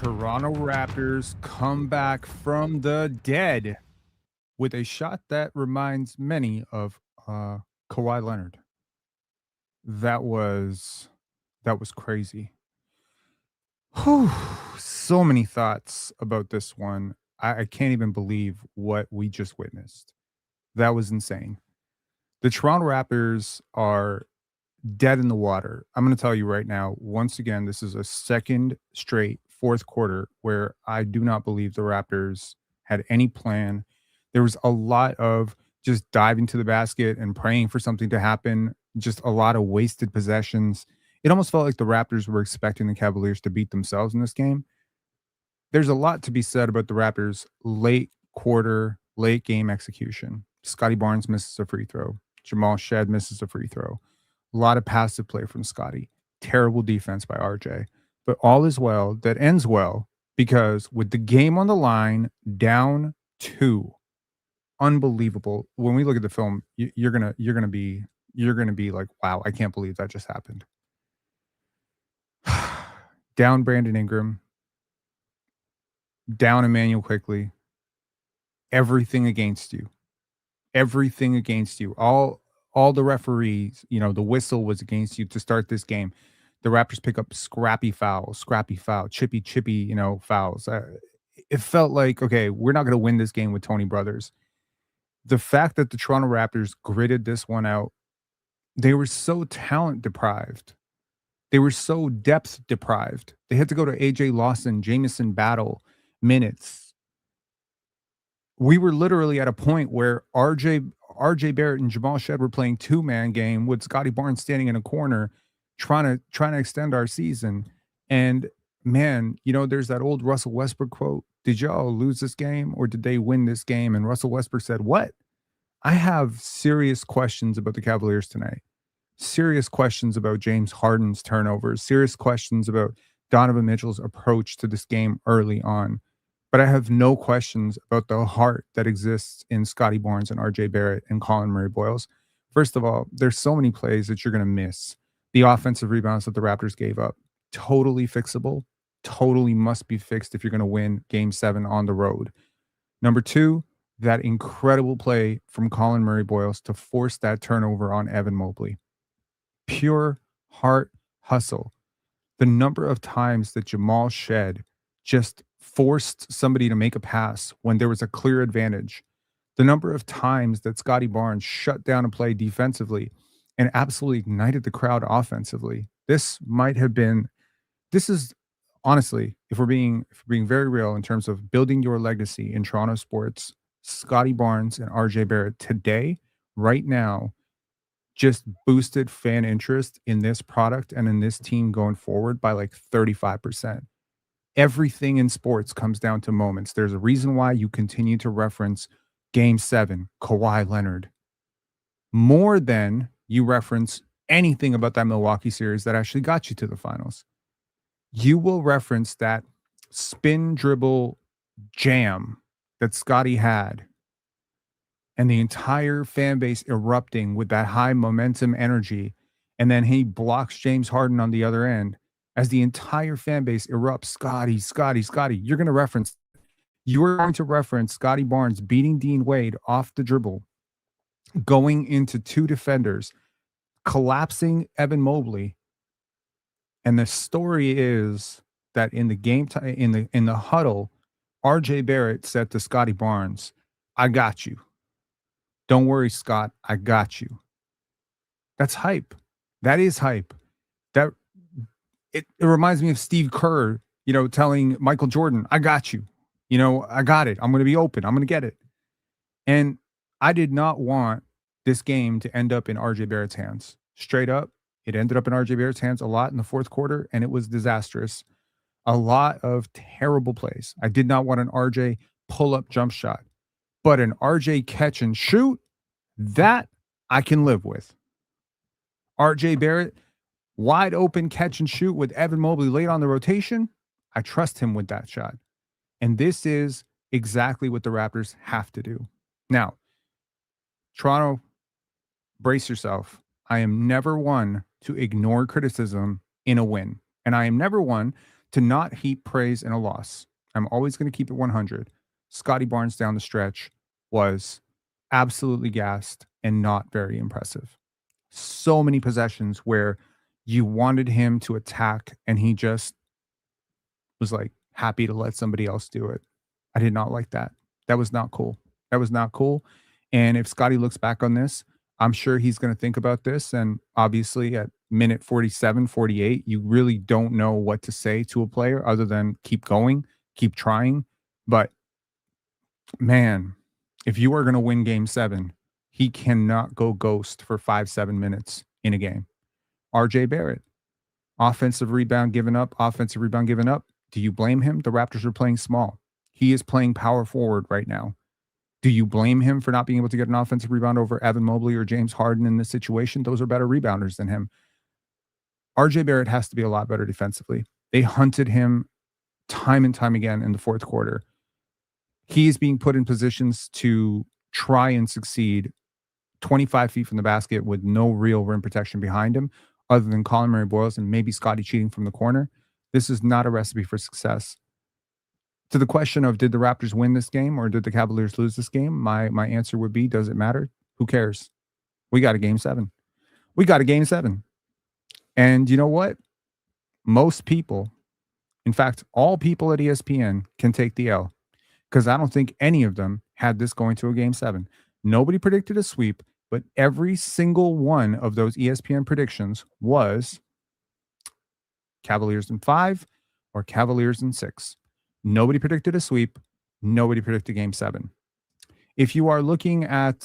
Toronto Raptors come back from the dead with a shot that reminds many of Kawhi Leonard. That was that was crazy. Whew, so many thoughts about this one. I can't even believe what we just witnessed. That was insane. The Toronto Raptors are dead in the water. I'm going to tell you right now, once again, this is a second straight fourth quarter where I do not believe the Raptors had any plan. There was a lot of just diving to the basket and praying for something to happen, just a lot of wasted possessions. It almost felt like the Raptors were expecting the Cavaliers to beat themselves in this game. There's a lot to be said about the Raptors' late quarter, late game execution. Scottie Barnes misses a free throw. Jamal Shed misses a free throw. A lot of passive play from Scottie. Terrible defense by RJ. But all is well that ends well because with the game on the line, down two, unbelievable. When we look at the film, you're gonna be like, wow, I can't believe that just happened. Down Brandon Ingram, down Immanuel Quickley. Everything against you. Everything against you. All the referees, the whistle was against you to start this game. The Raptors pick up scrappy foul, chippy, fouls. It felt like, okay, we're not going to win this game with Tony Brothers. The fact that the Toronto Raptors gritted this one out, they were so talent deprived. They were so depth deprived. They had to go to AJ Lawson, Jamison Battle minutes. We were literally at a point where RJ Barrett and Jamal Shed were playing two-man game with Scotty Barnes standing in a corner trying to extend our season. And man, there's that old Russell Westbrook quote. Did y'all lose this game or did they win this game? And Russell Westbrook said, what? I have serious questions about the Cavaliers tonight. Serious questions about James Harden's turnovers. Serious questions about Donovan Mitchell's approach to this game early on. But I have no questions about the heart that exists in Scottie Barnes and RJ Barrett and Colin Murray-Boyles. First of all, there's so many plays that you're going to miss. The offensive rebounds that the Raptors gave up, totally fixable, totally must be fixed if you're going to win Game 7 on the road. Number two, that incredible play from Colin Murray-Boyles to force that turnover on Evan Mobley. Pure heart hustle. The number of times that Jamal Shed just forced somebody to make a pass when there was a clear advantage. The number of times that Scottie Barnes shut down a play defensively and absolutely ignited the crowd offensively. This is honestly, if we're being very real in terms of building your legacy in Toronto sports, Scottie Barnes and RJ Barrett today, right now, just boosted fan interest in this product and in this team going forward by like 35%. Everything in sports comes down to moments. There's a reason why you continue to reference Game 7, Kawhi Leonard, more than you reference anything about that Milwaukee series that actually got you to the finals. You will reference that spin dribble jam that Scottie had and the entire fan base erupting with that high momentum energy. And then he blocks James Harden on the other end as the entire fan base erupts, Scottie. You're going to reference Scottie Barnes beating Dean Wade off the dribble, going into two defenders, collapsing Evan Mobley. And the story is that in the game in the huddle, RJ Barrett said to Scottie Barnes, I got you. Don't worry, Scott, I got you. That's hype. That is hype. It reminds me of Steve Kerr, telling Michael Jordan, I got you. I got it. I'm going to be open. I'm going to get it. And I did not want this game to end up in RJ Barrett's hands. Straight up, it ended up in RJ Barrett's hands a lot in the fourth quarter, and it was disastrous. A lot of terrible plays. I did not want an RJ pull-up jump shot. But an RJ catch and shoot, that I can live with. RJ Barrett, wide open catch and shoot with Evan Mobley late on the rotation. I trust him with that shot. And this is exactly what the Raptors have to do. Now, Toronto, brace yourself. I am never one to ignore criticism in a win. And I am never one To not heap praise in a loss, I'm always going to keep it 100. Scottie Barnes down the stretch was absolutely gassed and not very impressive. So many possessions where you wanted him to attack and he just was like happy to let somebody else do it. I did not like that. That was not cool. That was not cool. And if Scotty looks back on this, I'm sure he's going to think about this. And obviously, at minute 47, 48, you really don't know what to say to a player other than keep going, keep trying. But man, if you are going to win game 7, he cannot go ghost for 5, 7 minutes in a game. RJ Barrett, offensive rebound given up, offensive rebound given up. Do you blame him? The Raptors are playing small. He is playing power forward right now. Do you blame him for not being able to get an offensive rebound over Evan Mobley or James Harden in this situation? Those are better rebounders than him. RJ Barrett has to be a lot better defensively. They hunted him time and time again in the fourth quarter. He is being put in positions to try and succeed 25 feet from the basket with no real rim protection behind him other than Colin Murray Boyles and maybe Scotty cheating from the corner. This is not a recipe for success. To the question of did the Raptors win this game or did the Cavaliers lose this game, my answer would be, does it matter? Who cares? We got a game 7. We got a game 7. And you know what? Most people, in fact, all people at ESPN can take the L because I don't think any of them had this going to a game 7. Nobody predicted a sweep, but every single one of those ESPN predictions was Cavaliers in 5 or Cavaliers in 6. Nobody predicted a sweep. Nobody predicted game 7. If you are looking at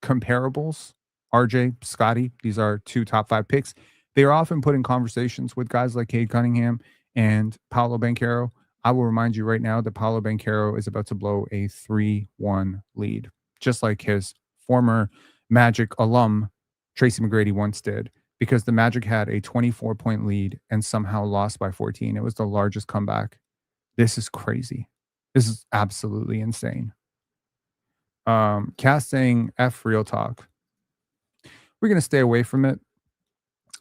comparables, RJ, Scotty, these are 2 top 5 picks. They are often put in conversations with guys like Cade Cunningham and Paolo Banchero. I will remind you right now that Paolo Banchero is about to blow a 3-1 lead, just like his former Magic alum, Tracy McGrady, once did, because the Magic had a 24-point lead and somehow lost by 14. It was the largest comeback. This is crazy. This is absolutely insane. Cass saying F real talk. We're going to stay away from it.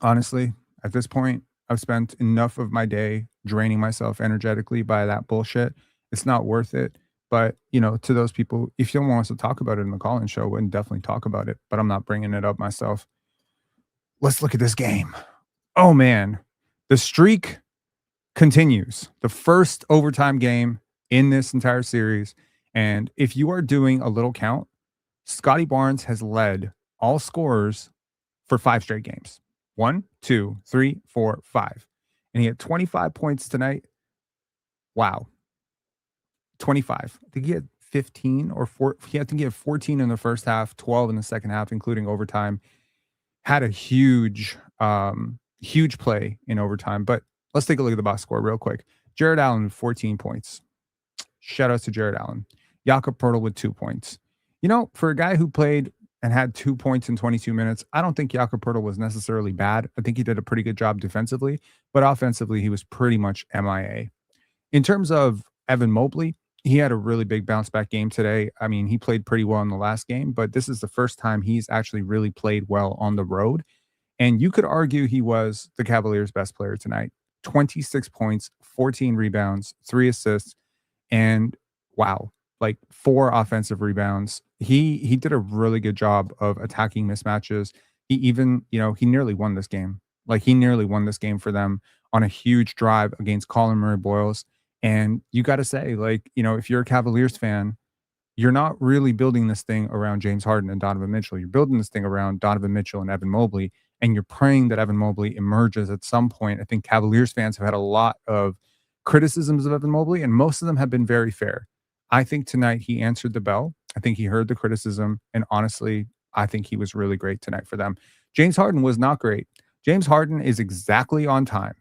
Honestly, at this point, I've spent enough of my day draining myself energetically by that bullshit. It's not worth it. But, you know, to those people, if you don't want us to talk about it in the call-in show, we'll definitely talk about it. But I'm not bringing it up myself. Let's look at this game. Oh, man. The streak continues. The first overtime game in this entire series. And if you are doing a little count, Scottie Barnes has led all scorers for 5 straight games. 1, 2, 3, 4, 5. And he had 25 points tonight. Wow. 25. I think he had 15 or 4. I think he had 14 in the first half, 12 in the second half, including overtime. Had a huge play in overtime. But let's take a look at the box score real quick. Jared Allen, 14 points. Shout out to Jared Allen. Jakob Poeltl with 2 points. You know, for a guy who played and had 2 points in 22 minutes, I don't think Jakob Poeltl was necessarily bad. I think he did a pretty good job defensively, but offensively, he was pretty much MIA. In terms of Evan Mobley, he had a really big bounce back game today. I mean, he played pretty well in the last game, but this is the first time he's actually really played well on the road. And you could argue he was the Cavaliers' best player tonight. 26 points, 14 rebounds, 3 assists, and wow, like 4 offensive rebounds. He did a really good job of attacking mismatches. He even, you know, he nearly won this game. Like he nearly won this game for them on a huge drive against Colin Murray Boyles. And you got to say, like, you know, if you're a Cavaliers fan, you're not really building this thing around James Harden and Donovan Mitchell. You're building this thing around Donovan Mitchell and Evan Mobley, and you're praying that Evan Mobley emerges at some point. I think Cavaliers fans have had a lot of criticisms of Evan Mobley, and most of them have been very fair. I think tonight he answered the bell. I think he heard the criticism, and honestly, I think he was really great tonight for them. James Harden was not great. James Harden is exactly on time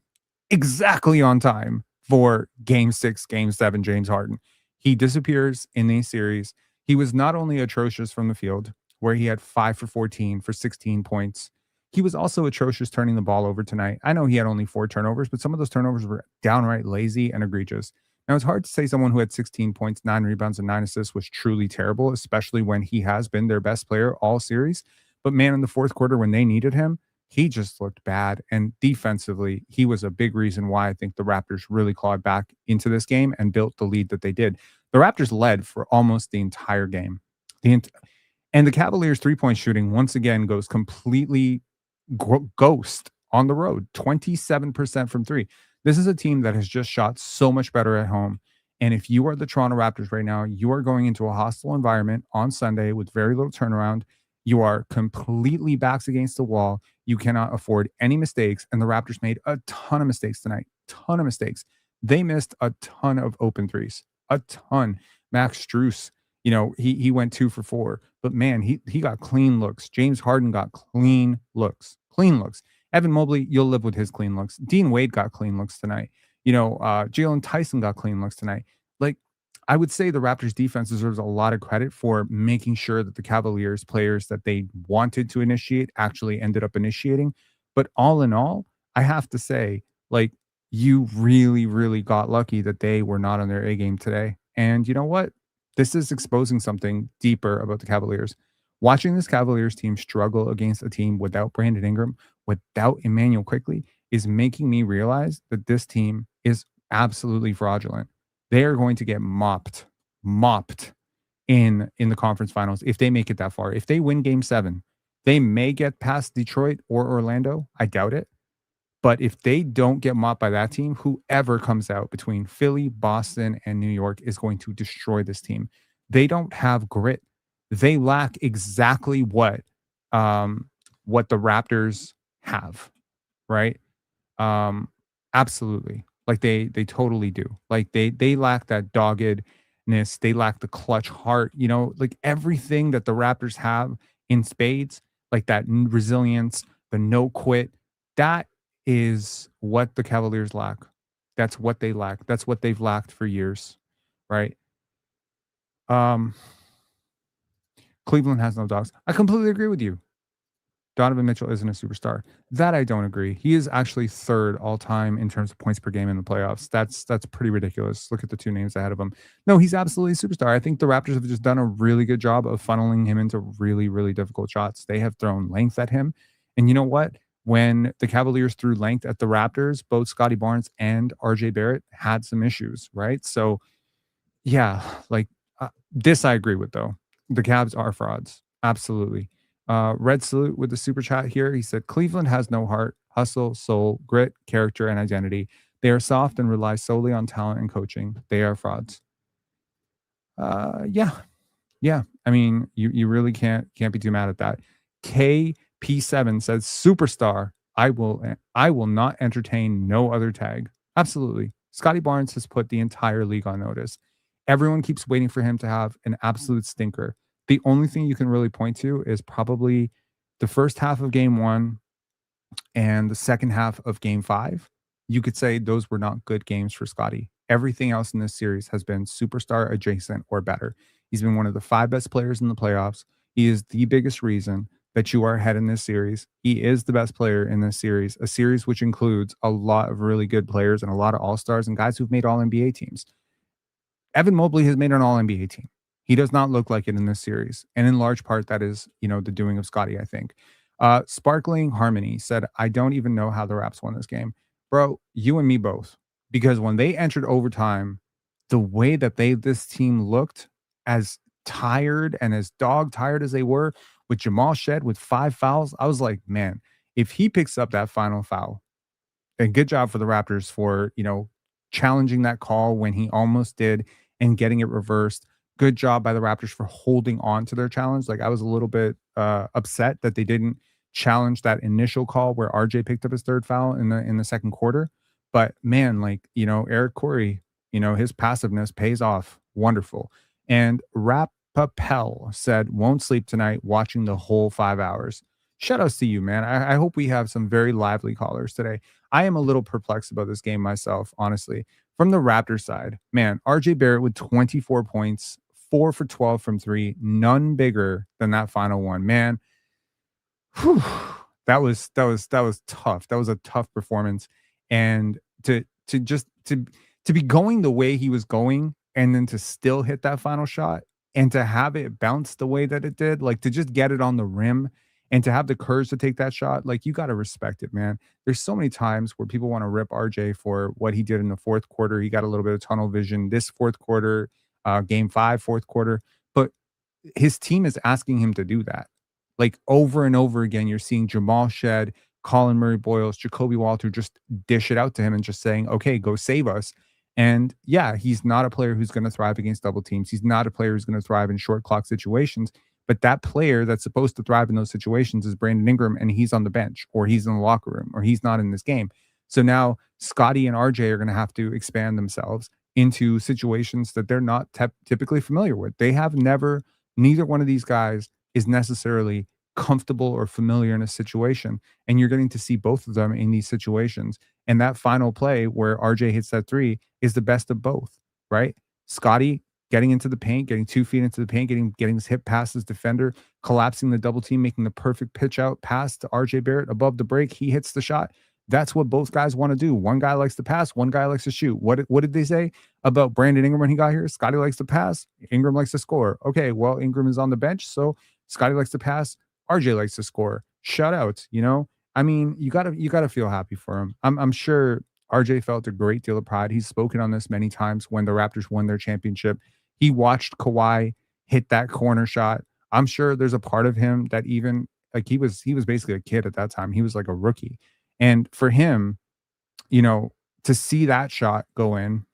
for game 6, game 7, James Harden. He disappears in these series. He was not only atrocious from the field, where he had 5 for 14 for 16 points. He was also atrocious turning the ball over tonight. I know he had only 4 turnovers, but some of those turnovers were downright lazy and egregious. Now, it's hard to say someone who had 16 points, 9 rebounds, and 9 assists was truly terrible, especially when he has been their best player all series. But man, in the fourth quarter, when they needed him, he just looked bad. And defensively, he was a big reason why I think the Raptors really clawed back into this game and built the lead that they did. The Raptors led for almost the entire game. The ent- and the Cavaliers' 3-point shooting once again goes completely ghost on the road, 27% from three. This is a team that has just shot so much better at home. And if you are the Toronto Raptors right now, you are going into a hostile environment on Sunday with very little turnaround. You are completely backs against the wall. You cannot afford any mistakes. And the Raptors made a ton of mistakes tonight. Ton of mistakes. They missed a ton of open threes. A ton. Max Strus, he went 2 for 4. But man, he got clean looks. James Harden got clean looks. Clean looks. Evan Mobley, you'll live with his clean looks. Dean Wade got clean looks tonight. Jalen Tyson got clean looks tonight. Like, I would say the Raptors defense deserves a lot of credit for making sure that the Cavaliers players that they wanted to initiate actually ended up initiating. But all in all, I have to say, like, you really, really got lucky that they were not on their A game today. And you know what? This is exposing something deeper about the Cavaliers. Watching this Cavaliers team struggle against a team without Brandon Ingram, without Immanuel Quickley, is making me realize that this team is absolutely fraudulent. They are going to get mopped in the conference finals if they make it that far. If they win game 7, they may get past Detroit or Orlando. I doubt it. But if they don't get mopped by that team, whoever comes out between Philly, Boston, and New York is going to destroy this team. They don't have grit. They lack exactly what the Raptors have, right? Um, absolutely. Like they totally do. Like they lack that doggedness. They lack the clutch heart. Like everything that the Raptors have in spades, like that resilience, the no quit. That is what the Cavaliers lack. That's what they lack. That's what they've lacked for years, right? Um, Cleveland has no dogs. I completely agree with you. Donovan Mitchell isn't a superstar. That I don't agree. He is actually third all time in terms of points per game in the playoffs. That's pretty ridiculous. Look at the two names ahead of him. No, he's absolutely a superstar. I think the Raptors have just done a really good job of funneling him into really, really difficult shots. They have thrown length at him. And you know what? When the Cavaliers threw length at the Raptors, both Scottie Barnes and RJ Barrett had some issues, right? So, yeah, like this I agree with, though. The Cavs are frauds. Absolutely. Red Salute with the super chat here. He said, Cleveland has no heart, hustle, soul, grit, character, and identity. They are soft and rely solely on talent and coaching. They are frauds. Yeah. Yeah. I mean, you really can't be too mad at that. KP7 says, superstar. I will not entertain no other tag. Absolutely. Scotty Barnes has put the entire league on notice. Everyone keeps waiting for him to have an absolute stinker. The only thing you can really point to is probably the first half of game 1 and the second half of game 5. You could say those were not good games for Scotty. Everything else in this series has been superstar adjacent or better. He's been one of the 5 best players in the playoffs. He is the biggest reason that you are ahead in this series. He is the best player in this series, a series which includes a lot of really good players and a lot of all-stars and guys who've made all-NBA teams. Evan Mobley has made an all-NBA team. He does not look like it in this series. And in large part, that is, the doing of Scotty, I think. Sparkling Harmony said, I don't even know how the Raps won this game. Bro, you and me both. Because when they entered overtime, the way that this team looked, as tired and as dog tired as they were, with Jamal Shed with 5 fouls, I was like, man, if he picks up that final foul, and good job for the Raptors for, challenging that call when he almost did and getting it reversed. Good job by the Raptors for holding on to their challenge. Like, I was a little bit upset that they didn't challenge that initial call where RJ picked up his 3rd foul in the second quarter. But man, like, Eric Corey, his passiveness pays off. Wonderful. And Rapapel said, won't sleep tonight watching the whole 5 hours. Shout outs to you, man. I hope we have some very lively callers today. I am a little perplexed about this game myself, honestly. From the Raptors side, man, RJ Barrett with 24 points, 4 for 12 from 3, none bigger than that final one. Man, whew, that was tough. That was a tough performance. And to be going the way he was going and then to still hit that final shot and to have it bounce the way that it did, like to just get it on the rim And to have the courage to take that shot, like, you gotta respect it, man. There's so many times where people wanna rip RJ for what he did in the 4th quarter. He got a little bit of tunnel vision this 4th quarter, game 5, 4th quarter, but his team is asking him to do that. Like, over and over again, you're seeing Jamal Shed, Colin Murray Boyles, Jacobe Walter just dish it out to him and just saying, "Okay, go save us." And yeah, he's not a player who's gonna thrive against double teams. He's not a player who's gonna thrive in short clock situations. But that player that's supposed to thrive in those situations is Brandon Ingram, and he's on the bench, or he's in the locker room, or he's not in this game. So now Scotty and RJ are going to have to expand themselves into situations that they're not typically familiar with. They have never, neither one of these guys is necessarily comfortable or familiar in a situation. And you're getting to see both of them in these situations. And that final play where RJ hits that three is the best of both, right? Scotty getting into the paint, getting 2 feet into the paint, getting his hip past his defender, collapsing the double team, making the perfect pitch out pass to RJ Barrett above the break. He hits the shot. That's what both guys want to do. One guy likes to pass, one guy likes to shoot. What did they say about Brandon Ingram when he got here? Scotty likes to pass, Ingram likes to score. Okay, well, Ingram is on the bench, so Scotty likes to pass, RJ likes to score. Shutouts, you know? I mean, you gotta feel happy for him. I'm sure RJ felt a great deal of pride. He's spoken on this many times when the Raptors won their championship. He watched Kawhi hit that corner shot. I'm sure there's a part of him that even like he was basically a kid at that time. He was like a rookie. And for him, you know, to see that shot go in,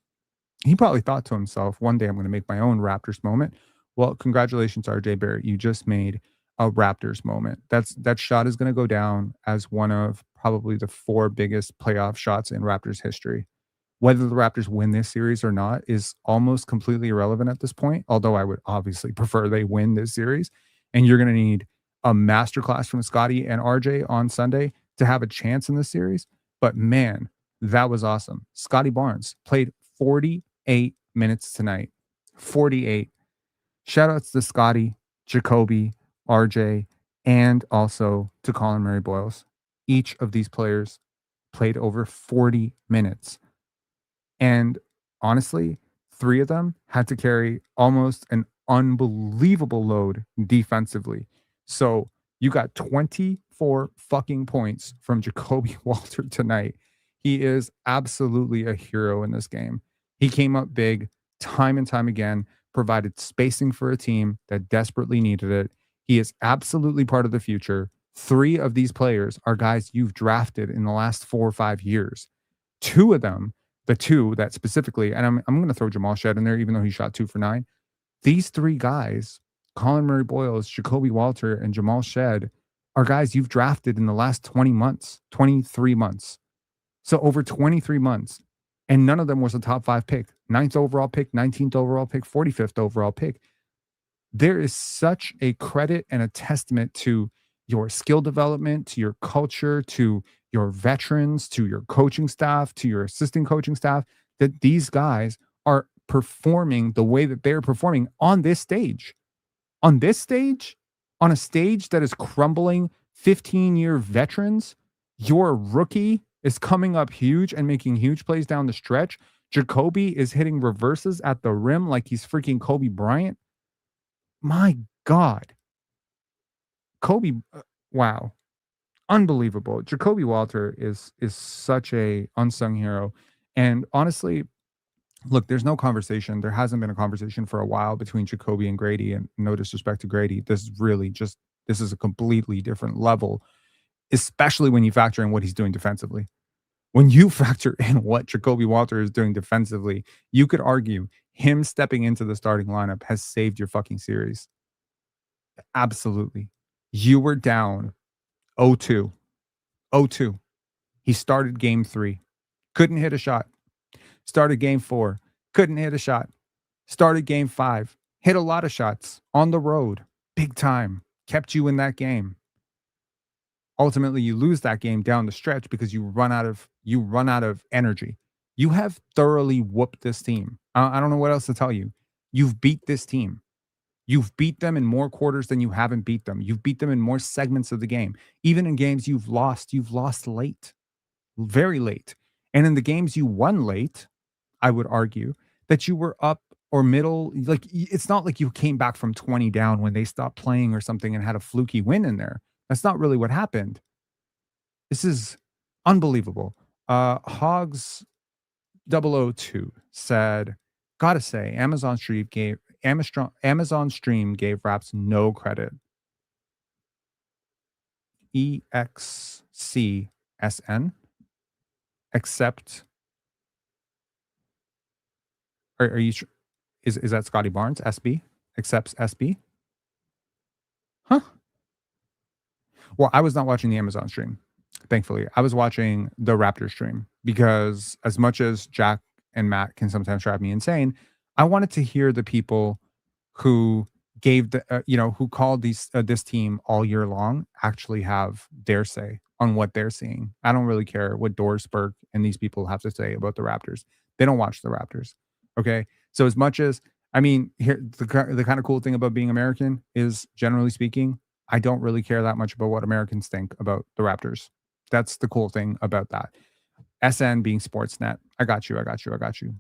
he probably thought to himself, one day I'm going to make my own Raptors moment. Well, congratulations, RJ Barrett. You just made a Raptors moment. That shot is going to go down as one of probably the 4 biggest playoff shots in Raptors history. Whether the Raptors win this series or not is almost completely irrelevant at this point, although I would obviously prefer they win this series. And you're going to need a masterclass from Scotty and RJ on Sunday to have a chance in this series. But man, that was awesome. Scotty Barnes played 48 minutes tonight. 48. Shout outs to Scotty, Jacoby, RJ, and also to Colin Murray Boyles. Each of these players played over 40 minutes. And honestly, 3 of them had to carry almost an unbelievable load defensively. So you got 24 fucking points from Jacobe Walter tonight. He is absolutely a hero in this game. He came up big time and time again, provided spacing for a team that desperately needed it. He is absolutely part of the future. 3 of these players are guys you've drafted in the last 4 or 5 years. 2 of them, the 2 that specifically, and I'm going to throw Jamal Shed in there, even though he shot 2 for 9. These 3 guys, Colin Murray Boyles, Jacobe Walter, and Jamal Shed, are guys you've drafted in the last 20 months, 23 months. So over 23 months. And none of them was a top 5 pick. 9th overall pick, 19th overall pick, 45th overall pick. There is such a credit and a testament to your skill development, to your culture, to your veterans, to your coaching staff, to your assistant coaching staff, that these guys are performing the way that they're performing on this stage. On this stage, on a stage that is crumbling 15-year veterans, your rookie is coming up huge and making huge plays down the stretch. Jacoby is hitting reverses at the rim like he's freaking Kobe Bryant. My God. Kobe, wow. Unbelievable. Jacobe Walter is such a unsung hero. And honestly, look, there's no conversation. There hasn't been a conversation for a while between Jacoby and Grady, and no disrespect to Grady. This is a completely different level, especially when you factor in what he's doing defensively. When you factor in what Jacobe Walter is doing defensively, you could argue him stepping into the starting lineup has saved your fucking series. Absolutely. You were down 0-2. 0-2. He started game 3. Couldn't hit a shot. Started game 4. Couldn't hit a shot. Started game 5. Hit a lot of shots on the road. Big time. Kept you in that game. Ultimately, you lose that game down the stretch because you run out of energy. You have thoroughly whooped this team. I don't know what else to tell you. You've beat this team. You've beat them in more quarters than you haven't beat them. You've beat them in more segments of the game. Even in games you've lost late, very late. And in the games you won late, I would argue that you were up or middle. Like, it's not like you came back from 20 down when they stopped playing or something and had a fluky win in there. That's not really what happened. This is unbelievable. Hogs 002 said, "Gotta say, Amazon Stream gave Raps no credit. EXCSN except are you is that Scotty Barnes SB accepts SB? Huh? Well, I was not watching the Amazon stream, thankfully. I was watching the Raptor stream because as much as Jack and Matt can sometimes drive me insane, I wanted to hear the people who gave who called this team all year long actually have their say on what they're seeing. I don't really care what Dorsberg and these people have to say about the Raptors. They don't watch the Raptors. Okay. So as much as I mean, here the kind of cool thing about being American is generally speaking, I don't really care that much about what Americans think about the Raptors. That's the cool thing about that. SN being Sportsnet. I got you. I got you. I got you.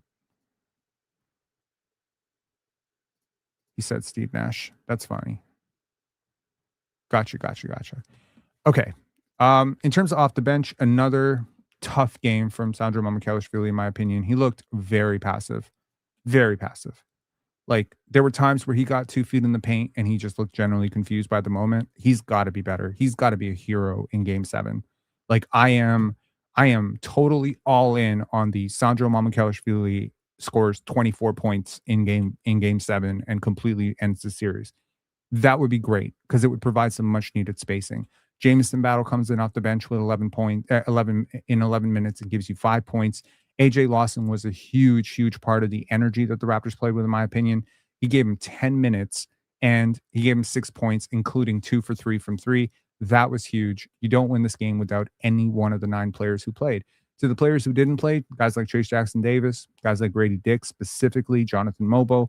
He said Steve Nash. That's funny. Gotcha. Gotcha. Gotcha. Okay. In terms of off the bench, another tough game from Sandro Mamukelashvili, in my opinion. He looked very passive. Very passive. Like there were times where he got 2 feet in the paint and he just looked generally confused by the moment. He's got to be better. He's got to be a hero in game 7. Like I am totally all in on the Sandro Mamukelashvili scores 24 points in game 7 and completely ends the series. That would be great because it would provide some much needed spacing. Jameson Battle comes in off the bench with 11 minutes and gives you 5 points. AJ Lawson was a huge, huge part of the energy that the Raptors played with, in my opinion. He gave him 10 minutes and he gave him 6 points, including 2 for 3 from 3. That was huge. You don't win this game without any one of the 9 players who played. To the players who didn't play, guys like Chase Jackson Davis, guys like Grady Dick, specifically Jonathan Mobo.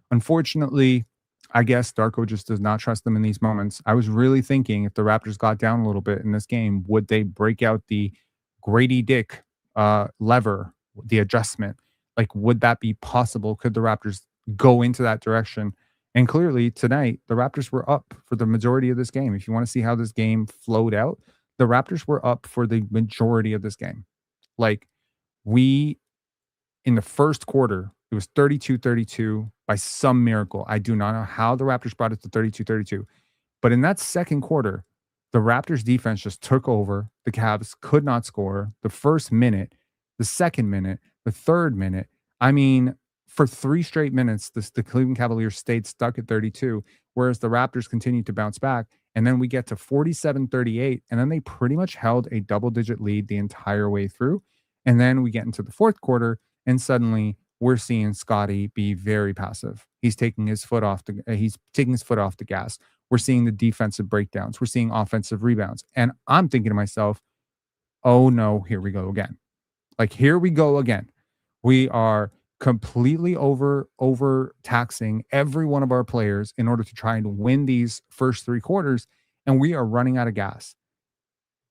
Unfortunately, I guess Darko just does not trust them in these moments. I was really thinking if the Raptors got down a little bit in this game, would they break out the Grady Dick lever, the adjustment? Like, would that be possible? Could the Raptors go into that direction? And clearly tonight, the Raptors were up for the majority of this game. If you want to see how this game flowed out, the Raptors were up for the majority of this game. Like, we in the first quarter, it was 32-32 by some miracle. I do not know how the Raptors brought it to 32-32. But in that second quarter, the Raptors defense just took over. The Cavs could not score the first minute, the second minute, the third minute. I mean, for 3 straight minutes, the Cleveland Cavaliers stayed stuck at 32, whereas the Raptors continued to bounce back. And then we get to 47-38, and then they pretty much held a double-digit lead the entire way through. And then we get into the fourth quarter, and suddenly we're seeing Scotty be very passive. He's taking his foot off the gas. We're seeing the defensive breakdowns. We're seeing offensive rebounds. And I'm thinking to myself, oh no, here we go again. Like, here we go again. We are completely over taxing every one of our players in order to try and win these first 3 quarters, and we are running out of gas.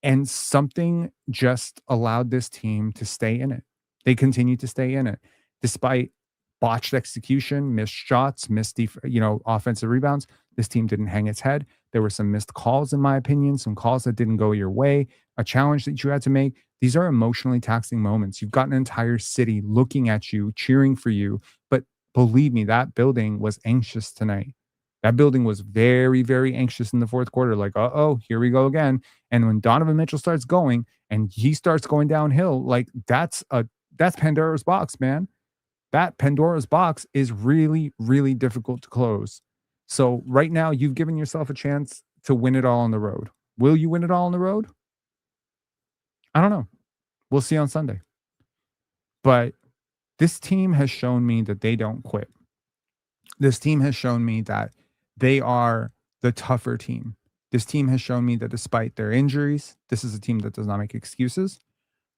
And something just allowed this team to stay in it. They continue to stay in it despite botched execution, missed shots, offensive rebounds. This team didn't hang its head. There were some missed calls, in my opinion, some calls that didn't go your way, a challenge that you had to make. These are emotionally taxing moments. You've got an entire city looking at you, cheering for you. But believe me, that building was anxious tonight. That building was very, very anxious in the fourth quarter. Like, uh-oh, here we go again. And when Donovan Mitchell starts going and he starts going downhill, like that's Pandora's box, man. That Pandora's box is really, really difficult to close. So right now, you've given yourself a chance to win it all on the road. Will you win it all on the road? I don't know. We'll see on Sunday. But this team has shown me that they don't quit. This team has shown me that they are the tougher team. This team has shown me that despite their injuries, this is a team that does not make excuses.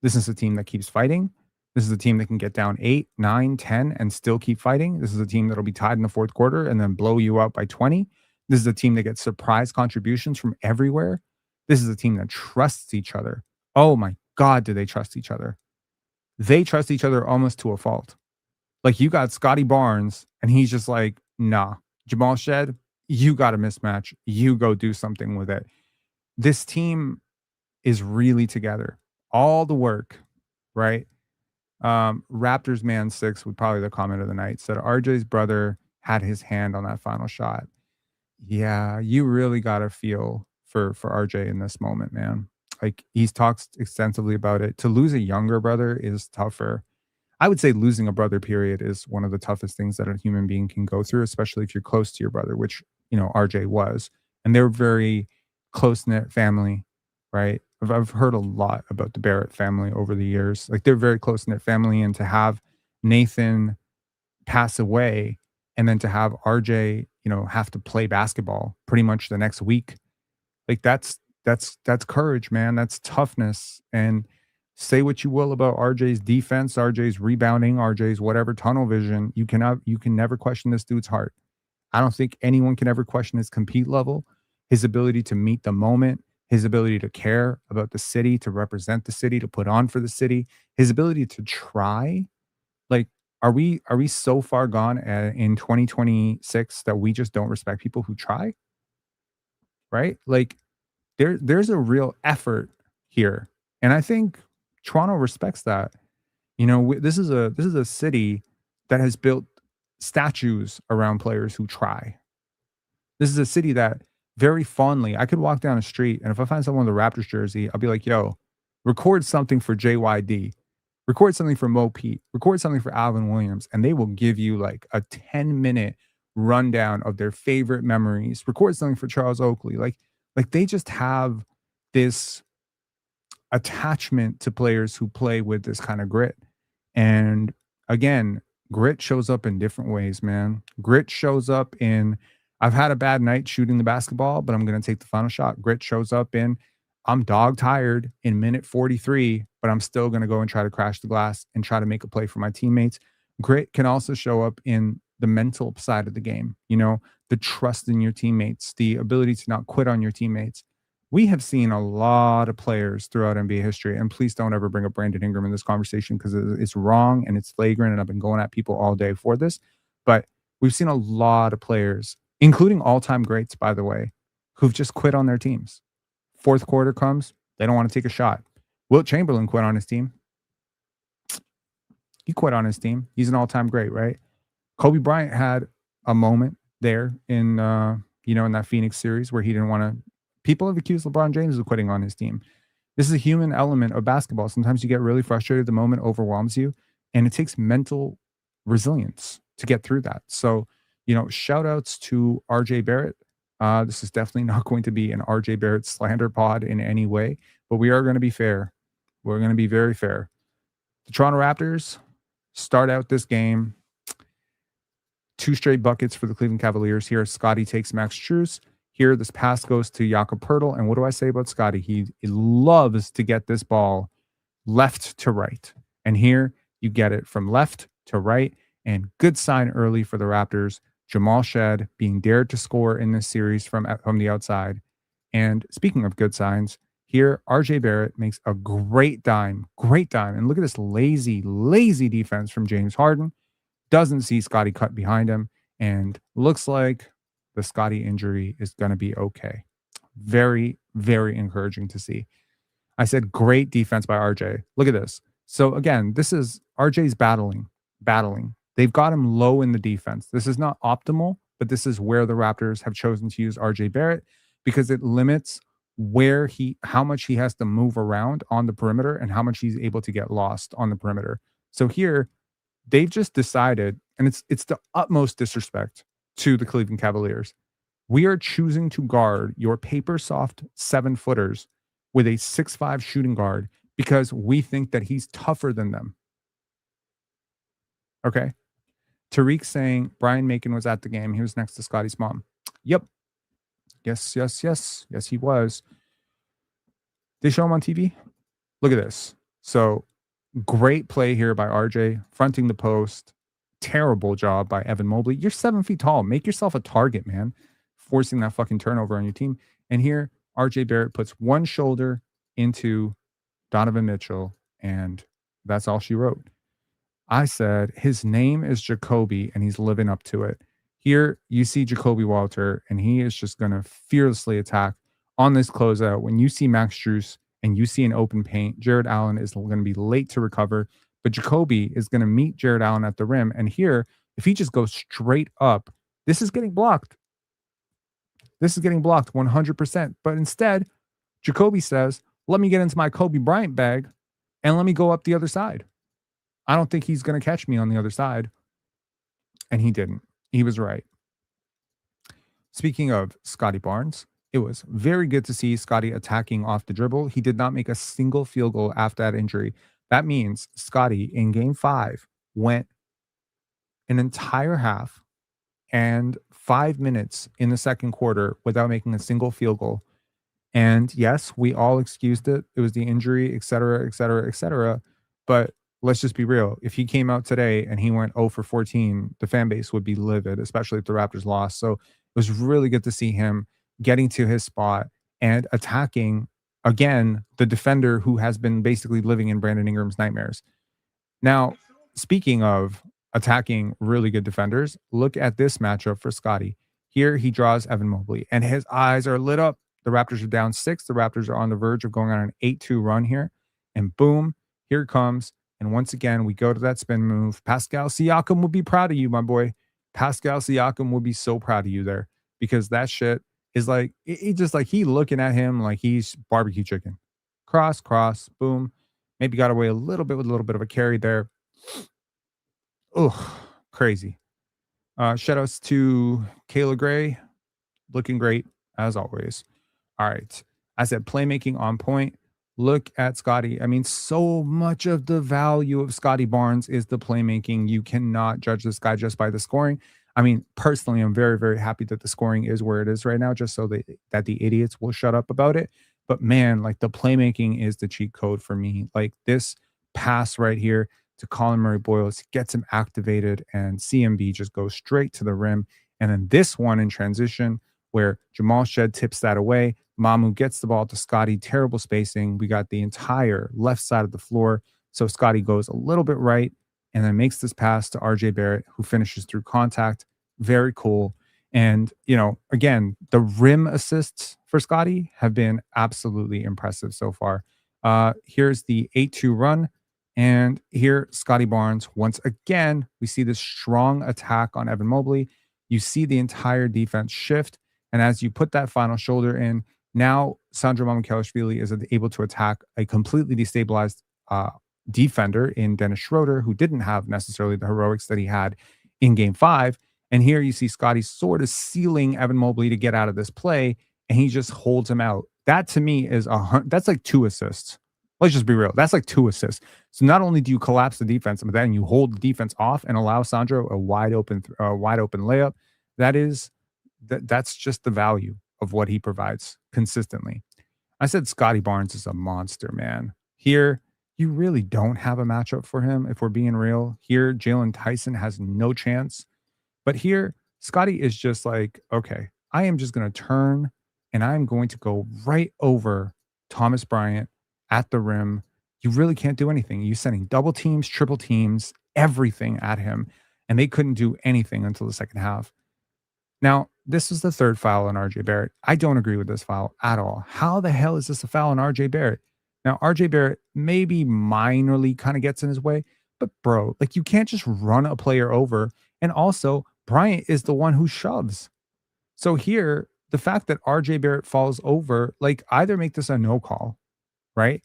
This is a team that keeps fighting. This is a team that can get down 8, 9, 10 and still keep fighting. This is a team that'll be tied in the fourth quarter and then blow you out by 20. This is a team that gets surprise contributions from everywhere. This is a team that trusts each other. Oh my God, do they trust each other? They trust each other almost to a fault. Like, you got Scotty Barnes and he's just like, nah, Jamal Shed, you got a mismatch. You go do something with it. this team is really together. All the work, right? Raptors man 6 with probably the comment of the night said RJ's brother had his hand on that final shot. Yeah, you really gotta feel for RJ in this moment, man. Like he's talked extensively about it. To lose a younger brother is tougher. I would say losing a brother, period, is one of the toughest things that a human being can go through, especially if you're close to your brother, which, RJ was. And they're very close knit family, right? I've heard a lot about the Barrett family over the years. Like they're very close knit family. And to have Nathan pass away and then to have RJ, have to play basketball pretty much the next week, like that's courage, man. That's toughness. And say what you will about RJ's defense, RJ's rebounding, RJ's whatever tunnel vision, you can never question this dude's heart. I don't think anyone can ever question his compete level, his ability to meet the moment, his ability to care about the city, to represent the city, to put on for the city, his ability to try. Like, are we so far gone in 2026 that we just don't respect people who try, right? Like there's a real effort here, and I think Toronto respects that. This is a city that has built statues around players who try. This is a city that very fondly I could walk down the street, and if I find someone with a Raptors jersey, I'll be like, "Yo, record something for JYD, record something for Mo Pete, record something for Alvin Williams," and they will give you like a 10-minute rundown of their favorite memories. Record something for Charles Oakley, like they just have this attachment to players who play with this kind of grit. And again, grit shows up in different ways, man. Grit shows up in I've had a bad night shooting the basketball, but I'm going to take the final shot. Grit shows up in I'm dog tired in minute 43, but I'm still going to go and try to crash the glass and try to make a play for my teammates. Grit can also show up in the mental side of the game, the trust in your teammates, the ability to not quit on your teammates. We have seen a lot of players throughout NBA history, and please don't ever bring up Brandon Ingram in this conversation because it's wrong and it's flagrant, and I've been going at people all day for this. But we've seen a lot of players, including all-time greats, by the way, who've just quit on their teams. Fourth quarter comes, they don't want to take a shot. Wilt Chamberlain quit on his team. He quit on his team. He's an all-time great, right? Kobe Bryant had a moment there in that Phoenix series where he didn't want to. People have accused LeBron James of quitting on his team. This is a human element of basketball. Sometimes you get really frustrated, the moment overwhelms you, and it takes mental resilience to get through that. So, shout outs to RJ Barrett. This is definitely not going to be an RJ Barrett slander pod in any way, but we are going to be fair. We're going to be very fair. The Toronto Raptors start out this game. 2 straight buckets for the Cleveland Cavaliers. Here, Scotty takes Max Strus. Here, this pass goes to Jakob Poeltl. And what do I say about Scotty? He loves to get this ball left to right. And here, you get it from left to right. And good sign early for the Raptors. Jamal Shed being dared to score in this series from the outside. And speaking of good signs, here, RJ Barrett makes a great dime. And look at this lazy defense from James Harden. Doesn't see Scotty cut behind him, and looks like the Scotty injury is going to be okay. Very, very encouraging to see. I said great defense by RJ. Look at this. So again, this is RJ's battling. They've got him low in the defense. This is not optimal, but this is where the Raptors have chosen to use RJ Barrett because it limits how much he has to move around on the perimeter and how much he's able to get lost on the perimeter. So here, they've just decided, and it's the utmost disrespect to the Cleveland Cavaliers. We are choosing to guard your paper soft 7-footers with a 6'5" shooting guard because we think that he's tougher than them. Okay. Tariq saying Brian Macon was at the game. He was next to Scotty's mom. Yep. Yes, he was. They show him on TV. Look at this. So great play here by RJ, fronting the post. Terrible job by Evan Mobley. You're 7 feet tall. Make yourself a target, man. Forcing that fucking turnover on your team. And here, RJ Barrett puts one shoulder into Donovan Mitchell, and that's all she wrote. I said, his name is Jacoby, and he's living up to it. Here, you see Jacobe Walter, and he is just going to fearlessly attack on this closeout, when you see Max Strus and you see an open paint, Jared Allen is going to be late to recover, but Jacobe is going to meet Jared Allen at the rim. And here, if he just goes straight up, this is getting blocked. This is getting blocked 100%. But instead, Jacobe says, let me get into my Kobe Bryant bag and let me go up the other side. I don't think he's going to catch me on the other side. And he didn't. He was right. Speaking of Scotty Barnes, it was very good to see Scotty attacking off the dribble. He did not make a single field goal after that injury. That means Scotty in game 5 went an entire half and 5 minutes in the second quarter without making a single field goal. And yes, we all excused it. It was the injury, et cetera, et cetera, et cetera. But let's just be real. If he came out today and he went 0 for 14, the fan base would be livid, especially if the Raptors lost. So it was really good to see him getting to his spot and attacking, again, the defender who has been basically living in Brandon Ingram's nightmares. Now, speaking of attacking really good defenders, look at this matchup for Scotty. Here he draws Evan Mobley, and his eyes are lit up. The Raptors are down 6. The Raptors are on the verge of going on an 8-2 run here. And boom, here it comes. And once again, we go to that spin move. Pascal Siakam will be proud of you, my boy. Pascal Siakam will be so proud of you there, because that shit is like, he just like, he looking at him like he's barbecue chicken. Cross, boom. Maybe got away a little bit with a little bit of a carry there. Oh, crazy. Shout outs to Kayla Gray. Looking great, as always. All right. I said playmaking on point. Look at Scotty. I mean, so much of the value of Scottie Barnes is the playmaking. You cannot judge this guy just by the scoring. I mean, personally, I'm very, very happy that the scoring is where it is right now, just so that the idiots will shut up about it. But man, like, the playmaking is the cheat code for me. Like, this pass right here to Colin Murray-Boyles gets him activated, and CMB just goes straight to the rim. And then this one in transition where Jamal Shed tips that away. Mamu gets the ball to Scotty. Terrible spacing. We got the entire left side of the floor. So Scotty goes a little bit right and then makes this pass to RJ Barrett, who finishes through contact. Very cool. And, you know, again, the rim assists for Scotty have been absolutely impressive so far. Here's the 8-2 run. And here, Scottie Barnes, once again, we see this strong attack on Evan Mobley. You see the entire defense shift. And as you put that final shoulder in, now Sandro Mamukelashvili is able to attack a completely destabilized defender in Dennis Schroeder, who didn't have necessarily the heroics that he had in game 5. And here you see Scotty sort of sealing Evan Mobley to get out of this play, and he just holds him out. That to me is that's like 2 assists. Let's just be real. That's like 2 assists. So not only do you collapse the defense, but then you hold the defense off and allow Sandro a wide open layup. That's just the value of what he provides consistently. I said Scottie Barnes is a monster, man. Here, you really don't have a matchup for him, if we're being real. Here, Jalen Tyson has no chance. But here, Scotty is just like, okay, I am just going to turn and I'm going to go right over Thomas Bryant at the rim. You really can't do anything. You're sending double teams, triple teams, everything at him. And they couldn't do anything until the second half. Now, this is the 3rd foul on RJ Barrett. I don't agree with this foul at all. How the hell is this a foul on RJ Barrett? Now, RJ Barrett maybe minorly kind of gets in his way, but bro, like, you can't just run a player over. And also, Bryant is the one who shoves. So here, the fact that RJ Barrett falls over, like, either make this a no call, right?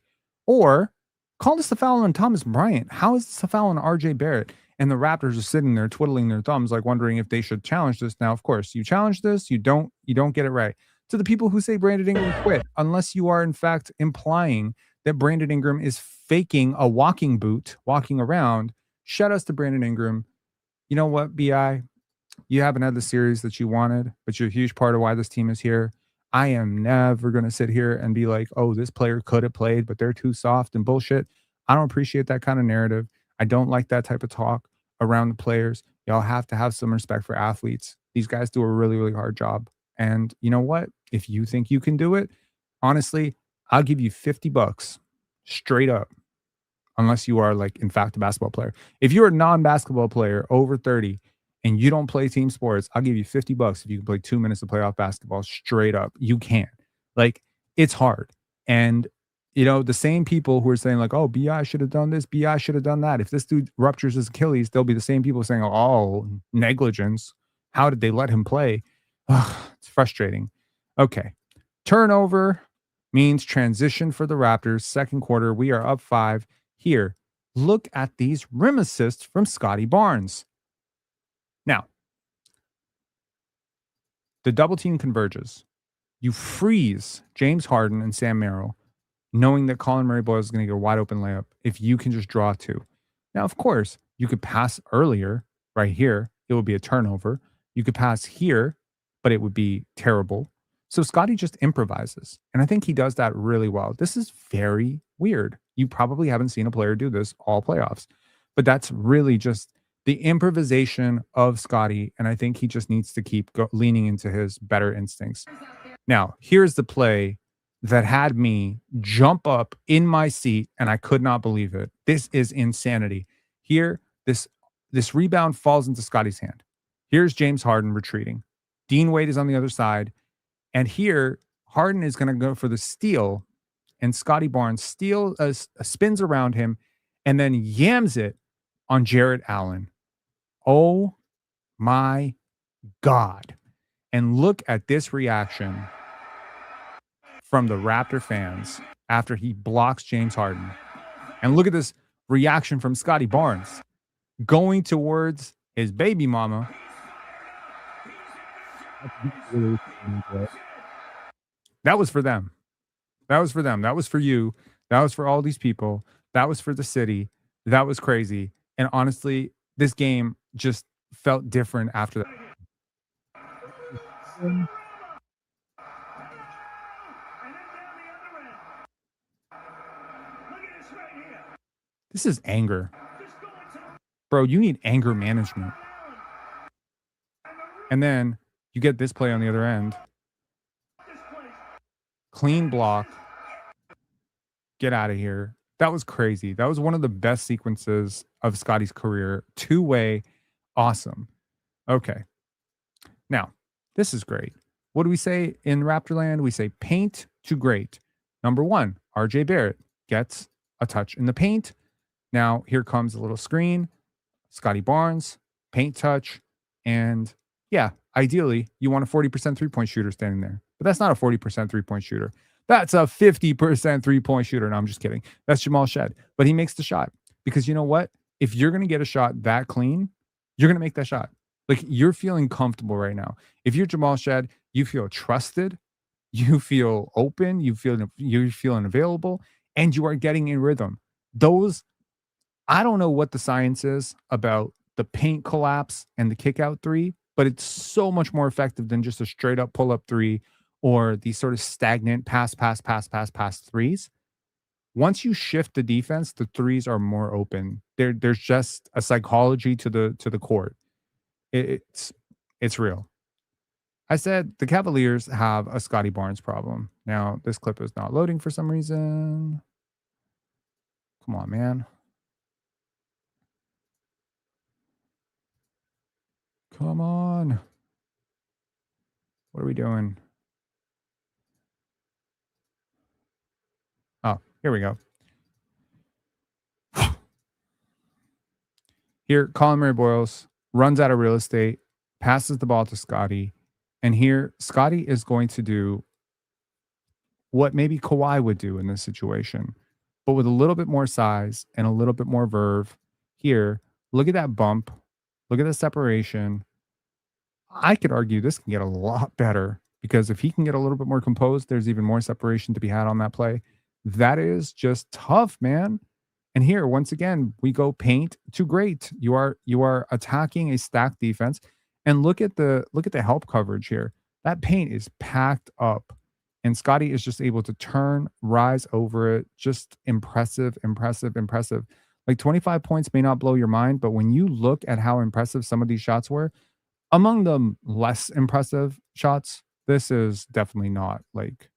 Or call this a foul on Thomas Bryant. How is this a foul on RJ Barrett? And the Raptors are sitting there twiddling their thumbs, like wondering if they should challenge this. Now, of course, you challenge this, you don't get it right. To the people who say Brandon Ingram quit, unless you are in fact implying that Brandon Ingram is faking a walking boot, walking around, shout outs to Brandon Ingram. You know what, BI? You haven't had the series that you wanted, but you're a huge part of why this team is here. I am never going to sit here and be like, oh, this player could have played, but they're too soft and bullshit. I don't appreciate that kind of narrative. I don't like that type of talk around the players. Y'all have to have some respect for athletes. These guys do a really, really hard job. And you know what? If you think you can do it, honestly, I'll give you $50 straight up. Unless you are, like, in fact, a basketball player. If you're a non-basketball player over 30 and you don't play team sports, I'll give you $50 if you can play 2 minutes of playoff basketball straight up. You can. Like, It's hard. And, you know, the same people who are saying like, "Oh, BI should have done this, BI should have done that." If this dude ruptures his Achilles, they'll be the same people saying, "Oh, negligence. How did they let him play?" Ugh, it's frustrating. Okay. Turnover means transition for the Raptors. Second quarter, we are up 5. Here, look at these rim assists from Scottie Barnes. Now, the double team converges. You freeze James Harden and Sam Merrill, knowing that Colin Murray Boyle is going to get a wide open layup if you can just draw two. Now, of course, you could pass earlier right here. It would be a turnover. You could pass here, but it would be terrible. So Scotty just improvises. And I think he does that really well. This is very weird. You probably haven't seen a player do this all playoffs, but that's really just the improvisation of Scotty. And I think he just needs to keep leaning into his better instincts. Now, here's the play that had me jump up in my seat, and I could not believe it. This is insanity. Here, this rebound falls into Scotty's hand. Here's James Harden retreating. Dean Wade is on the other side. And here, Harden is going to go for the steal, and Scottie Barnes spins around him and then yams it on Jarrett Allen. Oh my God. And look at this reaction from the Raptor fans after he blocks James Harden. And look at this reaction from Scottie Barnes going towards his baby mama. That was for them. That was for them. That was for you. That was for all these people. That was for the city. That was crazy. And honestly, this game just felt different after that. This is anger. Bro, you need anger management. And then you get this play on the other end. Clean block. Get out of here. That was crazy. That was one of the best sequences of Scotty's career. Two-way. Awesome. Okay. Now, this is great. What do we say in Raptorland? We say paint to great. Number 1, RJ Barrett gets a touch in the paint. Now, here comes a little screen. Scottie Barnes, paint touch. And yeah, ideally, you want a 40% three-point shooter standing there. But that's not a 40% three-point shooter. That's a 50% three-point shooter. No, I'm just kidding. That's Jamal Shed. But he makes the shot. Because you know what? If you're going to get a shot that clean, you're going to make that shot. Like, you're feeling comfortable right now. If you're Jamal Shed, you feel trusted. You feel open. You're feeling available. And you are getting in rhythm. Those, I don't know what the science is about the paint collapse and the kick out three, but it's so much more effective than just a straight up pull up three or these sort of stagnant pass threes. Once you shift the defense, the threes are more open. There's just a psychology to the court. It's real. I said the Cavaliers have a Scottie Barnes problem. Now, this clip is not loading for some reason. Come on, man. Come on. What are we doing? Oh, here we go. Here, Colin Murray Boyles runs out of real estate, passes the ball to Scotty. And here, Scotty is going to do what maybe Kawhi would do in this situation, but with a little bit more size and a little bit more verve. Here, look at that bump. Look at the separation. I could argue this can get a lot better because if he can get a little bit more composed, there's even more separation to be had on that play. That is just tough, man. And here, once again, we go paint to great. You are attacking a stacked defense. And look at the help coverage here. That paint is packed up. And Scotty is just able to turn, rise over it. Just impressive. Like 25 points may not blow your mind, but when you look at how impressive some of these shots were, among the less impressive shots, this is definitely not like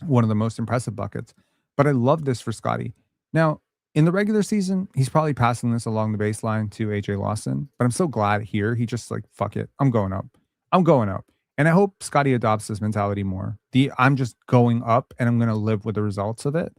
one of the most impressive buckets. But I love this for Scotty. Now, in the regular season, he's probably passing this along the baseline to AJ Lawson, but I'm so glad here he just like, fuck it. I'm going up. And I hope Scotty adopts this mentality more. I'm just going up and I'm going to live with the results of it.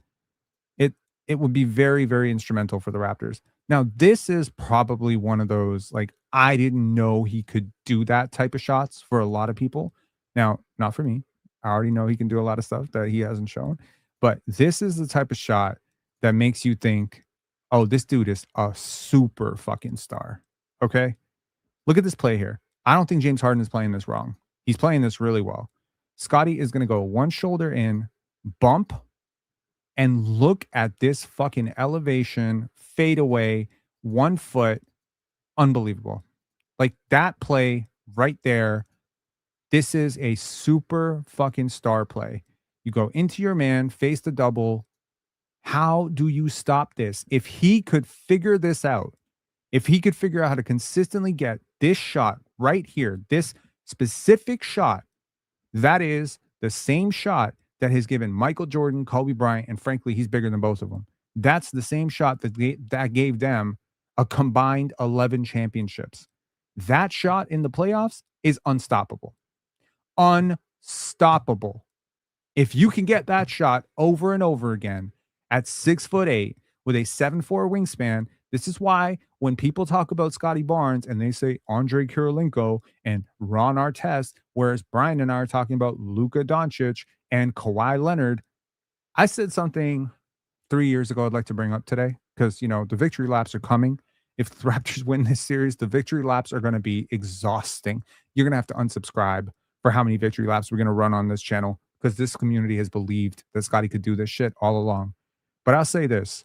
It it would be very, very instrumental for the Raptors. Now, this is probably one of those, like, I didn't know he could do that type of shots for a lot of people. Now, not for me. I already know he can do a lot of stuff that he hasn't shown. But this is the type of shot that makes you think, oh, this dude is a super fucking star. Okay. Look at this play here. I don't think James Harden is playing this wrong. He's playing this really well. Scotty is going to go one shoulder in, bump, and look at this fucking elevation, fade away, 1 foot. Unbelievable. Like that play right there. This is a super fucking star play. You go into your man, face the double. How do you stop this? If he could figure this out, if he could figure out how to consistently get this shot right here, this specific shot, that is the same shot that has given Michael Jordan, Kobe Bryant, and frankly, he's bigger than both of them. That's the same shot that gave them a combined 11 championships. That shot in the playoffs is unstoppable. Unstoppable. If you can get that shot over and over again at 6'8" with a 7'4" wingspan, this is why when people talk about Scotty Barnes and they say Andre Kirilenko and Ron Artest, whereas Brian and I are talking about Luka Doncic and Kawhi Leonard, I said something 3 years ago I'd like to bring up today because, you know, the victory laps are coming. If the Raptors win this series, the victory laps are going to be exhausting. You're going to have to unsubscribe for how many victory laps we're going to run on this channel because this community has believed that Scotty could do this shit all along. But I'll say this.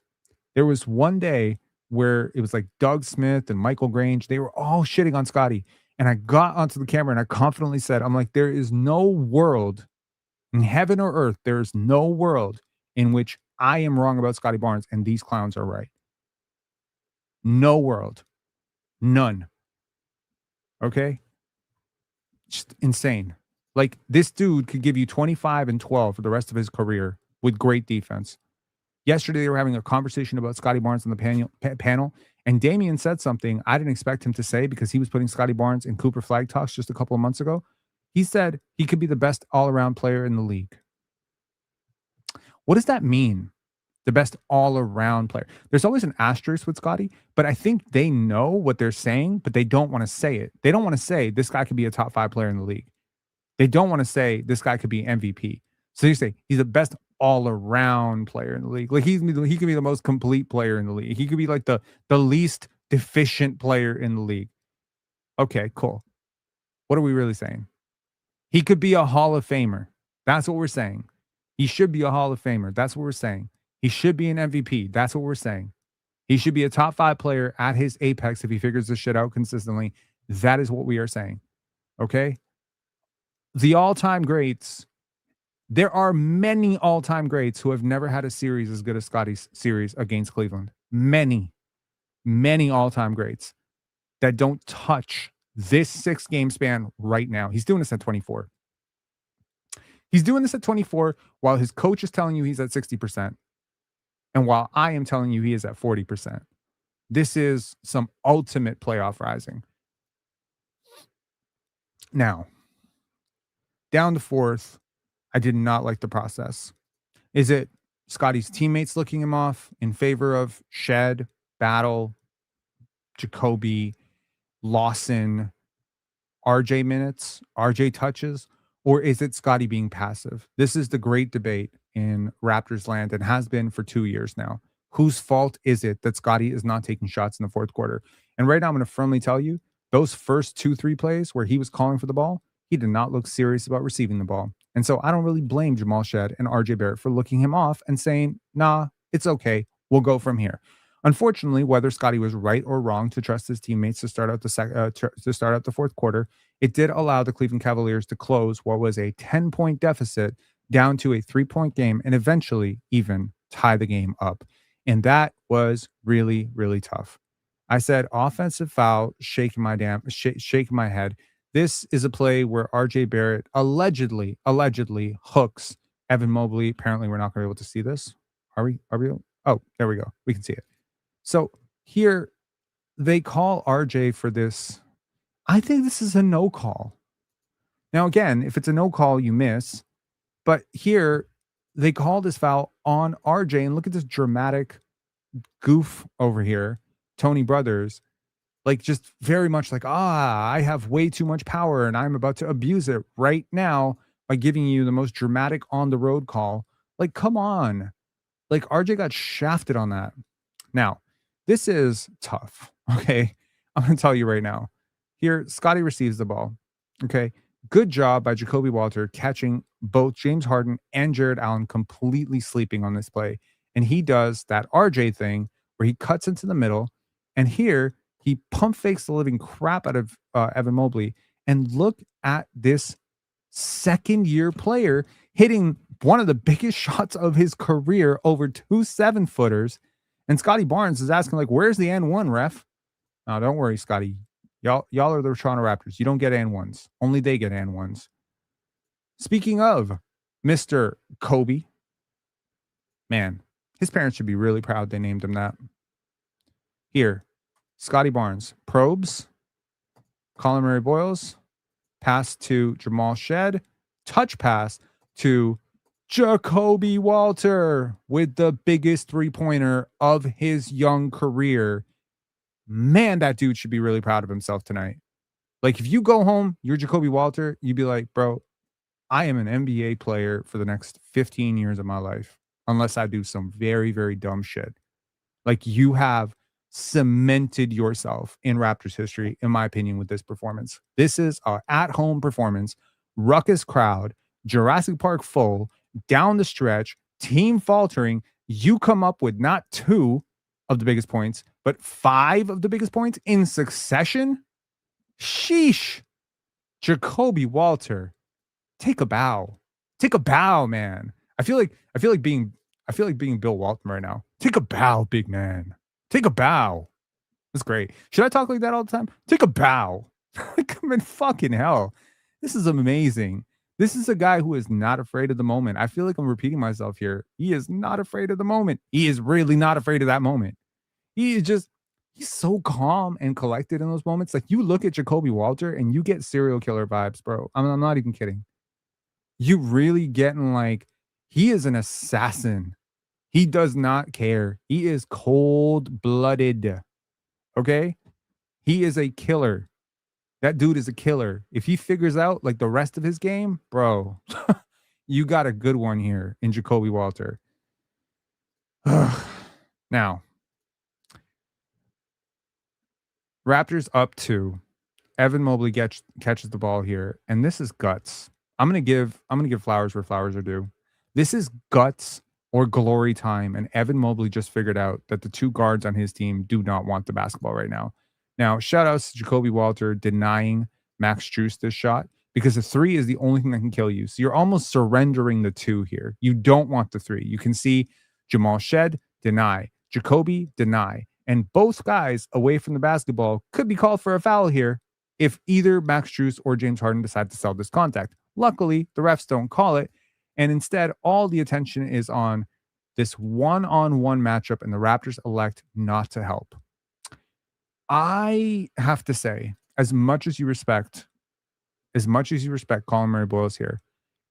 There was one day where it was like Doug Smith and Michael Grange. They were all shitting on Scotty. And I got onto the camera and I confidently said, I'm like, there is no world in heaven or earth, there is no world in which I am wrong about Scotty Barnes and these clowns are right. No world. None. Okay? Just insane. Like this dude could give you 25 and 12 for the rest of his career with great defense. Yesterday, they were having a conversation about Scotty Barnes on the panel, and Damian said something I didn't expect him to say because he was putting Scotty Barnes in Cooper flag talks just a couple of months ago. He said he could be the best all-around player in the league. What does that mean? The best all-around player. There's always an asterisk with Scotty, but I think they know what they're saying, but they don't want to say it. They don't want to say this guy could be a top 5 player in the league. They don't want to say this guy could be MVP. So you say he's the best all-around player in the league. Like he could be the most complete player in the league. He could be like the least deficient player in the league. Okay, cool. What are we really saying? He could be a Hall of Famer. That's what we're saying. He should be a Hall of Famer. That's what we're saying. He should be an MVP. That's what we're saying. He should be a top 5 player at his apex if he figures this shit out consistently. That is what we are saying. Okay? The all-time greats, there are many all-time greats who have never had a series as good as Scotty's series against Cleveland. Many all-time greats that don't touch this 6-game span right now. He's doing this at 24. He's doing this at 24 while his coach is telling you he's at 60%. And while I am telling you he is at 40%. This is some ultimate playoff rising. Now, down to 4th, I did not like the process. Is it Scotty's teammates looking him off in favor of Shed, Battle, Jacobe, Lawson, RJ minutes, RJ touches, or is it Scotty being passive? This is the great debate in Raptors land and has been for 2 years now. Whose fault is it that Scotty is not taking shots in the 4th quarter? And right now I'm going to firmly tell you, those first 2-3 plays where he was calling for the ball, he did not look serious about receiving the ball. And so I don't really blame Jamal Shed and RJ Barrett for looking him off and saying, nah, it's okay. We'll go from here. Unfortunately, whether Scotty was right or wrong to trust his teammates to start out the 4th quarter, it did allow the Cleveland Cavaliers to close what was a 10-point deficit down to a 3-point game and eventually even tie the game up. And that was really, really tough. I said offensive foul, shaking my head. This is a play where RJ Barrett allegedly hooks Evan Mobley. Apparently, we're not going to be able to see this. Are we? Oh, there we go. We can see it. So here they call RJ for this. I think this is a no call. Now, again, if it's a no call, you miss. But here, they call this foul on RJ. And look at this dramatic goof over here. Tony Brothers, like just very much like, I have way too much power and I'm about to abuse it right now by giving you the most dramatic on the road call. Like, come on. Like, RJ got shafted on that. Now, this is tough. Okay. I'm going to tell you right now. Here, Scotty receives the ball. Okay. Good job by Jacobe Walter catching both James Harden and Jared Allen completely sleeping on this play. And he does that RJ thing where he cuts into the middle. And here he pump fakes the living crap out of Evan Mobley. And look at this second-year player hitting one of the biggest shots of his career over 2 7-footers. And Scotty Barnes is asking, like, where's the N1, ref? No, don't worry, Scotty. Y'all are the Toronto Raptors. You don't get N1s. Only they get N1s. Speaking of Mr. Kobe, man, his parents should be really proud they named him that. Here, Scottie Barnes probes, Colin Murray Boyles, pass to Jamal Shed, touch pass to Jacobe Walter with the biggest three-pointer of his young career. Man, that dude should be really proud of himself tonight. Like, if you go home, you're Jacobe Walter, you'd be like, bro, I am an NBA player for the next 15 years of my life, unless I do some very, very dumb shit. Like, you have cemented yourself in Raptors history, in my opinion, with this performance. This is an at-home performance, ruckus crowd, Jurassic Park full, down the stretch, team faltering. You come up with not 2 of the biggest points, but 5 of the biggest points in succession. Sheesh. Jacobe Walter, take a bow. Take a bow, man. I feel like being Bill Walton right now. Take a bow, big man. Take a bow. That's great. Should I talk like that all the time? Take a bow. Like, I mean, fucking hell. This is amazing. This is a guy who is not afraid of the moment. I feel like I'm repeating myself here. He is not afraid of the moment. He is really not afraid of that moment. He's so calm and collected in those moments. Like, you look at Jacobe Walter and you get serial killer vibes, bro. I'm not even kidding. You really getting like, he is an assassin. He does not care. He is cold-blooded. Okay? He is a killer. That dude is a killer. If he figures out like the rest of his game, bro, you got a good one here in Jacobe Walter. Now, Raptors up 2. Evan Mobley catches the ball here, and this is guts. I'm gonna give flowers where flowers are due. This is guts or glory time, and Evan Mobley just figured out that the 2 guards on his team do not want the basketball right now. Now, shout outs to Jacobe Walter denying Max Strus this shot, because the 3 is the only thing that can kill you. So you're almost surrendering the 2 here. You don't want the 3. You can see Jamal Shed, deny. Jacobe, deny. And both guys away from the basketball could be called for a foul here if either Max Strus or James Harden decide to sell this contact. Luckily, the refs don't call it. And instead, all the attention is on this one-on-one matchup, and the Raptors elect not to help. I have to say, as much as you respect Colin Murray Boyles here,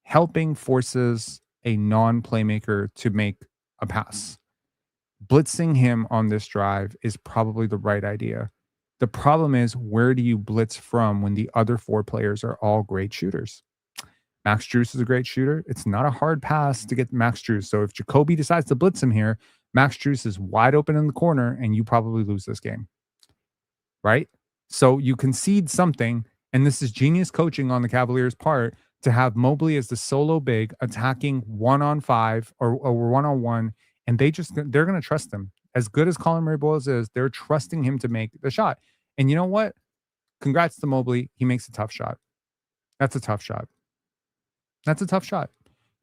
helping forces a non-playmaker to make a pass. Blitzing him on this drive is probably the right idea. The problem is, where do you blitz from when the other 4 players are all great shooters? Max Strus is a great shooter. It's not a hard pass to get Max Strus. So if Jacobe decides to blitz him here, Max Strus is wide open in the corner, and you probably lose this game. Right? So you concede something, and this is genius coaching on the Cavaliers' part to have Mobley as the solo big attacking 1-on-5 or 1-on-1, and they're going to trust him. As good as Colin Murray Boyles is, they're trusting him to make the shot. And you know what? Congrats to Mobley. He makes a tough shot. That's a tough shot. That's a tough shot.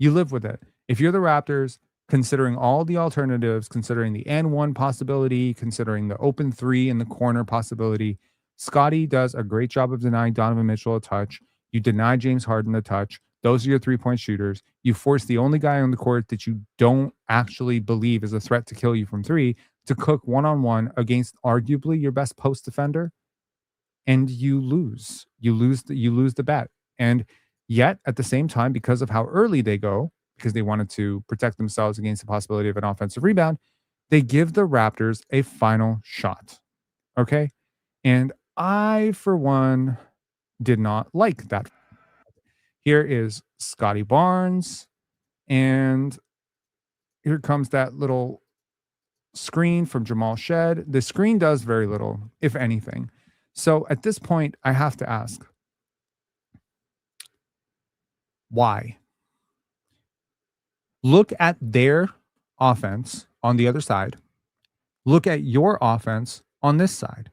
You live with it. If you're the Raptors, considering all the alternatives, considering the N1 possibility, considering the open 3 in the corner possibility, Scotty does a great job of denying Donovan Mitchell a touch. You deny James Harden a touch. Those are your 3-point shooters. You force the only guy on the court that you don't actually believe is a threat to kill you from 3 to cook 1-on-1 against arguably your best post defender, and you lose. You lose the bet. And Yet at the same time, because of how early they go, because they wanted to protect themselves against the possibility of an offensive rebound, they give the Raptors a final shot. Okay. And I, for one, did not like that. Here is Scotty Barnes, and here comes that little screen from Jamal Shed. The screen does very little, if anything. So at this point, I have to ask, why? Look at their offense on the other side. Look at your offense on this side.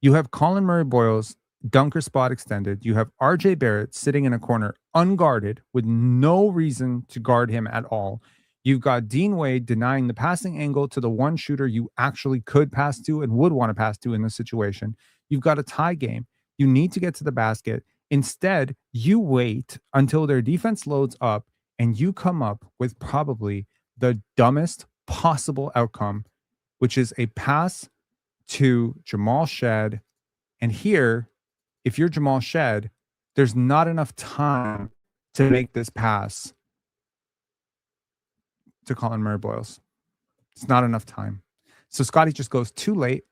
You have Colin Murray-Boyle's dunker spot extended. You have RJ Barrett sitting in a corner unguarded with no reason to guard him at all. You've got Dean Wade denying the passing angle to the one shooter you actually could pass to and would want to pass to in this situation. You've got a tie game. You need to get to the basket. Instead, you wait until their defense loads up and you come up with probably the dumbest possible outcome, which is a pass to Jamal Shed. And here, if you're Jamal Shed, there's not enough time to make this pass to Colin Murray-Boyles. It's not enough time. So Scotty just goes too late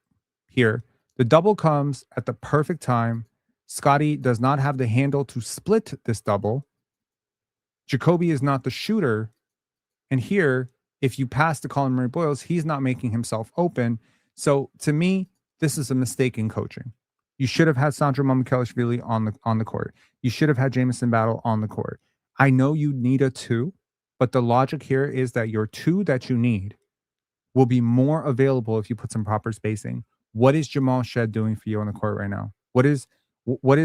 here. The double comes at the perfect time. Scotty does not have the handle to split this double. Jacobe is not the shooter. And here, if you pass to Colin Murray-Boyles, he's not making himself open. So to me, this is a mistake in coaching. You should have had Sandro Mamukelashvili on the court. You should have had Jamison Battle on the court. I know you need a 2, but the logic here is that your 2 that you need will be more available if you put some proper spacing. What is Jamal Shed doing for you on the court right now? What is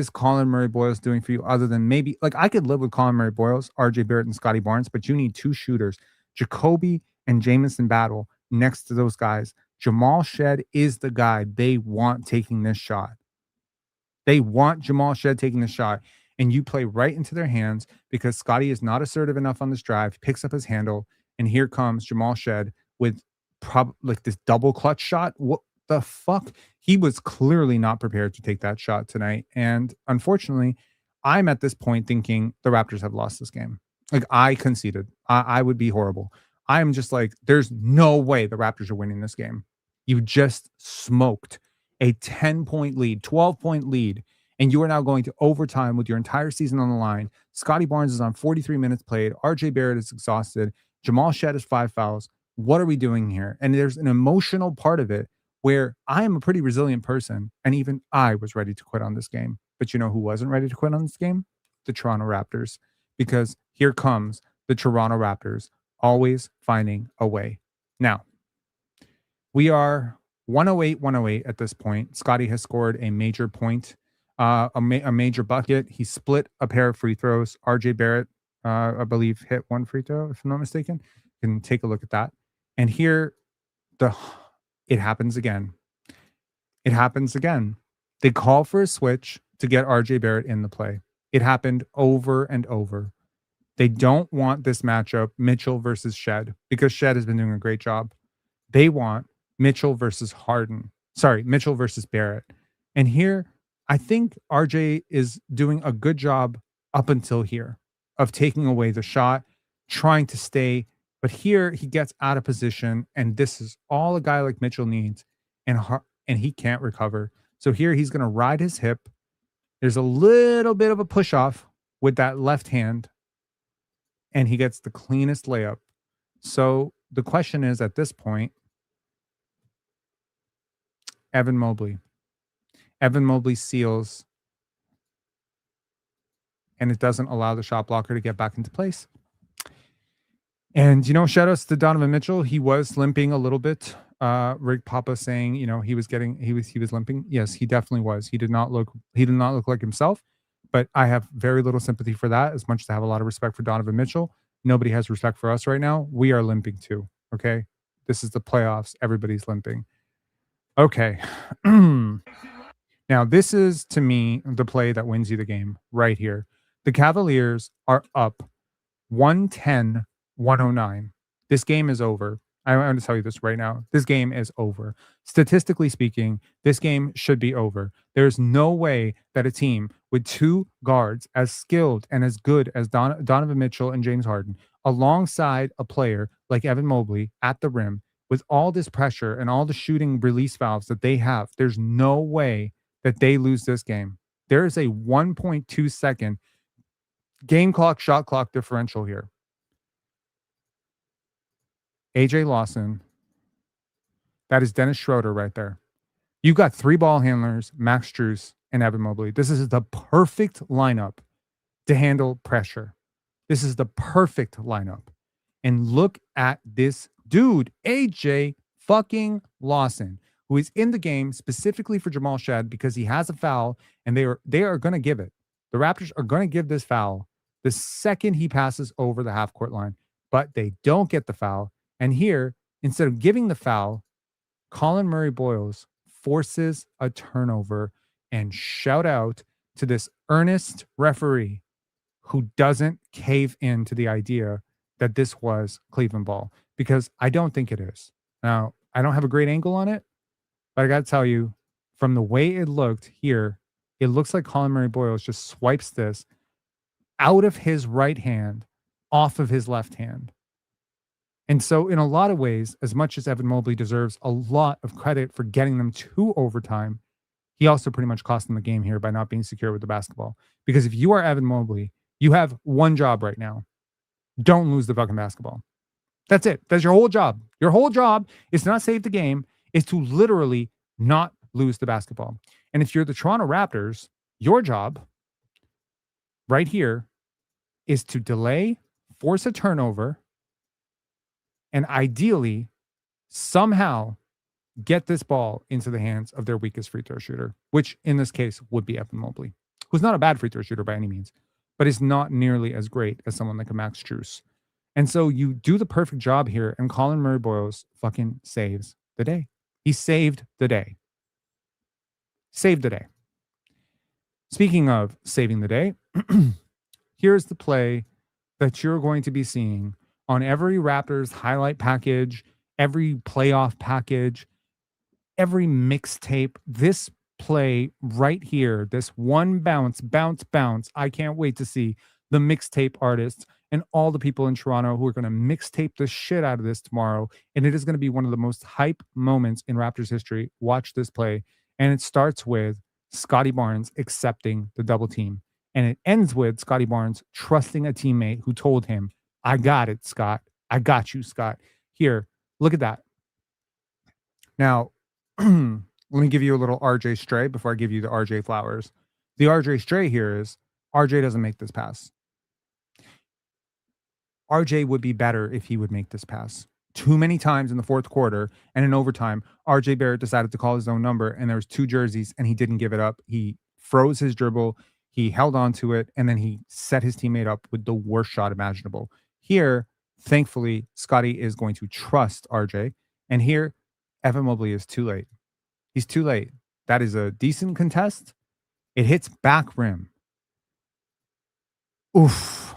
Colin Murray-Boyles doing for you other than maybe, like, I could live with Colin Murray-Boyles, RJ Barrett, and Scottie Barnes, but you need 2 shooters, Jacobe and Jamison Battle, next to those guys. Jamal Shed is the guy they want taking this shot. They want Jamal Shed taking the shot, and you play right into their hands because Scotty is not assertive enough on this drive, picks up his handle, and here comes Jamal Shed with like this double clutch shot. What the fuck? He was clearly not prepared to take that shot tonight. And unfortunately, I'm at this point thinking the Raptors have lost this game. Like, I conceded. I would be horrible. I'm just like, there's no way the Raptors are winning this game. You just smoked a 10-point lead, 12-point lead, and you are now going to overtime with your entire season on the line. Scottie Barnes is on 43 minutes played. RJ Barrett is exhausted. Jamal Shed has 5 fouls. What are we doing here? And there's an emotional part of it where I am a pretty resilient person, and even I was ready to quit on this game. But you know who wasn't ready to quit on this game? The Toronto Raptors. Because here comes the Toronto Raptors, always finding a way. Now, we are 108 at this point. Scotty has scored a major point, a major bucket. He split a pair of free throws. RJ Barrett, I believe, hit 1 free throw, if I'm not mistaken. You can take a look at that. And here, it happens again. It happens again. They call for a switch to get RJ Barrett in the play. It happened over and over. They don't want this matchup, Mitchell versus Shed, because Shed has been doing a great job. They want Mitchell versus Mitchell versus Barrett. And here, I think RJ is doing a good job up until here of taking away the shot, trying to stay. But here he gets out of position, and this is all a guy like Mitchell needs, and he can't recover. So here he's going to ride his hip. There's a little bit of a push off with that left hand, and he gets the cleanest layup. So the question is, at this point, Evan Mobley seals, and it doesn't allow the shot blocker to get back into place. And, shout outs to Donovan Mitchell. He was limping a little bit. Rick Papa saying, he was limping. Yes, he definitely was. He did not look like himself, but I have very little sympathy for that, as much as I have a lot of respect for Donovan Mitchell. Nobody has respect for us right now. We are limping too. Okay. This is the playoffs. Everybody's limping. Okay. Now, this is, to me, the play that wins you the game right here. The Cavaliers are up 110-109. This game is over. I'm going to tell you this right now. This game is over. Statistically speaking, this game should be over. There's no way that a team with two guards as skilled and as good as Donovan Mitchell and James Harden, alongside a player like Evan Mobley at the rim, with all this pressure and all the shooting release valves that they have, there's no way that they lose this game. There is a 1.2-second game clock, shot clock differential here. AJ Lawson. That is Dennis Schroeder right there. You've got three ball handlers, Max Strus and Evan Mobley. This is the perfect lineup to handle pressure. This is the perfect lineup. And look at this dude, AJ fucking Lawson, who is in the game specifically for Jamal Shad because he has a foul and they are going to give it. The Raptors are going to give this foul the second he passes over the half court line, but they don't get the foul. And here, instead of giving the foul, Colin Murray-Boyles forces a turnover, and shout out to this earnest referee who doesn't cave in to the idea that this was Cleveland ball, because I don't think it is. Now, I don't have a great angle on it, but I got to tell you, from the way it looked here, it looks like Colin Murray-Boyles just swipes this out of his right hand, off of his left hand. And so in a lot of ways, as much as Evan Mobley deserves a lot of credit for getting them to overtime, he also pretty much cost them the game here by not being secure with the basketball. Because if you are Evan Mobley, you have one job right now. Don't lose the fucking basketball. That's it. That's your whole job. Your whole job is to not save the game, is to literally not lose the basketball. And if you're the Toronto Raptors, your job right here is to delay, force a turnover, and ideally somehow get this ball into the hands of their weakest free throw shooter, which in this case would be Evan Mobley, who's not a bad free throw shooter by any means, but is not nearly as great as someone like a Max Strus. And so you do the perfect job here, and Colin Murray-Boyles fucking saves the day. He saved the day. Saved the day. Speaking of saving the day, here's the play that you're going to be seeing on every Raptors highlight package, every playoff package, every mixtape. This play right here, this one bounce. I can't wait to see the mixtape artists and all the people in Toronto who are going to mixtape the shit out of this tomorrow. And it is going to be one of the most hype moments in Raptors history. Watch this play. And it starts with Scottie Barnes accepting the double team. And it ends with Scottie Barnes trusting a teammate who told him, I got it, Scott. I got you, Scott. Here, look at that. Now, let me give you a little RJ stray before I give you the RJ flowers. The RJ stray here is RJ doesn't make this pass. RJ would be better if he would make this pass. Too many times in the fourth quarter and in overtime, RJ Barrett decided to call his own number, and there was two jerseys, and he didn't give it up. He froze his dribble. He held on to it, and then he set his teammate up with the worst shot imaginable. Here, thankfully, Scotty is going to trust RJ. And here, Evan Mobley is too late. He's too late. That is a decent contest. It hits back rim. Oof.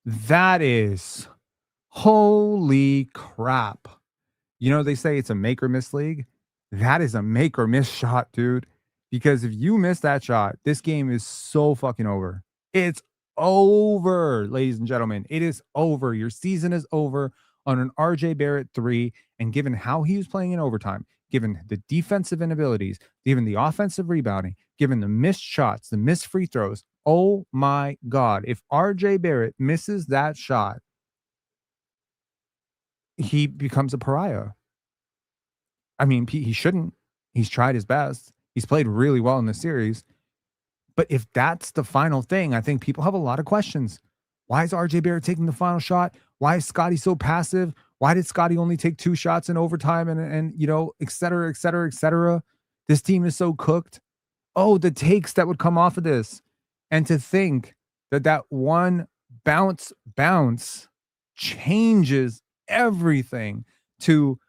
That is holy crap. You know, they say it's a make or miss league. That is a make or miss shot, dude. Because if you miss that shot, this game is so fucking over. It's over, ladies and gentlemen. It is over. Your season is over on an RJ Barrett 3. And given how he was playing in overtime, given the defensive inabilities, given the offensive rebounding, given the missed shots, the missed free throws, oh my God. If RJ Barrett misses that shot, he becomes a pariah. I mean, he shouldn't. He's tried his best. He's played really well in this series. But if that's the final thing, I think people have a lot of questions. Why is RJ Barrett taking the final shot? Why is Scotty so passive? Why did Scotty only take 2 shots in overtime and you know, et cetera, et cetera, et cetera? This team is so cooked. Oh, the takes that would come off of this. And to think that one bounce changes everything to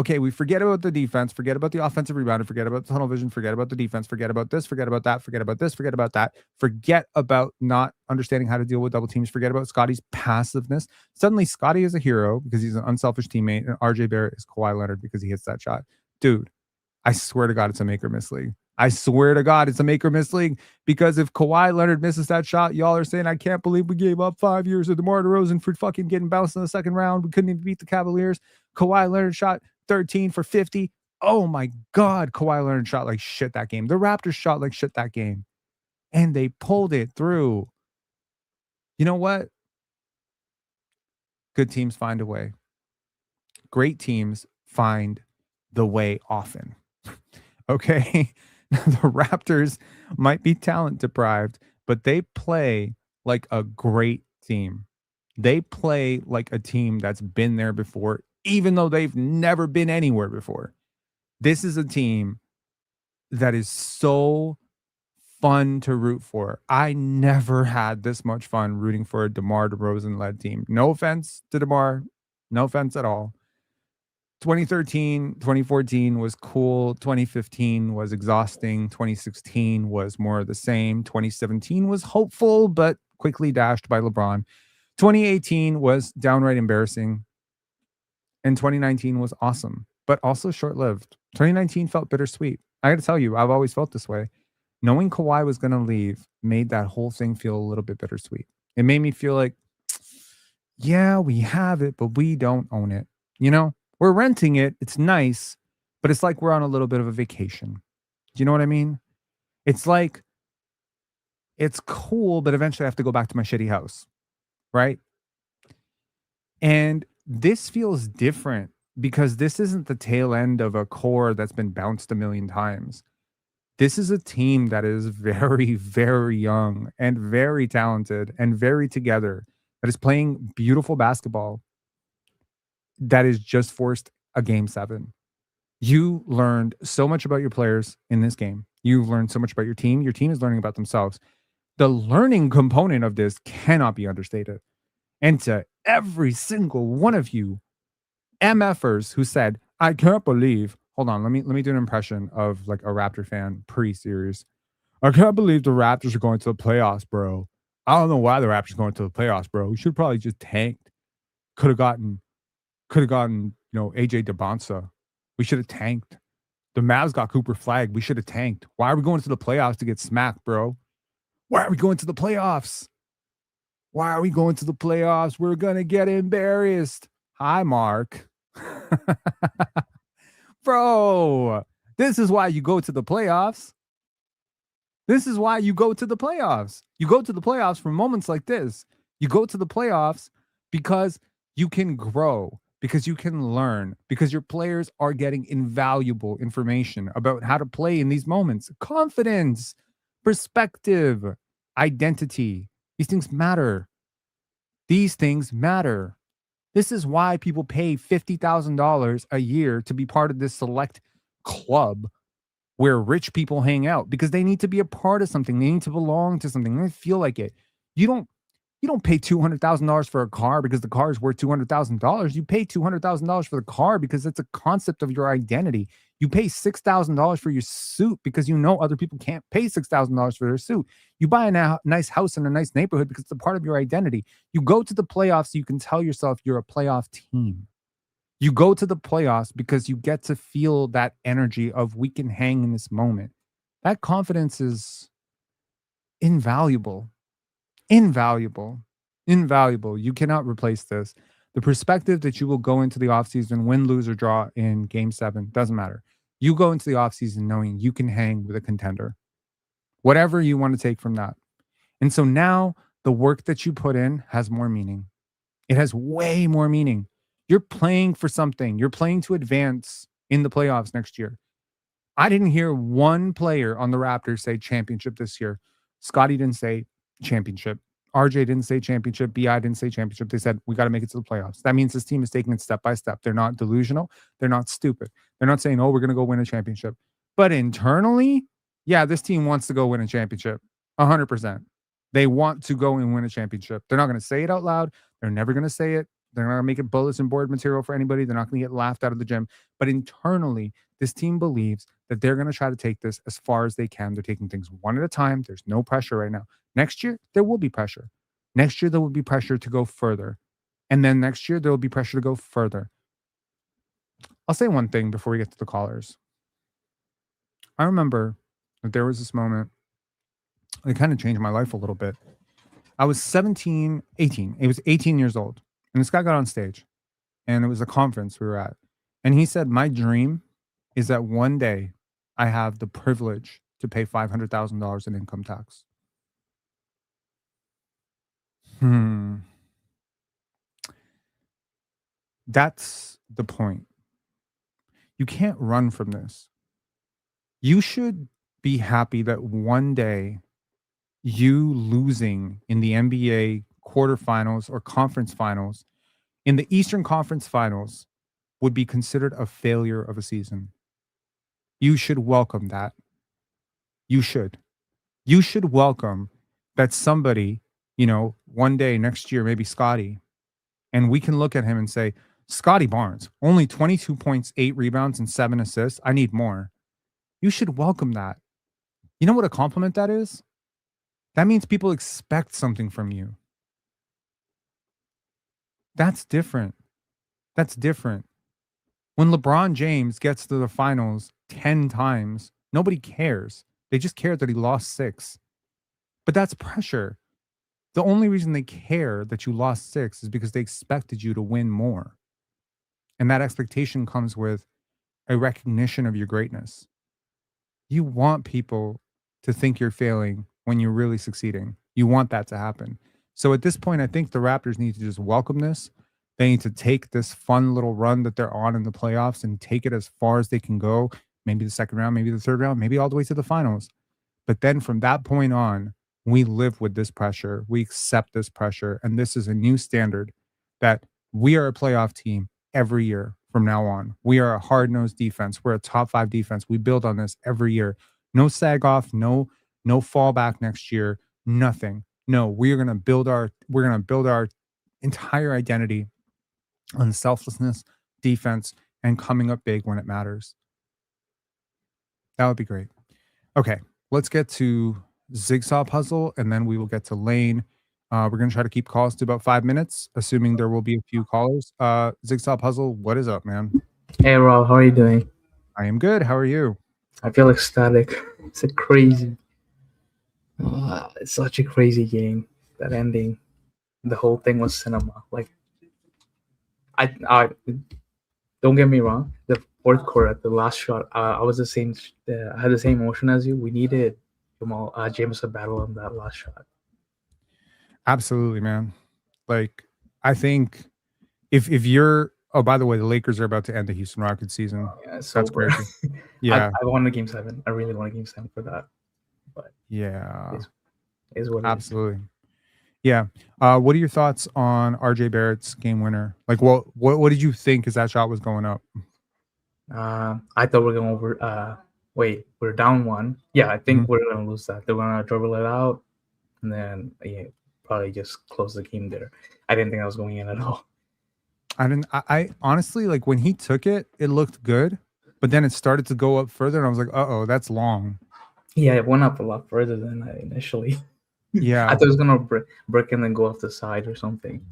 okay, we forget about the defense, forget about the offensive rebound, forget about tunnel vision, forget about the defense, forget about this, forget about that, forget about this, forget about that, forget about not understanding how to deal with double teams, forget about Scottie's passiveness. Suddenly, Scottie is a hero because he's an unselfish teammate, and RJ Barrett is Kawhi Leonard because he hits that shot. Dude, I swear to God, it's a make or miss league. I swear to God, it's a make or miss league because if Kawhi Leonard misses that shot, y'all are saying, I can't believe we gave up 5 years of DeMar DeRozan for fucking getting bounced in the second round. We couldn't even beat the Cavaliers. Kawhi Leonard shot 13 for 50. Oh my God, Kawhi Leonard shot like shit that game. The Raptors shot like shit that game. And they pulled it through. You know what? Good teams find a way. Great teams find the way often. Okay? The Raptors might be talent deprived, but they play like a great team. They play like a team that's been there before, even though they've never been anywhere before. This is a team that is so fun to root for. I never had this much fun rooting for a DeMar DeRozan-led team. No offense to DeMar. No offense at all. 2013, 2014 was cool. 2015 was exhausting. 2016 was more of the same. 2017 was hopeful, but quickly dashed by LeBron. 2018 was downright embarrassing. And 2019 was awesome, but also short-lived. 2019 felt bittersweet. I got to tell you, I've always felt this way. Knowing Kawhi was going to leave made that whole thing feel a little bit bittersweet. It made me feel like, yeah, we have it, but we don't own it. You know, we're renting it. It's nice, but it's like we're on a little bit of a vacation. Do you know what I mean? It's like, it's cool, but eventually I have to go back to my shitty house, right? And this feels different because this isn't the tail end of a core that's been bounced a million times. This is a team that is very, very young and very talented and very together, that is playing beautiful basketball, that is just forced a game 7. You learned so much about your players in this game. You've learned so much about your team. Your team is learning about themselves. The learning component of this cannot be understated. And to every single one of you MFers who said, I can't believe, hold on, let me do an impression of like a Raptor fan pre-series. I can't believe the Raptors are going to the playoffs, bro. I don't know why the Raptors are going to the playoffs, bro. We should probably just tanked. Could have gotten, AJ DeBonsa. We should have tanked. The Mavs got Cooper Flag. We should have tanked. Why are we going to the playoffs to get smacked, bro? Why are we going to the playoffs? Why are we going to the playoffs? We're going to get embarrassed. Hi, Mark. Bro, this is why you go to the playoffs. This is why you go to the playoffs. You go to the playoffs for moments like this. You go to the playoffs because you can grow, because you can learn, because your players are getting invaluable information about how to play in these moments. Confidence, perspective, identity. These things matter. These things matter. This is why people pay $50,000 a year to be part of this select club where rich people hang out, because they need to be a part of something. They need to belong to something. They feel like it. You don't pay $200,000 for a car because the car is worth $200,000. You pay $200,000 for the car because it's a concept of your identity. You pay $6,000 for your suit because you know other people can't pay $6,000 for their suit. You buy a nice house in a nice neighborhood because it's a part of your identity. You go to the playoffs so you can tell yourself you're a playoff team. You go to the playoffs because you get to feel that energy of we can hang in this moment. That confidence is invaluable. Invaluable. You cannot replace this. The perspective that you will go into the offseason, win, lose, or draw in game 7, doesn't matter. You go into the offseason knowing you can hang with a contender. Whatever you want to take from that. And so now the work that you put in has more meaning. It has way more meaning. You're playing for something. You're playing to advance in the playoffs next year. I didn't hear one player on the Raptors say championship this year. Scottie didn't say championship. RJ didn't say championship. BI didn't say championship. They said, we got to make it to the playoffs. That means this team is taking it step by step. They're not delusional. They're not stupid. They're not saying, oh, we're going to go win a championship. But internally, yeah, this team wants to go win a championship. 100%. They want to go and win a championship. They're not going to say it out loud. They're never going to say it They're not going to make it bulletin board material for anybody. They're not going to get laughed out of the gym. But internally, this team believes that they're going to try to take this as far as they can. They're taking things one at a time. There's no pressure right now. Next year, there will be pressure. Next year, there will be pressure to go further. And then next year, there will be pressure to go further. I'll say one thing before we get to the callers. I remember that there was this moment. It kind of changed my life a little bit. I was 18. It was 18 years old. And this guy got on stage. And it was a conference we were at. And he said, my dream is that one day I have the privilege to pay $500,000 in income tax. That's the point. You can't run from this. You should be happy that one day you losing in the NBA quarterfinals or conference finals, in the Eastern Conference Finals, would be considered a failure of a season. You should welcome that. You should. You should welcome that somebody, one day next year, maybe Scotty, and we can look at him and say, Scotty Barnes, only 22 points, 8 rebounds, and 7 assists. I need more. You should welcome that. You know what a compliment that is? That means people expect something from you. That's different. That's different. When LeBron James gets to the finals 10 times, nobody cares. They just care that he lost 6. But that's pressure. The only reason they care that you lost 6 is because they expected you to win more. And that expectation comes with a recognition of your greatness. You want people to think you're failing when you're really succeeding. You want that to happen. So at this point, I think the Raptors need to just welcome this. They need to take this fun little run that they're on in the playoffs and take it as far as they can go. Maybe the second round, maybe the third round, maybe all the way to the finals. But then from that point on, we live with this pressure. We accept this pressure. And this is a new standard that we are a playoff team every year from now on. We are a hard-nosed defense. We're a top 5 defense. We build on this every year. No sag off, no fallback next year, nothing. No, we're going to build our entire identity on selflessness, defense, and coming up big when it matters. That would be great. Okay, let's get to Jigsaw Puzzle, and then we will get to Lane. We're going to try to keep calls to about 5 minutes, assuming there will be a few callers. Jigsaw Puzzle, what is up, man? Hey, Rob, how are you doing? I am good. How are you? I feel ecstatic. It's crazy. It's such a crazy game. That ending, the whole thing was cinema. Like, I don't get me wrong. The fourth quarter, the last shot, I was the same. I had the same emotion as you. We needed James to battle on that last shot. Absolutely, man. Like, I think if you're, oh, by the way, the Lakers are about to end the Houston Rockets season. Yeah, that's crazy. Yeah, I wanted Game 7. I really wanted Game 7 for that. But yeah, is what it absolutely. Yeah. What are your thoughts on RJ Barrett's game winner? Like, what did you think as that shot was going up? I thought we're going over. Wait, we're down 1. Yeah, I think we're going to lose that. They're going to dribble it out, and then probably just close the game there. I didn't think I was going in at all. I honestly, like, when he took it, it looked good, but then it started to go up further, and I was like, uh-oh, that's long. Yeah, it went up a lot further than I initially. Yeah. I thought it was going to break and then go off the side or something.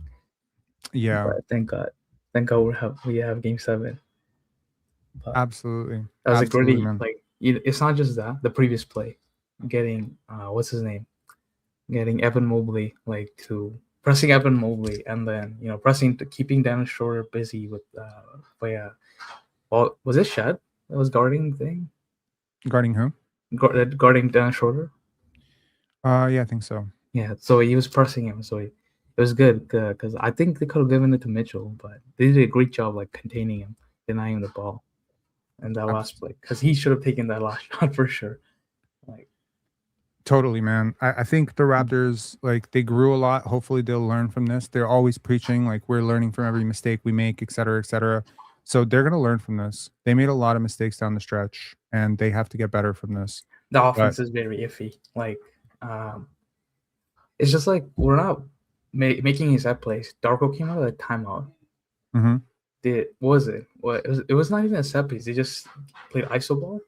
Yeah. But thank God we have Game 7. But absolutely. That was a great, like, it's not just that. The previous play, getting, what's his name? Getting Evan Mobley, like, to pressing Evan Mobley, and then keeping Dennis Schroeder busy with well, was it Shed that was guarding thing? Guarding who? Guarding Dennis Schroeder. Yeah, I think so. Yeah, so he was pressing him, so it was good because I think they could have given it to Mitchell, but they did a great job, like, containing him, denying him the ball, and that last play, because he should have taken that last shot for sure. Like, totally, man. I think the Raptors, like, they grew a lot. Hopefully they'll learn from this. They're always preaching, like, we're learning from every mistake we make, et cetera, et cetera. So they're going to learn from this. They made a lot of mistakes down the stretch, and they have to get better from this. The offense is very iffy. Like, it's just like we're not making his set plays. Darko came out of the timeout. Mm-hmm. What was it? It was not even a set piece. They just played iso ball,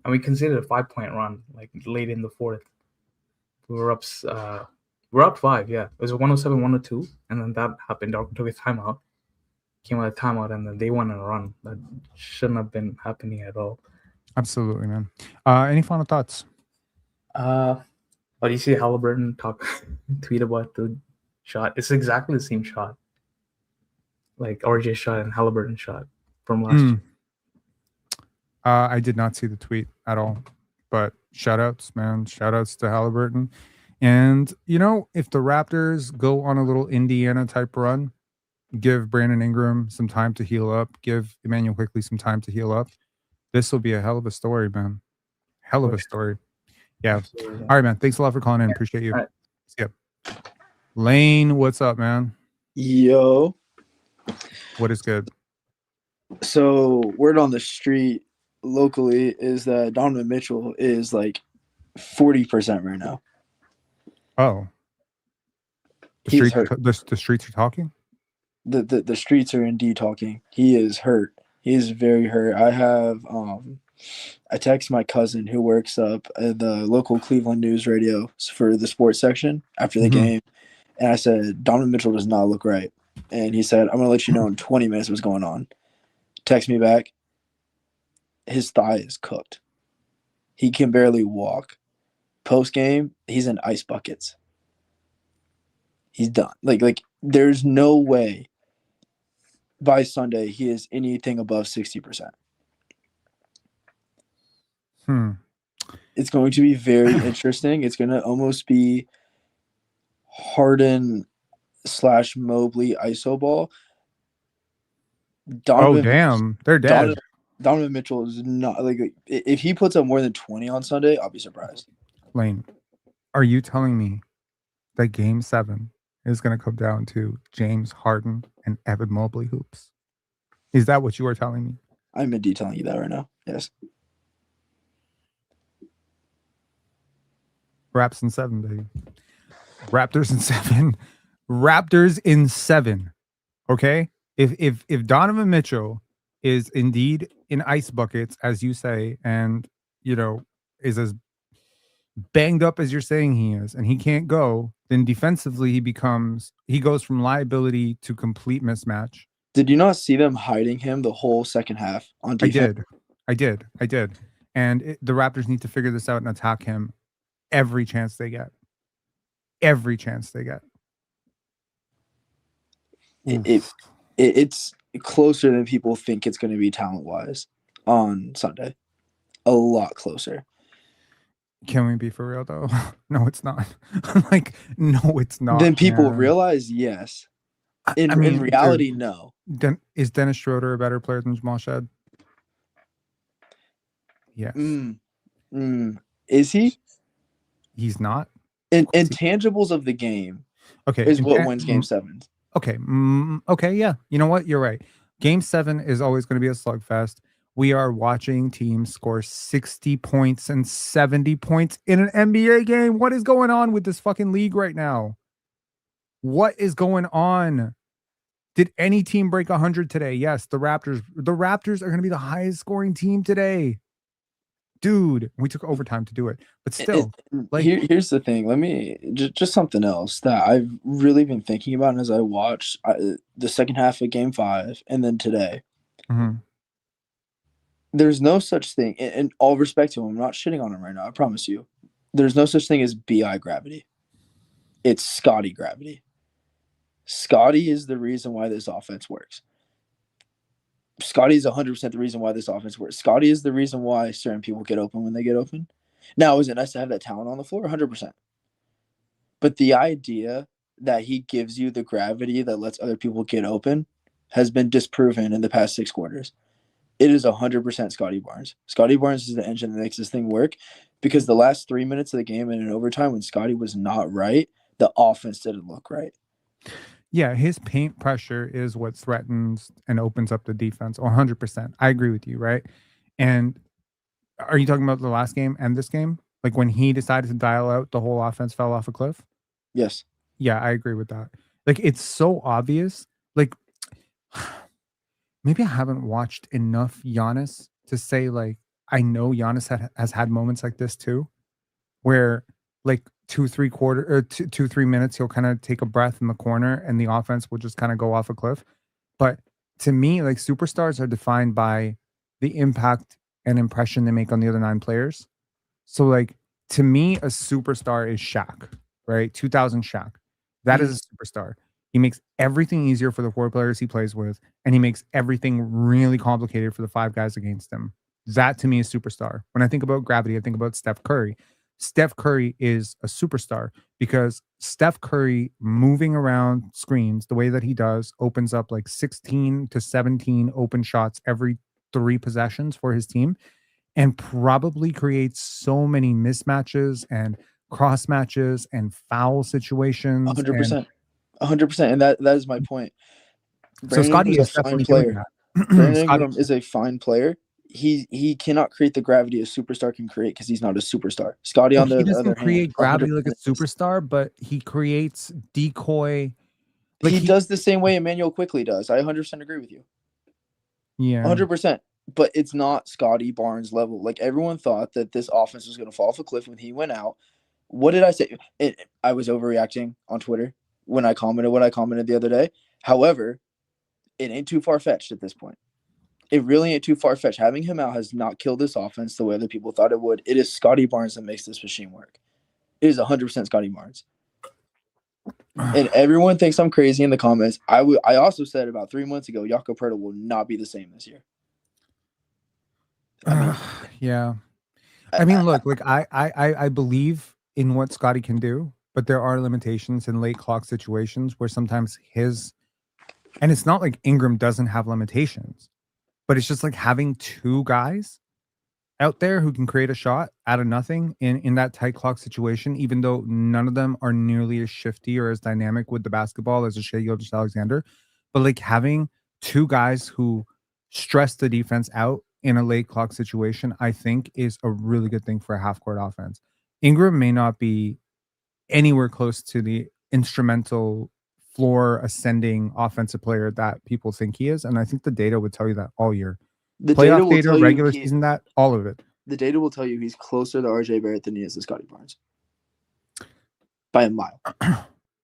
and we considered a 5-point run like late in the fourth. We were up. We're up 5. Yeah, it was a 107-102, and then that happened. Darko took a timeout, came out of timeout, and then they went on a run. That shouldn't have been happening at all. Absolutely, man. Any final thoughts? Oh, do you see Halliburton tweet about the shot? It's exactly the same shot, like RJ shot and Halliburton shot from last year. I did not see the tweet at all, but shout outs, man. Shout outs to Halliburton. And, if the Raptors go on a little Indiana type run, give Brandon Ingram some time to heal up, give Immanuel Quickley some time to heal up, this will be a hell of a story, man. Hell of a story. Yeah. Absolutely. All right, man. Thanks a lot for calling in. Appreciate you. All right. See ya. Lane, what's up, man? Yo. What is good? So, word on the street locally is that Donovan Mitchell is like 40% right now. Oh. He's hurt. The streets are talking? The streets are indeed talking. He is hurt. He is very hurt. I text my cousin who works up at the local Cleveland news radio for the sports section after the game. And I said, Donovan Mitchell does not look right. And he said, I'm going to let you know in 20 minutes what's going on. Text me back. His thigh is cooked. He can barely walk. Post game, he's in ice buckets. He's done. Like there's no way by Sunday he is anything above 60%. It's going to be very interesting. It's going to almost be Harden / Mobley iso ball. They're dead. Donovan Mitchell is not like if he puts up more than 20 on Sunday, I'll be surprised. Lane, are you telling me that Game 7 is going to come down to James Harden and Evan Mobley hoops? Is that what you are telling me? I'm indeed telling you that right now. Yes. Raps in 7, baby. Raptors in 7. Raptors in 7. Okay? If Donovan Mitchell is indeed in ice buckets, as you say, and is as banged up as you're saying he is, and he can't go, then defensively he goes from liability to complete mismatch. Did you not see them hiding him the whole second half on defense? I did. And the Raptors need to figure this out and attack him every chance they get. It's closer than people think it's going to be talent-wise on Sunday. A lot closer. Can we be for real, though? No, it's not. No, it's not. Then people realize, yes. In reality, no. Is Dennis Schroeder a better player than Jamal Shed? Yes. Is he? He's not. Intangibles of the game is what wins Game 7. Okay. Okay, yeah. You know what? You're right. Game 7 is always going to be a slugfest. We are watching teams score 60 points and 70 points in an NBA game. What is going on with this fucking league right now? What is going on? Did any team break 100 today? Yes, the Raptors. The Raptors are going to be the highest scoring team today. Dude, we took overtime to do it. But still. Here's the thing. Let me just something else that I've really been thinking about as I watched the second half of Game 5 and then today. Mm-hmm. There's no such thing, in all respect to him, I'm not shitting on him right now, I promise you. There's no such thing as BI gravity. It's Scotty gravity. Scotty is the reason why this offense works. Scotty is 100% the reason why this offense works. Scotty is the reason why certain people get open when they get open. Now, is it nice to have that talent on the floor? 100%. But the idea that he gives you the gravity that lets other people get open has been disproven in the past 6 quarters. It is 100% Scottie Barnes. Scottie Barnes is the engine that makes this thing work because the last 3 minutes of the game and in overtime when Scottie was not right, the offense didn't look right. Yeah, his paint pressure is what threatens and opens up the defense. 100%. I agree with you, right? And are you talking about the last game and this game? Like when he decided to dial out, the whole offense fell off a cliff? Yes. Yeah, I agree with that. Like, it's so obvious. Like, maybe I haven't watched enough Giannis to say, like, I know Giannis has had moments like this too, where like 2 3 minutes he'll kind of take a breath in the corner and the offense will just kind of go off a cliff. But to me, like, superstars are defined by the impact and impression they make on the other 9 players. So, like, to me, a superstar is Shaq, right? 2000 Shaq. That is a superstar. He makes everything easier for the 4 players he plays with, and he makes everything really complicated for the 5 guys against him. That to me is superstar. When I think about gravity, I think about Steph Curry. Steph Curry is a superstar because Steph Curry moving around screens the way that he does opens up like 16 to 17 open shots every 3 possessions for his team, and probably creates so many mismatches and cross matches and foul situations. And 100%. 100%. And that is my point. so Brandon Scotty Ingram's a is fine definitely doing player. that. Brandon Scotty, Ingram is a fine player. He cannot create the gravity a superstar can create because he's not a superstar. Scotty, well, on he the doesn't other hand, create gravity 100% like a is. superstar, but he creates decoy. Like He does the same way Immanuel Quickley does. I 100% agree with you. Yeah. 100%. But it's not Scotty Barnes level. Like, everyone thought that this offense was going to fall off a cliff when he went out. What did I say? I was overreacting on Twitter when I commented what I commented the other day. However, it ain't too far-fetched at this point. It really ain't too far-fetched. Having him out has not killed this offense the way other people thought it would. It is Scotty Barnes that makes this machine work. It is 100% Scotty Barnes. And everyone thinks I'm crazy in the comments. I also said about 3 months ago, Jakob Poeltl will not be the same this year. I mean, yeah. I mean, look, like I believe in what Scotty can do, but there are limitations in late clock situations where sometimes and it's not like Ingram doesn't have limitations, but it's just like having 2 guys out there who can create a shot out of nothing in that tight clock situation, even though none of them are nearly as shifty or as dynamic with the basketball as a Shai Gilgeous-Alexander. But like having 2 guys who stress the defense out in a late clock situation, I think is a really good thing for a half court offense. Ingram may not be anywhere close to the instrumental floor ascending offensive player that people think he is. And I think the data would tell you that all year. the Playoff data will data, tell you regular season, that all of it. the data will tell you he's closer to RJ Barrett than he is to Scotty Barnes. By a mile.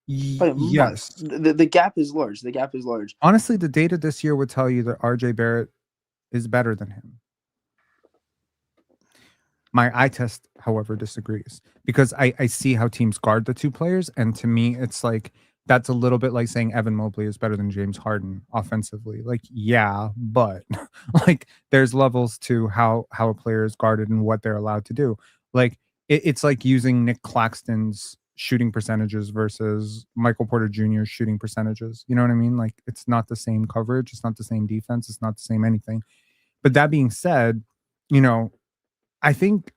Yes. The gap is large. The gap is large. Honestly, the data this year would tell you that RJ Barrett is better than him. My eye test, however, disagrees because I see how teams guard the 2 players. And to me, it's like that's a little bit like saying Evan Mobley is better than James Harden offensively. Like, yeah, but like there's levels to how a player is guarded and what they're allowed to do. Like it's like using Nick Claxton's shooting percentages versus Michael Porter Jr.'s shooting percentages. You know what I mean? Like it's not the same coverage, it's not the same defense, it's not the same anything. But that being said, you know, I think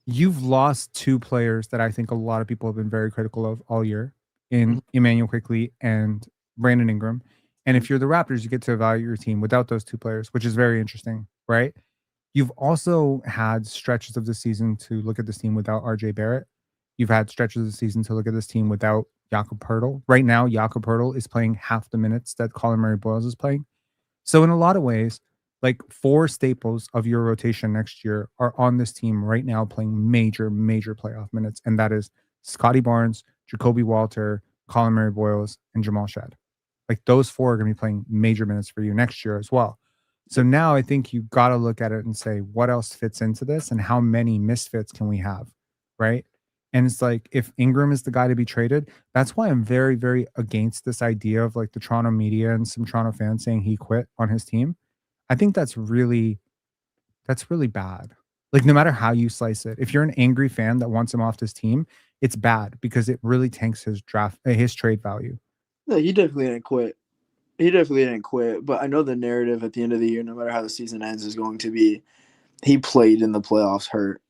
you've lost 2 players that I think a lot of people have been very critical of all year in Immanuel Quickley and Brandon Ingram. And if you're the Raptors, you get to evaluate your team without those 2 players, which is very interesting, right? You've also had stretches of the season to look at this team without RJ Barrett. You've had stretches of the season to look at this team without Jakob Poeltl. Right now, Jakob Poeltl is playing half the minutes that Colin Murray-Boyles is playing. So in a lot of ways, like 4 staples of your rotation next year are on this team right now playing major playoff minutes. And that is Scottie Barnes, Jacobe Walter, Colin Murray-Boyles, and Jamal Shad. Like those 4 are going to be playing major minutes for you next year as well. So now I think you got to look at it and say, what else fits into this and how many misfits can we have? Right. And it's like, if Ingram is the guy to be traded, that's why I'm very against this idea of like the Toronto media and some Toronto fans saying he quit on his team. I think that's really bad. Like no matter how you slice it, if you're an angry fan that wants him off this team, it's bad because it really tanks his trade value. No, he definitely didn't quit. But I know the narrative at the end of the year, no matter how the season ends, is going to be he played in the playoffs hurt.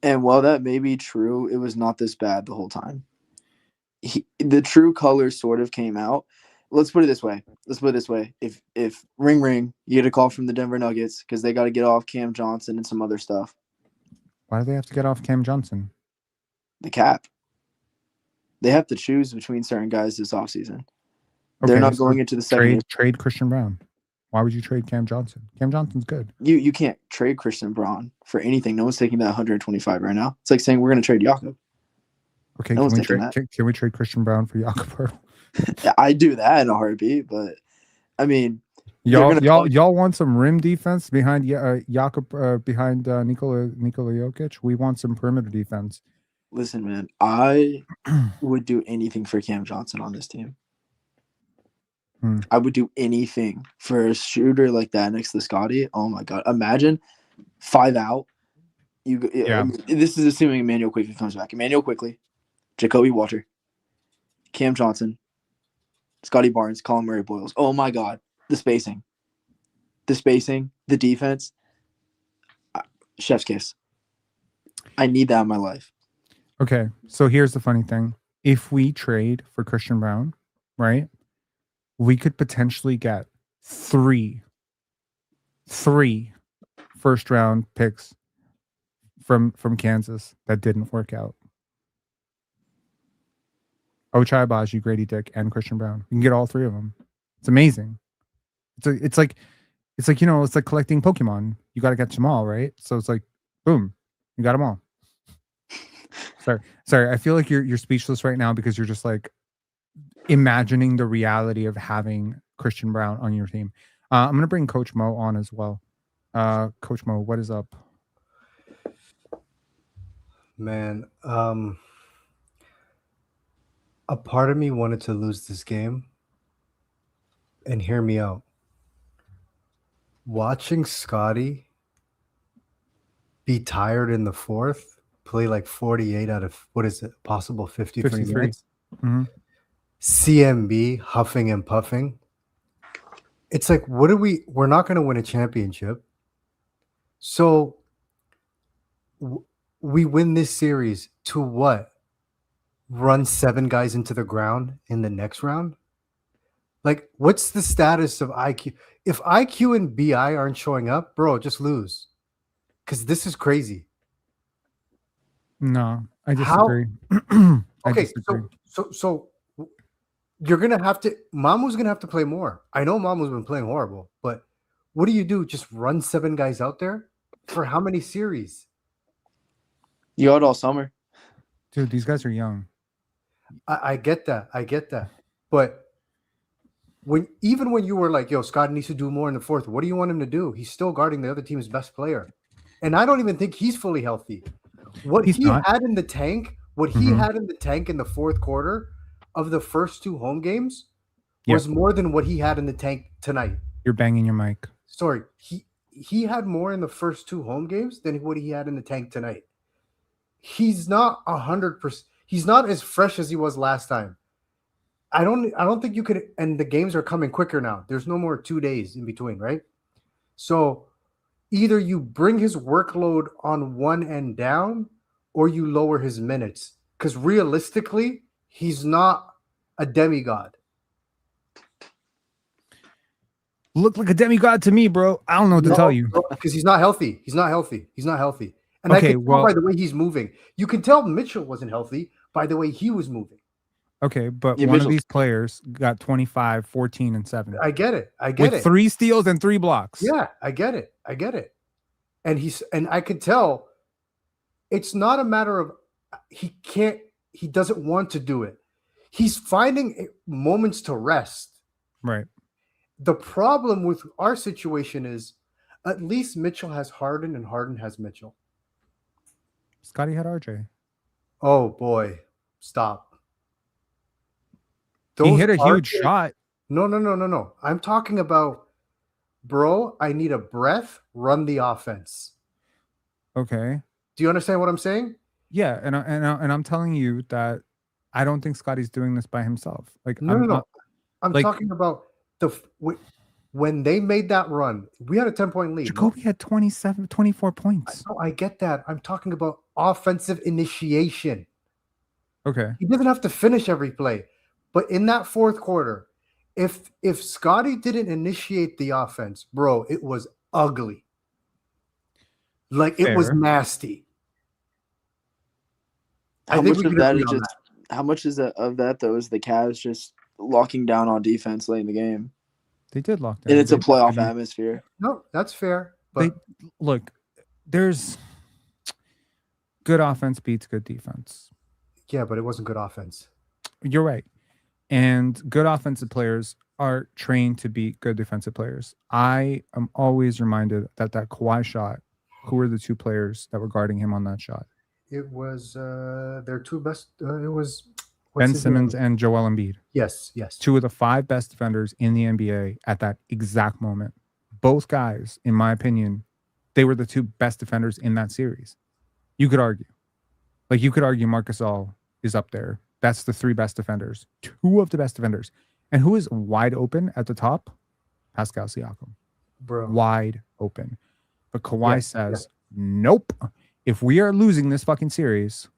And while that may be true, it was not this bad the whole time. The true colors sort of came out. Let's put it this way. If ring, you get a call from the Denver Nuggets because they got to get off Cam Johnson and some other stuff. Why do they have to get off Cam Johnson? The cap. They have to choose between certain guys this offseason. Okay, They're not so going into the second year. trade Christian Brown. Why would you trade Cam Johnson? Cam Johnson's good. You can't trade Christian Brown for anything. No one's taking that 125 right now. It's like saying we're going to trade Jakob. Okay, No one's can taking that. we trade Christian Brown for Jakob? I do that in a heartbeat, but I mean, y'all want some rim defense behind Jakob behind Nikola Jokic? We want some perimeter defense. Listen, man, I would do anything for Cam Johnson on this team. I would do anything for a shooter like that next to Scotty. Oh my God! Imagine 5 out. I mean, this is assuming Immanuel Quickley comes back. Immanuel Quickley, Jacobe Walter, Cam Johnson, Scottie Barnes, Colin Murray Boyles. Oh my God! The spacing, the defense. Chef's kiss. I need that in my life. Okay, so here's the funny thing: if we trade for Christian Brown, right? We could potentially get three first round picks from Kansas that didn't work out. Ochai Agbaji, Grady Dick, and Christian Brown. You can get all three of them. It's amazing. It's like it's like collecting Pokemon. You got to catch them all, right? So it's like, boom, you got them all. Sorry. I feel like you're speechless right now because you're just like imagining the reality of having Christian Brown on your team. I'm going to bring Coach Mo on as well. Coach Mo, what is up? Man, a part of me wanted to lose this game, and hear me out. Watching Scotty be tired in the fourth, play like 48 out of, what is it, possible 53 minutes. Mm-hmm. CMB huffing and puffing. It's like, we're not going to win a championship. So we win this series to what? Run 7 guys into the ground in the next round? Like, what's the status of IQ? If IQ and BI aren't showing up, bro, just lose. Because this is crazy. No, I disagree. Okay, so you're gonna have to. Mamu's gonna have to play more. I know Mamu's been playing horrible, but what do you do? Just run 7 guys out there for how many series? You got all summer, dude. These guys are young. I get that. But when you were like, "Yo, Scott needs to do more in the fourth," what do you want him to do? He's still guarding the other team's best player, and I don't even think he's fully healthy. What he had in the tank in the fourth quarter of the first 2 home games was more than what he had in the tank tonight. You're banging your mic. Sorry, he had more in the first 2 home games than what he had in the tank tonight. He's not 100%. He's not as fresh as he was last time. I don't think you could. And the games are coming quicker now. There's no more 2 days in between, right? So either you bring his workload on one end down, or you lower his minutes. Because realistically, he's not a demigod. Look like a demigod to me, bro. I don't know what to tell you. Because he's not healthy. And I can tell by the way he's moving. You can tell Mitchell wasn't healthy by the way he was moving. Okay, but one of these players got 25, 14, and 7. I get it. With 3 steals and 3 blocks. Yeah, I get it. And I could tell it's not a matter of he doesn't want to do it. He's finding moments to rest. Right. The problem with our situation is at least Mitchell has Harden and Harden has Mitchell. Scotty had RJ. Oh, boy. Stop. He hit a huge shot. No. I'm talking about, bro, I need a breath, run the offense. Okay. Do you understand what I'm saying? Yeah, and I'm telling you that I don't think Scotty's doing this by himself. Like no. I'm talking about when they made that run, we had a 10-point lead. Jacoby had 24 points. I get that. I'm talking about offensive initiation. Okay. He doesn't have to finish every play. But in that fourth quarter, if Scotty didn't initiate the offense, bro, it was ugly. Like, it was nasty. How much of that how much is that of that though? Is the Cavs just locking down on defense late in the game? They did lock down. And it's a They- playoff I mean, atmosphere. No, that's fair. But look, there's good offense beats good defense. yeah, but it wasn't good offense. You're right. And good offensive players are trained to beat good defensive players. I am always reminded that Kawhi shot, who were the two players that were guarding him on that shot? It was their two best. It was Ben his Simmons name? and Joel Embiid. Yes. Two of the 5 best defenders in the NBA at that exact moment. Both guys, in my opinion, they were the 2 best defenders in that series. You could argue. Like, you could argue Marc Gasol is up there. That's the 3 best defenders. 2 of the best defenders. And who is wide open at the top? Pascal Siakam. Bro. Wide open. But Kawhi says, nope. If we are losing this fucking series,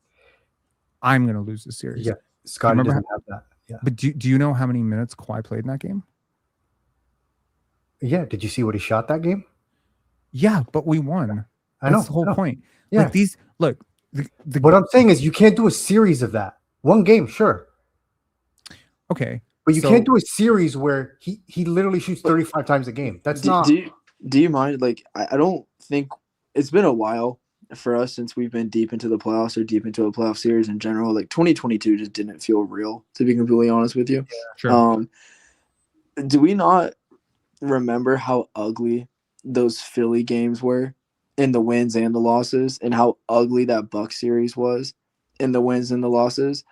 I'm going to lose this series. Yeah, Scotty remember doesn't have that. Yeah. But do you know how many minutes Kawhi played in that game? Yeah. Did you see what he shot that game? Yeah, but we won. I know. That's the whole point. Yeah. Like these, look. What I'm saying is you can't do a series of that. One game, sure. Okay. But you can't do a series where he literally shoots 35 times a game. That's not. Do you mind? Like, I don't think it's been a while for us since we've been deep into the playoffs or deep into a playoff series in general. Like 2022 just didn't feel real, to be completely honest with you. Yeah, sure. Do we not remember how ugly those Philly games were in the wins and the losses, and how ugly that Bucks series was in the wins and the losses?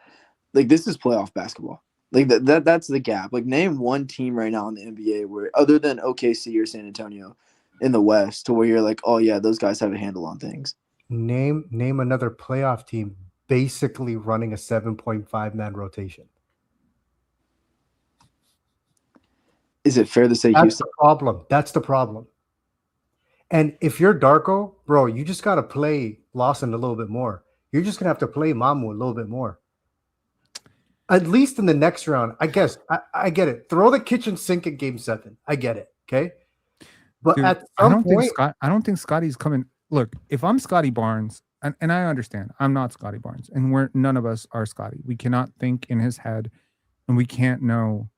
Like, this is playoff basketball. Like that's the gap. Like, name one team right now in the NBA where, other than OKC or San Antonio in the West, to where you're like, oh yeah, those guys have a handle on things. Name another playoff team basically running a 7.5 man rotation. Is it fair to say That's Houston? the problem. That's the problem. And if you're Darko, bro, you just got to play Lawson a little bit more. You're just going to have to play Mamu a little bit more. At least in the next round, I guess. I get it. Throw the kitchen sink at game 7. I get it. Okay. But Dude, at some point, I don't think Scotty's coming. Look, if I'm Scottie Barnes, and I understand, I'm not Scottie Barnes, and none of us are Scotty. We cannot think in his head, and we can't know.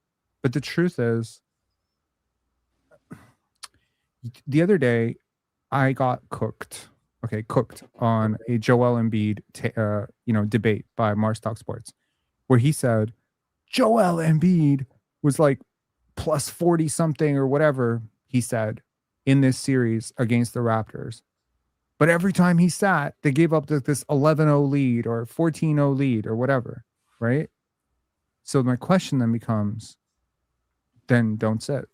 But the truth is, the other day, I got cooked on a Joel Embiid, debate by Mars Talk Sports, where he said Joel Embiid was like plus 40 something or whatever he said in this series against the Raptors. But every time he sat, they gave up this 11-0 lead or 14-0 lead or whatever, right? So my question then becomes, then don't sit.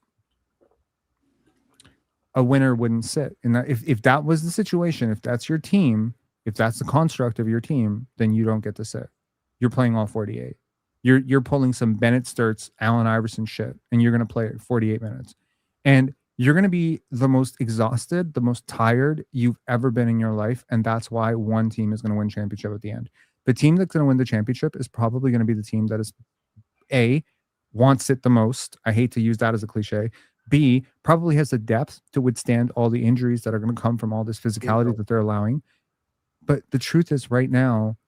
A winner wouldn't sit. And if that was the situation, if that's your team, if that's the construct of your team, then you don't get to sit. You're playing all 48. You're pulling some Bennett Sturts, Allen Iverson shit, and you're going to play it 48 minutes. And you're going to be the most exhausted, the most tired you've ever been in your life. And that's why one team is going to win championship at the end. The team that's going to win the championship is probably going to be the team that is wants it the most. I hate to use that as a cliche. B, probably has the depth to withstand all the injuries that are going to come from all this physicality that they're allowing. But the truth is, right now,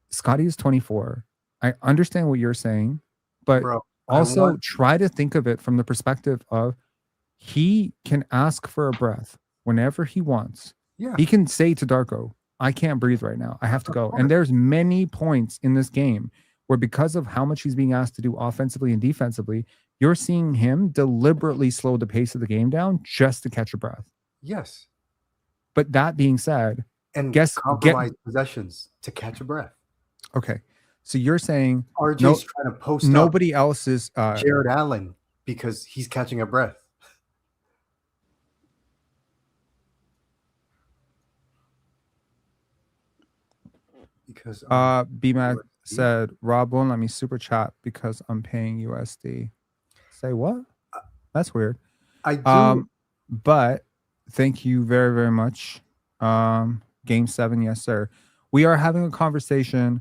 Scotty is 24. I understand what you're saying, but also try to think of it from the perspective of he can ask for a breath whenever he wants. Yeah. He can say to Darko, I can't breathe right now. I have to go. And there's many points in this game where, because of how much he's being asked to do offensively and defensively, you're seeing him deliberately slow the pace of the game down just to catch a breath. Yes. But that being said, and compromise possessions to catch a breath. Okay. So you're saying RJ's trying to post nobody else is Jared Allen because he's catching a breath. Because BMAC said, Rob won't let me super chat because I'm paying USD. Say what? That's weird. I do. But thank you very, very much. Game 7, yes, sir. We are having a conversation.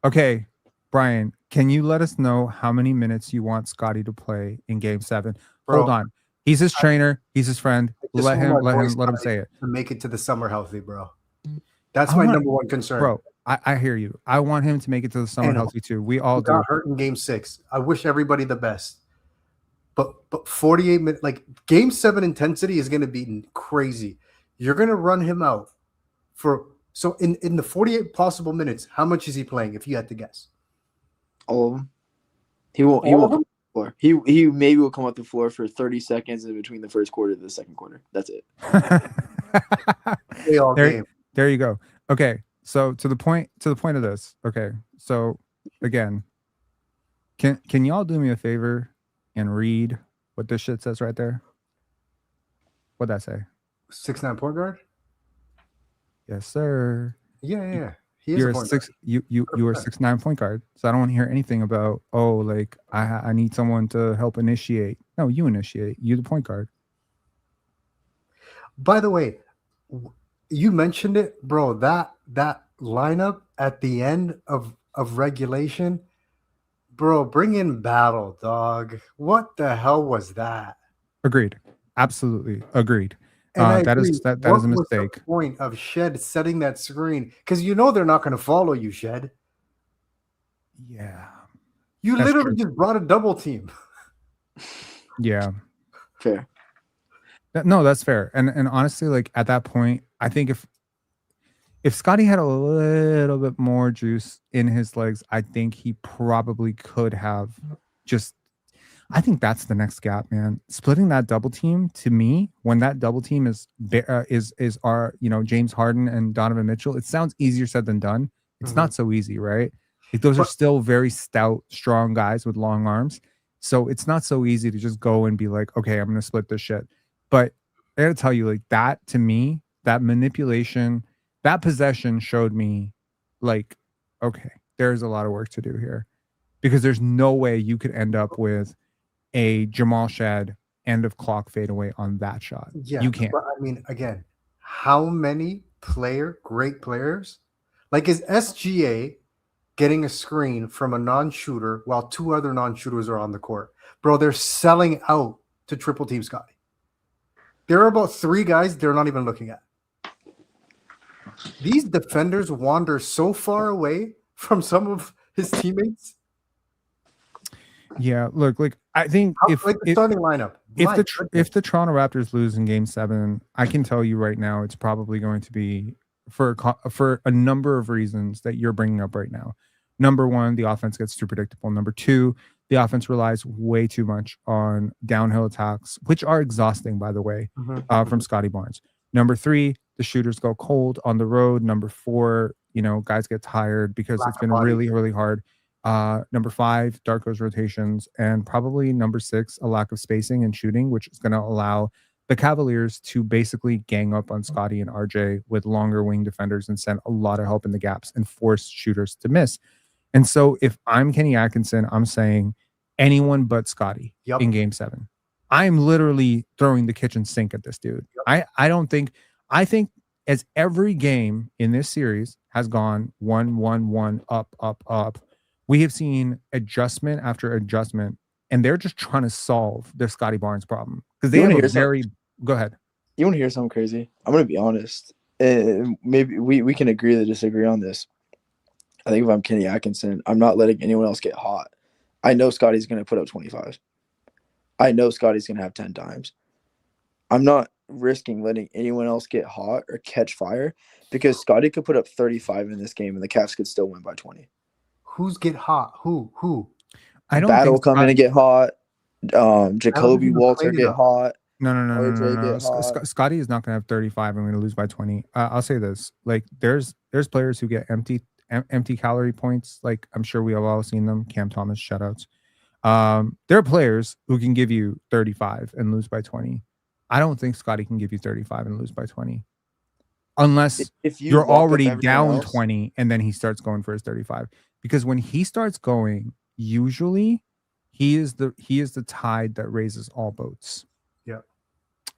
Okay, Brian, can you let us know how many minutes you want Scotty to play in Game 7? Bro, hold on. He's his trainer. He's his friend. Let him say it. To make it to the summer healthy, bro. That's my number one concern. Bro, I hear you. I want him to make it to the summer And healthy too. We all He got do. hurt in Game 6. I wish everybody the best. But 48 minutes, like Game 7 intensity is going to be crazy. You're going to run him out for so in the 48 possible minutes. How much is he playing? If you had to guess, All of them. He won't. He All of won't. Come off the floor. He maybe will come off the floor for 30 seconds in between the first quarter to the second quarter. That's it. play all game. There you go. Okay, so to the point of this. Okay, so again, can y'all do me a favor and read what this shit says right there? What'd that say? 6'9" point guard. Yes, sir. Yeah. He is You're a a point six. guard. You are 6'9" point guard. So I don't want to hear anything about like I need someone to help initiate. No, you initiate. You the point guard. By the way, you mentioned it, bro. That lineup at the end of regulation, bro. Bring in Battle, dog. What the hell was that? Agreed. Absolutely agreed. And I that agree. is that What is a was mistake. the point of Shed setting that screen? Because you know they're not going to follow you, Shed. Yeah. You That's literally true. just brought a double team. Yeah. Fair. No, that's fair. And honestly, like at that point, I think if Scotty had a little bit more juice in his legs, I think he probably could have just. I think that's the next gap, man. Splitting that double team, to me, when that double team is our James Harden and Donovan Mitchell, it sounds easier said than done. It's not so easy, right? Like those are still very stout, strong guys with long arms. So it's not so easy to just go and be like, okay, I'm gonna split this shit. But I gotta tell you, like that to me, that manipulation, that possession showed me like, okay, there's a lot of work to do here. Because there's no way you could end up with a Jamal Shad end of clock fadeaway on that shot. Yeah, you can't. But I mean, again, how many great players, like is SGA getting a screen from a non-shooter while two other non-shooters are on the court? Bro, they're selling out to triple team Scotty. There are about 3 guys they're not even looking at. These defenders wander so far away from some of his teammates. Yeah, look, like I think The starting lineup. If the Toronto Raptors lose in Game 7, I can tell you right now, it's probably going to be for a number of reasons that you're bringing up right now. Number one, the offense gets too predictable. Number two, the offense relies way too much on downhill attacks, which are exhausting, by the way, from Scottie Barnes. Number three, the shooters go cold on the road. Number four, guys get tired because it's been really, really hard. Number five, Darko's rotations, and probably number six, a lack of spacing and shooting, which is going to allow the Cavaliers to basically gang up on Scottie and RJ with longer wing defenders and send a lot of help in the gaps and force shooters to miss. And so if I'm Kenny Atkinson, I'm saying anyone but Scottie in Game 7. I'm literally throwing the kitchen sink at this dude. I think as every game in this series has gone 1-1-1 up, we have seen adjustment after adjustment, and they're just trying to solve their Scottie Barnes problem because they have a very. Go ahead. You want to hear something crazy? I'm going to be honest. Maybe we can agree to disagree on this. I think if I'm Kenny Atkinson, I'm not letting anyone else get hot. I know Scottie's going to put up 25. I know Scottie's going to have 10 times. I'm not risking letting anyone else get hot or catch fire because Scottie could put up 35 in this game and the Cavs could still win by 20. Who's get hot? Who? I don't Battle think come in and get hot. Jacobe Walter get hot. No. Scottie is not going to have 35. I'm going to lose by 20. I'll say this: like, there's players who get empty calorie points. Like, I'm sure we have all seen them. Cam Thomas, shutouts. There are players who can give you 35 and lose by 20. I don't think Scottie can give you 35 and lose by 20, unless if you're already down 20 and then he starts going for his 35. Because when he starts going, usually he is the tide that raises all boats. Yeah.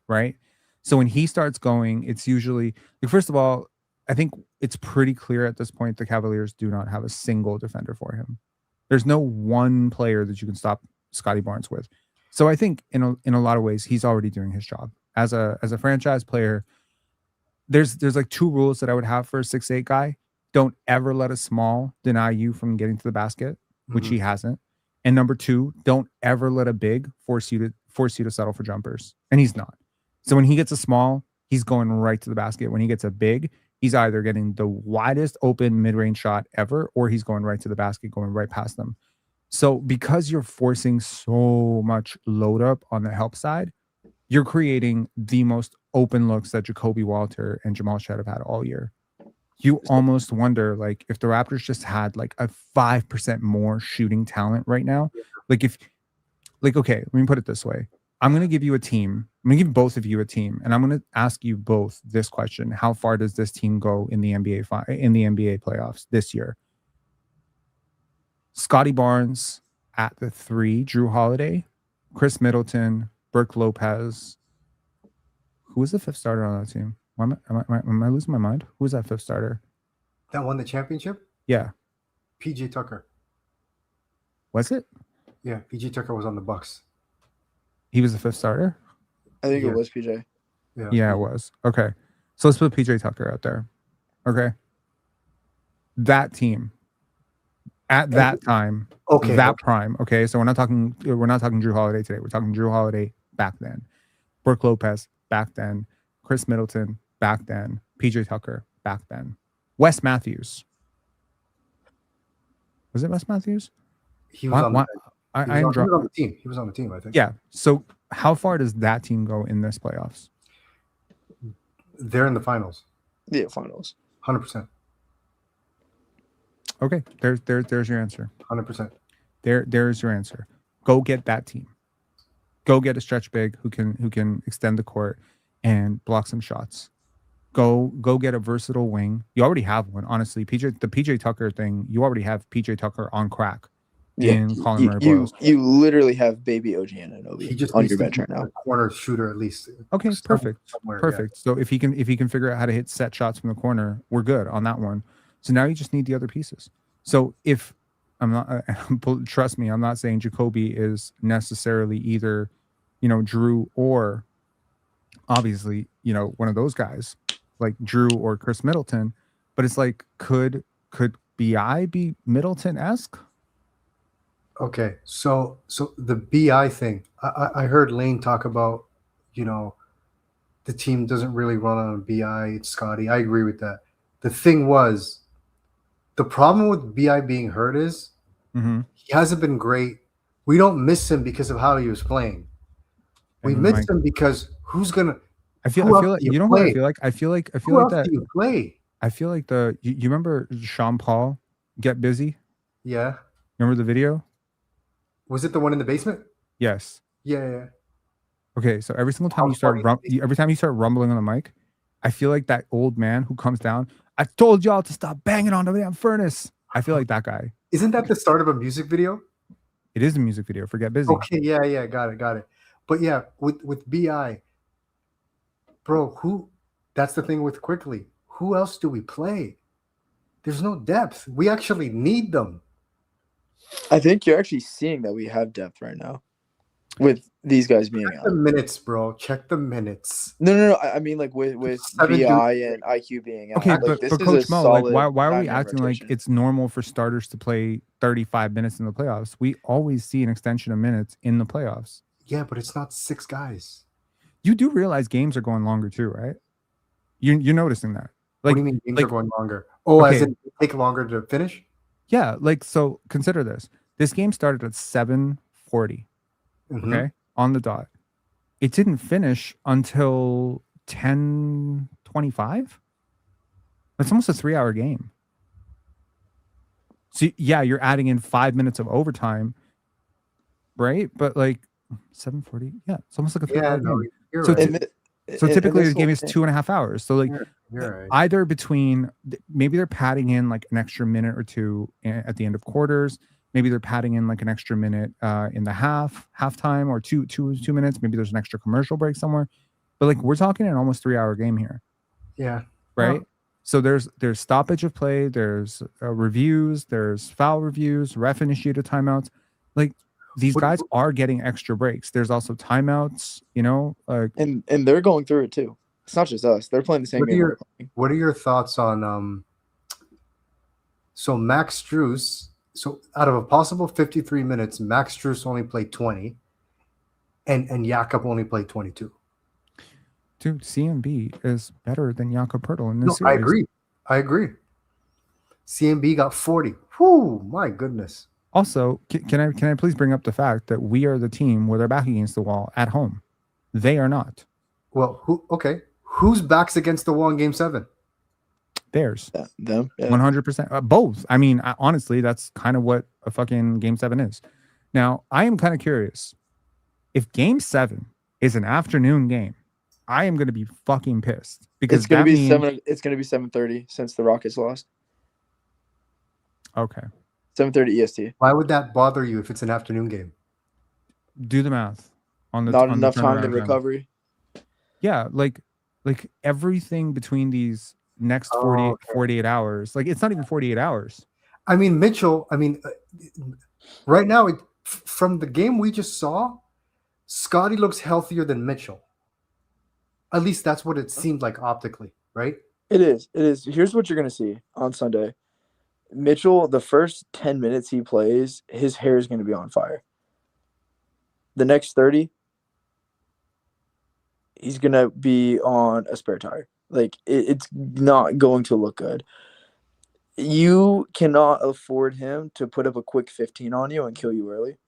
Right. So when he starts going, it's usually like, first of all, I think it's pretty clear at this point the Cavaliers do not have a single defender for him. There's no one player that you can stop Scottie Barnes with. So I think in a lot of ways he's already doing his job as a franchise player. There's like two rules that I would have for a 6'8" guy. don't ever let a small deny you from getting to the basket, which Mhm. he hasn't. And number two, don't ever let a big force you to settle for jumpers. And he's not. So when he gets a small, he's going right to the basket. When he gets a big, he's either getting the widest open mid-range shot ever, or he's going right to the basket, going right past them. So because you're forcing so much load up on the help side, you're creating the most open looks that Jacobe Walter and Jamal Shead have had all year. You almost wonder, like, if the Raptors just had like a 5% more shooting talent right now. Like, okay, let me put it this way. I'm going to give you a team. I'm going to give both of you a team, and I'm going to ask you both this question: how far does this team go in the NBA playoffs this year? Scottie Barnes at the 3, Drew Holiday, Chris Middleton, Brook Lopez. Who was the 5th starter on that team? Am I losing my mind? Who was that 5th starter? That won the championship? Yeah. PJ Tucker. Was it? Yeah, PJ Tucker was on the Bucks. He was the 5th starter? I think Yeah. it was PJ. Yeah, it was. Okay. So let's put PJ Tucker out there. Okay. That team at that time, prime. Okay. So we're not talking Drew Holiday today. We're talking Drew Holiday back then. Brook Lopez back then. Chris Middleton back then. PJ Tucker back then. Wes Matthews. Was it Wes Matthews? He was on the team. He was on the team, I think. Yeah. So how far does that team go in this playoffs? They're in the finals. Yeah, finals. 100%. Okay. There's your answer. 100%. There's your answer. Go get that team. Go get a stretch big who can extend the court and block some shots. Go get a versatile wing. You already have one, honestly. The PJ Tucker thing, you already have PJ Tucker on crack. Yeah, you literally have baby OG Anunoby on your bench right now. Corner shooter at least. Okay, perfect. Yeah. So if he can figure out how to hit set shots from the corner, we're good on that one. So now you just need the other pieces. So if I'm not, trust me, I'm not saying Jacobe is necessarily either, Drew or obviously, one of those guys like Drew or Chris Middleton, but it's like, could BI be Middleton-esque? Okay, so the BI thing, I heard Lane talk about, the team doesn't really run on BI. It's Scotty. I agree with that. The thing was, the problem with BI being hurt is he hasn't been great. We don't miss him because of how he was playing. We miss him because who's gonna? I feel like you know what I feel like. I feel like that. You play. I feel like you remember Sean Paul Get Busy? Yeah. Remember the video? Was it the one in the basement? Yes. Yeah. Okay, so every time you start rumbling on the mic, I feel like that old man who comes down. I told y'all to stop banging on the damn furnace. I feel like that guy. Isn't that the start of a music video? It is a music video for Get Busy. Okay, yeah, got it. But yeah, with BI, bro, that's the thing with Quickley. Who else do we play? There's no depth. We actually need them. I think you're actually seeing that we have depth right now with these guys being out. The minutes, bro. Check the minutes. No. I mean, like with BI and IQ being out. Okay, like, but Coach Mo, like, why are we acting rotation? Like it's normal for starters to play 35 minutes in the playoffs? We always see an extension of minutes in the playoffs. Yeah, but it's not 6 guys. You do realize games are going longer too, right? You're noticing that. Like, what do you mean games are going longer? Oh, okay. As in take longer to finish? Yeah, so consider this. This game started at 7:40, okay, on the dot. It didn't finish until 10:25. It's almost a 3-hour game. So yeah, you're adding in 5 minutes of overtime, right? But like 7:40, yeah, it's almost like a 3-hour game. You're so right. So typically the game is 2.5 hours. So like you're right. Either between, maybe they're padding in like an extra minute or two at the end of quarters. Maybe they're padding in like an extra minute in the halftime, or two minutes. Maybe there's an extra commercial break somewhere. But like we're talking an almost 3-hour game here. Yeah. Right. Well, so there's stoppage of play. There's reviews. There's foul reviews. Ref initiated timeouts. Like these guys are getting extra breaks. There's also timeouts. And they're going through it too. It's not just us. They're playing the same game. What are your thoughts on So Max Strus, so out of a possible 53 minutes, Max Strus only played 20, and Jakob only played 22. Dude, CMB is better than Jakob Poeltl in this No, series. I agree. CMB got 40. Whoo, my goodness. Also, can I please bring up the fact that we are the team with our back against the wall at home. They are not. Well, whose back's against the wall in Game 7? Theirs. Them. Yeah. 100%. Both. I mean, honestly, that's kind of what a fucking Game 7 is. Now, I am kind of curious. If Game 7 is an afternoon game, I am going to be fucking pissed because It's going to be means... 7. It's going to be 7:30 since the Rockets lost. Okay. 7:30 EST. Why would that bother you if it's an afternoon game? Do the math on the Not on enough the time to turnaround recovery. Yeah, like everything between these next 48 hours. Like it's not even 48 hours. I mean, Mitchell, right now, from the game we just saw, Scottie looks healthier than Mitchell. At least that's what it seemed like optically, right? It is. Here's what you're going to see on Sunday. Mitchell, the first 10 minutes he plays, his hair is going to be on fire. The next 30, he's going to be on a spare tire. Like, it's not going to look good. You cannot afford him to put up a quick 15 on you and kill you early.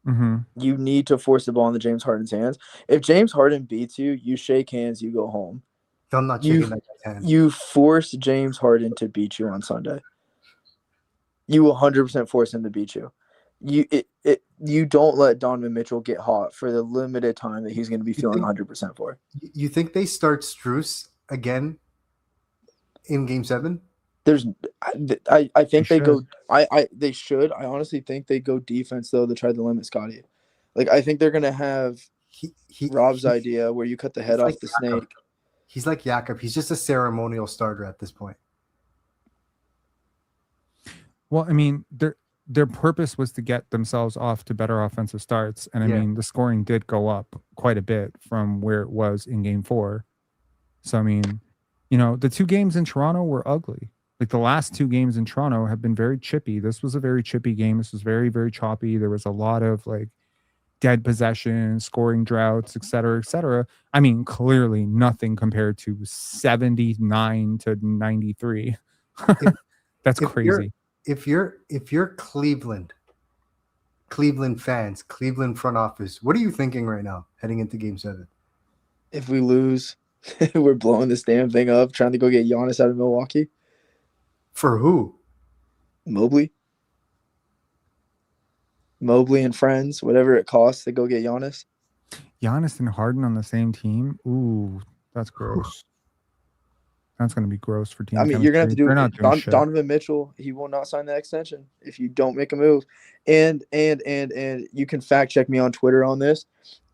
Mm-hmm. You need to force the ball into James Harden's hands. If James Harden beats you, you shake hands, you go home. I'm not shaking that guy's hand. You force James Harden to beat you on Sunday. You 100% force him to beat you. You don't let Donovan Mitchell get hot for the limited time that he's going to be feeling 100% for. You think they start Strus again in Game 7? I think they go. They should. I honestly think they go defense though to try to limit Scottie. Like I think they're gonna have Rob's idea where you cut the head off the snake. He's like Jakob. He's just a ceremonial starter at this point. Well, I mean, their purpose was to get themselves off to better offensive starts, and I mean, the scoring did go up quite a bit from where it was in Game 4. So I mean, the two games in Toronto were ugly. Like the last two games in Toronto have been very chippy. This was a very chippy game. This was very, very choppy. There was a lot of like dead possession, scoring droughts, et cetera, et cetera. I mean, clearly nothing compared to 79 to 93. That's crazy. If you're Cleveland fans, Cleveland front office, what are you thinking right now heading into Game 7? If we lose, we're blowing this damn thing up, trying to go get Giannis out of Milwaukee. For who? Mobley and friends, whatever it costs to go get Giannis. Giannis and Harden on the same team? Ooh, that's gross. That's going to be gross for team. I mean, you're going to have to do Donovan Mitchell. He will not sign that extension if you don't make a move. And you can fact check me on Twitter on this.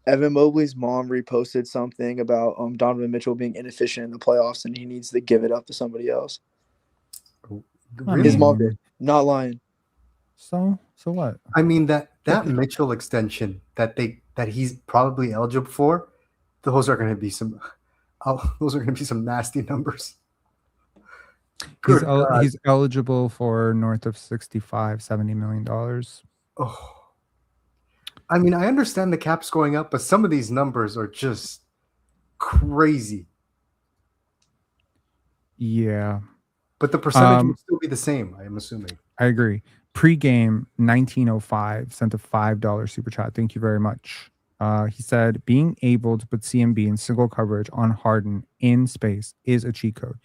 Evan Mobley's mom reposted something about Donovan Mitchell being inefficient in the playoffs and he needs to give it up to somebody else. Really? His mom did. Not lying. So what? I mean that Mitchell extension that he's probably eligible for, those are going to be some nasty numbers. He's eligible for north of $65-70 million. Oh, I mean, I understand the cap's going up, but some of these numbers are just crazy. Yeah. But the percentage would still be the same, I'm assuming. I agree. Pre-game 1905 sent a $5 super chat. Thank you very much. He said, being able to put CMB in single coverage on Harden in space is a cheat code.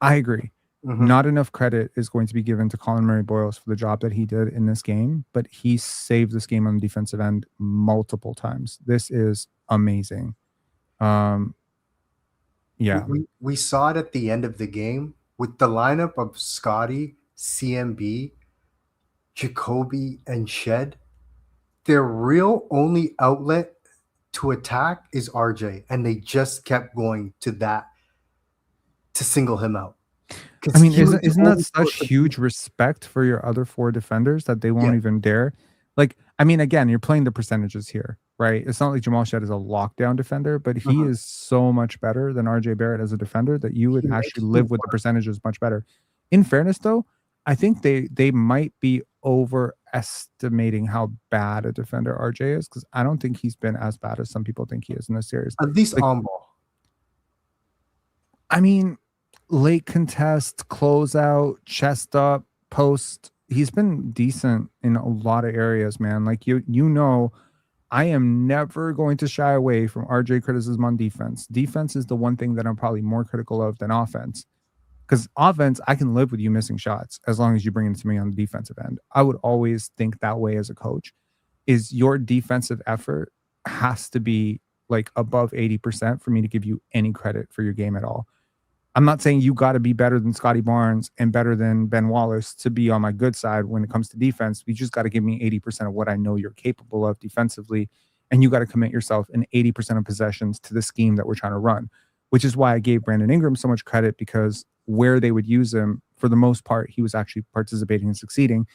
I agree. Mm-hmm. Not enough credit is going to be given to Colin Murray-Boyles for the job that he did in this game, but he saved this game on the defensive end multiple times. This is amazing. Yeah. We saw it at the end of the game with the lineup of Scottie, CMB, Jacobe, and Shed. Their real only outlet to attack is RJ, and they just kept going to that to single him out. I mean, isn't that such huge respect for your other four defenders that they won't even dare? Like, I mean, again, you're playing the percentages here, right? It's not like Jamal Shed is a lockdown defender, but he is so much better than RJ Barrett as a defender that you would actually live with the percentages much better. In fairness, though, I think they might be overestimating how bad a defender RJ is, because I don't think he's been as bad as some people think he is in this series. At least Like, on ball. I mean, late contest, closeout, chest up, post. He's been decent in a lot of areas, man. Like you know, I am never going to shy away from RJ criticism on defense. Defense is the one thing that I'm probably more critical of than offense. Because offense, I can live with you missing shots as long as you bring it to me on the defensive end. I would always think that way as a coach. Is your defensive effort has to be like above 80% for me to give you any credit for your game at all. I'm not saying you got to be better than Scottie Barnes and better than Ben Wallace to be on my good side when it comes to defense. You just got to give me 80% of what I know you're capable of defensively. And you got to commit yourself in 80% of possessions to the scheme that we're trying to run, which is why I gave Brandon Ingram so much credit, because where they would use him, for the most part, he was actually participating and succeeding.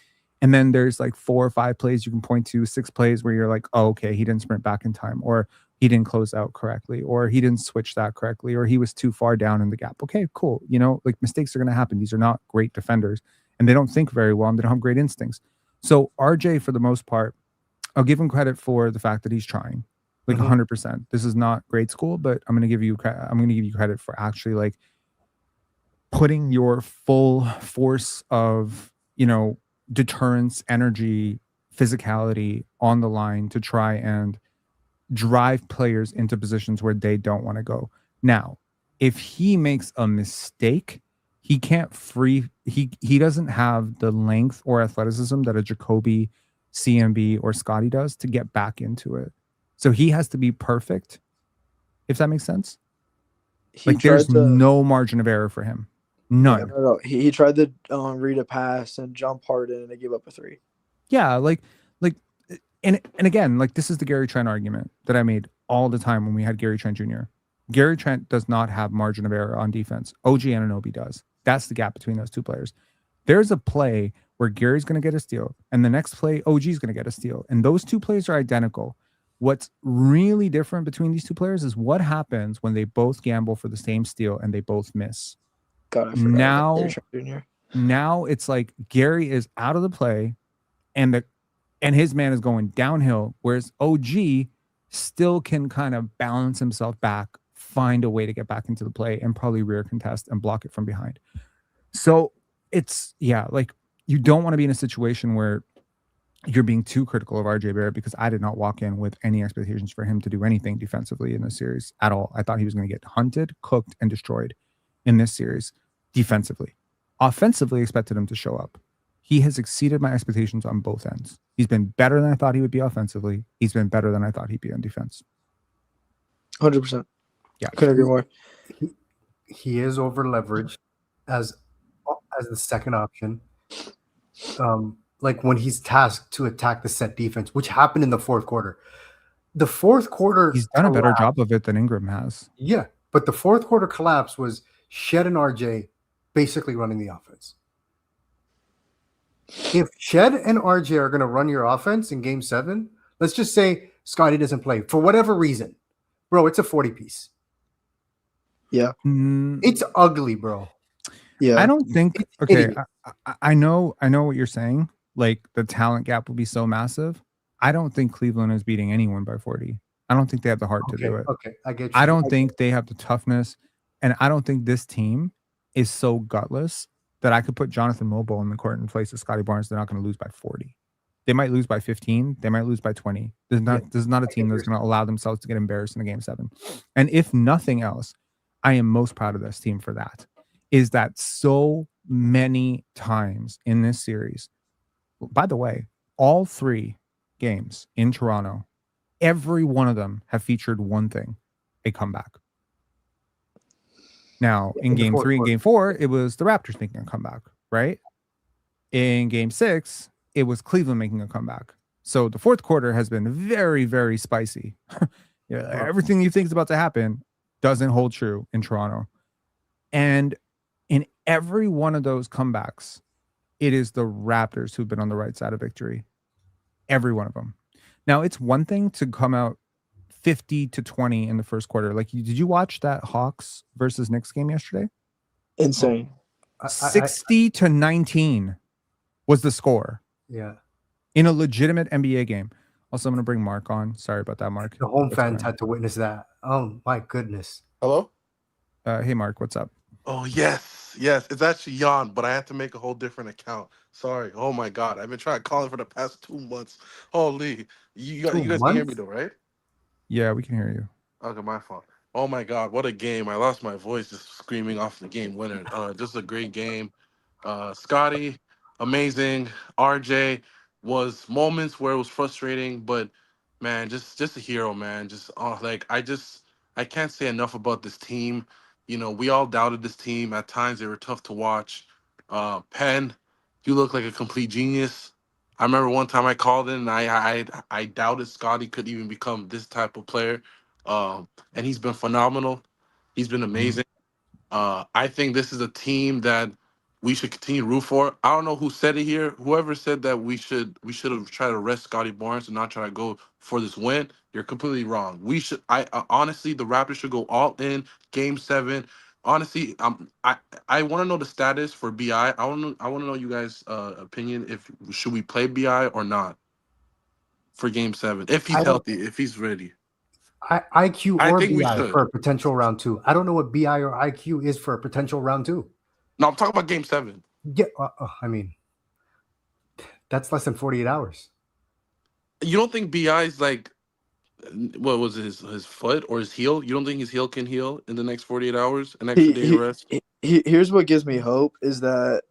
And then there's like 4 or 5 plays you can point to, 6 plays where you're like, oh, okay, he didn't sprint back in time, or he didn't close out correctly, or he didn't switch that correctly, or he was too far down in the gap. Okay, cool. You know, like mistakes are going to happen. These are not great defenders, and they don't think very well, and they don't have great instincts. So RJ, for the most part, I'll give him credit for the fact that he's trying, like 100%. This is not grade school, but I'm going to give you credit for actually like putting your full force of, you know, deterrence, energy, physicality on the line to try and drive players into positions where they don't want to go. Now, if he makes a mistake, he can't he doesn't have the length or athleticism that a Jacobe, CMB, or Scotty does to get back into it. So he has to be perfect, if that makes sense. Like there's no margin of error for him. None. No. He tried to read a pass and jump hard in, and they gave up a 3. Yeah, and again, like this is the Gary Trent argument that I made all the time when we had Gary Trent Jr. Gary Trent does not have margin of error on defense. OG Anunoby does. That's the gap between those two players. There's a play where Gary's going to get a steal, and the next play, OG's going to get a steal, and those two plays are identical. What's really different between these two players is what happens when they both gamble for the same steal and they both miss. God, I forgot now it's like Gary is out of the play, and his man is going downhill, whereas OG still can kind of balance himself back, find a way to get back into the play, and probably rear contest and block it from behind. So it's, yeah, like you don't want to be in a situation where you're being too critical of RJ Barrett, because I did not walk in with any expectations for him to do anything defensively in this series at all. I thought he was going to get hunted, cooked, and destroyed in this series defensively. Offensively, expected him to show up. He has exceeded my expectations on both ends. He's been better than I thought he would be offensively. He's been better than I thought he'd be on defense. 100%. Yeah, couldn't agree more. He is over leveraged as the second option. Like when he's tasked to attack the set defense, which happened in the fourth quarter. The fourth quarter, he's done a better job of it than Ingram has. Yeah, but the fourth quarter collapse was Shed and RJ basically running the offense. If Shed and RJ are going to run your offense in Game 7, let's just say Scotty doesn't play for whatever reason, bro. It's a 40-piece. Yeah, it's ugly, bro. Yeah, I don't think. Okay, I know what you're saying. Like the talent gap will be so massive. I don't think Cleveland is beating anyone by 40. I don't think they have the heart to do it. Okay, I get you. I don't think they have the toughness, and I don't think this team is so gutless that I could put Jonathan Mobile in the court in place of Scotty Barnes. They're not going to lose by 40. They might lose by 15. They might lose by 20. This is not a team that's going to allow themselves to get embarrassed in a Game 7. And if nothing else, I am most proud of this team for that. Is that so many times in this series? By the way, all 3 games in Toronto, every one of them have featured one thing: a comeback. Now, in Game 3 and Game 4, it was the Raptors making a comeback, right? In Game 6, it was Cleveland making a comeback. So the fourth quarter has been very, very spicy. Everything you think is about to happen doesn't hold true in Toronto. And in every one of those comebacks, it is the Raptors who've been on the right side of victory. Every one of them. Now, it's one thing to come out 50-20 in the first quarter. Like, did you watch that Hawks versus Knicks game yesterday? Insane. 60-19 was the score Yeah. in a legitimate NBA game. Also, I'm going to bring Mark on. Sorry about that, Mark. The home What's fans going had to witness that. Oh my goodness. Hello? on? Hey, Mark, what's up? Oh, yes. Yes. It's actually Jan, but I had to make a whole different account. Sorry. Oh, my God. I've been trying to call him for the past 2 months. Holy. You guys can hear me, though, right? Yeah, we can hear you. Okay, my fault. Oh, my God. What a game. I lost my voice just screaming off the game winner. Just a great game. Scotty, amazing. RJ was moments where it was frustrating, but man, just a hero, man. Just like I can't say enough about this team. You know, we all doubted this team. At times they were tough to watch. Penn, you look like a complete genius. I remember one time I called in and I doubted Scotty could even become this type of player. And he's been phenomenal. He's been amazing. I think this is a team that we should continue to root for. I don't know who said it here. Whoever said that we should have tried to rest Scottie Barnes and not try to go for this win, you're completely wrong. We should. I honestly, the Raptors should go all in Game 7. Honestly, I want to know the status for BI. I want to know you guys' opinion. If should we play BI or not for Game 7? If he's healthy, if he's ready. IQ I or think we BI should. for a potential round 2. I don't know what BI or IQ is for a potential round 2. No, I'm talking about Game 7. Yeah, I mean, that's less than 48 hours. You don't think BI's like, what was it, his foot or his heel? You don't think his heel can heal in the next 48 hours? An extra day rest? Here's what gives me hope is that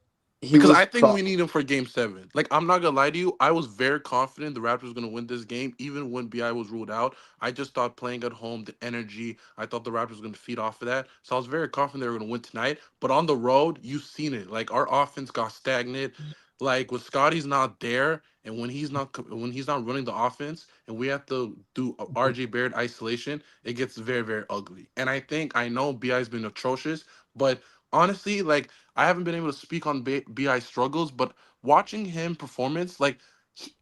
Because I think we need him for Game 7. Like, I'm not gonna lie to you, I was very confident the Raptors were gonna win this game, even when BI was ruled out. I just thought playing at home, the energy, I thought the Raptors were gonna feed off of that. So I was very confident they were gonna win tonight. But on the road, you've seen it. Like, our offense got stagnant. Like, when Scotty's not there, and when he's not running the offense, and we have to do RJ Barrett isolation, it gets very, very ugly. And I know BI's been atrocious, but honestly, like, I haven't been able to speak on BI struggles, but watching him performance, like,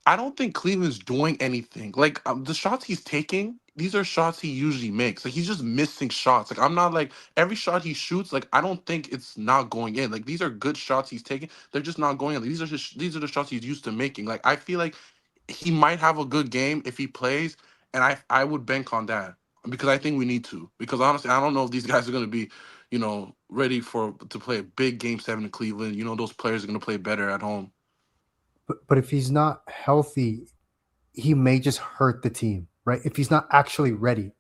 I don't think Cleveland's doing anything. Like, the shots he's taking, these are shots he usually makes. Like, he's just missing shots. Like, I'm not like every shot he shoots. Like, I don't think it's not going in. Like, these are good shots he's taking. They're just not going in. Like, these are the shots he's used to making. Like, I feel like he might have a good game if he plays, and I would bank on that because I think we need to. Because honestly, I don't know if these guys are going to be, ready to play a big Game 7 in Cleveland. Those players are going to play better at home. But if he's not healthy, he may just hurt the team, right? If he's not actually ready,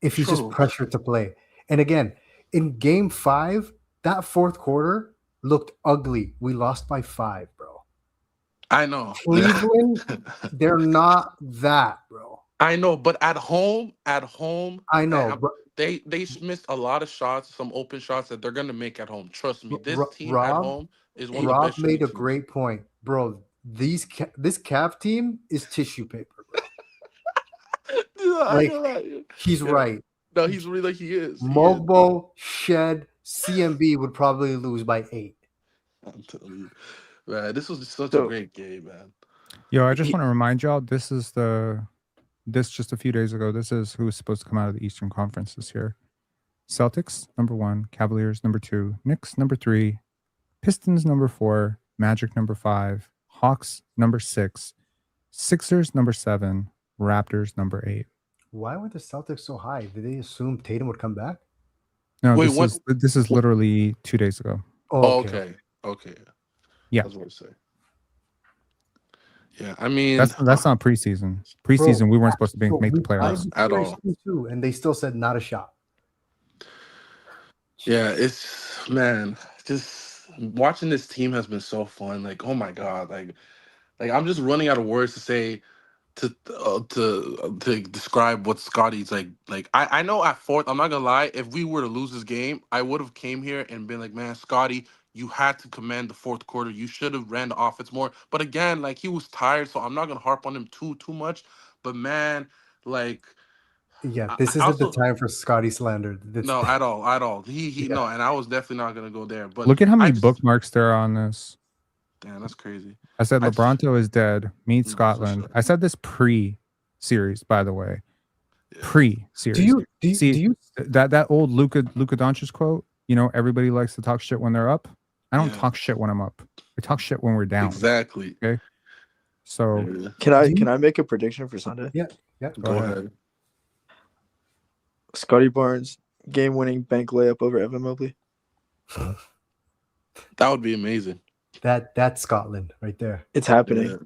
if he's just pressured to play. And again, in Game 5, that fourth quarter looked ugly. We lost by 5, bro. I know. Cleveland, they're not that, bro. I know, but at home, I know, but they missed a lot of shots, some open shots that they're gonna make at home. Trust me, this team at home is one of the best. Rob made a great point, bro. This Cav team is tissue paper, bro. He's right. No, he's really like he is. Mogbo, Shed, CMB would probably lose by 8. I'm telling you, man, this was such a great game, man. Yo, I just want to remind y'all, this just a few days ago, this is who was supposed to come out of the Eastern Conference this year. Celtics, number 1. Cavaliers, number 2. Knicks, number 3. Pistons, number 4. Magic, number 5. Hawks, number 6. Sixers, number 7. Raptors, number 8. Why were the Celtics so high? Did they assume Tatum would come back? No, this is literally 2 days ago. Oh, okay. Yeah. That's what I say. Yeah, I mean that's not preseason. Preseason, bro, we weren't supposed to make the playoffs at all. Too, and they still said not a shot. Yeah, it's just watching this team has been so fun. Like, oh my god, like I'm just running out of words to say to describe what Scotty's like. Like I know at fourth, I'm not gonna lie, if we were to lose this game, I would have came here and been like, man, Scotty, you had to command the fourth quarter. You should have ran the offense more. But again, like, he was tired, so I'm not gonna harp on him too much. But man, like, yeah, this isn't the time for Scotty slander. No, at all. He no, and I was definitely not gonna go there. But look at how many bookmarks there are on this. Damn, that's crazy. I said LeBronto is dead. Meet Scotland. Sure. I said this pre-series, by the way. Yeah. Pre-series. Do you that old Luka Doncic quote? Everybody likes to talk shit when they're up. I don't Yeah. talk shit when I'm up. I talk shit when we're down. Exactly. Okay. So Yeah. Can I make a prediction for Sunday? Yeah. Go ahead. Scotty Barnes game-winning bank layup over Evan Mobley. That would be amazing. That's Scotland right there. It's happening.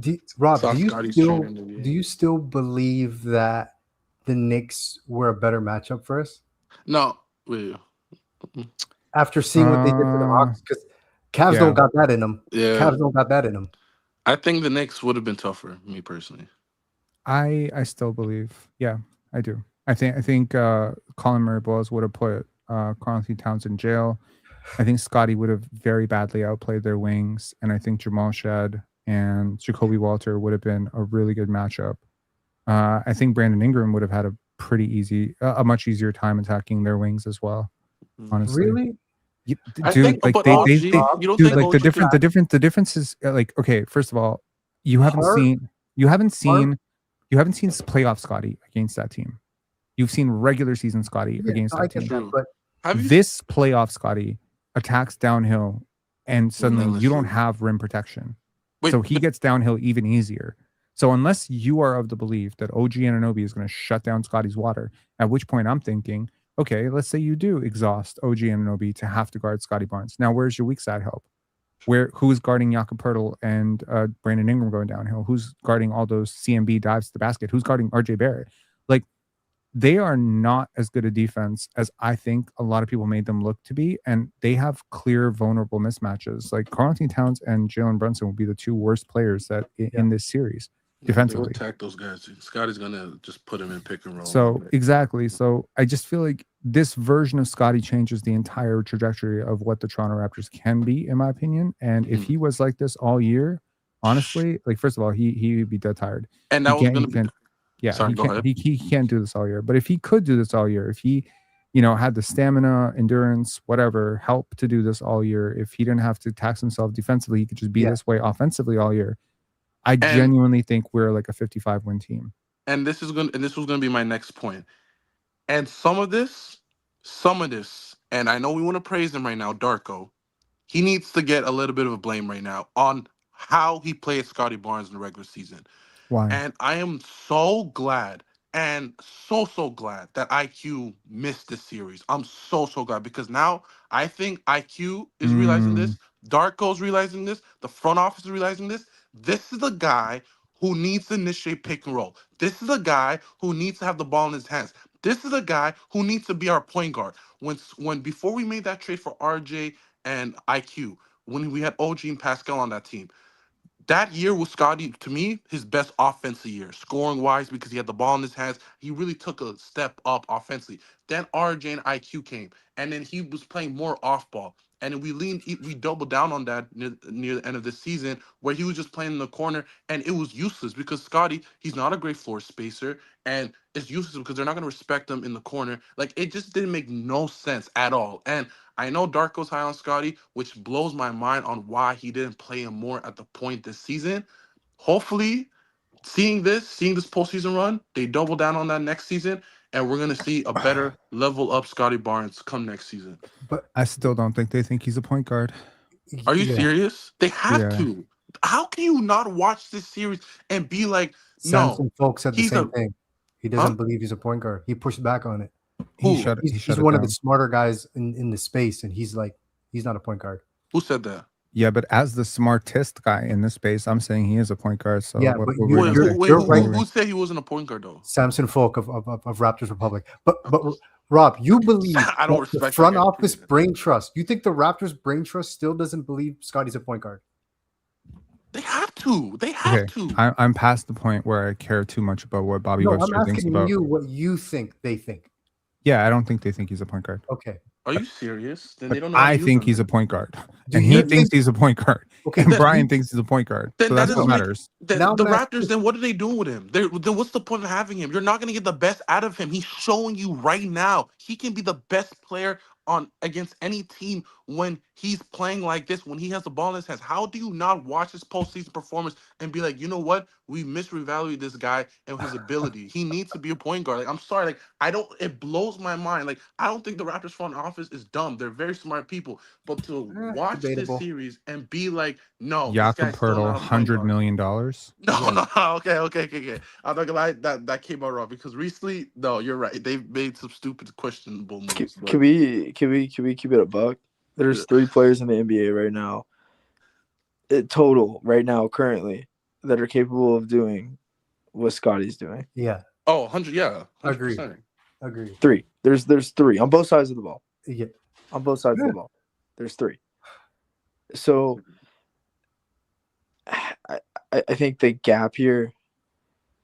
Yeah. Rob, Saw do you Scotty's still training in the do you still believe that the Knicks were a better matchup for us No. Wait. after seeing what they did to the Hawks? Because Cavs yeah. don't got that in them. Yeah. Cavs don't got that in them. I think the Knicks would have been tougher, me personally. I still believe. Yeah, I do. I think Colin Murray-Bowles would have put Karl Anthony Towns in jail. I think Scotty would have very badly outplayed their wings, and I think Jamal Shad and Jacobe Walter would have been a really good matchup. I think Brandon Ingram would have had a much easier time attacking their wings as well. Honestly, Really? I dude, think, like but they, OG, they, you don't dude, think like OG the difference is like, okay, first of all, you haven't Hard- seen playoff Scotty against that team. You've seen regular season Scotty Yeah, against I that get team. that, True. but Have you? This playoff Scotty attacks downhill, and suddenly you don't Relentlessly. have rim protection. Wait, So he but- gets downhill even easier. So unless you are of the belief that OG Anunoby is going to shut down Scotty's water, at which point I'm thinking, okay, let's say you do exhaust OG Anunoby to have to guard Scottie Barnes. Now, where's your weak side help? Who's guarding Jakob Poeltl and Brandon Ingram going downhill? Who's guarding all those CMB dives to the basket? Who's guarding RJ Barrett? Like, they are not as good a defense as I think a lot of people made them look to be, and they have clear vulnerable mismatches. Like Karl Anthony Towns and Jalen Brunson will be the two worst players that in this series defensively. They'll attack those guys. Scotty's gonna just put him in pick and roll. So exactly. So I just feel like this version of Scotty changes the entire trajectory of what the Toronto Raptors can be, in my opinion. And if he was like this all year, honestly, like first of all, he'd be dead tired. And that was gonna be. Yeah, Sorry, go ahead. he can't do this all year. But if he could do this all year, if he, had the stamina, endurance, whatever, help to do this all year, if he didn't have to tax himself defensively, he could just be this way offensively all year. I genuinely think we're like a 55-win team. And this was gonna be my next point. And some of this, and I know we want to praise him right now, Darko. He needs to get a little bit of a blame right now on how he played Scottie Barnes in the regular season. Why? And I am so glad and so glad that IQ missed this series. I'm so glad because now I think IQ is realizing this. Darko's realizing this. The front office is realizing this. This is the guy who needs to initiate pick and roll. This is a guy who needs to have the ball in his hands. This is a guy who needs to be our point guard. When before we made that trade for RJ and IQ, when we had OG and Pascal on that team, that year was Scotty, to me, his best offensive year, scoring wise, because he had the ball in his hands. He really took a step up offensively. Then RJ and IQ came, and then he was playing more off ball. And we doubled down on that near the end of the season, where he was just playing in the corner, and it was useless because Scotty, he's not a great floor spacer, and it's useless because they're not going to respect him in the corner. Like, it just didn't make no sense at all. And I know Darko's high on Scotty, which blows my mind on why he didn't play him more at the point this season. Hopefully, seeing this postseason run, they double down on that next season, and we're going to see a better level up Scottie Barnes come next season. But I still don't think they think he's a point guard. Are you serious? They have Yeah. to. How can you not watch this series and be like, Samson Folk said the he's same thing. He doesn't believe he's a point guard. He pushed back on it. He's one of the smarter guys in the space, and he's like, he's not a point guard. Who said that? Yeah, but as the smartest guy in this space, I'm saying he is a point guard. So Yeah, what but we're gonna say? Who said he wasn't a point guard though? Samson Folk of Raptors Republic. But Rob, you believe I don't that the respect front that guy, office period. brain trust. You think the Raptors brain trust still doesn't believe Scotty's a point guard? They have to. They have to. I'm past the point where I care too much about what Bobby No, Webster I'm thinks asking about. you what you think they think. Yeah, I don't think they think he's a point guard. Okay. Are you serious? Then But they don't know. I think he's a point guard, Do and you he think- thinks he's a point guard. Okay, And then Brian you- thinks he's a point guard. Then So that that's what doesn't make- matters. Now The I'm asking- Raptors, then what are they doing with him? Then what's the point of having him? You're not going to get the best out of him. He's showing you right now he can be the best player on against any team when he's playing like this when he has the ball in his hands? How do you not watch his postseason performance and be like, you know what? We misrevalued this guy and his ability. He needs to be a point guard. Like, I'm sorry. Like, I don't, it blows my mind. Like, I don't think the Raptors front office is dumb. They're very smart people. But to watch this Debatable. series and be like, no, this Jakob guy's still Poeltl, not a point $100 guard. million. No, Yeah. no, okay. I'm not gonna lie, that came out wrong because recently, no, you're right. They've made some stupid, questionable moves. But Can we keep it a buck? There's 3 players in the NBA right now, total right now currently, that are capable of doing what Scotty's doing. Yeah. 100, yeah, 100%. 100%. Agree. 3. There's 3 on both sides of the ball. Yeah. On both sides of the ball, there's 3. So I think the gap here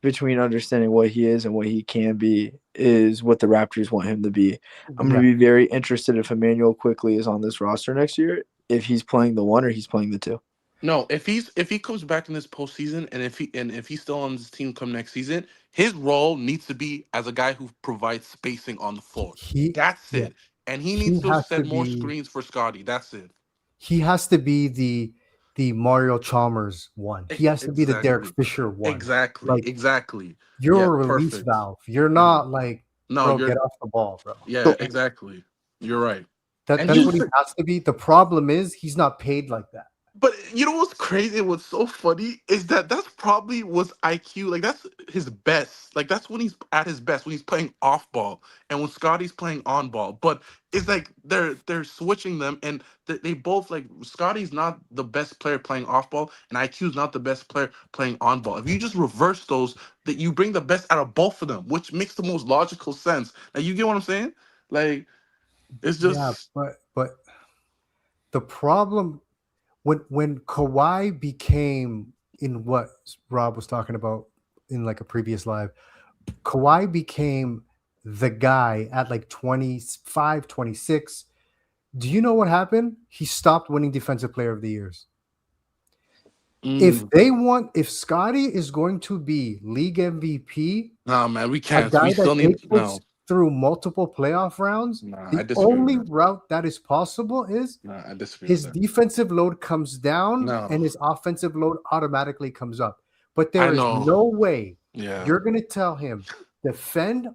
between understanding what he is and what he can be is what the Raptors want him to be. I'm going to be very interested if Immanuel Quickley is on this roster next year, if he's playing the 1 or he's playing the 2. No, if he comes back in this postseason, and if he's still on this team come next season, his role needs to be as a guy who provides spacing on the floor. That's it. And he needs to set more screens for Scotty. That's it. He has to be the Mario Chalmers one. He has to be the Derek Fisher one. Exactly. You're a release valve. You're not like, bro, get off the ball, bro. Yeah, exactly. You're right. That's what he has to be. The problem is he's not paid like that. But you know what's crazy? What's so funny is that's probably was IQ. Like, that's his best. Like, that's when he's at his best, when he's playing off ball and when Scotty's playing on ball. But it's like they're switching them, and they both, like, Scotty's not the best player playing off ball, and IQ's not the best player playing on ball. If you just reverse those, that you bring the best out of both of them, which makes the most logical sense. Like, you get what I'm saying? Like, it's just but the problem. When Kawhi became, in what Rob was talking about in like a previous live, Kawhi became the guy at like 25, 26. Do you know what happened? He stopped winning Defensive Player of the Years. If Scotty is going to be league MVP, no, man, we can't. A guy we still need through multiple playoff rounds. The only route that is possible is his defensive load comes down and his offensive load automatically comes up. But there is no way you're going to tell him defend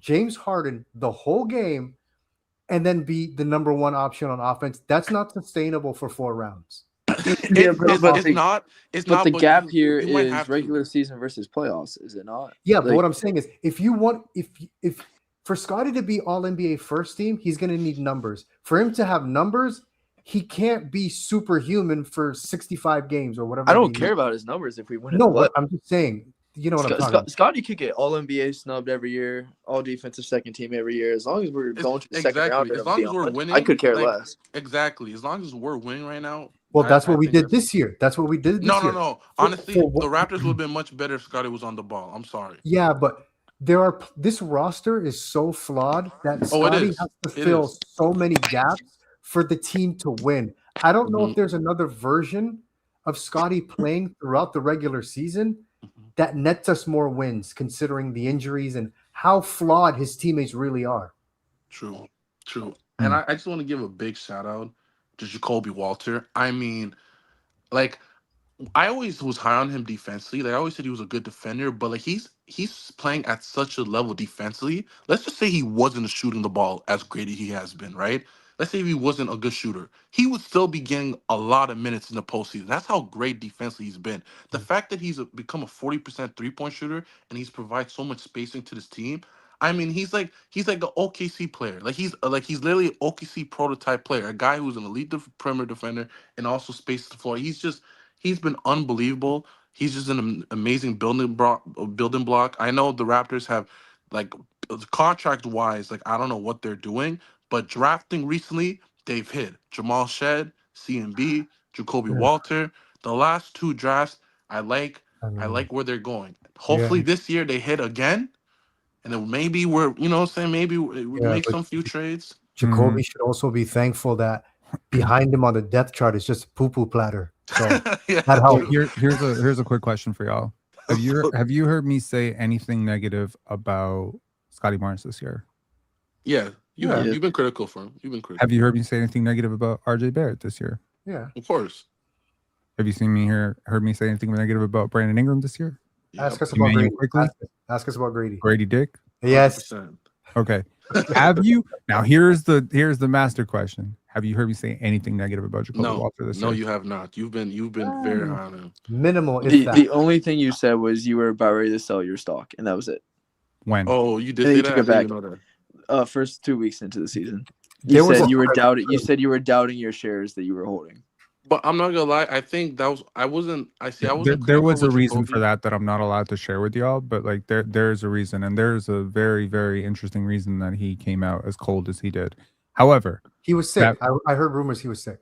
James Harden the whole game and then be the number 1 option on offense. That's not sustainable for 4 rounds. It's not. But the gap here is regular season versus playoffs, is it not? Yeah, but what I'm saying is, if for Scotty to be All NBA first team, he's going to need numbers. For him to have numbers, he can't be superhuman for 65 games or whatever. I don't care about his numbers if we win. No, but I'm just saying. You know what I'm talking about. Scotty could get All NBA snubbed every year, All Defensive Second Team every year. As long as we're going to the second round, as long as we're winning, I could care less. Exactly. As long as we're winning right now. Well, that's what we did this year. That's what we did this year. No. Honestly, the Raptors would have been much better if Scotty was on the ball. I'm sorry. Yeah, but this roster is so flawed that Scotty has to fill so many gaps for the team to win. I don't know if there's another version of Scotty playing throughout the regular season that nets us more wins, considering the injuries and how flawed his teammates really are. True. And I just want to give a big shout out to Jacobe Walter. I mean, like, I always was high on him defensively. Like, I always said he was a good defender, but like he's playing at such a level defensively. Let's just say he wasn't shooting the ball as great as he has been, right? Let's say if he wasn't a good shooter, he would still be getting a lot of minutes in the postseason. That's how great defensively he's been. The fact that he's become a 40% 3-point shooter and he's provided so much spacing to this team. I mean, he's like an OKC player. He's literally an OKC prototype player, a guy who's an elite perimeter defender and also spaces the floor. He's been unbelievable. He's just an amazing building block. I know the Raptors have, like, contract-wise, like, I don't know what they're doing, but drafting recently, they've hit Jamal Shed, CMB, Jacobe Walter. The last 2 drafts, I like where they're going. Hopefully this year they hit again, and then maybe maybe we make some few trades. Jacoby should also be thankful that behind him on the depth chart is just a poo-poo platter. So that helps. Here's a quick question for y'all. Have you heard me say anything negative about Scottie Barnes this year? Yeah. Yeah. You've been critical for him. You've been critical. Have you heard me say anything negative about RJ Barrett this year? Yeah. Of course. Have you heard me say anything negative about Brandon Ingram this year? Yeah, Ask us about Immanuel Grady. Quickley? Ask us about Grady. Grady Dick? Yes. 100%. Okay. Have you now? Here's the master question. Have you heard me say anything negative about Jacobe Walter this No, year? you have not. You've been very high on him. Minimal. If The that. only thing you said was you were about ready to sell your stock, and that was it. When? Oh, you did And say you that? took I it didn't back. know that. First 2 weeks into the season, There you was said a- you were doubting. You said you were doubting your shares that you were holding. But I'm not gonna lie. I think that was. I wasn't There critical was a with reason Jacobe. for that I'm not allowed to share with y'all, but like there's a reason, and there's a very, very interesting reason that he came out as cold as he did. However, He was sick. I heard rumors he was sick.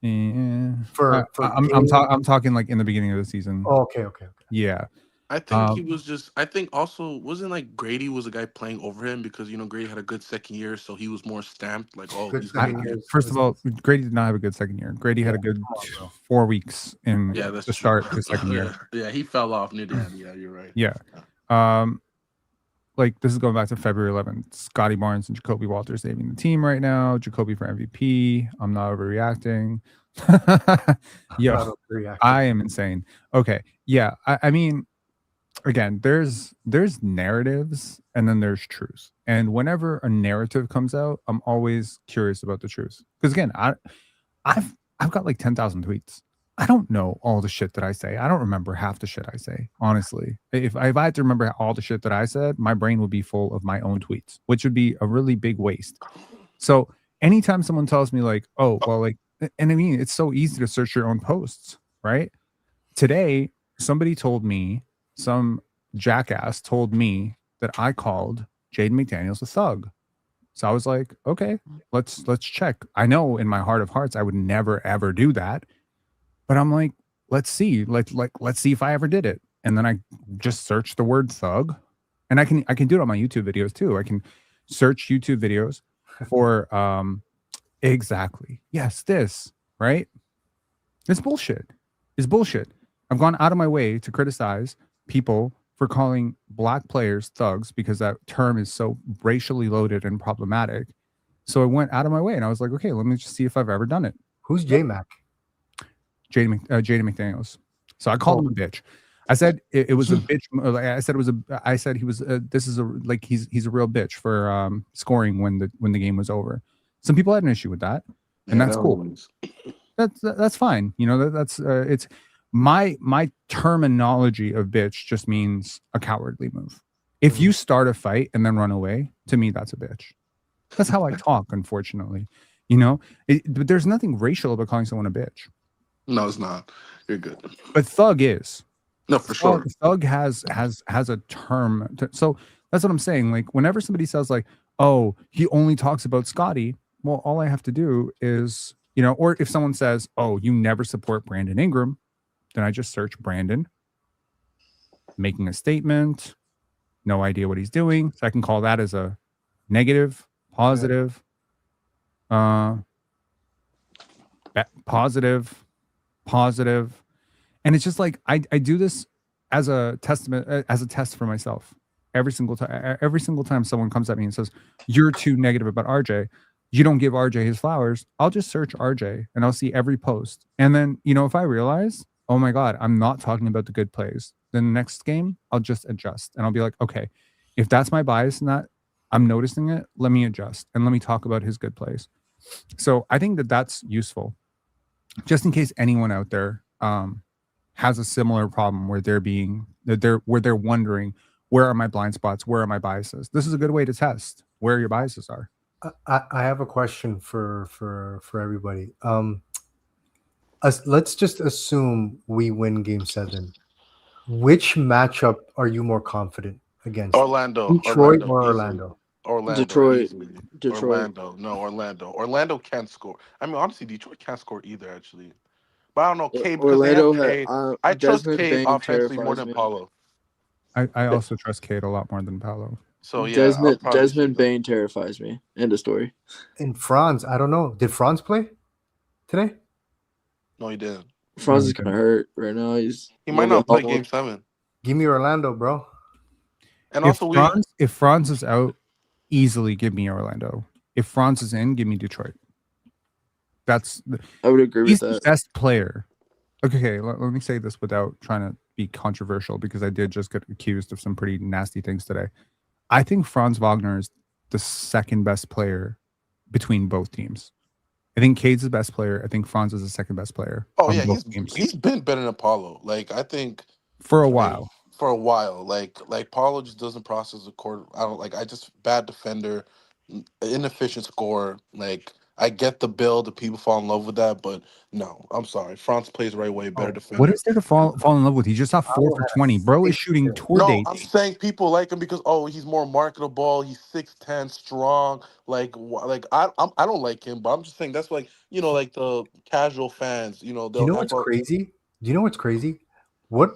I'm game- talking like in the beginning of the season. Oh, okay. Yeah. I think he was just. I think also wasn't like Grady was a guy playing over him because Grady had a good second year, so he was more stamped. Like, oh, Good he's second gonna year. be. First of all, Grady did not have a good second year. Grady had a good 4 weeks in Yeah, that's the true. start of his second year. Yeah, he fell off near the end. Yeah, you're right. Yeah. Like this is going back to February 11th. Scottie Barnes and Jacobe Walter saving the team right now. Jacobe for MVP. I'm not overreacting. Yo, I am insane. Okay. Yeah. I mean, again, there's narratives and then there's truth. And whenever a narrative comes out, I'm always curious about the truth. Because again, I've got like 10,000 tweets. I don't know all the shit that I say. I don't remember half the shit I say, honestly. If I had to remember all the shit that I said, my brain would be full of my own tweets, which would be a really big waste. So anytime someone tells me like, oh, well, like, and I mean, it's so easy to search your own posts, right? Today, somebody told me, some jackass told me that I called Jaden McDaniels a thug. So I was like, okay, let's check. I know in my heart of hearts, I would never, ever do that. But I'm like, let's see, let's see if I ever did it. And then I just search the word thug, and I can do it on my YouTube videos too. I can search YouTube videos for exactly. Yes, this, right? It's bullshit. It's bullshit. I've gone out of my way to criticize people for calling black players thugs because that term is so racially loaded and problematic. So I went out of my way and I was like, okay, let me just see if I've ever done it. Who's J-Mac? Jaden McDaniels. So I called him a bitch. I said it was a bitch. I said he was. This is he's a real bitch for scoring when the game was over. Some people had an issue with that, and that's cool. That's fine. That's it's my terminology of bitch just means a cowardly move. If you start a fight and then run away, to me that's a bitch. That's how I talk. Unfortunately, but there's nothing racial about calling someone a bitch. No, it's not. You're good. But thug is. No, for sure. Thug has a term. So that's what I'm saying. Like whenever somebody says like, oh, he only talks about Scotty. Well, all I have to do is, or if someone says, oh, you never support Brandon Ingram, then I just search Brandon making a statement. No idea what he's doing. So I can call that as a negative, positive, positive. And it's just like I do this as a testament, as a test for myself. Every single time someone comes at me and says, you're too negative about RJ, you don't give RJ his flowers, I'll just search RJ and I'll see every post. And then, if I realize, oh my God, I'm not talking about the good plays, then the next game, I'll just adjust. And I'll be like, okay, if that's my bias and that I'm noticing it, let me adjust and let me talk about his good plays. So I think that that's useful. Just in case anyone out there has a similar problem where they're wondering, where are my blind spots? Where are my biases? This is a good way to test where your biases are. I have a question for everybody. Let's just assume we win Game 7. Which matchup are you more confident against? Orlando. Detroit or Orlando? Detroit. Orlando. No, Orlando. Orlando can't score. I mean, honestly, Detroit can't score either, actually. But I don't know, Cade. Orlando. I trust Desmond Cade Bane offensively more than terrifies me. Paulo. I also trust Cade a lot more than Paolo. So yeah, Desmond Bane terrifies me. End of story. And Franz, I don't know. Did Franz play today? No, he didn't. Franz is kind of hurt right now. He might not play Game 7. Give me Orlando, bro. And If also, Franz is out, easily give me Orlando. If Franz is in, give me Detroit. I would agree He's with the that. best player. Okay, let me say this without trying to be controversial, because I did just get accused of some pretty nasty things today. I think Franz Wagner is the second best player between both teams. I think Cade's the best player. I think Franz is the second best player Oh on yeah, both teams he's been better than Paulo. Like I think for a like, while. for a while. Like Paulo just doesn't process the court. I don't like. I just bad defender, inefficient scorer. Like I get the build, the people fall in love with that, but no, I'm sorry. France plays the right way, better Oh, What defender. is there to fall in love with? He just shot 4 Paulo for had a 20. Bro is 60 shooting too. tour No, dates. I'm saying people like him because he's more marketable. He's 6'10", strong. Like I don't like him, but I'm just saying that's like like the casual fans. Do you They'll know have what's crazy? Do you know what's crazy? What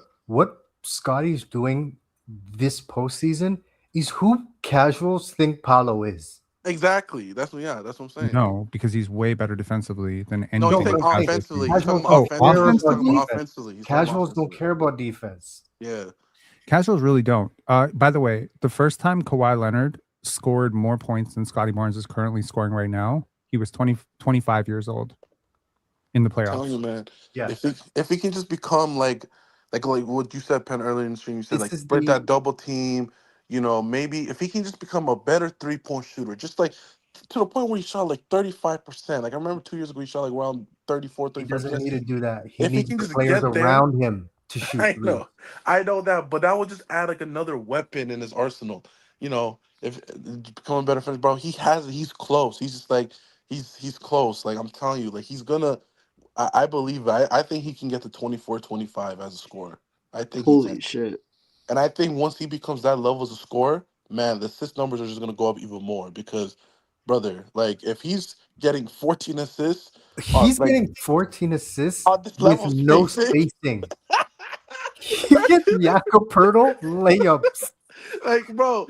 Scotty's doing this postseason is who casuals think Paulo is. exactly. That's what I'm saying. No, because he's way better defensively than No, he's anything. No, saying but I'm saying offensively. He's talking casuals about Oh, don't care offensively. He's about talking about offensively, defense. offensively. He's talking about Casuals don't offensively. care about defense. Yeah. casuals really don't. By the way, the first time Kawhi Leonard scored more points than Scotty Barnes is currently scoring right now, he was 25 years old in the I'm telling you, playoffs. man. Yeah, If he can just become like what you said, Penn, earlier in the stream, you said this like is break the that double team. Maybe if he can just become a better 3-point shooter, just like to the point where he shot like 35%. Like I remember 2 years ago, he shot like around 34, he doesn't 35%. need to do that. He If he needs can the just players get there, around him to shoot I threes. know that, but that would just add like another weapon in his arsenal. If becoming a better friend, bro, he's close. He's just like he's close. Like I'm telling you, like he's gonna. I believe it. I think he can get to 24, 25 as a scorer. I think he can, Holy shit. and I think once he becomes that level as a scorer, man, the assist numbers are just gonna go up even more because, brother, like if he's getting 14 assists on He's getting 14 assists this with level of no spacing. spacing. He gets Jakob Pertl layups. Like, bro,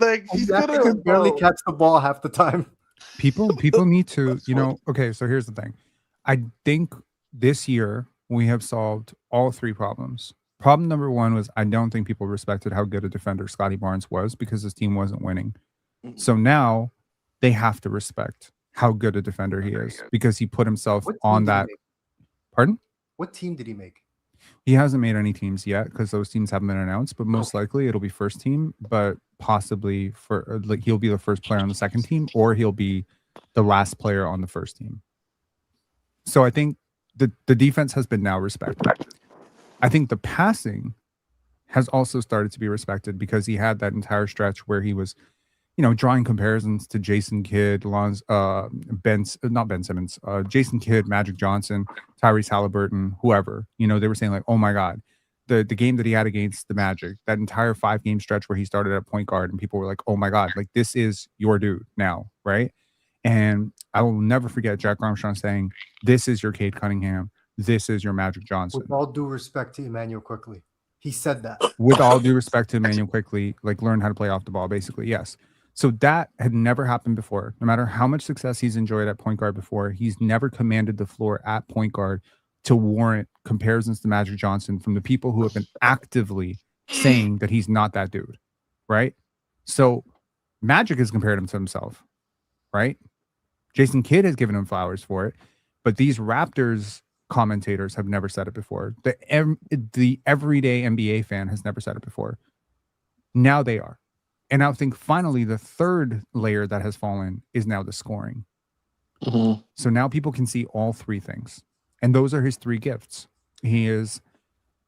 like And he's Jakob gonna, can barely bro. catch the ball half the time. People need to, okay, so here's the thing. I think this year we have solved all three problems. Problem number one was I don't think people respected how good a defender Scotty Barnes was because his team wasn't winning. So now they have to respect how good a defender he is because he put himself What team on did he that. make? Pardon? What team did he make? He hasn't made any teams yet because those teams haven't been announced, but most likely it'll be first team, but possibly for like he'll be the first player on the second team or he'll be the last player on the first team. So I think the defense has been now respected. I think the passing has also started to be respected because he had that entire stretch where he was, drawing comparisons to Jason Kidd, not Ben Simmons, Jason Kidd, Magic Johnson, Tyrese Halliburton, whoever. They were saying like, oh my God, the game that he had against the Magic, that entire 5-game stretch where he started at point guard, and people were like, oh my God, like this is your dude now, right? And I will never forget Jack Armstrong saying, this is your Cade Cunningham. This is your Magic Johnson. With all due respect to Immanuel Quickley. He said that. With all due respect to Immanuel Quickley, like learn how to play off the ball, basically. Yes. So that had never happened before. No matter how much success he's enjoyed at point guard before, he's never commanded the floor at point guard to warrant comparisons to Magic Johnson from the people who have been actively saying that he's not that dude, right? So Magic has compared him to himself, right? Jason Kidd has given him flowers for it, but these Raptors commentators have never said it before. The everyday NBA fan has never said it before. Now they are. And I think finally the third layer that has fallen is now the scoring. Mm-hmm. So now people can see all three things. And those are his three gifts. He is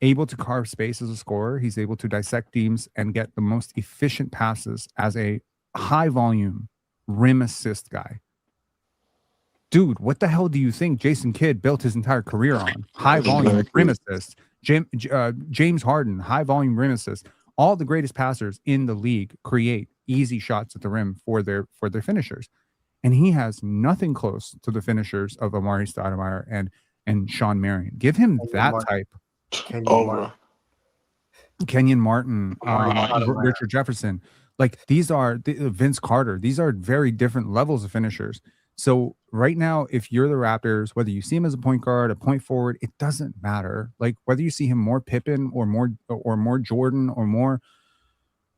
able to carve space as a scorer. He's able to dissect teams and get the most efficient passes as a high volume rim assist guy. Dude, what the hell do you think Jason Kidd built his entire career on? High volume rim assists. James Harden, high volume rim assists. All the greatest passers in the league create easy shots at the rim for their finishers. And he has nothing close to the finishers of Amari Stoudemire and Sean Marion. Give him that type. Kenyon Martin, Richard Jefferson. Like these are Vince Carter. These are very different levels of finishers. So right now, if you're the Raptors, whether you see him as a point guard, a point forward, it doesn't matter. Like whether you see him more Pippen or more Jordan or more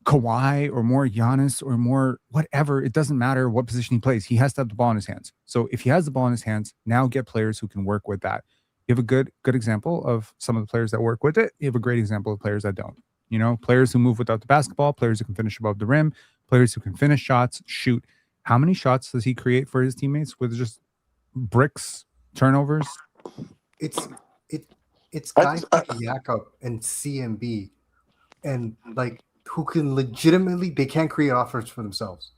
Kawhi or more Giannis or more whatever. It doesn't matter what position he plays. He has to have the ball in his hands. So if he has the ball in his hands, now get players who can work with that. You have a good example of some of the players that work with it. You have a great example of players that don't. You know, players who move without the basketball, players who can finish above the rim, players who can finish shots, shoot. How many shots does he create for his teammates with just bricks, turnovers? It's I- guys like Jacob and CMB, and like who can legitimately, they can't create offense for themselves,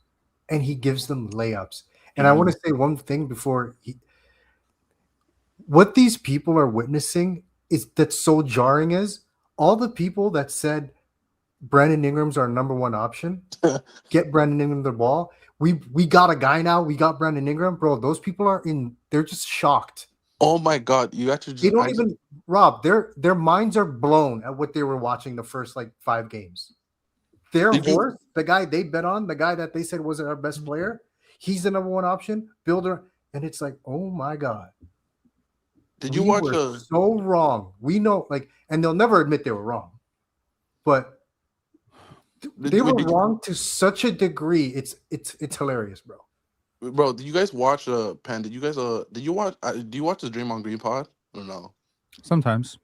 and he gives them layups. And I want to say one thing before what these people are witnessing is that's so jarring is all the people that said Brandon Ingram's our number one option, get Brandon Ingram the ball. We got a guy now. We got Brandon Ingram, bro. Those people they're just shocked. Oh my God, you actually just They don't even Rob. Their minds are blown at what they were watching the first like 5 games. Their horse, the guy they bet on, the guy that they said wasn't our best player, he's the number one option. Builder, and it's like, oh my God. Did you watch so wrong? We know, like, and they'll never admit they were wrong, but they were wrong to such a degree. It's hilarious, bro. Bro, did you guys watch Pen? Did you guys do you watch the Draymond Green pod or no? Sometimes.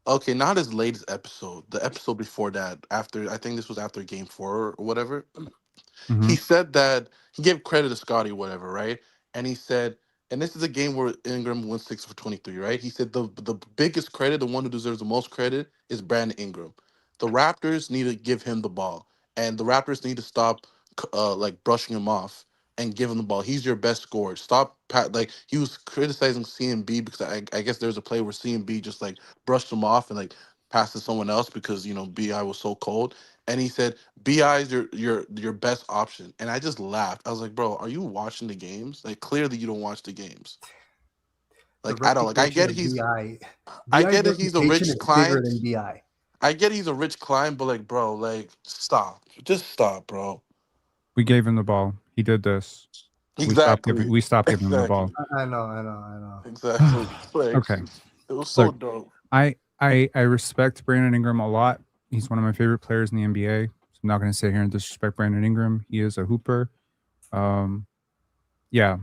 Okay, not his latest episode. The episode before that, after I think this was after Game 4 or whatever. Mhm. He said that he gave credit to Scotty, whatever, right? And he said, and this is a game where Ingram went 6 for 23, right? He said the biggest credit, the one who deserves the most credit, is Brandon Ingram. The Raptors need to give him the ball, and the Raptors need to stop like brushing him off and give him the ball. He's your best scorer. Stop like he was criticizing CMB because I guess there's a play where CMB just like brushed him off and like passed to someone else because BI was so cold. And he said, "Bi is your best option." And I just laughed. I was like, "Bro, are you watching the games? Like, clearly you don't watch the games. Like, at all. Like, I get he's, I get it. He's a rich client. Than BI. I get he's a rich client, but like, bro, like, stop. Just stop, bro. We gave him the ball. He did this. Exactly. We stopped giving him the ball. I know. Exactly. Like, Okay. It was so Look, dope. I respect Brandon Ingram a lot. He's one of my favorite players in the NBA. So I'm not going to sit here and disrespect Brandon Ingram. He is a hooper. Yeah.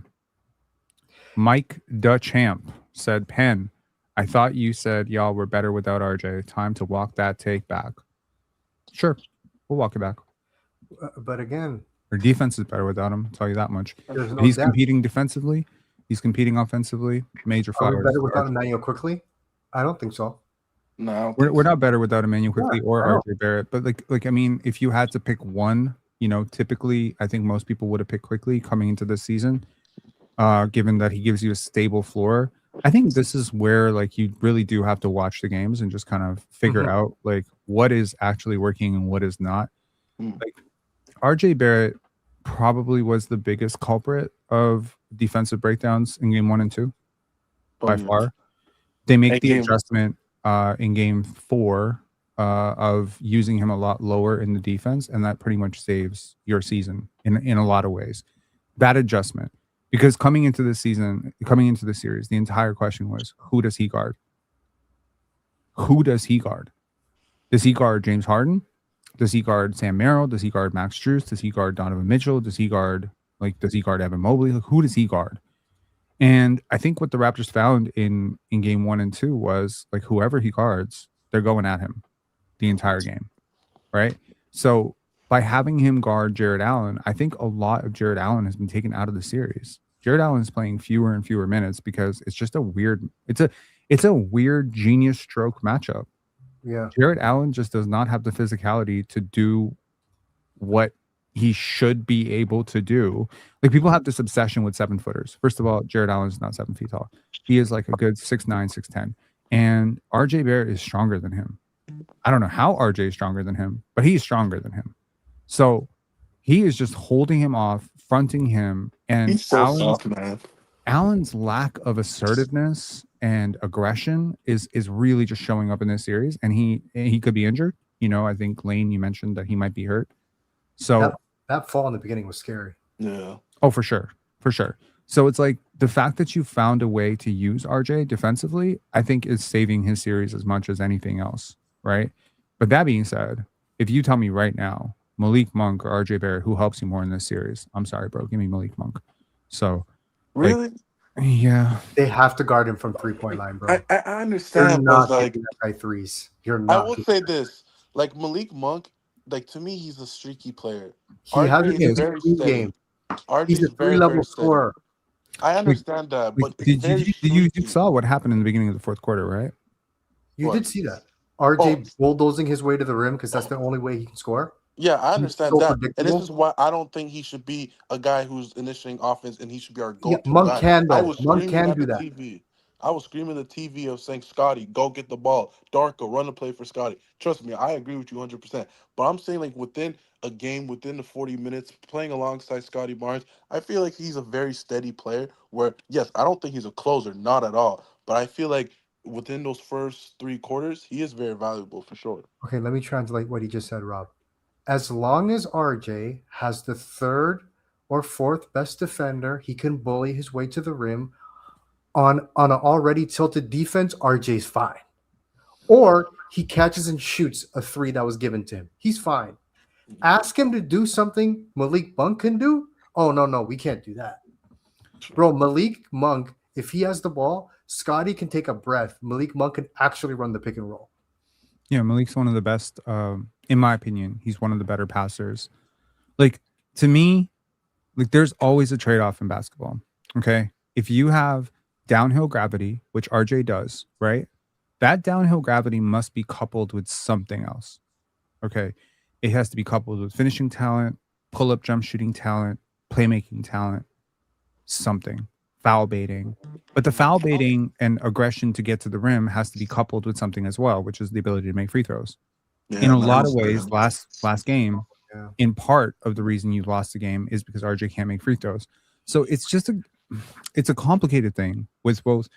Mike Duchamp said, Pen, I thought you said y'all were better without RJ. Time to walk that take back. Sure. We'll walk it back. But again, Our defense is better without him. I'll tell you that much. no He's doubt. competing defensively. He's competing offensively. Major Are we flowers. better without Immanuel Quickley? I don't think so. No, We're not better without Immanuel Quickley or I know. RJ Barrett. But like I mean, if you had to pick one, typically I think most people would have picked Quickley coming into this season, given that he gives you a stable floor. I think this is where like you really do have to watch the games and just kind of figure out like what is actually working and what is not. Like RJ Barrett probably was the biggest culprit of defensive breakdowns in game 1 and 2 by far. They make the adjustment in game 4 of using him a lot lower in the defense, and that pretty much saves your season in a lot of ways. That adjustment, because coming into the series, the entire question was, who does he guard? Who does he guard? Does he guard James Harden? Does he guard Sam Merrill? Does he guard Max Strus? Does he guard Donovan Mitchell? Does he guard Evan Mobley? Like, who does he guard? And I think what the Raptors found in game 1 and 2 was like whoever he guards, they're going at him the entire game, right? So by having him guard Jared Allen, I think a lot of Jared Allen has been taken out of the series. Jared Allen is playing fewer and fewer minutes because it's just a weird genius stroke matchup. Yeah. Jared Allen just does not have the physicality to do what he should be able to do. Like, people have this obsession with 7-footers. First of all, Jared Allen is not 7 feet tall. He is like a good 6'9", 6'10". And RJ Barrett is stronger than him. I don't know how RJ is stronger than him, but he's stronger than him. So he is just holding him off, fronting him, and he's so soft, man. Allen's lack of assertiveness and aggression is really just showing up in this series, and he could be injured. I think Lane, you mentioned that he might be hurt. So that fall in the beginning was scary. Yeah. Oh, for sure. So it's like the fact that you found a way to use RJ defensively, I think is saving his series as much as anything else, right? But that being said, if you tell me right now Malik Monk or RJ Barrett, who helps you more in this series? I'm sorry, bro. Give me Malik Monk. So, Really? yeah. They have to guard him from 3-point line, bro. I You're understand, but not like giving that guy threes. You're I not. will say this, like Malik Monk, like to me, he's a streaky player. He has a RJ is Yes. very three steady. game. RJ He's a is very, three-level very steady. scorer. I understand that, but it's Did very you streaky. saw what happened in the beginning of the fourth quarter, right? You What? did see that. RJ Oh. bulldozing his way to the rim because that's the only way he can score. Yeah, I He's understand so that. And this predictable. is why I don't think he should be a guy who's initiating offense and he should be our Yeah, go-to Monk guy. can I though. was Monk screaming can at do the that. TV. I was screaming at the TV of saying, Scotty, go get the ball. Darko, run the play for Scotty. Trust me, I agree with you 100%. But I'm saying, like, within a game, within the 40 minutes, playing alongside Scotty Barnes, I feel like he's a very steady player where, yes, I don't think he's a closer, not at all. But I feel like within those first 3 quarters, he is very valuable for sure. Okay, let me translate what he just said, Rob. As long as RJ has the third or fourth best defender, he can bully his way to the rim. On an already tilted defense, RJ's fine. Or he catches and shoots a three that was given to him. He's fine. Ask him to do something Malik Monk can do. Oh, no, we can't do that. Bro, Malik Monk, if he has the ball, Scotty can take a breath. Malik Monk can actually run the pick and roll. Yeah, Malik's one of the best, in my opinion. He's one of the better passers. Like, to me, like there's always a trade-off in basketball. Okay. If you have downhill gravity, which RJ does, right? That downhill gravity must be coupled with something else. Okay. It has to be coupled with finishing talent, pull-up jump shooting talent, playmaking talent, something, foul baiting. But the foul baiting and aggression to get to the rim has to be coupled with something as well, which is the ability to make free throws. In a lot of ways, last game, Yeah. in part of the reason you lost the game is because RJ can't make free throws. So it's just it's a complicated thing with both.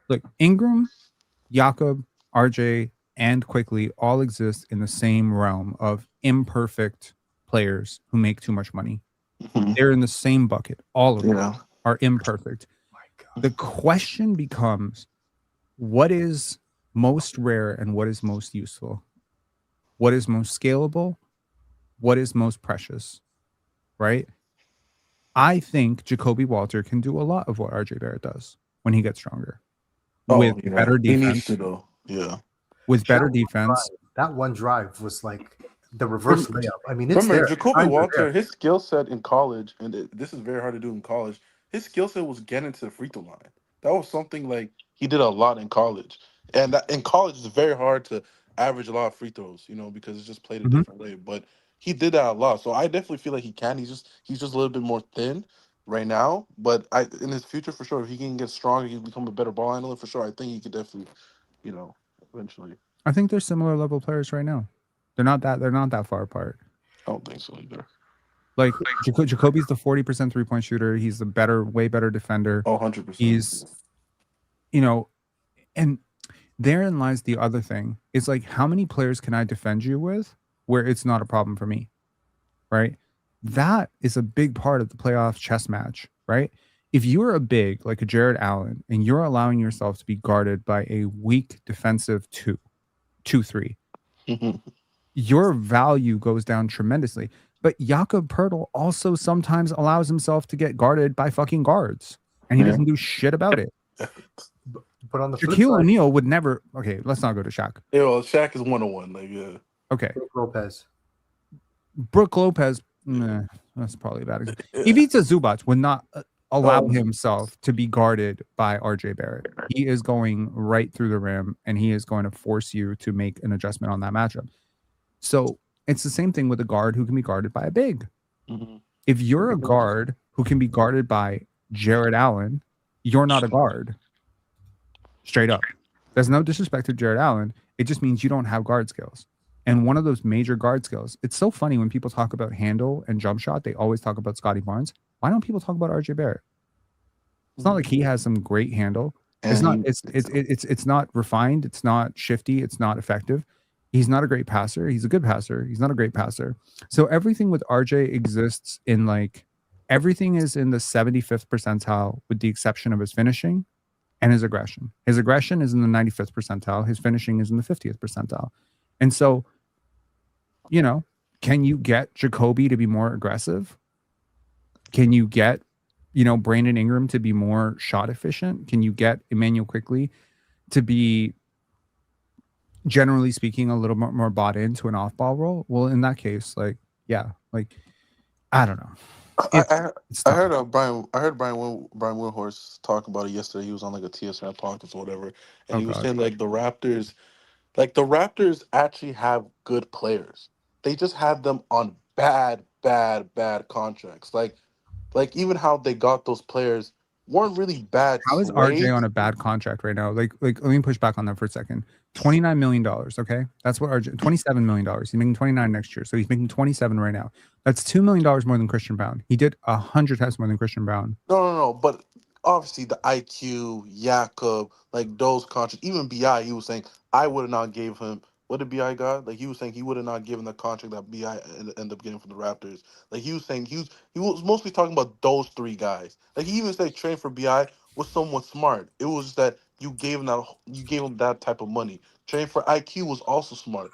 Look, Ingram, Jacob, RJ, and Quickley all exist in the same realm of imperfect players who make too much money. Mhm. They're in the same bucket. All of them Yeah. are imperfect. My God. The question becomes, what is most rare and what is most useful? What is most scalable? What is most precious? Right? I think Jacobe Walter can do a lot of what RJ Barrett does when he gets stronger. With better He needs defense. to though. Yeah. With better defense. That one drive was like the reverse layup. I mean, it's Remember, there. Jacobe Signs are Walter, there. his skill set in college, and this is very hard to do in college. His skill set was getting to the free throw line. That was something like he did a lot in college, and that, in college it's very hard to average a lot of free throws, because it's just played a Mhm. different way. But he did that a lot, so I definitely feel like he can. He's just a little bit more thin right now, but in his future for sure, if he can get stronger, he can become a better ball handler for sure. I think he could definitely, eventually. I think they're similar level players right now. They're not that far apart. I don't think so either. Like Jacoby's the 40% 3-point shooter. He's the way better defender. Oh, 100%. He's, and therein lies the other thing. It's like, how many players can I defend you with where it's not a problem for me? Right? That is a big part of the playoff chess match, right? If you're a big, like a Jared Allen, and you're allowing yourself to be guarded by a weak defensive 2-3, your value goes down tremendously. But Jakob Poeltl also sometimes allows himself to get guarded by fucking guards, and he doesn't do shit about it. But on the flip Shaquille side, O'Neal would never. Okay, let's not go to Shaq. Yeah, well, Shaq is 101. Like, yeah. Okay, Brook Lopez. Brooke Lopez. Nah, that's probably a bad example. Ivica Zubac would not allow himself to be guarded by RJ Barrett. He is going right through the rim, and he is going to force you to make an adjustment on that matchup. So it's the same thing with a guard who can be guarded by a big. Mm-hmm. If you're a guard who can be guarded by Jared Allen, you're not a guard. Straight up. There's no disrespect to Jared Allen. It just means you don't have guard skills. And one of those major guard skills, it's so funny when people talk about handle and jump shot, they always talk about Scotty Barnes. Why don't people talk about RJ Barrett? It's not like he has some great handle. It's not refined. It's not shifty. It's not effective. He's not a great passer. He's a good passer. He's not a great passer. So everything with RJ exists in everything is in the 75th percentile with the exception of his finishing and his aggression. His aggression is in the 95th percentile. His finishing is in the 50th percentile. And so, can you get Jacobe to be more aggressive? Can you get, Brandon Ingram to be more shot efficient? Can you get Immanuel Quickley to be, generally speaking, a little more bought into an off-ball role? Well, in that case, yeah, I don't know. It's I tough. heard Brian Windhorst talk about it yesterday. He was on like a TSN podcast or whatever, and Oh, he was God. saying the Raptors actually have good players. They just have them on bad contracts. Like even how they got those players weren't really bad How is RJ trades. on a bad contract right now? Like let me push back on that for a second. $29 million. Okay. That's what RJ, $27 million. He's making 29 next year. So he's making 27 right now. That's $2 million more than Christian Brown. He did 100 times more than Christian Brown. No. But obviously the IQ, Jacob, like those contracts, even BI, he was saying I would have not gave him what did BI got? Like he was saying he would have not given the contract that BI ended up getting from the Raptors. Like he was saying he was mostly talking about those three guys. Like he even said training for BI was somewhat smart. It was just that you gave him that type of money. Training for IQ was also smart,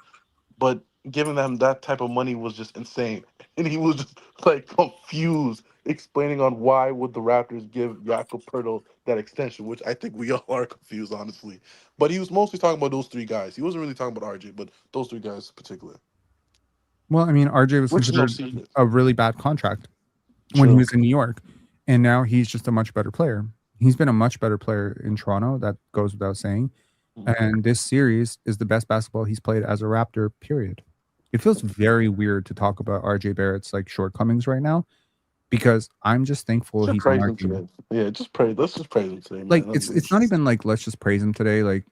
but giving them that type of money was just insane. And he was just like confused, explaining on why would the Raptors give Jakob Poeltl that extension, which I think we all are confused, honestly. But he was mostly talking about those three guys. He wasn't really talking about RJ, but those three guys in particular. Well, I mean, RJ was Which is no considered secret. a really bad contract when he was in New York, and now he's just a much better player. He's been a much better player in Toronto. That goes without saying. And this series is the best basketball he's played as a Raptor, period. It feels very weird to talk about RJ Barrett's shortcomings right now, because I'm just thankful he's on our team. Yeah, just pray. Let's just praise him today, man. It's not even let's just praise him today.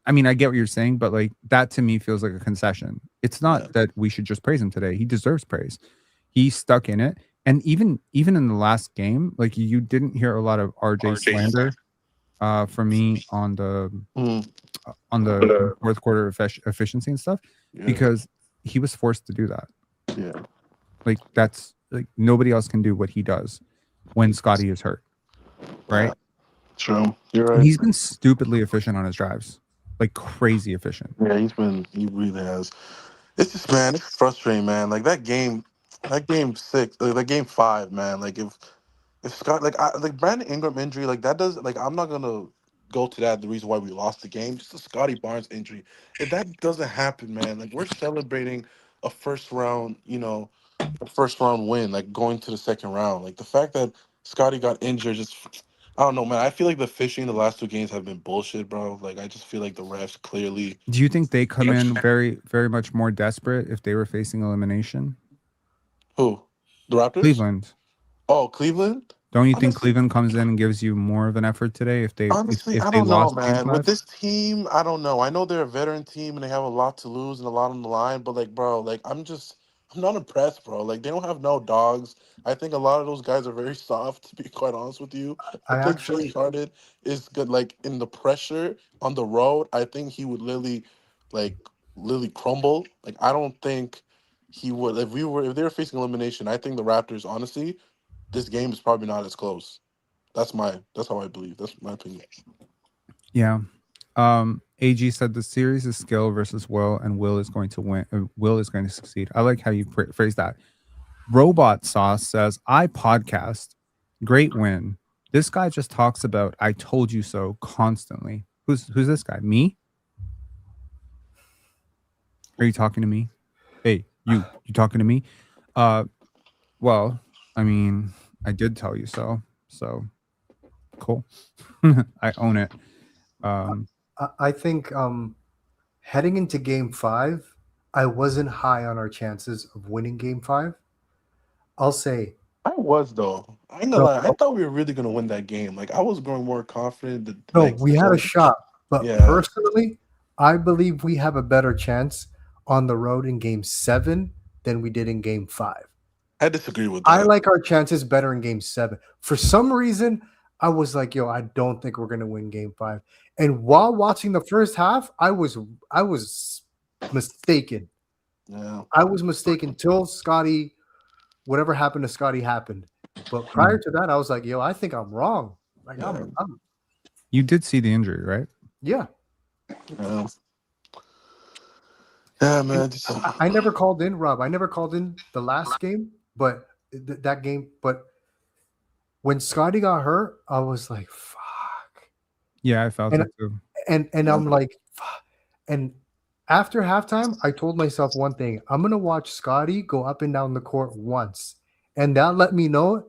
I mean, I get what you're saying, but that to me feels like a concession. It's not that we should just praise him today. He deserves praise. He's stuck in it. And even in the last game, you didn't hear a lot of RJ slander for me on the fourth quarter efficiency and stuff, because he was forced to do that. Yeah. That's nobody else can do what he does when Scotty is hurt, right? True. You're right. And he's been stupidly efficient on his drives, crazy efficient. Yeah, he really has. It's just, man, it's frustrating, man. That game 6, that game 5, man. If Scott, Brandon Ingram injury, that does, I'm not gonna go to that the reason why we lost the game. Just the Scottie Barnes injury. If that doesn't happen, man, we're celebrating a first round win, going to the second round. The fact that Scotty got injured, just I don't know, man. I feel like the fishing the last 2 games have been bullshit, bro. I just feel like the refs clearly. Do you think they come in very, very much more desperate if they were facing elimination? Who? The Raptors? Cleveland. Oh, Cleveland? Don't you think Cleveland comes in and gives you more of an effort today if they Honestly, if I they don't know, lost man. game With 5? this team, I don't know. I know they're a veteran team and they have a lot to lose and a lot on the line, but bro, I'm not impressed, bro. They don't have no dogs. I think a lot of those guys are very soft, to be quite honest with you. I think Josh Harden is good, in the pressure on the road. I think he would literally crumble. I don't think he would if they were facing elimination. I think the Raptors, honestly, this game is probably not as close. That's how I believe. That's my opinion. Yeah. AG said the series is skill versus will, and Will is going to win. Will is going to succeed. I like how you phrase that. Robot Sauce says, I podcast. Great win. This guy just talks about I told you so constantly. Who's this guy? Me? Are you talking to me? Hey, you talking to me? Well, I mean, I did tell you so. So cool. I own it. I think heading into game 5, I wasn't high on our chances of winning game 5. I'll say I was, though. I ain't gonna lie. I thought we were really gonna win that game. I was growing more confident that we had a shot, but Yeah. personally, I believe we have a better chance on the road in game 7 than we did in game 5. I disagree with that. I like our chances better in game 7. For some reason, I was like, I don't think we're gonna win game 5. And while watching the first half, I was mistaken. Yeah. I was mistaken till Scotty, whatever happened to Scotty happened. But prior to that, I was like, I think I'm wrong. You did see the injury, right? Yeah. Yeah, man. I never called in, Rob. I never called in the last game, but that game. But when Scotty got hurt, I was like, "Fuck!" Yeah, I felt And it too. and I'm like, "Fuck!" And after halftime, I told myself one thing: I'm gonna watch Scotty go up and down the court once, and that let me know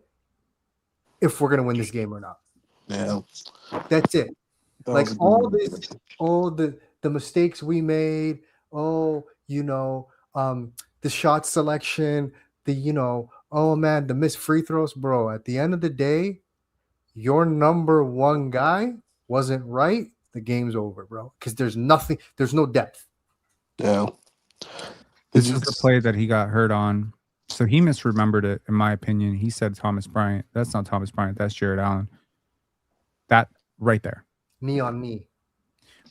if we're gonna win this game or not. Yeah. That's it. That Like was a good all one. this, all the mistakes we made, the shot selection, oh man, the missed free throws, bro. At the end of the day, your number one guy wasn't right. The game's over, bro. Because there's no depth. Yeah. This is the play that he got hurt on. So he misremembered it, in my opinion. He said Thomas Bryant. That's not Thomas Bryant. That's Jared Allen. That right there. Knee on knee.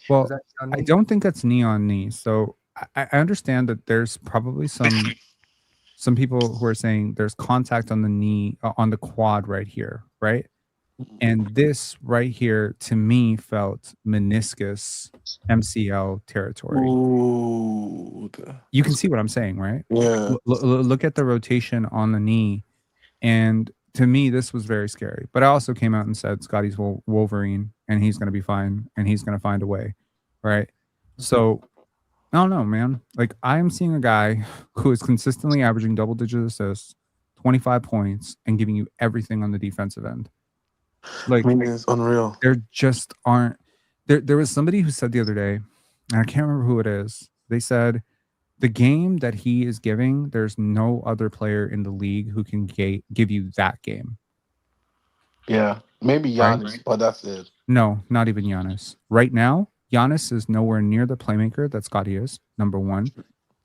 Well, Was that knee on knee? I don't think that's knee on knee. So I understand that there's probably some people who are saying there's contact on the knee, on the quad right here, right? And this right here, to me, felt meniscus MCL territory. Ooh. You can see what I'm saying, right? Yeah. Look at the rotation on the knee. And to me, this was very scary. But I also came out and said Scotty's Wolverine, and he's going to be fine, and he's going to find a way, right? So, I don't know, man. Like, I'm seeing a guy who is consistently averaging double-digit assists, 25 points, and giving you everything on the defensive end. Like, I mean, it's unreal. there just aren't. There was somebody who said the other day, and I can't remember who it is. They said, the game that he is giving, there's no other player in the league who can give you that game. Yeah. Maybe Giannis, Right? but that's it. No, not even Giannis. Right now, Giannis is nowhere near the playmaker that Scotty is, number one.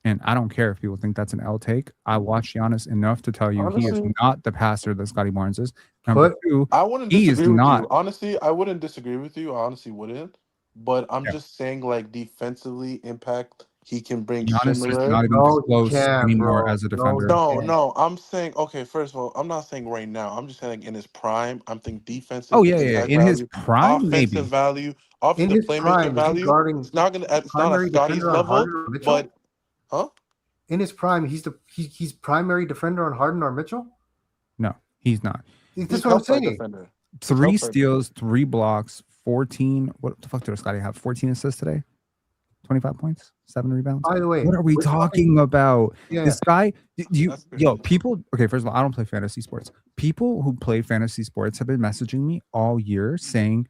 And I don't care if people think that's an L take. I watched Giannis enough to tell you he is Honestly, not the passer that Scotty Barnes is. Number two, I wouldn't he is disagree with not. you. Honestly, I wouldn't disagree with you. I honestly wouldn't. But I'm Yeah. just saying, like, defensively impact, he can bring Giannis is similar. not even No, you close can't, anymore bro. as a No, defender. No, Yeah. no. I'm saying, okay, first of all, I'm not saying right now. I'm just saying in his prime, I'm thinking defensive Oh, yeah. impact In his value, prime, maybe. offensive value, In obviously his the playmaker prime, is he value. guarding It's not at primary Scotty's defender on level, Harden or Mitchell? but huh? In his prime, he's primary defender on Harden or Mitchell. No, he's not. That's He's what I'm helped by saying. defender. 3 Help right steals, 3 blocks, 14. What the fuck did Scotty have? 14 assists today? 25 points, 7 rebounds. By the way, What are we we're talking about? Yeah, This guy, That's crazy. people. Okay, first of all, I don't play fantasy sports. People who play fantasy sports have been messaging me all year saying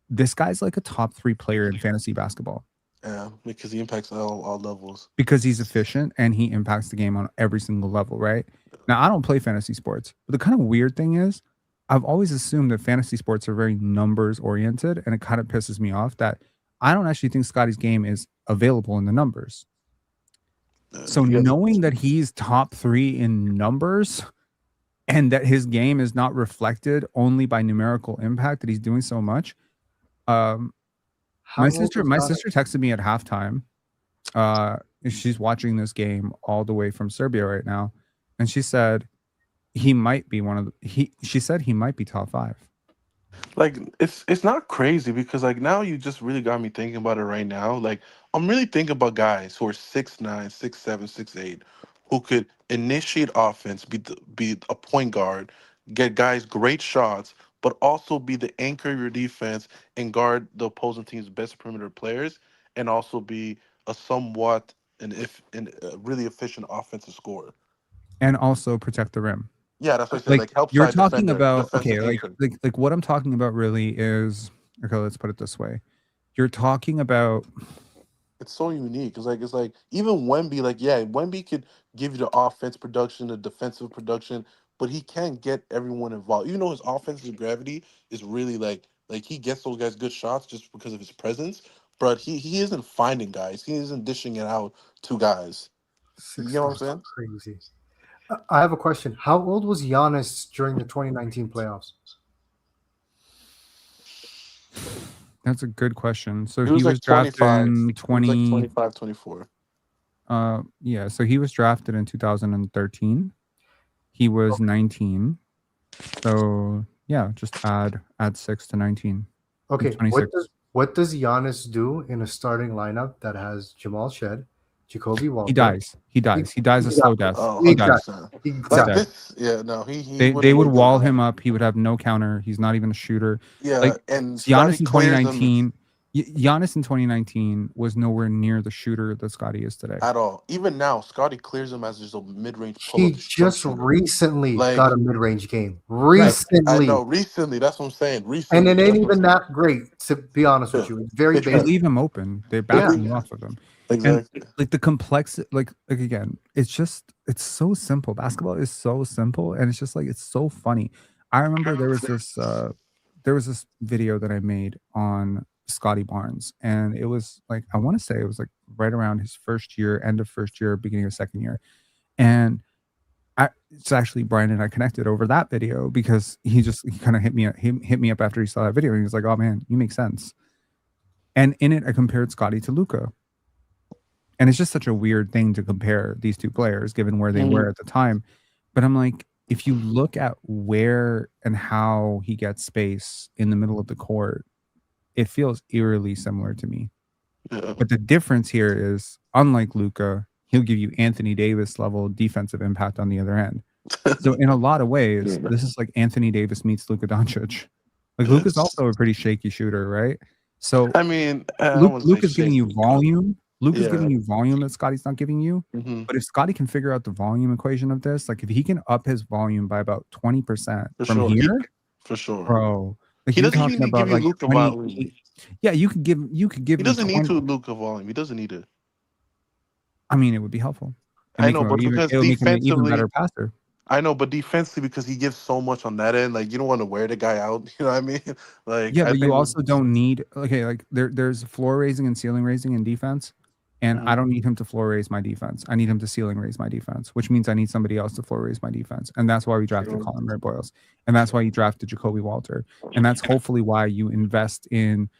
this guy's like a top 3 player in fantasy basketball Yeah, because he impacts all levels. because he's efficient and he impacts the game on every single level, right? Now, I don't play fantasy sports, but the kind of weird thing is, I've always assumed that fantasy sports are very numbers oriented, and it kind of pisses me off that I don't actually think Scotty's game is available in the numbers. So He has- knowing that he's top 3 in numbers and that his game is not reflected only by numerical impact, that he's doing so much. How My old sister was Scotty? texted me at halftime. She's watching this game all the way from Serbia right now, and she said he might be she said he might be top 5. Like it's not crazy because like now you just really got me thinking about it right now. Like I'm really thinking about guys who are 6'9", 6'7", 6'8", who could initiate offense, be a point guard, get guys great shots, but also be the anchor of your defense and guard the opposing team's best perimeter players, and also be a somewhat really efficient offensive scorer. And also protect the rim. Yeah, that's what I said. Like Like help you're side talking defender, about, defensive okay, anchor. like what I'm talking about really is, okay, let's put it this way. You're talking about, It's so unique. It's like even Wemby, like yeah, Wemby could give you the offense production, the defensive production, but he can't get everyone involved. Even though his offensive gravity is really like he gets those guys good shots just because of his presence, but he isn't finding guys. He isn't dishing it out to guys. You know what I'm saying? Crazy. I have a question. How old was Giannis during the 2019 playoffs? that's a good question. So He he was was like drafted 25. in He was like 20, 25, 24. yeah, so he was drafted in 2013. He was 19. So yeah, just add 6 to 19. Okay, 26. what does Giannis do in a starting lineup that has Jamal Shed, Jacobe Walter. He dies. He dies. He dies a slow death. Oh, He 100%. dies. Like Exactly. this, yeah, no, he They wouldn't would wake wall up. him up. He would have no counter. He's not even a shooter. Yeah, Like and Giannis Scotty in clears them 2019. Giannis in 2019 was nowhere near the shooter that Scotty is today. at all. Even now, Scotty clears him as just a mid-range He pull-up. just shooter. recently Like- got a mid-range game. I Recently. know, recently. That's what I'm saying. Recently, And it ain't that's what even I'm that great, to be honest with you. It's very They They basic. leave him open. They back Yeah. him off of him. saying. Exactly. Like the complexity, like again, it's so simple. Basketball is so simple, and it's just like it's so funny. I remember there was this video that I made on Scottie Barnes, and it was like I want to say it was like right around his first year, end of first year, beginning of second year, and it's actually Brian and I connected over that video because he kind of hit me up after he saw that video, and he was like, "Oh man, you make sense." And in it, I compared Scottie to Luka. And it's just such a weird thing to compare these two players given where they were at the time. But I'm like, if you look at where and how he gets space in the middle of the court, it feels eerily similar to me. Yeah. But the difference here is, unlike Luka, he'll give you Anthony Davis level defensive impact on the other end. So in a lot of ways, this is like Anthony Davis meets Luka Doncic. Like Luka's also a pretty shaky shooter, right? So I mean, I wouldn't say Luka's giving you shaky. volume. Luka's Yeah. giving you volume that Scotty's not giving you. Mhm. But if Scotty can figure out the volume equation of this, like if he can up his volume by about 20% For from sure. here, For sure. bro, like He you're doesn't talking need to about give you like Luka 20. volume. Yeah, you could give He him doesn't need 20. to Luka volume. He doesn't need it. I mean, it would be helpful. I know, but because it'll make him an even defensively, better passer. I know, but defensively, because he gives so much on that end, like you don't want to wear the guy out. You know what I mean? Like, Yeah, I but you think- also don't need like there's floor raising and ceiling raising in defense. And I don't need him to floor raise my defense. I need him to ceiling raise my defense, which means I need somebody else to floor raise my defense. And that's why we drafted Colin Murray-Boyles. And that's why you drafted Jacobe Walter. And that's hopefully why you invest in,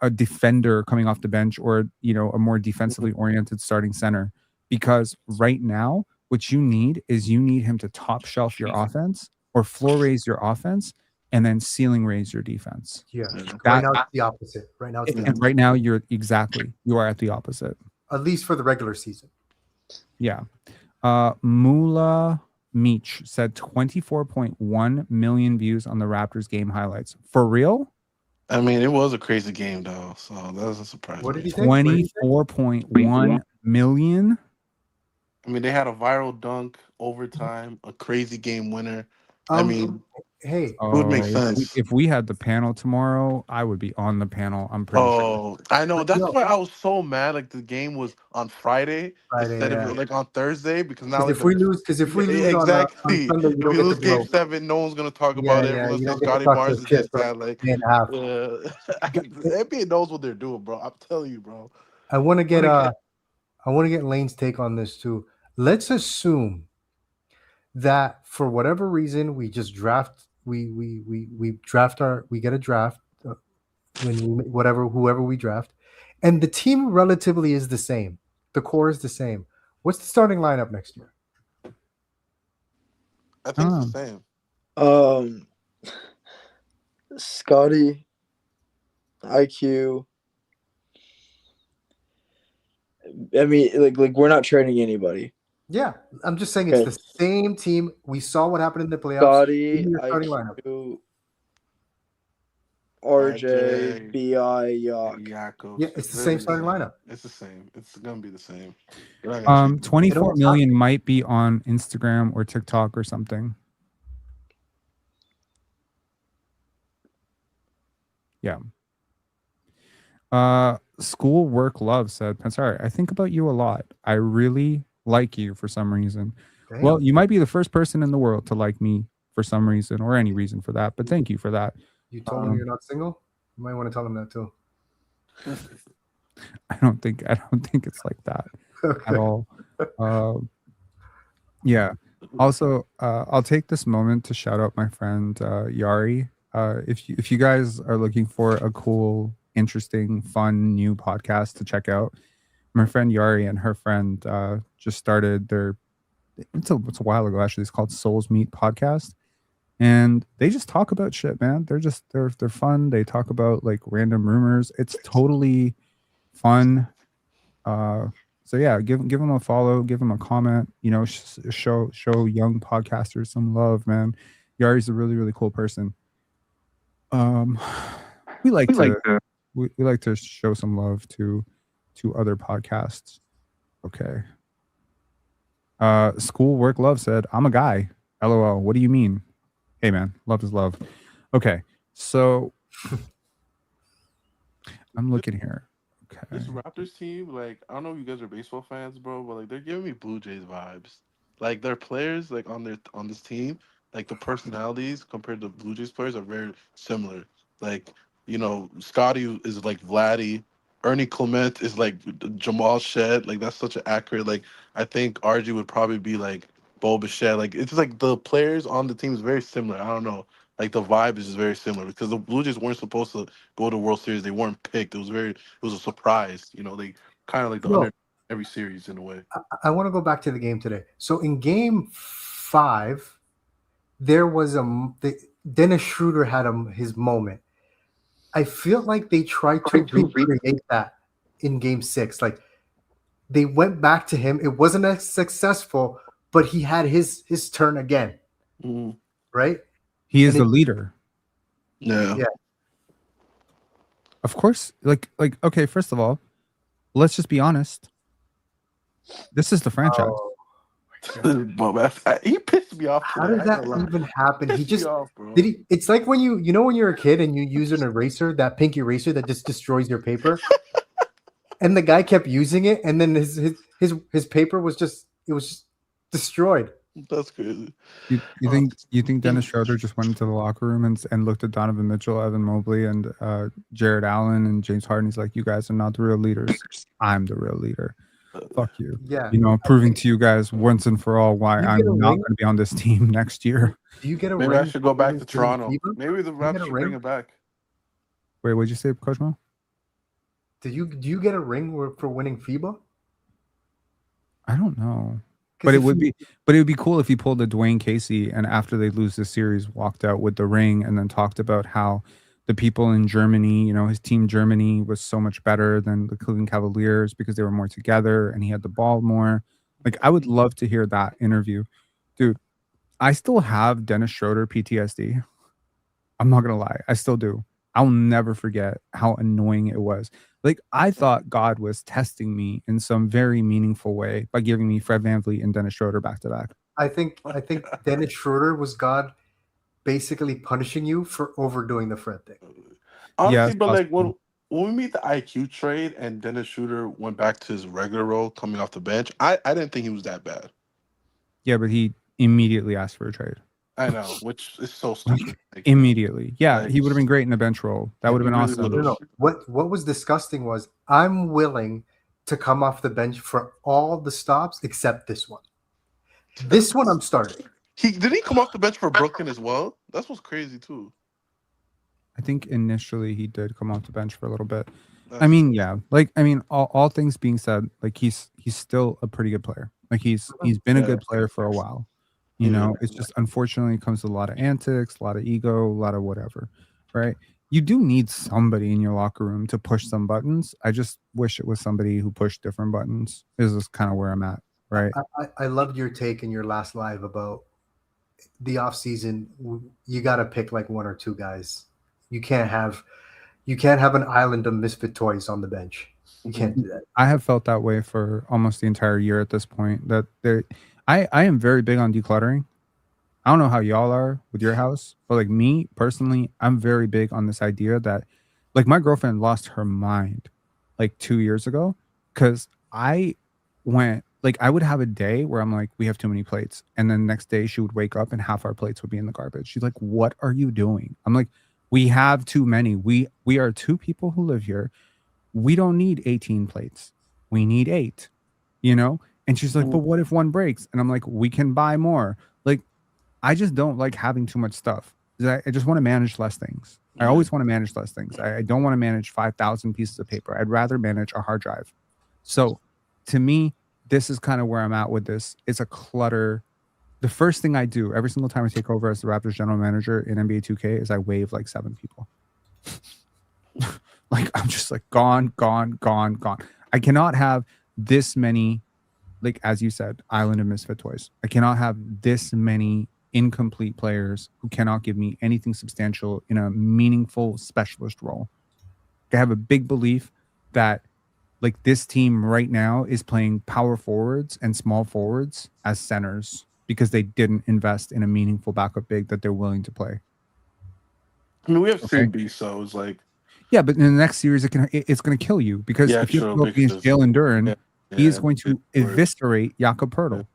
a defender coming off the bench or, a more defensively oriented starting center. Because right now, what you need is you need him to top shelf your offense or floor raise your offense and then ceiling raise your defense. Yeah. That- Right now it's the opposite. Right now it's the And opposite. right now you are at the opposite. At least for the regular season. Yeah. Mula Meech said 24.1 million views on the Raptors game highlights. For real? I mean, it was a crazy game, though. So that doesn't surprise What me. did he think? What did he think? 24.1 million? I mean, they had a viral dunk, overtime, a crazy game winner. I mean, Hey, it would make Oh, sense. If we had the panel tomorrow, I would be on the panel. I'm pretty sure. Oh, I know. But That's yo- why I was so mad. Like the game was on Friday, instead yeah. of like on Thursday, because now Because like, if we lose exactly. on Sunday, you If don't we get lose to game blow. 7, no one's gonna talk about it. Yeah, Everyone's you saying don't get to Scotty talk Barnes to is shit this, for that. Like, a day and a half. the NBA knows what they're doing, bro. I'm telling you, bro. I want to get Lane's take on this too. Let's assume that for whatever reason we just draft we get a draft when whoever we draft, and the team relatively is the same. The core is the same. What's the starting lineup next year? I think it's the same. Scotty, IQ. I mean, like we're not trading anybody. Yeah, I'm just saying it's Okay. the same team. We saw what happened in the playoffs. Scotty, Give me your starting lineup. IQ, RJ, BI, Yak. Jacob. Yeah, it's the same starting lineup. It's the same. It's gonna be the same. They're not gonna change it. 24 million might be on Instagram or TikTok or something. Yeah. School Work Love said, Pensare, I think about you a lot. I really like you for some reason. Damn. Well, you might be the first person in the world to like me for some reason or any reason for that, but thank you for that. You told him you're not single? You might want to tell him that too. I don't think it's like that at all. Yeah. Also, I'll take this moment to shout out my friend Yari. If you guys are looking for a cool, interesting, fun new podcast to check out, my friend Yari and her friend just started it's a while ago actually. It's called Souls Meet Podcast, and they just talk about shit, man. They're fun. They talk about like random rumors. It's totally fun. So yeah, give him a follow, give him a comment. You know, show young podcasters some love, man. Yari's a really really cool person. We like to show some love to other podcasts. Okay. School work love said, "I'm a guy." LOL. What do you mean? Hey man, love is love. Okay, so I'm looking here. Okay. This Raptors team, like, I don't know if you guys are baseball fans, bro, but like they're giving me Blue Jays vibes. Like their players, like on this team, like the personalities compared to Blue Jays players are very similar. Like, you know, Scotty is like Vladdy, Ernie Clement is like Jamal Shed. Like that's such an accurate. Like I think RG would probably be like Bo Bichette. Like it's just like the players on the team is very similar. I don't know. Like the vibe is just very similar because the Blue Jays weren't supposed to go to World Series. They weren't picked. It was a surprise. You know, they kind of like the Well, under every series in a way. I want to go back to the game today. So in game 5, there was Dennis Schroeder had his moment. I feel like they tried to recreate that in game 6. Like they went back to him. It wasn't as successful, but he had his turn again, Mhm. right? He is And the leader. Yeah. Yeah. Of course, like okay, first of all, let's just be honest. This is the franchise. He pissed me off. How Today. did that even happen? He Pissed just me off, bro. did he. It's like when you know when you're a kid and you use an eraser, that pink eraser that just destroys your paper, and the guy kept using it, and then his paper was just destroyed. That's crazy. You think Dennis Schroeder just went into the locker room and looked at Donovan Mitchell, Evan Mobley, and Jared Allen and James Harden? He's like, "You guys are not the real leaders. I'm the real leader. Fuck you." Yeah, You know, proving to you guys once and for all why You I'm get a not ring? going to be on this team next year. do you get a Maybe ring? I should go back to for Toronto. FIBA? Maybe the get Raptors a should ring? bring it back. Wait, what'd you say, Coach Mo? Do you get a ring for winning FIBA? I don't know. 'Cause But it if would you- be cool if he pulled a Dwayne Casey and after they lose the series walked out with the ring and then talked about how the people in Germany, you know, his team Germany was so much better than the Cleveland Cavaliers because they were more together and he had the ball more. Like I would love to hear that interview. Dude, I still have Dennis Schroeder PTSD. I'm not gonna lie. I still do. I'll never forget how annoying it was. Like I thought God was testing me in some very meaningful way by giving me Fred VanVleet and Dennis Schroeder back to back. I think Dennis Schroeder was God basically punishing you for overdoing the Fred thing. Honestly, it's but like possible. when we made the IQ trade and Dennis Schroeder went back to his regular role coming off the bench, I didn't think he was that bad. Yeah, but he immediately asked for a trade. I know, which is so stupid. Like, Immediately. Yeah, like, he would have been great in a bench role. That would have he been really awesome. would've. No. What was disgusting was I'm willing to come off the bench for all the stops except this one. This one I'm starting. Did he come off the bench for Brooklyn as well? That's what's crazy too. I think initially he did come off the bench for a little bit. I That's- mean, yeah. Like, I mean, all things being said, like he's still a pretty good player. Like he's been a good player for a while. You know, it's just unfortunately it comes with a lot of antics, a lot of ego, a lot of whatever. Right. You do need somebody in your locker room to push some buttons. I just wish it was somebody who pushed different buttons. This is kind of where I'm at. Right. I loved your take in your last live about the offseason. You got to pick like one or two guys. You can't have an island of misfit toys on the bench. You can't do that. I have felt that way for almost the entire year at this point. That I am very big on decluttering. I don't know how y'all are with your house, but like me personally, I'm very big on this idea that like my girlfriend lost her mind like 2 years ago because I went like I would have a day where I'm like, we have too many plates. And then the next day she would wake up and half our plates would be in the garbage. She's like, what are you doing? I'm like, we have too many. We are 2 people who live here. We don't need 18 plates. We need 8, you know? And she's like, but what if one breaks? And I'm like, we can buy more. Like, I just don't like having too much stuff. I just want to manage less things. I always want to manage less things. I don't want to manage 5,000 pieces of paper. I'd rather manage a hard drive. So to me, this is kind of where I'm at with this. It's a clutter. The first thing I do every single time I take over as the Raptors general manager in NBA 2K is I waive like 7 people. Like I'm just like gone. I cannot have this many, like as you said, island of misfit toys. I cannot have this many incomplete players who cannot give me anything substantial in a meaningful specialist role. I have a big belief that like this team right now is playing power forwards and small forwards as centers because they didn't invest in a meaningful backup big that they're willing to play. I mean, we have Okay. 3B, so it's like, yeah, but in the next series, it's going to kill you because yeah, if you true, go up against because Jalen Duren, yeah, he is yeah, going to eviscerate Jakob Poeltl,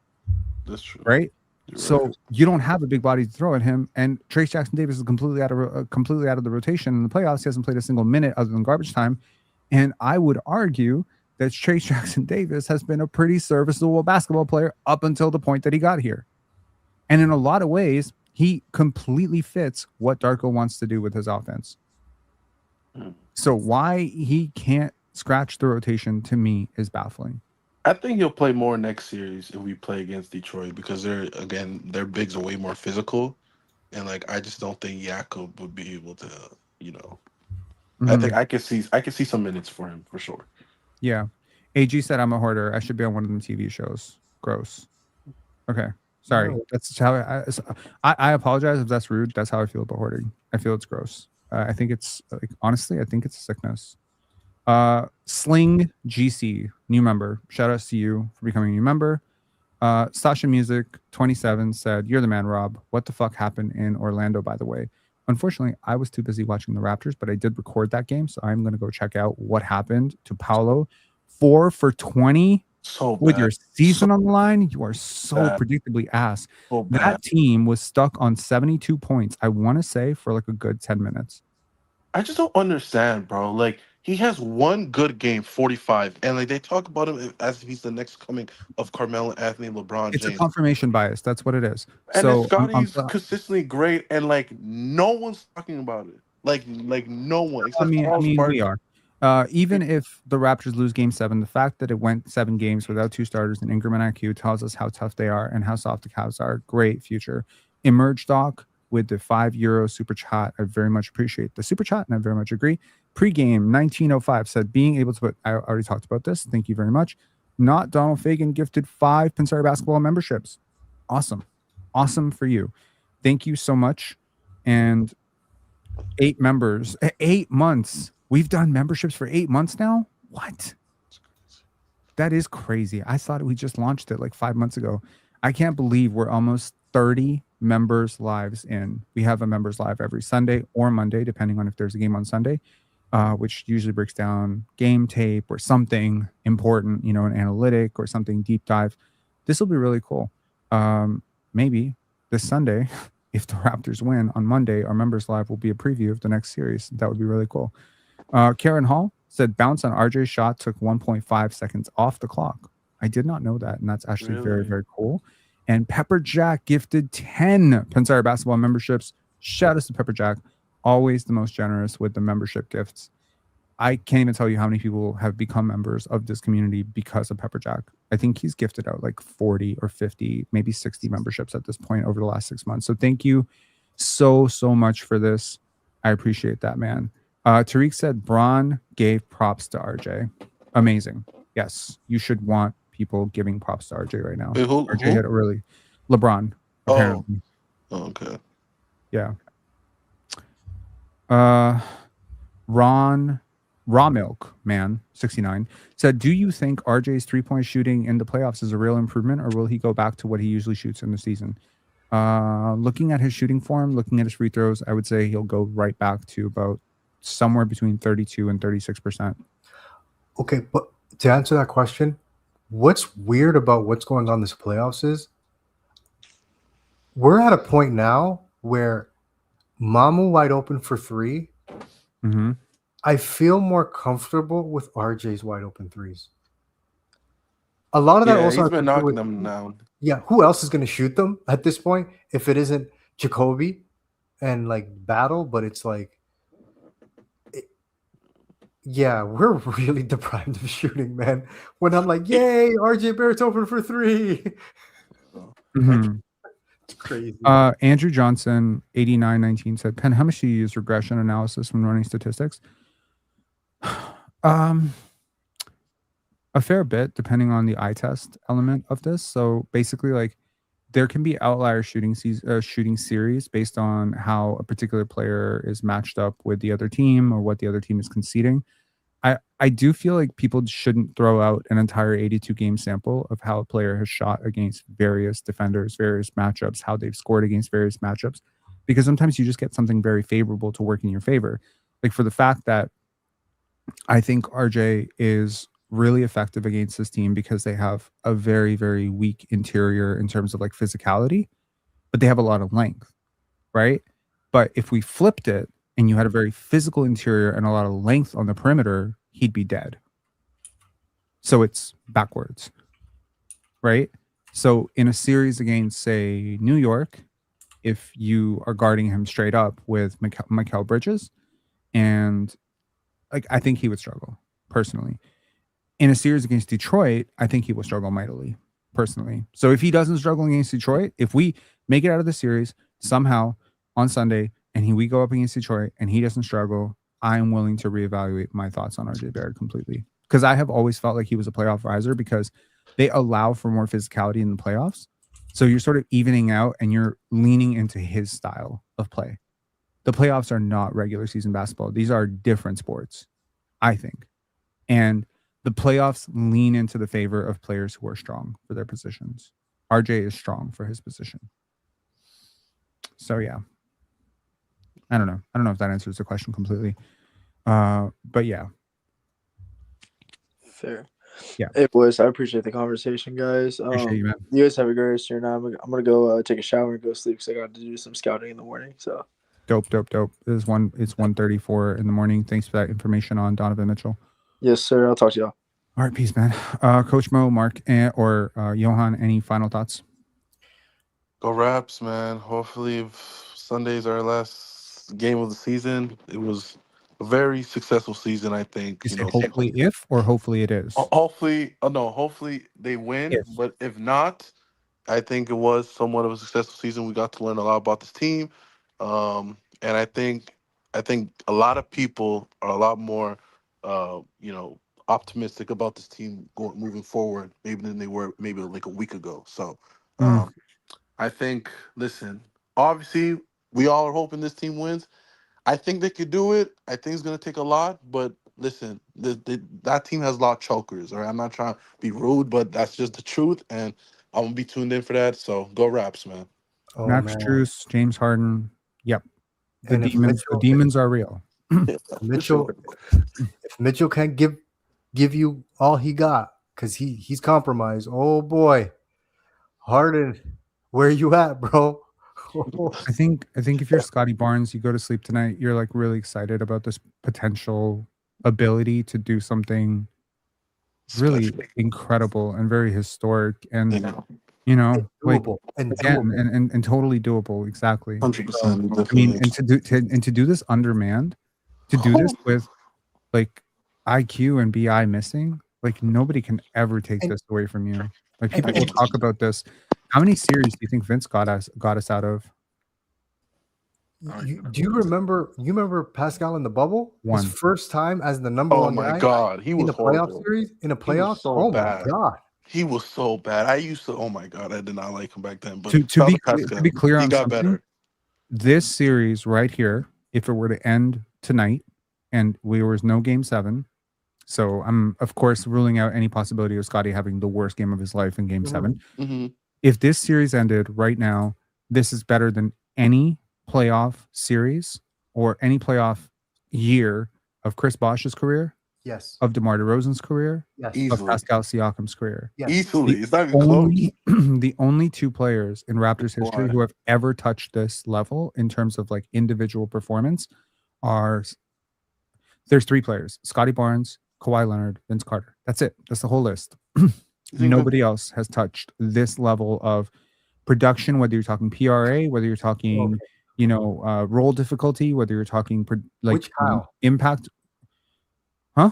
that's true. right? You're So right. you don't have a big body to throw at him, and Trace Jackson Davis is completely out of the rotation in the playoffs. He hasn't played a single minute other than garbage time, and I would argue that Trace Jackson Davis has been a pretty serviceable basketball player up until the point that he got here, and in a lot of ways, he completely fits what Darko wants to do with his offense. So why he can't scratch the rotation to me is baffling. I think he'll play more next series if we play against Detroit because their bigs are way more physical, and like I just don't think Jakob would be able to, you know. I think I could see some minutes for him for sure. Yeah, AG said I'm a hoarder. I should be on one of them TV shows. Gross. Okay, sorry. No. That's how I apologize if that's rude. That's how I feel about hoarding. I feel it's gross. I think it's like honestly, I think it's a sickness. Sling GC, new member. Shout outs to you for becoming a new member. Sasha Music 27 said, "You're the man, Rob. What the fuck happened in Orlando, by the way?" Unfortunately, I was too busy watching the Raptors, but I did record that game, so I'm going to go check out what happened to Paolo. 4 for 20 So with bad. your season on the line. You are so bad. predictably ass. So bad. That team was stuck on 72 points, I want to say, for like a good 10 minutes. I just don't understand, bro. Like he has one good game, 45, and like they talk about him as if he's the next coming of Carmelo Anthony, LeBron It's a James. confirmation bias. That's what it is. And then So Scotty's consistently great, and like no one's talking about it. Like no one. Except I Charles mean, Barkley. we are. Even if the Raptors lose Game 7, the fact that it went 7 games without 2 starters and Ingram and IQ tells us how tough they are and how soft the Cavs are. Great future. Emerge Doc with the €5 super chat. I very much appreciate the super chat, and I very much agree. Pre-game 1905 said being able to put. I already talked about this. Thank you very much. Not Donald Fagan gifted 5 Pensare Basketball memberships. Awesome for you. Thank you so much. And 8 members, 8 months. We've done memberships for 8 months now. What? That is crazy. I thought we just launched it like 5 months ago. I can't believe we're almost 30 members lives in. We have a members live every Sunday or Monday, depending on if there's a game on Sunday, which usually breaks down game tape or something important, you know, an analytic or something deep dive. This will be really cool. Maybe this Sunday, if the Raptors win on Monday, our members live will be a preview of the next series. That would be really cool. Karen Hall said bounce on RJ's shot took 1.5 seconds off the clock. I did not know that, and that's actually very, very cool. And Pepperjack gifted 10 Pensare Basketball memberships. Shout out to Pepperjack, always the most generous with the membership gifts. I can't even tell you how many people have become members of this community because of Pepperjack. I think he's gifted out like 40 or 50, maybe 60 memberships at this point over the last 6 months. So thank you so much for this. I appreciate that, man. Tariq said Braun gave props to RJ. Amazing. Yes, you should want people giving props to RJ right now. Wait, RJ had a really LeBron, apparently. Oh, okay. Yeah. Raw Milk Man 69 said, "Do you think RJ's 3-point shooting in the playoffs is a real improvement, or will he go back to what he usually shoots in the season?" Looking at his shooting form, looking at his free throws, I would say he'll go right back to about somewhere between 32 and 36%. Okay, but to answer that question, what's weird about what's going on this playoffs is we're at a point now where Mamu wide open for 3. Mm-hmm. I feel more comfortable with RJ's wide open 3s. A lot of that also he's has been to do knocking with, them down. Yeah, who else is going to shoot them at this point if it isn't Jacobe and like Battle? But it's like, yeah, we're really deprived of shooting, man. When I'm like, yay, RJ Barrett's open for 3. Mm-hmm. It's crazy. Andrew Johnson 8919 said, "Pen, how much do you use regression analysis when running statistics?" A fair bit, depending on the eye test element of this. So basically, like, there can be outlier shooting series based on how a particular player is matched up with the other team or what the other team is conceding. I do feel like people shouldn't throw out an entire 82 game sample of how a player has shot against various defenders, various matchups, how they've scored against various matchups, because sometimes you just get something very favorable to work in your favor. Like, for the fact that I think RJ is really effective against this team because they have a very, very weak interior in terms of like physicality, but they have a lot of length, right? But if we flipped it and you had a very physical interior and a lot of length on the perimeter, he'd be dead. So it's backwards, right? So in a series against, say, New York, if you are guarding him straight up with Mikal Bridges, and like, I think he would struggle personally. In a series against Detroit, I think he will struggle mightily personally. So if he doesn't struggle against Detroit, if we make it out of the series somehow on Sunday and we go up against Detroit and he doesn't struggle, I'm willing to reevaluate my thoughts on RJ Barrett completely. Because I have always felt like he was a playoff riser because they allow for more physicality in the playoffs. So you're sort of evening out and you're leaning into his style of play. The playoffs are not regular season basketball. These are different sports, I think. And the playoffs lean into the favor of players who are strong for their positions. RJ is strong for his position. So yeah. I don't know. I don't know if that answers the question completely. But yeah. Fair. Yeah. It was. I appreciate the conversation, guys. Appreciate you, man. You guys have a great rest of your night. I'm gonna go take a shower and go sleep because I got to do some scouting in the morning. So Dope. It's 1:34 in the morning. Thanks for that information on Donovan Mitchell. yes, sir. I'll talk to y'all. All right, peace, man. Coach Mo, Mark, or Johan, any final thoughts? Go Raps, man. Hopefully Sunday's our last game of the season. It was a very successful season, I think. You say hopefully if or hopefully it is? Hopefully, no, hopefully they win. If. But if not, I think it was somewhat of a successful season. We got to learn a lot about this team. And I think a lot of people are a lot more optimistic about this team moving forward, maybe than they were maybe like a week ago. So I think, listen, obviously we all are hoping this team wins. I think they could do it. I think it's going to take a lot, but listen, that team has a lot of chokers. All right, I'm not trying to be rude, but that's just the truth, and I'm going to be tuned in for that. So go Raps, man. Oh, Max man. Strus, James Harden. Yep. And if The demons are real. Mitchell, if Mitchell can't give you all he got because he's compromised. Oh boy, Harden, where you at, bro? I think if you're Scotty Barnes, you go to sleep tonight, you're like really excited about this potential ability to do something really incredible and very historic, and Doable. and totally doable. Exactly. 100%. I mean, and to do this undermanned, to do this with like IQ and BI missing, like nobody can ever take this away from you. Like, people will talk about this. How many series do you think Vince got us out of? Do you remember? You remember Pascal in the bubble? One. His first time as the number one guy. Oh my God, he was in a horrible. playoff series. In a playoff, so oh bad. my God, he was so bad. I used to. Oh my God, I did not like him back then. But To be clear he on got something, better. this series right here, if it were to end tonight and there was no game 7, so I'm of course ruling out any possibility of Scotty having the worst game of his life in game 7. Mm-hmm. If this series ended right now, this is better than any playoff series or any playoff year of Chris Bosh's career, yes, of DeMar DeRozan's career, yes, of Easily. Pascal Siakam's career. yes. Easily. It's not even close. The only 2 players in Raptors history who have ever touched this level in terms of like individual performance there's 3 players: Scottie Barnes, Kawhi Leonard, Vince Carter. That's it. That's the whole list. Nobody else has touched this level of production, whether you're talking PRA, whether you're talking, role difficulty, whether you're talking Which Kyle? Impact. Huh?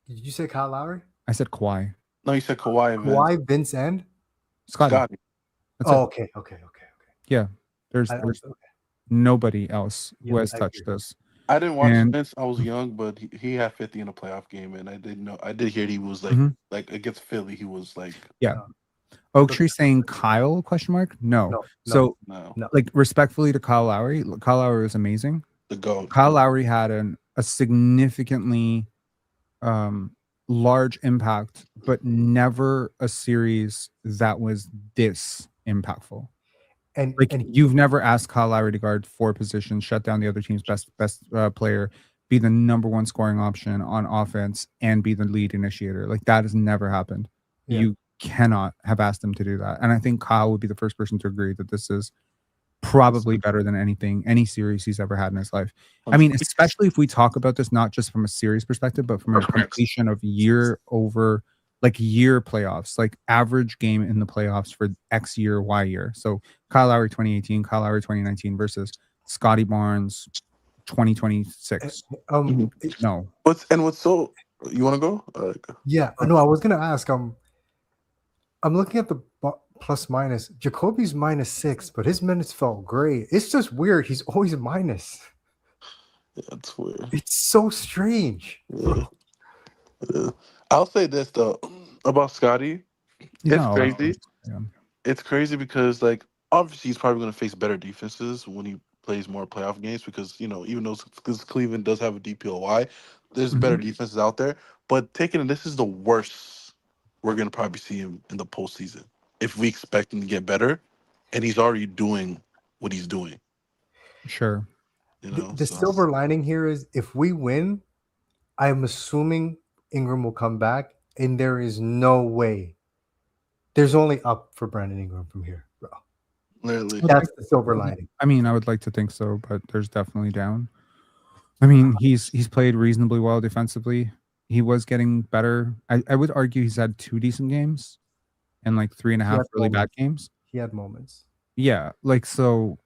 Did you say Kyle Lowry? I said Kawhi. No, you said Kawhi. Kawhi, Vince, and Scotty. That's it. Okay. Yeah. There's okay. nobody else who Yeah, has I touched agree. this. I didn't watch And since I was young, but he had 50 in a playoff game, and I did hear he was Mhm. like against Philly, he was like yeah, Oak Tree saying Kyle question mark? No. No, So no no. like respectfully to Kyle Lowry was amazing. the goat. Kyle Lowry had a significantly large impact, but never a series that was this impactful. And Like and you've never asked Kyle Lowry to guard 4 positions, shut down the other team's best player, be the number 1 scoring option on offense, and be the lead initiator. Like that has never happened. Yeah. You cannot have asked him to do that. And I think Kyle would be the first person to agree that this is probably better than any series he's ever had in his life. I mean, especially if we talk about this not just from a series perspective, but from a completion of year playoffs, like average game in the playoffs for X year, Y year. So Kyle Lowry 2018, Kyle Lowry 2019 versus Scotty Barnes 2026. No. What's so you want to go? yeah, no, I was gonna ask. I'm looking at the plus minus. Jacoby's -6, but his minutes felt great. It's just weird. He's always a minus. Yeah, that's weird. It's so strange. Yeah. Yeah. I'll say this though about Scotty. It's crazy. Yeah. It's crazy because like obviously he's probably going to face better defenses when he plays more playoff games because even though because Cleveland does have a DPOY, there's better defenses out there. But this is the worst we're going to probably see him in the postseason if we expect him to get better, and he's already doing what he's doing. Sure. The silver lining here is if we win, I'm assuming Ingram will come back, and there is no way. There's only up for Brandon Ingram from here, bro. Literally. That's the silver lining. I mean, I would like to think so, but there's definitely down. I mean, he's played reasonably well defensively. He was getting better. I would argue he's had 2 decent games and like 3.5 really bad games. He had moments. Yeah, like so,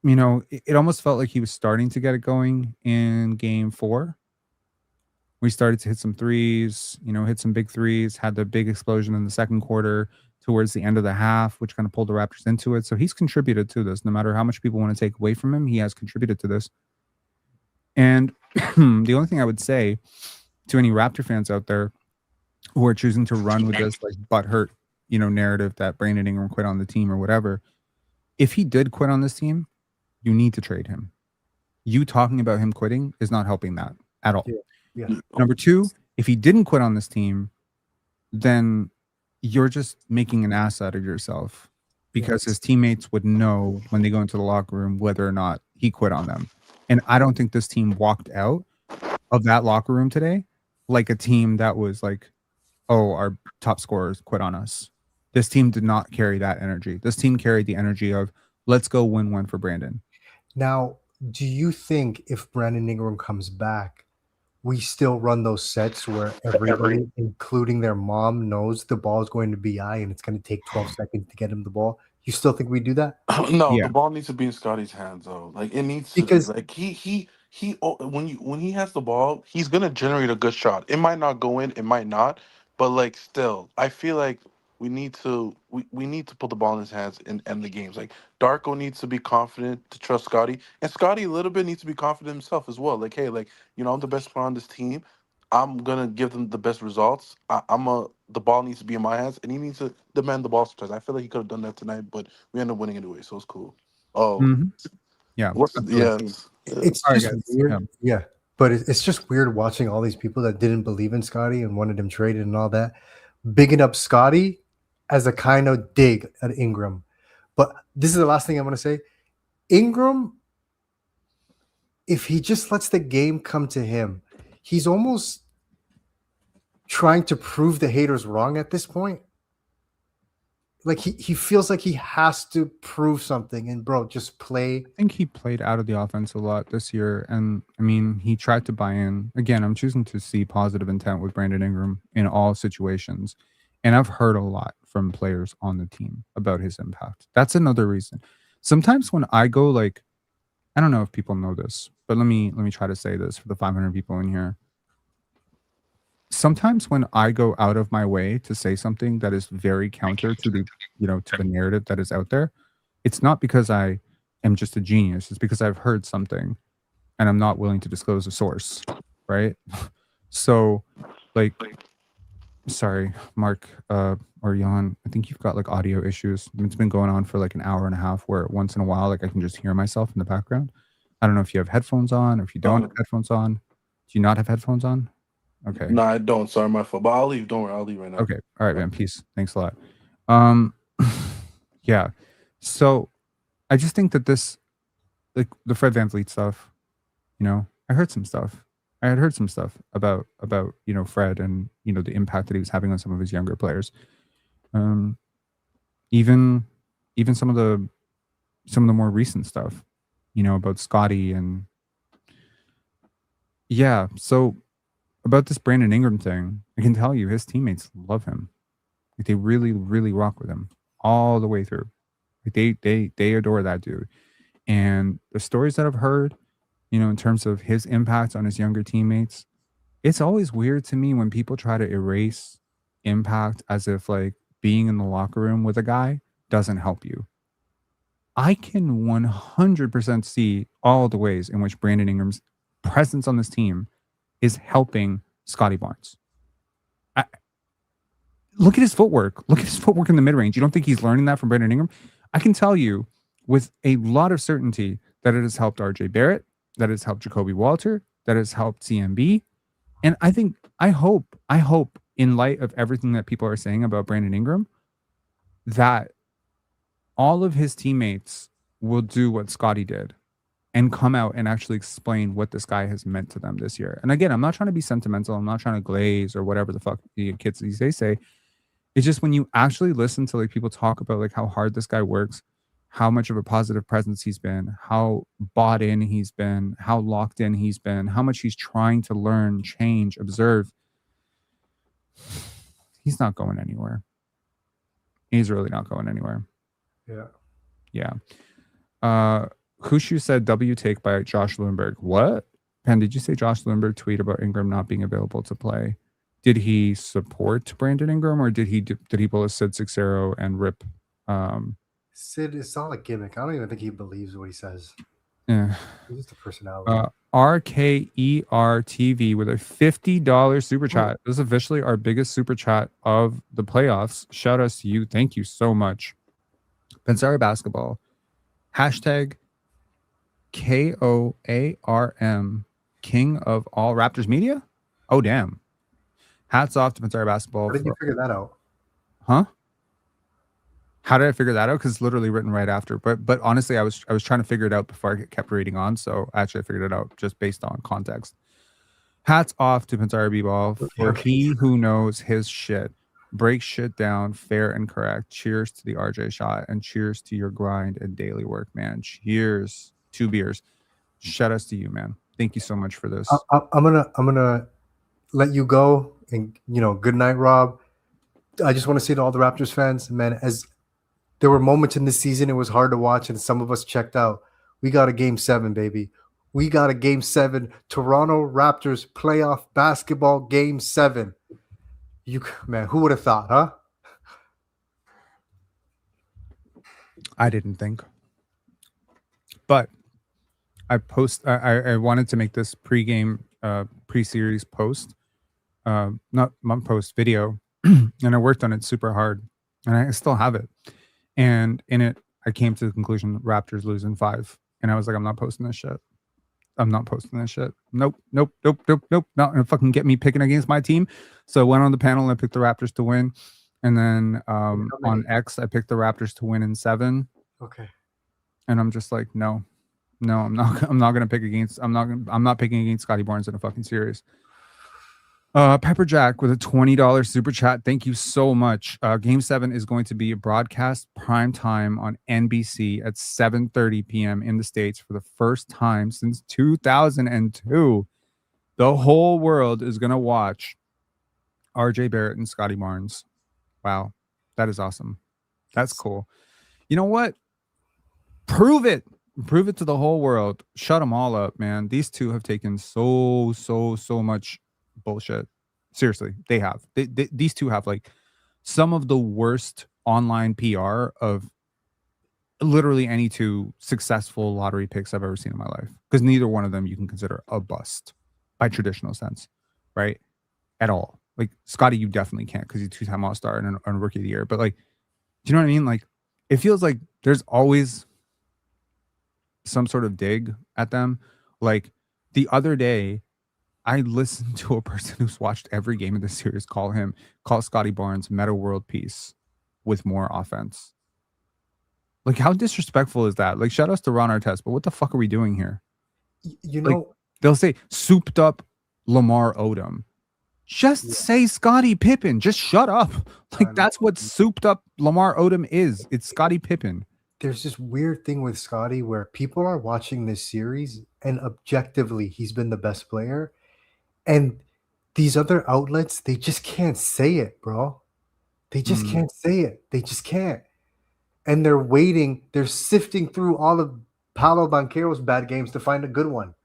it almost felt like he was starting to get it going in game 4. We started to hit some threes, hit some big threes, had the big explosion in the second quarter towards the end of the half, which kind of pulled the Raptors into it. So he's contributed to this. No matter how much people want to take away from him, he has contributed to this. And the only thing I would say to any Raptor fans out there who are choosing to run with this like butthurt, narrative that Brandon Ingram quit on the team or whatever, if he did quit on this team, you need to trade him. You talking about him quitting is not helping that at all. Yeah. Number 2, if he didn't quit on this team, then you're just making an ass out of yourself because his teammates would know when they go into the locker room whether or not he quit on them. And I don't think this team walked out of that locker room today like a team that was like, oh, our top scorers quit on us. This team did not carry that energy. This team carried the energy of let's go win one for Brandon. Now, do you think if Brandon Ingram comes back, we still run those sets where everybody, including their mom, knows the ball is going to BI and it's going to take 12 seconds to get him the ball? You still think we do that? No, Yeah. the ball needs to be in Scotty's hands though. Like it needs to Because- be. Like he when he has the ball, he's gonna generate a good shot. It might not go in, it might not, but like still, I feel like we need to put the ball in his hands and end the games. Like Darko needs to be confident to trust Scotty, and Scotty a little bit needs to be confident himself as well. Like, hey, like I'm the best player on this team. I'm gonna give them the best results. The ball needs to be in my hands, and he needs to demand the ball sometimes. I feel like he could have done that tonight, but we ended up winning anyway, so it's cool. Oh, Yeah. It's Sorry, just guys. weird. Yeah. But it's just weird watching all these people that didn't believe in Scotty and wanted him traded and all that, bigging up Scotty as a kind of dig at Ingram. But this is the last thing I'm going to say. Ingram, if he just lets the game come to him, he's almost trying to prove the haters wrong at this point. Like he feels like he has to prove something, and bro, just play. I think he played out of the offense a lot this year. And I mean, he tried to buy in. Again, I'm choosing to see positive intent with Brandon Ingram in all situations. And I've heard a lot from players on the team about his impact. That's another reason. Sometimes when I go like, I don't know if people know this, but let me try to say this for the 500 people in here. Sometimes when I go out of my way to say something that is very counter to the, to the narrative that is out there, it's not because I am just a genius. It's because I've heard something and I'm not willing to disclose a source, right? So, like, sorry, Mark or Jan, I think you've got like audio issues. It's been going on for like an hour and a half where once in a while, like I can just hear myself in the background. I don't know if you have headphones on or if you don't have headphones on. Do you not have headphones on? Okay. No, I don't. Sorry, my fault. But I'll leave. Don't worry. I'll leave right now. Okay. All right, man. Peace. Thanks a lot. Yeah. So I just think that this, like the Fred VanVleet stuff, you know, I heard some stuff. I had heard some stuff about you know, Fred and, you know, the impact that he was having on some of his younger players. Even some of the more recent stuff, you know, about Scotty and yeah. So about this Brandon Ingram thing, I can tell you his teammates love him. Like they really, really rock with him all the way through. Like they adore that dude. And the stories that I've heard, you know, in terms of his impact on his younger teammates, it's always weird to me when people try to erase impact as if like being in the locker room with a guy doesn't help you. I can 100% see all the ways in which Brandon Ingram's presence on this team is helping Scotty Barnes. Look at his footwork. Look at his footwork in the mid-range. You don't think he's learning that from Brandon Ingram? I can tell you with a lot of certainty that it has helped RJ Barrett, that has helped Jacobe Walter, that has helped CMB. And I hope in light of everything that people are saying about Brandon Ingram, that all of his teammates will do what Scotty did and come out and actually explain what this guy has meant to them this year. And again, I'm not trying to be sentimental. I'm not trying to glaze or whatever the fuck the kids these days say. It's just when you actually listen to like people talk about like how hard this guy works, how much of a positive presence he's been, how bought in he's been, how locked in he's been, how much he's trying to learn, change, observe. He's not going anywhere. He's really not going anywhere. Yeah. Hushu said W take by Josh Lundberg. What? Pen, did you say Josh Lundberg tweet about Ingram not being available to play? Did he support Brandon Ingram or did he pull a Sid 6-0 and rip? Sid is all a gimmick. I don't even think he believes what he says. Yeah. He's just a personality. RKER TV with a $50 super chat. This is officially our biggest super chat of the playoffs. Shout out to you. Thank you so much. Pensare Basketball. Hashtag KOARM. King of all Raptors media? Oh, damn. Hats off to Pensare Basketball. How did you figure that out? Huh? How did I figure that out? Because it's literally written right after. But honestly, I was trying to figure it out before I kept reading on. So actually, I figured it out just based on context. Hats off to Pensare B-Ball for he who knows his shit. Break shit down, fair and correct. Cheers to the RJ shot and cheers to your grind and daily work, man. Cheers. 2 beers. Shout outs to you, man. Thank you so much for this. I'm gonna let you go, and good night, Rob. I just want to say to all the Raptors fans, man, as there were moments in this season it was hard to watch, and some of us checked out. We got a Game 7, baby. We got a Game 7. Toronto Raptors playoff basketball Game 7. Man, who would have thought, huh? I didn't think. But I wanted to make this pregame, pre-series post, not post video, and I worked on it super hard, and I still have it. And in it, I came to the conclusion Raptors lose in 5, and I was like, I'm not posting this shit. I'm not posting this shit. Nope. Not gonna fucking get me picking against my team. So I went on the panel and I picked the Raptors to win. And then on X, I picked the Raptors to win in 7. Okay. And I'm just like, no, I'm not gonna pick against. I'm not picking against Scotty Barnes in a fucking series. Pepperjack with a $20 super chat. Thank you so much. Game 7 is going to be broadcast prime time on NBC at 7:30 p.m. in the States for the first time since 2002. The whole world is going to watch RJ Barrett and Scotty Barnes. Wow. That is awesome. That's cool. You know what? Prove it. Prove it to the whole world. Shut them all up, man. These two have taken so much bullshit. Seriously, they have. These two have like some of the worst online PR of literally any two successful lottery picks I've ever seen in my life, because neither one of them you can consider a bust by traditional sense, right? At all. Like Scotty, you definitely can't because he's two-time All-Star and a Rookie of the Year. But like, do you know what I mean? Like, it feels like there's always some sort of dig at them. Like the other day, I listened to a person who's watched every game of the series call Scotty Barnes meta world peace with more offense. Like, how disrespectful is that? Like, shout outs to Ron Artest, but what the fuck are we doing here? You Like, know, they'll say souped up Lamar Odom. Just say Scottie Pippen. Just shut up. Like, that's what souped up Lamar Odom is. It's Scottie Pippen. there's this weird thing with Scotty where people are watching this series and objectively he's been the best player. And these other outlets, they just can't say it, bro. They just can't say it. They just can't. And they're waiting. They're sifting through all of Paolo Banchero's bad games to find a good one.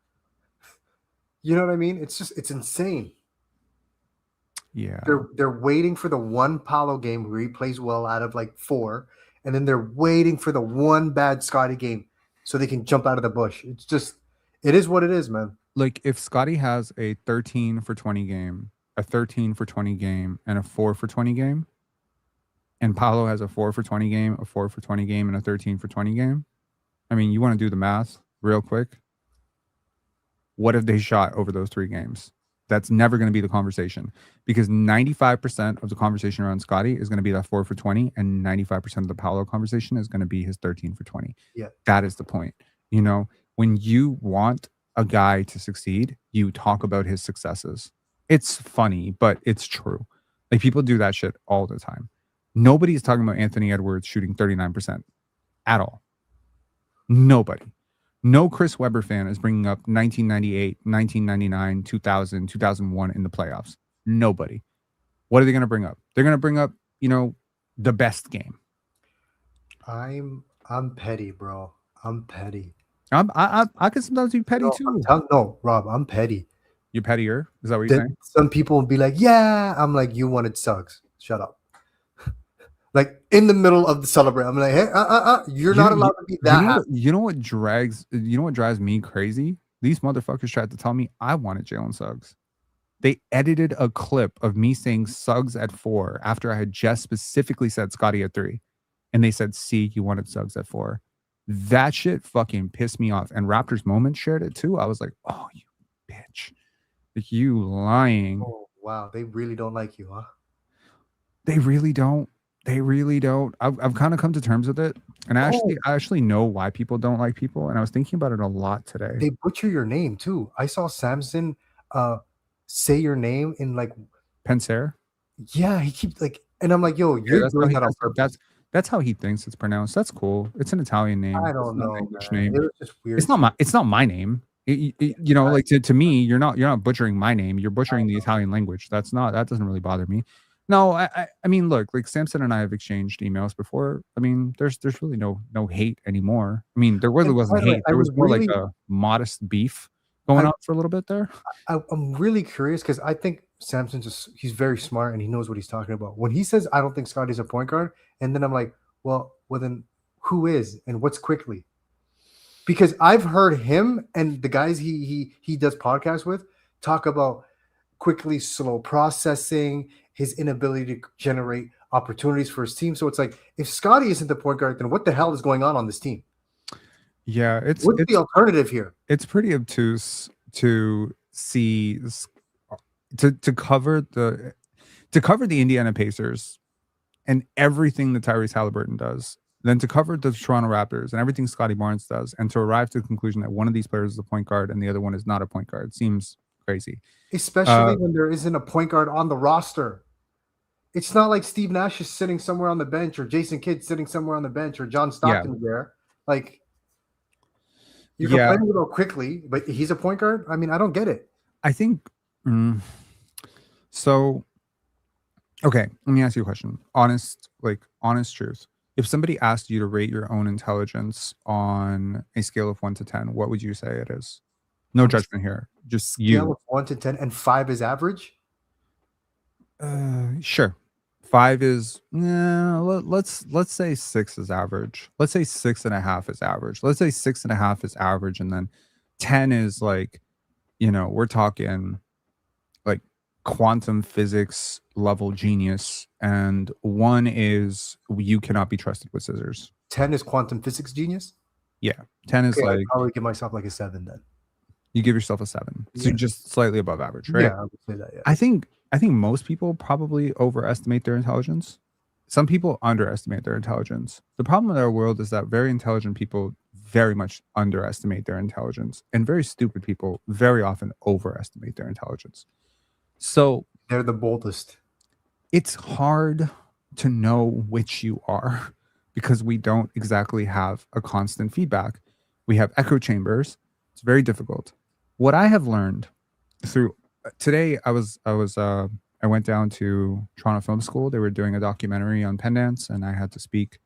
You know what I mean? It's insane. Yeah. They're waiting for the one Paolo game where he plays well out of like 4, and then they're waiting for the one bad Scotty game so they can jump out of the bush. It's just, it is what it is, man. Like, if Scotty has a 13 for 20 game, a 13 for 20 game, and a 4 for 20 game, and Paolo has a 4 for 20 game, a 4 for 20 game, and a 13 for 20 game, I mean, you want to do the math real quick? What have they shot over those 3 games? That's never going to be the conversation, because 95% of the conversation around Scotty is going to be that 4 for 20, and 95% of the Paolo conversation is going to be his 13 for 20. Yeah. That is the point. You know, when you want a guy to succeed, you talk about his successes. It's funny, but it's true. Like, people do that shit all the time. Nobody's talking about Anthony Edwards shooting 39% at all. Nobody. No Chris Webber fan is bringing up 1998, 1999, 2000, 2001 in the playoffs. Nobody. What are they going to bring up? They're going to bring up, you know, the best game. I'm petty, bro. I'm petty. I can sometimes be petty too. No, Rob, I'm petty. You're pettier? Is that what you're saying? Some people will be like, yeah. I'm like, you wanted Suggs. Shut up. Like, in the middle of the celebrate, I'm like, hey, you're not allowed to be that happy. You know what drives me crazy? These motherfuckers tried to tell me I wanted Jalen Suggs. They edited a clip of me saying Suggs at 4 after I had just specifically said Scotty at 3. And they said, see, you wanted Suggs at 4. That shit fucking pissed me off. And Raptors Moment shared it too. I was like, oh, you bitch. Like, you lying. Oh, wow. They really don't like you, huh? They really don't. They really don't. I've kind of come to terms with it. And I actually know why people don't like people. And I was thinking about it a lot today. They butcher your name too. I saw Samson say your name in like Pensare? Yeah, he keeps like, and I'm like, yo, you're doing that on purpose. That's how he thinks it's pronounced. That's cool. It's an Italian name. I don't know. English name. It was just weird. It's not my name. You know, like to me, you're not butchering my name. You're butchering the Italian language. That doesn't really bother me. No, I mean, look, like Samson and I have exchanged emails before. I mean, there's really no hate anymore. I mean, there really wasn't hate. There was more like a modest beef going on for a little bit there. I'm really curious because I think Samson's he's very smart and he knows what he's talking about. When he says, I don't think Scotty's a point guard, and then I'm like, well then who is and what's Quickley? Because I've heard him and the guys he does podcasts with talk about Quickley's slow processing, his inability to generate opportunities for his team. So it's like, if Scotty isn't the point guard, then what the hell is going on this team? Yeah, what's the alternative here? It's pretty obtuse to see to cover the Indiana Pacers and everything that Tyrese Halliburton does, then to cover the Toronto Raptors and everything Scottie Barnes does, and to arrive to the conclusion that one of these players is a point guard and the other one is not a point guard seems crazy. Especially when there isn't a point guard on the roster. It's not like Steve Nash is sitting somewhere on the bench or Jason Kidd sitting somewhere on the bench or John Stockton there. Like, you're complaining about Quickley, but he's a point guard? I mean, I don't get it. I think so. Okay, let me ask you a question. Honest truth. If somebody asked you to rate your own intelligence on a scale of 1 to 10, what would you say it is? No judgment here. Just scale of 1 to 10 and 5 is average? Sure. 5 is let's say 6 is average. Let's say 6.5 is average. Let's say 6.5 is average, and then 10 is like, we're talking like quantum physics level genius, and 1 is you cannot be trusted with scissors. 10 is quantum physics genius. Yeah, 10 is Okay, like I'd probably give myself like a 7 then. you give yourself a 7, so Yeah. you're just slightly above average, right? Yeah, I would say that. Yeah. I think most people probably overestimate their intelligence. Some people underestimate their intelligence. The problem with our world is that very intelligent people very much underestimate their intelligence, and very stupid people very often overestimate their intelligence. So They're the boldest. it's hard to know which you are because we don't exactly have a constant feedback. We have echo chambers. It's very difficult. What I have learned through today, I went down to Toronto Film School. They were doing a documentary on pen dance, and I had to speak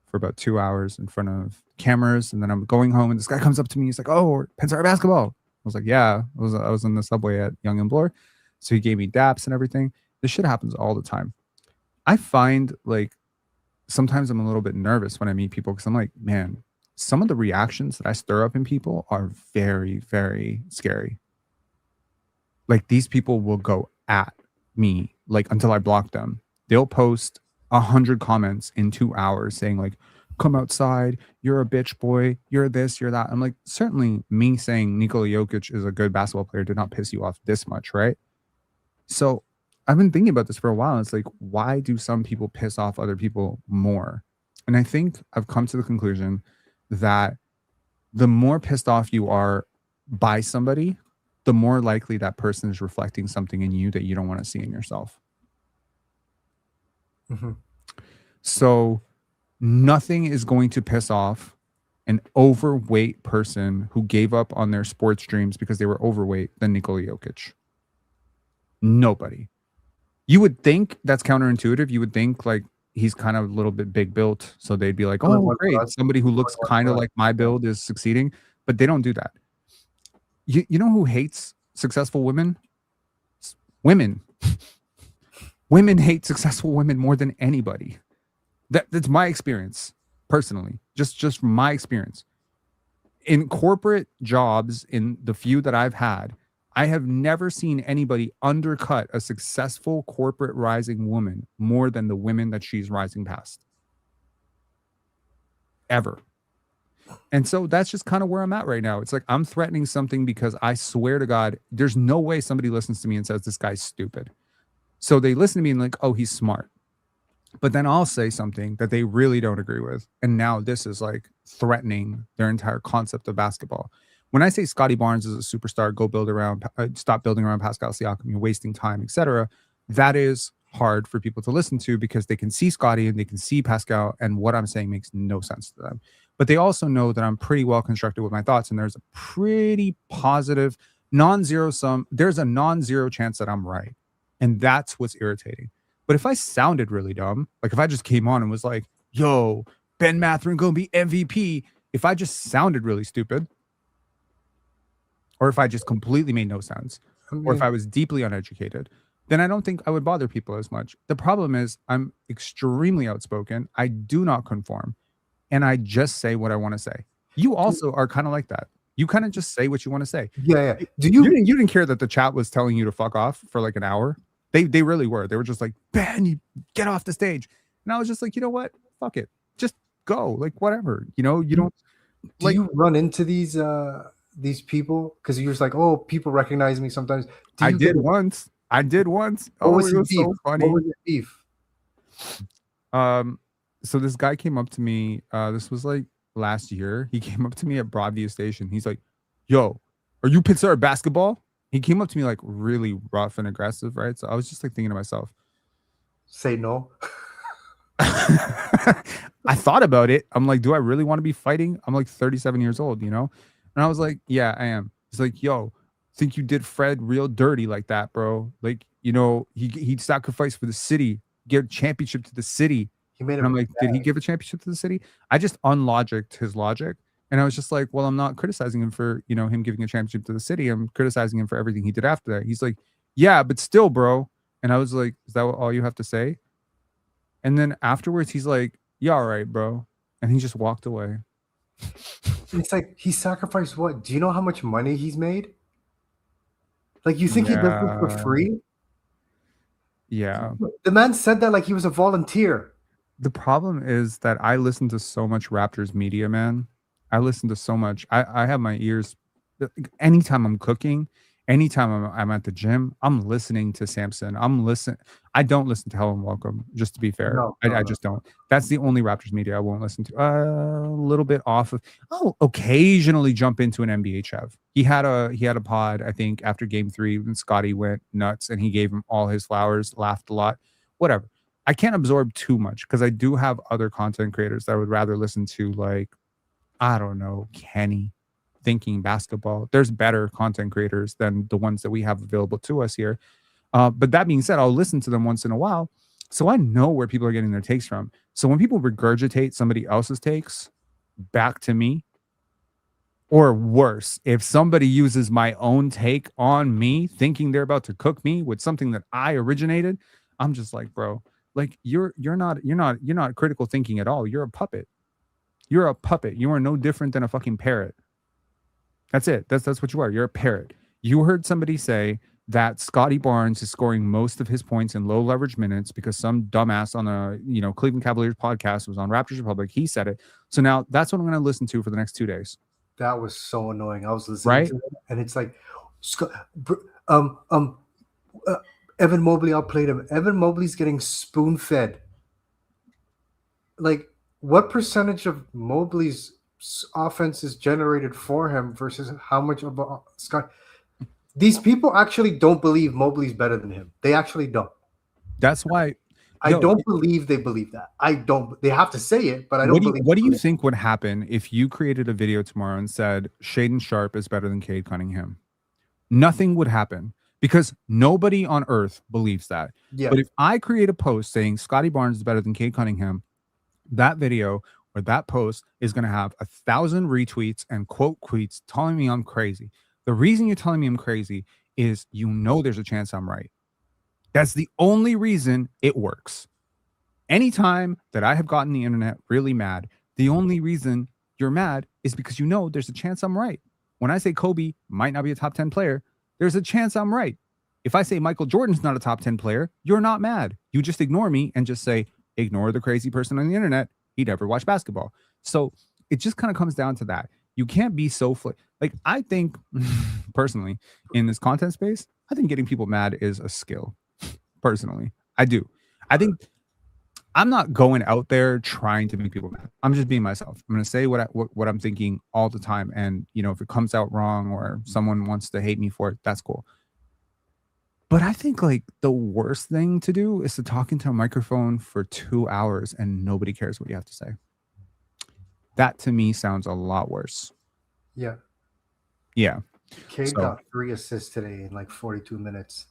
for about 2 hours in front of cameras. And then I'm going home, and this guy comes up to me. He's like, "Oh, PENSARE Basketball." I was like, "Yeah." I was in the subway at Yonge and Bloor, so he gave me daps and everything. This shit happens all the time. I find like sometimes I'm a little bit nervous when I meet people because I'm like, man, some of the reactions that I stir up in people are very, very scary. Like these people will go at me like until I block them. They'll post 100 comments in 2 hours saying like, "Come outside, you're a bitch boy, you're this, you're that." I'm like, certainly me saying Nikola Jokic is a good basketball player did not piss you off this much, right? So I've been thinking about this for a while. It's like, why do some people piss off other people more? And I think I've come to the conclusion that the more pissed off you are by somebody, the more likely that person is reflecting something in you that you don't want to see in yourself. Mm-hmm. So nothing is going to piss off an overweight person who gave up on their sports dreams because they were overweight than Nikola Jokic. Nobody. You would think that's counterintuitive. You would think like he's kind of a little bit big built, so they'd be like, "Oh, great, somebody who looks kind of like my build is succeeding," but they don't do that. You know who hates successful women? Women. Women hate successful women more than anybody. That's my experience personally. Just from my experience. In corporate jobs, in the few that I've had, I have never seen anybody undercut a successful corporate rising woman more than the women that she's rising past. Ever. And so that's just kind of where I'm at right now. It's like I'm threatening something because I swear to God, there's no way somebody listens to me and says this guy's stupid. So they listen to me and like, "Oh, he's smart." But then I'll say something that they really don't agree with. And now this is like threatening their entire concept of basketball. When I say Scotty Barnes is a superstar, go build around, stop building around Pascal Siakam, you're wasting time, etc. That is hard for people to listen to because they can see Scotty and they can see Pascal, and what I'm saying makes no sense to them. But they also know that I'm pretty well constructed with my thoughts, and there's a pretty positive non-zero sum. There's a non-zero chance that I'm right, and that's what's irritating. But if I sounded really dumb, like if I just came on and was like, "Yo, Ben Mathurin gonna be MVP," if I just sounded really stupid, or if I just completely made no sense, or if I was deeply uneducated, then I don't think I would bother people as much. The problem is I'm extremely outspoken. I do not conform, and I just say what I want to say. You also are kind of like that. You kind of just say what you want to say. Yeah. You didn't care that the chat was telling you to fuck off for like an hour? They really were. They were just like, "Ben, you get off the stage." And I was just like, you know what? Fuck it. Just go. Like, whatever. You don't Do like you run into these people? Because you're just like, "Oh, people recognize me sometimes." I did once. What was it was beef? so funny. What was your beef? So this guy came up to me. This was like last year. He came up to me at Broadview Station. He's like, "Yo, are you PENSARE Basketball?" He came up to me like really rough and aggressive, right? So I was just like thinking to myself, say no. I thought about it. I'm like, do I really want to be fighting? I'm like 37 years old, you know? And I was like, yeah, I am. He's like, "Yo, think you did Fred real dirty like that, bro. Like, you know, he sacrificed for the city, give championship to the city." He made And I'm like, did he give a championship to the city? I just unlogicked his logic. And I was just like, well, I'm not criticizing him for, him giving a championship to the city. I'm criticizing him for everything he did after that. He's like, "Yeah, but still, bro." And I was like, "Is that all you have to say?" And then afterwards, he's like, "Yeah, all right, bro," and he just walked away. It's like he sacrificed what? Do you know how much money he's made? Like, you think he does this for free? Yeah. The man said that like he was a volunteer. The problem is that I listen to so much Raptors media, man. I listen to so much. I have my ears anytime I'm cooking, anytime I'm at the gym, I'm listening to Samson. I don't listen to Helen Welcome, just to be fair. I just don't. That's the only Raptors media I won't listen to. A little bit off of. I'll occasionally jump into an NBA Chev. He had a pod, I think, after game 3 when Scotty went nuts and he gave him all his flowers, laughed a lot, whatever. I can't absorb too much because I do have other content creators that I would rather listen to, like, I don't know, Kenny, Thinking Basketball. There's better content creators than the ones that we have available to us here. But that being said, I'll listen to them once in a while. So I know where people are getting their takes from. So when people regurgitate somebody else's takes back to me, or worse, if somebody uses my own take on me, thinking they're about to cook me with something that I originated, I'm just like, bro, like you're not critical thinking at all. You're a puppet. You're a puppet. You are no different than a fucking parrot. That's it. That's what you are. You're a parrot. You heard somebody say that Scottie Barnes is scoring most of his points in low leverage minutes because some dumbass on a Cleveland Cavaliers podcast was on Raptors Republic. He said it. So now that's what I'm going to listen to for the next 2 days. That was so annoying. I was listening to it, and it's like, Evan Mobley outplayed him. Evan Mobley's getting spoon fed. Like, what percentage of Mobley's offense is generated for him versus how much of Scott? These people actually don't believe Mobley's better than him. They actually don't. That's why I don't believe they believe that. I don't. They have to say it, but I don't believe. What do you think would happen if you created a video tomorrow and said Shaedon Sharpe is better than Cade Cunningham? Nothing would happen because nobody on earth believes that. Yeah. But if I create a post saying Scotty Barnes is better than Cade Cunningham, that video or that post is going to have 1,000 retweets and quote tweets telling me I'm crazy. The reason you're telling me I'm crazy is there's a chance I'm right. That's the only reason it works. Anytime that I have gotten the internet really mad, the only reason you're mad is because there's a chance I'm right. When I say Kobe might not be a top 10 player, there's a chance I'm right. If I say Michael Jordan's not a top 10 player, you're not mad. You just ignore me and just say, ignore the crazy person on the internet. He never watched basketball. So it just kind of comes down to that. You can't be so like, I think personally in this content space, I think getting people mad is a skill. Personally, I do. I think I'm not going out there trying to make people mad. I'm just being myself. I'm going to say what I'm thinking all the time. And, if it comes out wrong or someone wants to hate me for it, that's cool. But I think like the worst thing to do is to talk into a microphone for 2 hours and nobody cares what you have to say. That to me sounds a lot worse. Yeah. Yeah. Cade got 3 assists today in like 42 minutes.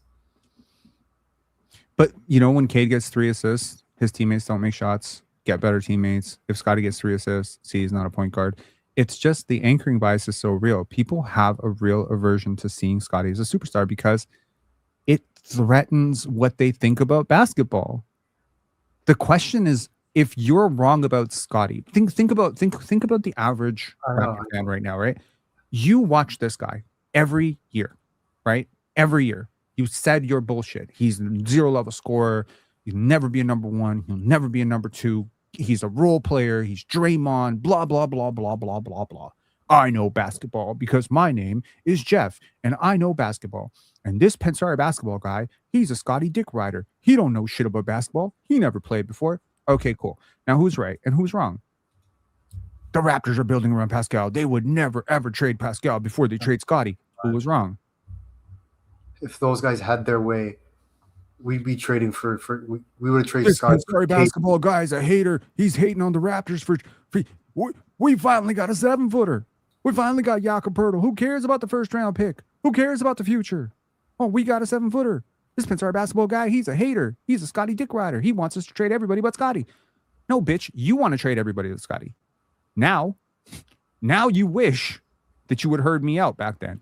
But when Cade gets 3 assists, his teammates don't make shots, get better teammates. If Scotty gets 3 assists, he's not a point guard. It's just the anchoring bias is so real. People have a real aversion to seeing Scotty as a superstar because it threatens what they think about basketball. The question is, if you're wrong about Scotty, think about the average fan right now, right? You watch this guy every year, right? Every year. You said you're bullshit. He's a 0-level scorer. He'll never be a number 1. He'll never be a number 2. He's a role player. He's Draymond, blah, blah, blah, blah, blah, blah, blah. I know basketball because my name is Jeff and I know basketball. And this Pensare basketball guy, he's a Scotty dick rider. He don't know shit about basketball. He never played before. Okay, cool. Now who's right and who's wrong? The Raptors are building around Pascal. They would never, ever trade Pascal before they trade Scotty. Who was wrong? If those guys had their way, we'd be trading we would have traded Scotty. Sorry, basketball guy's a hater. He's hating on the Raptors for we finally got a 7-footer. We finally got Jakob Poeltl. Who cares about the first round pick? Who cares about the future? Oh, we got a 7-footer. This Pensare basketball guy, he's a hater. He's a Scotty dick rider. He wants us to trade everybody but Scotty. No, bitch, you want to trade everybody but Scotty. Now you wish that you would have heard me out back then.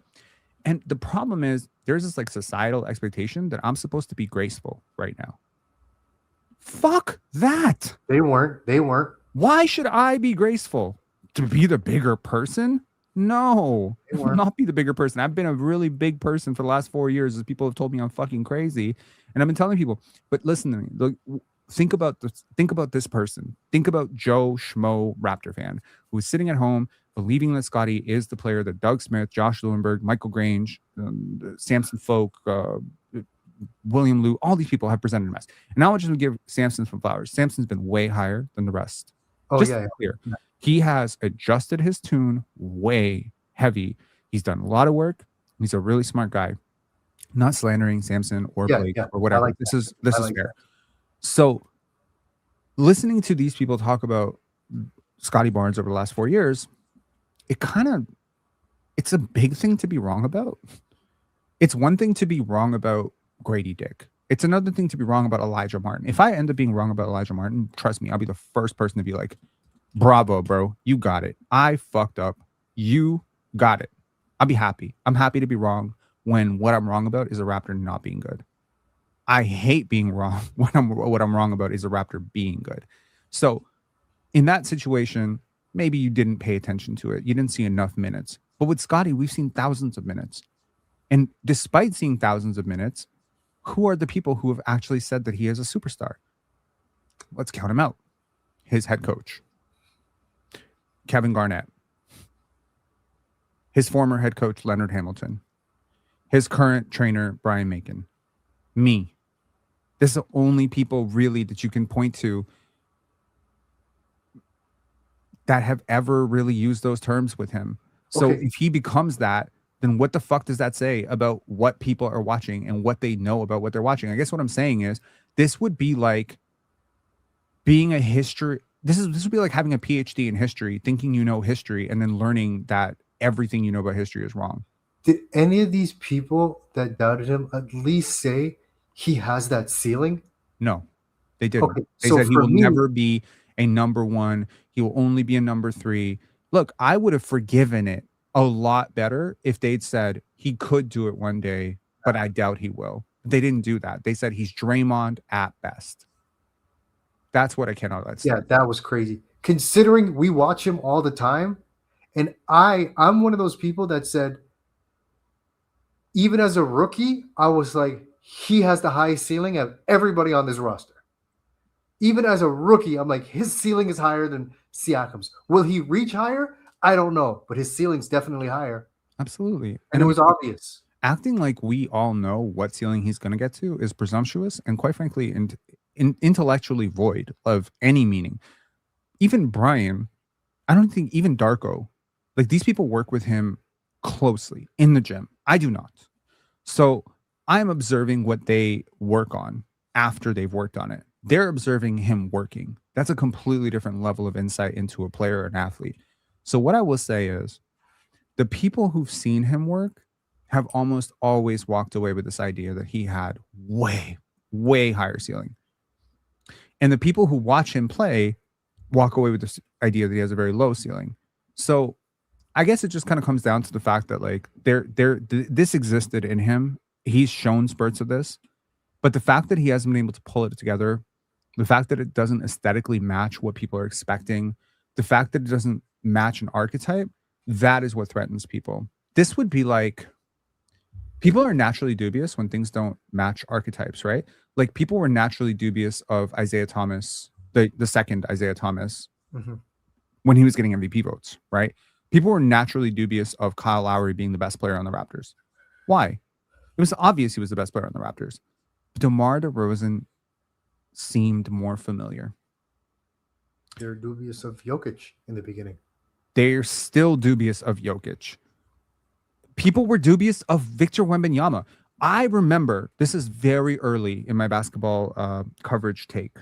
And the problem is there's this like societal expectation that I'm supposed to be graceful right now. Fuck that. They weren't. Why should I be graceful? To be the bigger person? No, They weren't. not be the bigger person. I've been a really big person for the last 4 years as people have told me I'm fucking crazy. And I've been telling people, but listen to me. Look, think about this person. Think about Joe Schmo Raptor fan who's sitting at home believing that Scotty is the player that Doug Smith, Josh Lewinberg, Michael Grange, Samson Folk, William Liu, all these people have presented him as. And now I just want to give Samson some flowers. Samson's been way higher than the rest. Oh, Just yeah, to be clear. yeah. He has adjusted his tune way heavy. He's done a lot of work. He's a really smart guy. Not slandering Samson or Yeah, Blake yeah. or whatever. like This is like fair. So listening to these people talk about Scottie Barnes over the last 4 years, it's a big thing to be wrong about. It's one thing to be wrong about Grady Dick. It's another thing to be wrong about Elijah Martin. If I end up being wrong about Elijah Martin, trust me, I'll be the first person to be like, bravo, bro. You got it. I fucked up. You got it. I'll be happy. I'm happy to be wrong when what I'm wrong about is a Raptor not being good. I hate being wrong when what I'm wrong about is a Raptor being good. So in that situation, maybe you didn't pay attention to it. You didn't see enough minutes. But with Scotty, we've seen thousands of minutes. And despite seeing thousands of minutes, who are the people who have actually said that he is a superstar? Let's count him out. His head coach, Kevin Garnett. His former head coach, Leonard Hamilton. His current trainer, Brian Macon. Me. This is the only people really that you can point to that have ever really used those terms with him. So Okay. if he becomes that, then what the fuck does that say about what people are watching and what they know about what they're watching? I guess what I'm saying is this would be like being a history. This would be like having a PhD in history, thinking you know history, and then learning that everything you know about history is wrong. Did any of these people that doubted him at least say he has that ceiling? No, they didn't. Okay, They so said he for will me- never be a number one. He will only be a number 3. Look, I would have forgiven it a lot better if they'd said he could do it one day, but I doubt he will. They didn't do that. They said he's Draymond at best. That's what I cannot let Yeah, stand. that was crazy. Considering we watch him all the time, and I'm one of those people that said, even as a rookie, I was like, he has the highest ceiling of everybody on this roster. Even as a rookie, I'm like, his ceiling is higher than Siakam's. Will he reach higher? I don't know, but his ceiling's definitely higher. Absolutely. And it was obvious. Acting like we all know what ceiling he's going to get to is presumptuous and quite frankly intellectually void of any meaning. Even Brian, I don't think even Darko, like these people work with him closely in the gym. I do not. So I'm observing what they work on after they've worked on it. They're observing him working. That's a completely different level of insight into a player or an athlete. So what I will say is the people who've seen him work have almost always walked away with this idea that he had way, way higher ceiling. And the people who watch him play walk away with this idea that he has a very low ceiling. So I guess it just kind of comes down to the fact that like this existed in him. He's shown spurts of this, but the fact that he hasn't been able to pull it together, the fact that it doesn't aesthetically match what people are expecting, the fact that it doesn't match an archetype, that is what threatens people. This would be like, people are naturally dubious when things don't match archetypes, right? Like people were naturally dubious of Isaiah Thomas, the second Isaiah Thomas, when he was getting MVP votes, right? People were naturally dubious of Kyle Lowry being the best player on the Raptors. Why? It was obvious he was the best player on the Raptors. But DeMar DeRozan seemed more familiar. They're dubious of Jokic in the beginning. They're still dubious of Jokic. People were dubious of Victor Wembanyama. I remember, this is very early in my basketball coverage take,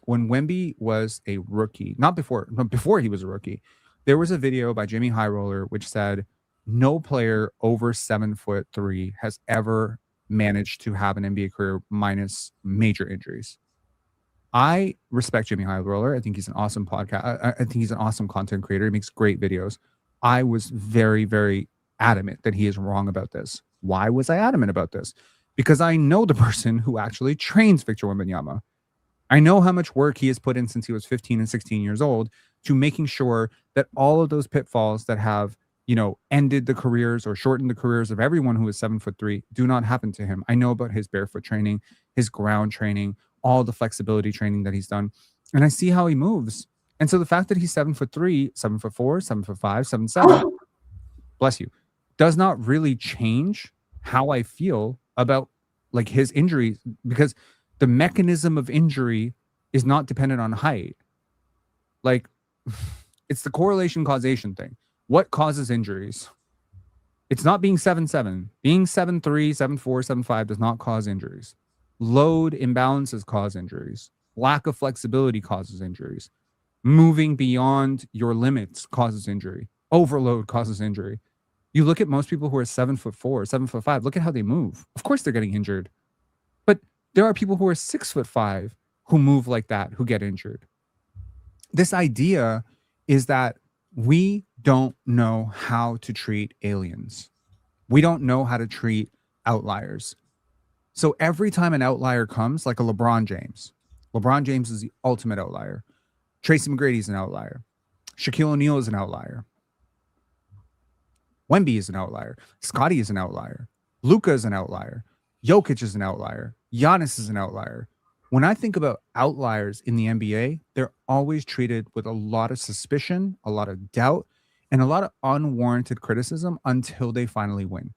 when Wemby was a rookie, not before he was a rookie, there was a video by Jimmy Highroller which said no player over 7'3" has ever managed to have an NBA career minus major injuries. I respect Jimmy Highroller. I think he's an awesome podcast. I think he's an awesome content creator. He makes great videos. I was very, very adamant that he is wrong about this. Why was I adamant about this? Because I know the person who actually trains Victor Wembanyama. I know how much work he has put in since he was 15 and 16 years old to making sure that all of those pitfalls that have, you know, ended the careers or shortened the careers of everyone who is 7'3" do not happen to him. I know about his barefoot training, his ground training, all the flexibility training that he's done, and I see how he moves. And so the fact that he's 7'3", 7'4", 7'5", 7'7", bless you, does not really change how I feel about like his injuries, because the mechanism of injury is not dependent on height. Like, it's the correlation causation thing. What causes injuries? It's not being 7'7". Being 7'3", 7'4", 7'5" does not cause injuries. Load imbalances cause injuries. Lack of flexibility causes injuries. Moving beyond your limits causes injury. Overload causes injury. You look at most people who are 7'4", 7'5", look at how they move. Of course they're getting injured. But there are people who are 6'5" who move like that, who get injured. This idea is that we don't know how to treat aliens. We don't know how to treat outliers. So every time an outlier comes, like a LeBron James is the ultimate outlier. Tracy McGrady is an outlier. Shaquille O'Neal is an outlier. Wemby is an outlier. Scottie is an outlier. Luka is an outlier. Jokic is an outlier. Giannis is an outlier. When I think about outliers in the NBA, they're always treated with a lot of suspicion, a lot of doubt, and a lot of unwarranted criticism until they finally win.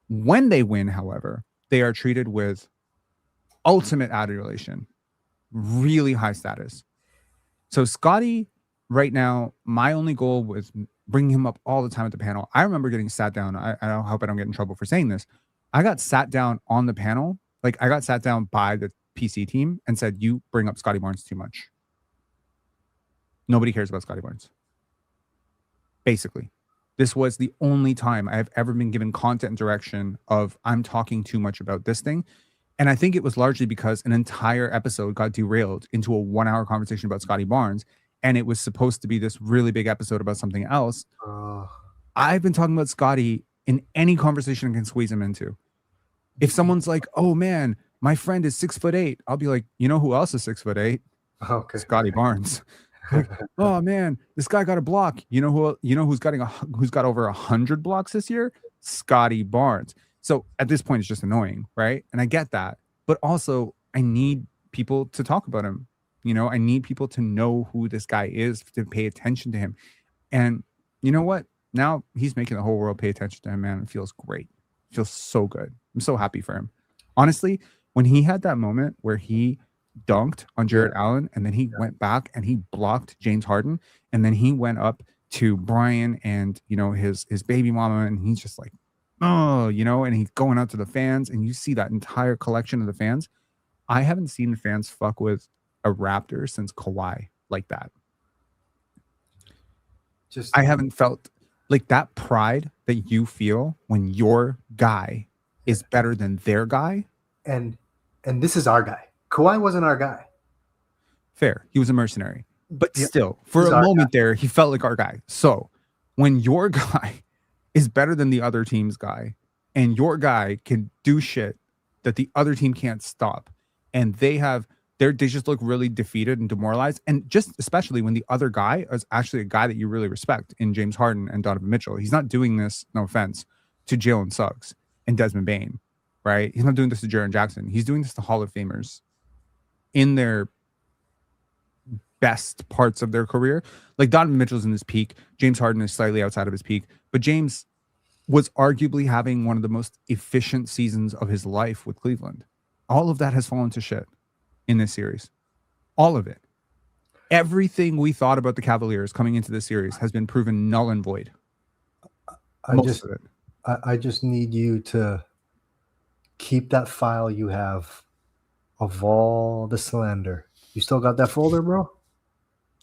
When they win, however, they are treated with ultimate adulation, really high status. So Scottie, right now, my only goal was bringing him up all the time at the panel. I remember getting sat down. I hope I don't get in trouble for saying this. I got sat down on the panel. Like, I got sat down by the PC team and said, you bring up Scottie Barnes too much. Nobody cares about Scottie Barnes. Basically, this was the only time I have ever been given content and direction of I'm talking too much about this thing. And I think it was largely because an entire episode got derailed into a 1-hour conversation about Scottie Barnes. And it was supposed to be this really big episode about something else. I've been talking about Scottie in any conversation I can squeeze him into. If someone's like, oh man, my friend is 6'8", I'll be like, you know who else is 6'8"? Okay. Scottie Barnes. Like, oh man, this guy got a block. You know who's got over 100 blocks this year? Scottie Barnes. So at this point, it's just annoying, right? And I get that, but also I need people to talk about him. You know, I need people to know who this guy is, to pay attention to him. And you know what? Now he's making the whole world pay attention to him, man. It feels great. It feels so good. I'm so happy for him. Honestly, when he had that moment where he dunked on Jarrett Allen, and then he went back and he blocked James Harden, and then he went up to Brian and, you know, his baby mama, and he's just like, oh, you know, and he's going out to the fans, and you see that entire collection of the fans. I haven't seen the fans fuck with a Raptor since Kawhi like that. I haven't felt like that pride that you feel when your guy is better than their guy. And this is our guy. Kawhi wasn't our guy. Fair. He was a mercenary. But still, for a moment there, he felt like our guy. So when your guy is better than the other team's guy, and your guy can do shit that the other team can't stop, and they just look really defeated and demoralized, and just especially when the other guy is actually a guy that you really respect in James Harden and Donovan Mitchell. He's not doing this, no offense, to Jalen Suggs and Desmond Bane, right? He's not doing this to Jaren Jackson. He's doing this to Hall of Famers in their best parts of their career. Like, Donovan Mitchell's in his peak. James Harden is slightly outside of his peak, but James was arguably having one of the most efficient seasons of his life with Cleveland. All of that has fallen to shit in this series. All of it. Everything we thought about the Cavaliers coming into this series has been proven null and void. Most of it. I just need you to keep that file you have of all the slander. You still got that folder, bro?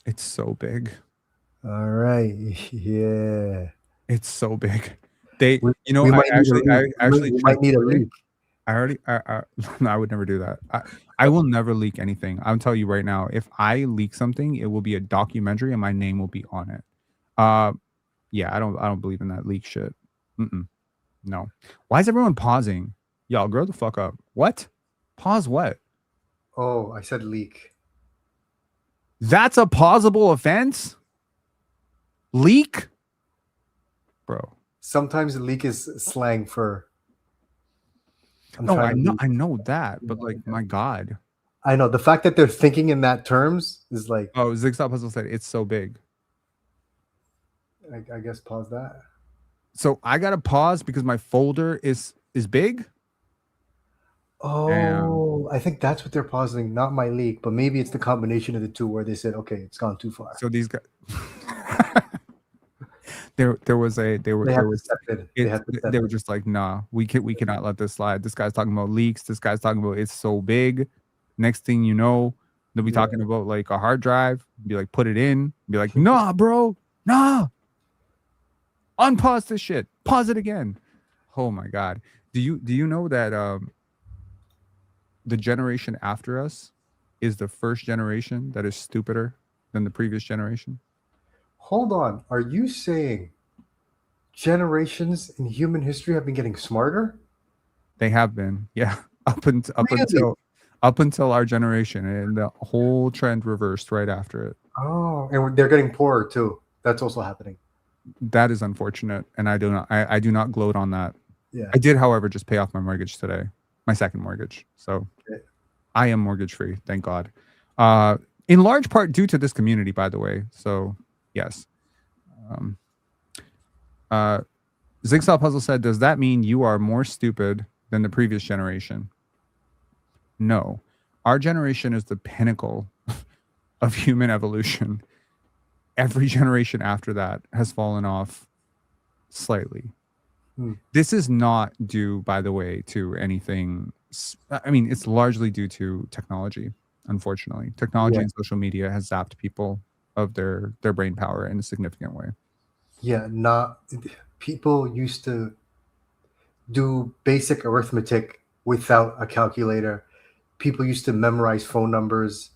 It's so big. All right. Yeah. It's so big. I might need a leak. I would never do that. I will never leak anything. I'll tell you right now, if I leak something, it will be a documentary and my name will be on it. Yeah, I don't believe in that leak shit. No. Why is everyone pausing? Y'all grow the fuck up. What? Pause what? Oh, I said leak. That's a plausible offense? Leak? Bro. Sometimes leak is slang for. No, I know that, but like, my God. I know the fact that they're thinking in that terms is like. Oh, Zigsaw Puzzle said it's so big. I guess pause that. So I gotta pause because my folder is big. Oh, I think that's what they're pausing, not my leak, but maybe it's the combination of the two where they said, okay, it's gone too far. So these guys, they were just like, nah, we cannot let this slide. This guy's talking about leaks. This guy's talking about it's so big. Next thing you know, they'll be talking about like a hard drive. Be like, put it in. Be like, nah, bro, nah. Unpause this shit. Pause it again. Oh my God. Do you know that the generation after us is the first generation that is stupider than the previous generation? Hold on. Are you saying generations in human history have been getting smarter? They have been, yeah. Up until our generation, and the whole trend reversed right after it. Oh, and they're getting poorer too. That's also happening. That is unfortunate, and I do not gloat on that. Yeah. I did, however, just pay off my mortgage today, my second mortgage. So I am mortgage free, thank God. In large part due to this community, by the way. So yes. Zigsaw Puzzle said, does that mean you are more stupid than the previous generation? No. Our generation is the pinnacle of human evolution. Every generation after that has fallen off slightly. This is not due, by the way, to anything. I mean, it's largely due to technology, unfortunately. Technology and social media has zapped people of their brain power in a significant way. Yeah, people used to do basic arithmetic without a calculator. People used to memorize phone numbers.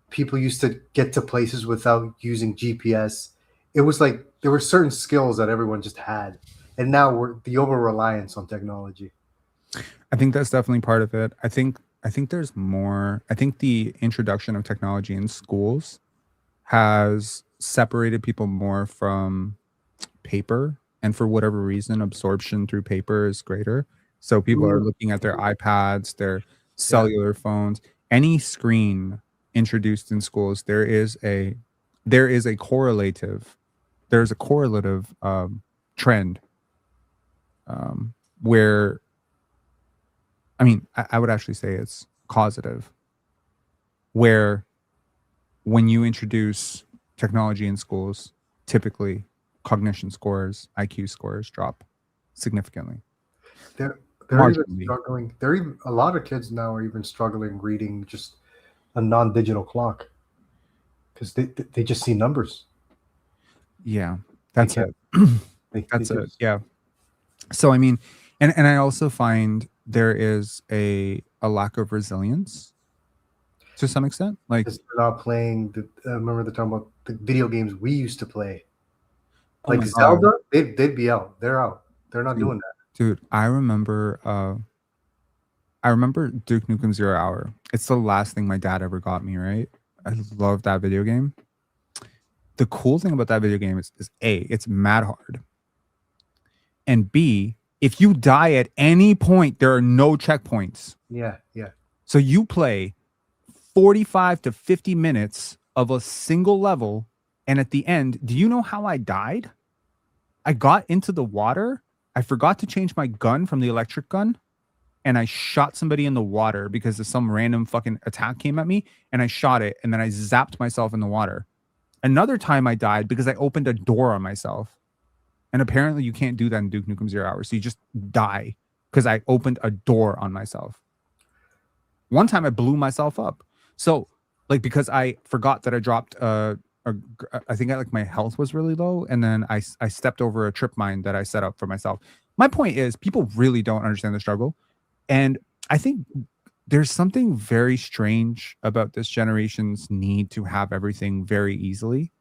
People used to get to places without using GPS. It was like there were certain skills that everyone just had. And now we're the over-reliance on technology. I think that's definitely part of it. I think there's more. I think the introduction of technology in schools has separated people more from paper, and for whatever reason, absorption through paper is greater. So people are looking at their iPads, their cellular phones, any screen introduced in schools. There's a correlative trend where, I mean, I would actually say it's causative, where when you introduce technology in schools, typically cognition scores, IQ scores drop significantly. They're even struggling. A lot of kids now are even struggling reading just a non-digital clock because they just see numbers. Yeah, that's it. That's it. Yeah. So I mean, and I also find there is a lack of resilience to some extent. Like they're not playing. I remember they're talking about the video games we used to play. Like Zelda, they'd be out. They're out. They're not doing that. Dude, I remember Duke Nukem 0 Hour. It's the last thing my dad ever got me, right? I love that video game. The cool thing about that video game is A, it's mad hard. And B, if you die at any point, there are no checkpoints. Yeah. So you play 45 to 50 minutes of a single level, and at the end, do you know how I died? I got into the water. I forgot to change my gun from the electric gun, and I shot somebody in the water because some random fucking attack came at me, and I shot it, and then I zapped myself in the water. Another time I died because I opened a door on myself. And apparently you can't do that in Duke Nukem 0 Hour. So you just die because I opened a door on myself. One time I blew myself up. So like, because I forgot that I dropped, I think my health was really low. And then I stepped over a trip mine that I set up for myself. My point is people really don't understand the struggle. And I think there's something very strange about this generation's need to have everything very easily.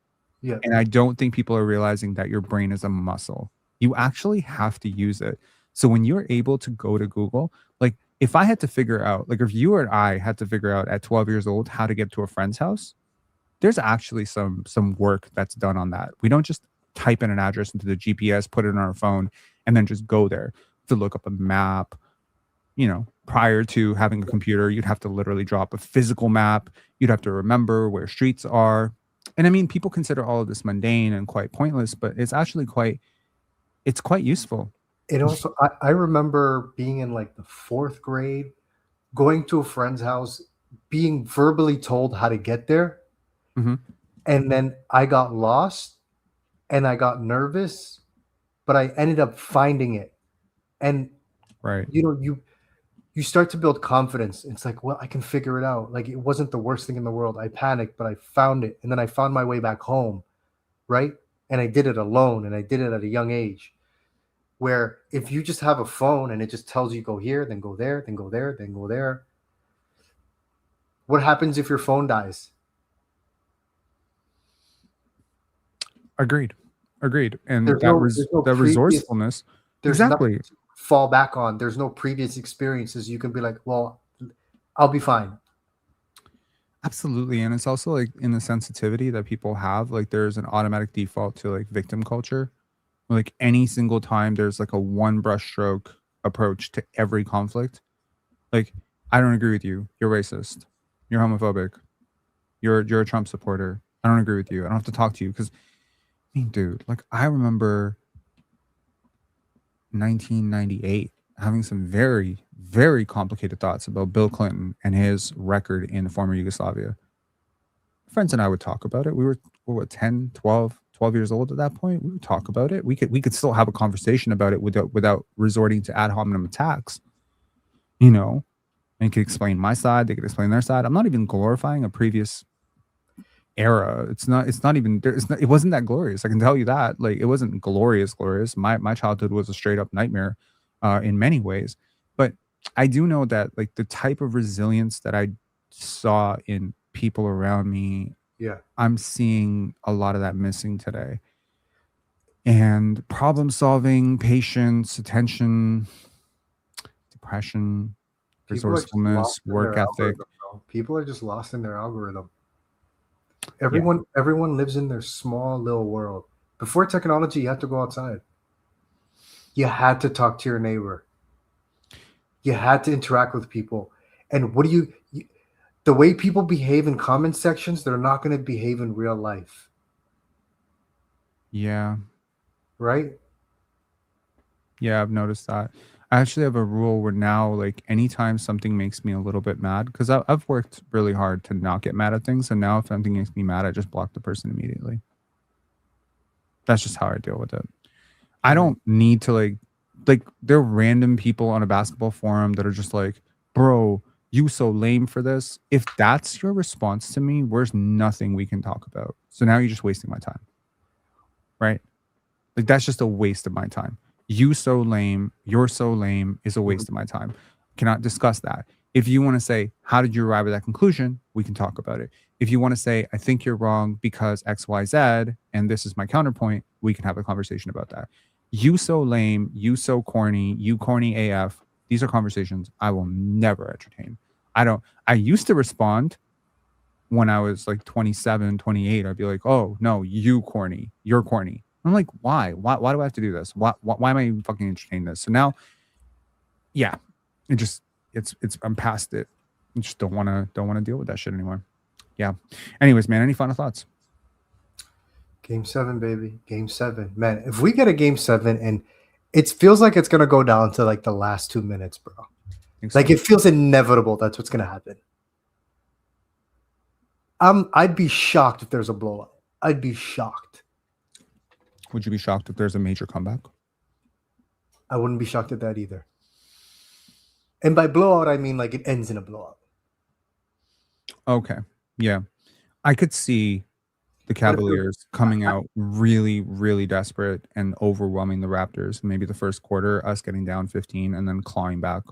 Yeah. And I don't think people are realizing that your brain is a muscle. You actually have to use it. So when you're able to go to Google, like if I had to figure out, like if you or I had to figure out at 12 years old how to get to a friend's house, there's actually some work that's done on that. We don't just type in an address into the GPS, put it on our phone, and then just go there to look up a map. You know, prior to having a computer, you'd have to literally draw up a physical map. You'd have to remember where streets are. And I mean, people consider all of this mundane and quite pointless, but it's actually quite useful. It also, I remember being in like the 4th grade, going to a friend's house, being verbally told how to get there. Mhm. And then I got lost and I got nervous, but I ended up finding it. And, Right. you know, you start to build confidence. It's like, well, I can figure it out. Like, it wasn't the worst thing in the world. I panicked, but I found it. And then I found my way back home. Right. And I did it alone, and I did it at a young age. Where if you just have a phone and it just tells you go here, then go there, then go there, then go there. What happens if your phone dies? Agreed. And There's that no previous- resourcefulness. There's Exactly. nothing to fall back on. There's no previous experiences. You can be like, well, I'll be fine. Absolutely. And it's also like in the sensitivity that people have, like there's an automatic default to like victim culture. Like any single time there's like a one brush stroke approach to every conflict. Like, I don't agree with you. You're racist. You're homophobic. You're a Trump supporter. I don't agree with you. I don't have to talk to you because, I mean, dude, like I remember 1998 having some very, very complicated thoughts about Bill Clinton and his record in former Yugoslavia. Friends and I would talk about it. We were what, 10, 12 years old at that point. We would talk about it. We could still have a conversation about it without resorting to ad hominem attacks. You know, and could explain my side. They could explain their side. I'm not even glorifying a previous era. It's not even there. It wasn't that glorious. I can tell you that. Like, it wasn't glorious. My childhood was a straight up nightmare in many ways. But I do know that like the type of resilience that I saw in people around me, Yeah. I'm seeing a lot of that missing today. And problem solving, patience, attention, depression, People are just resourcefulness, lost in work their ethic. algorithm, bro. People are just lost in their algorithm. Everyone lives in their small little world. Before technology, you had to go outside. You had to talk to your neighbor. You had to interact with people. And what do you the way people behave in comment sections, they're not going to behave in real life. Yeah. Right? Yeah, I've noticed that. I actually have a rule where now, like, anytime something makes me a little bit mad, because I've worked really hard to not get mad at things, and now if something makes me mad, I just block the person immediately. That's just how I deal with it. I don't need to like there are random people on a basketball forum that are just like, bro, you so lame for this. If that's your response to me, there's nothing we can talk about. So now you're just wasting my time. Right? Like, that's just a waste of my time. You so lame, you're so lame is a waste of my time. Cannot discuss that. If you want to say, how did you arrive at that conclusion? We can talk about it. If you want to say, I think you're wrong because X, Y, Z, and this is my counterpoint, we can have a conversation about that. You so lame, you so corny, you corny AF. These are conversations I will never entertain. I used to respond when I was like 27, 28. I'd be like, oh, no, you corny, you're corny. I'm like, why do I have to do this? Why am I even fucking entertaining this? So now, yeah, I'm past it. I just don't want to deal with that shit anymore. Yeah. Anyways, man, any final thoughts? Game 7, baby. Game 7. Man, if we get a game 7 and it feels like it's going to go down to like the last 2 minutes, bro. Like, it feels inevitable that's what's going to happen. I'd be shocked if there's a blowout. I'd be shocked. Would you be shocked if there's a major comeback? I wouldn't be shocked at that either. And by blowout, I mean like it ends in a blowout. Okay. Yeah. I could see the Cavaliers coming out really, really desperate and overwhelming the Raptors. Maybe the first quarter, us getting down 15 and then clawing back.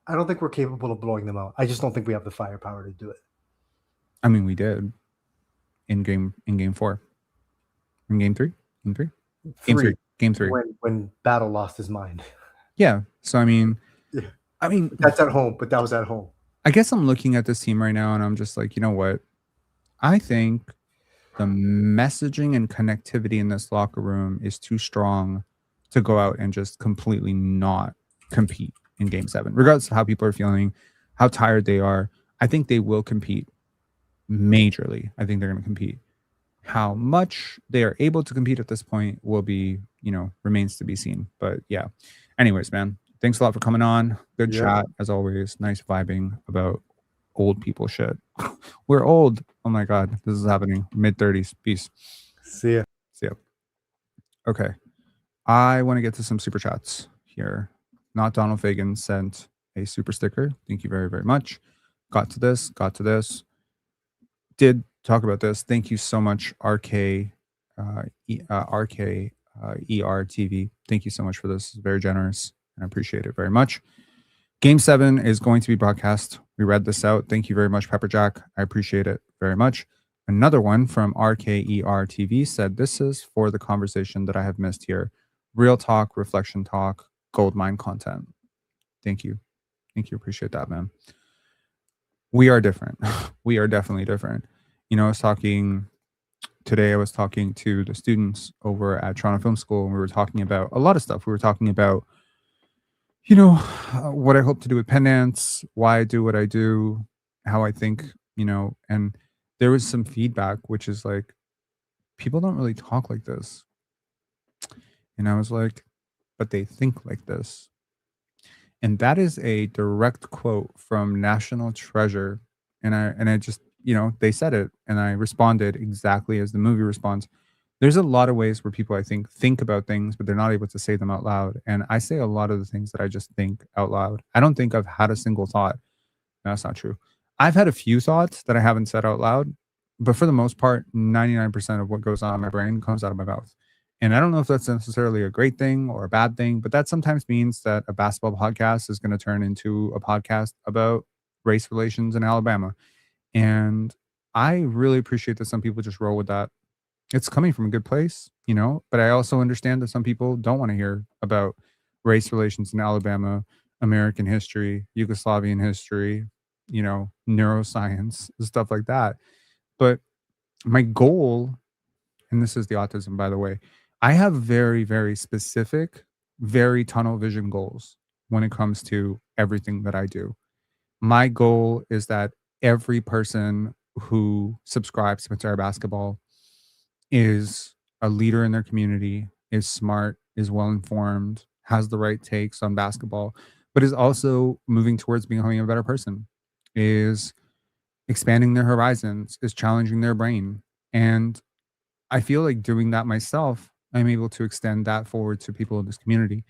I don't think we're capable of blowing them out. I just don't think we have the firepower to do it. I mean, we did in game 4. In game 3? Game 3. When Battle lost his mind. Yeah. So I mean, that's at home, but that was at home. I guess I'm looking at this team right now and I'm just like, you know what? I think the messaging and connectivity in this locker room is too strong to go out and just completely not compete in game 7, regardless of how people are feeling, how tired they are. I think they will compete majorly. I think they're going to compete. How much they are able to compete at this point will be, remains to be seen. But yeah. Anyways, man, thanks a lot for coming on. Good chat as always. Nice vibing about old people shit. We're old. Oh my god, this is happening. Mid-30s. Peace. See ya. See ya. Okay. I want to get to some super chats here. Not Donald Fagan sent a super sticker. Thank you very, very much. Got to this. Did talk about this. Thank you so much, RK ERTV. Thank you so much for this. It's very generous, and I appreciate it very much. Game 7 is going to be broadcast. We read this out. Thank you very much, Pepperjack. I appreciate it very much. Another one from RKERTV said, this is for the conversation that I have missed here. Real talk, reflection talk, goldmine content. Thank you. Thank you. Appreciate that, man. We are different. We are definitely different. I was talking to the students over at Toronto Film School, and we were talking about a lot of stuff. We were talking about, what I hope to do with pen dance, why I do what I do, how I think, and there was some feedback, which is like, people don't really talk like this. And I was like, but they think like this. And that is a direct quote from National Treasure. And I just, they said it, and I responded exactly as the movie responds. There's a lot of ways where people, I think about things, but they're not able to say them out loud. And I say a lot of the things that I just think out loud. I don't think I've had a single thought. No, that's not true. I've had a few thoughts that I haven't said out loud, but for the most part, 99% of what goes on in my brain comes out of my mouth. And I don't know if that's necessarily a great thing or a bad thing, but that sometimes means that a basketball podcast is going to turn into a podcast about race relations in Alabama. And I really appreciate that some people just roll with that. It's coming from a good place, but I also understand that some people don't want to hear about race relations in Alabama, American history, Yugoslavian history, neuroscience, stuff like that. But my goal, and this is the autism, by the way, I have very, very specific, very tunnel vision goals when it comes to everything that I do. My goal is that every person who subscribes to Pensare Basketball is a leader in their community, is smart, is well informed, has the right takes on basketball, but is also moving towards becoming a better person, is expanding their horizons, is challenging their brain. And I feel like doing that myself, I'm able to extend that forward to people in this community.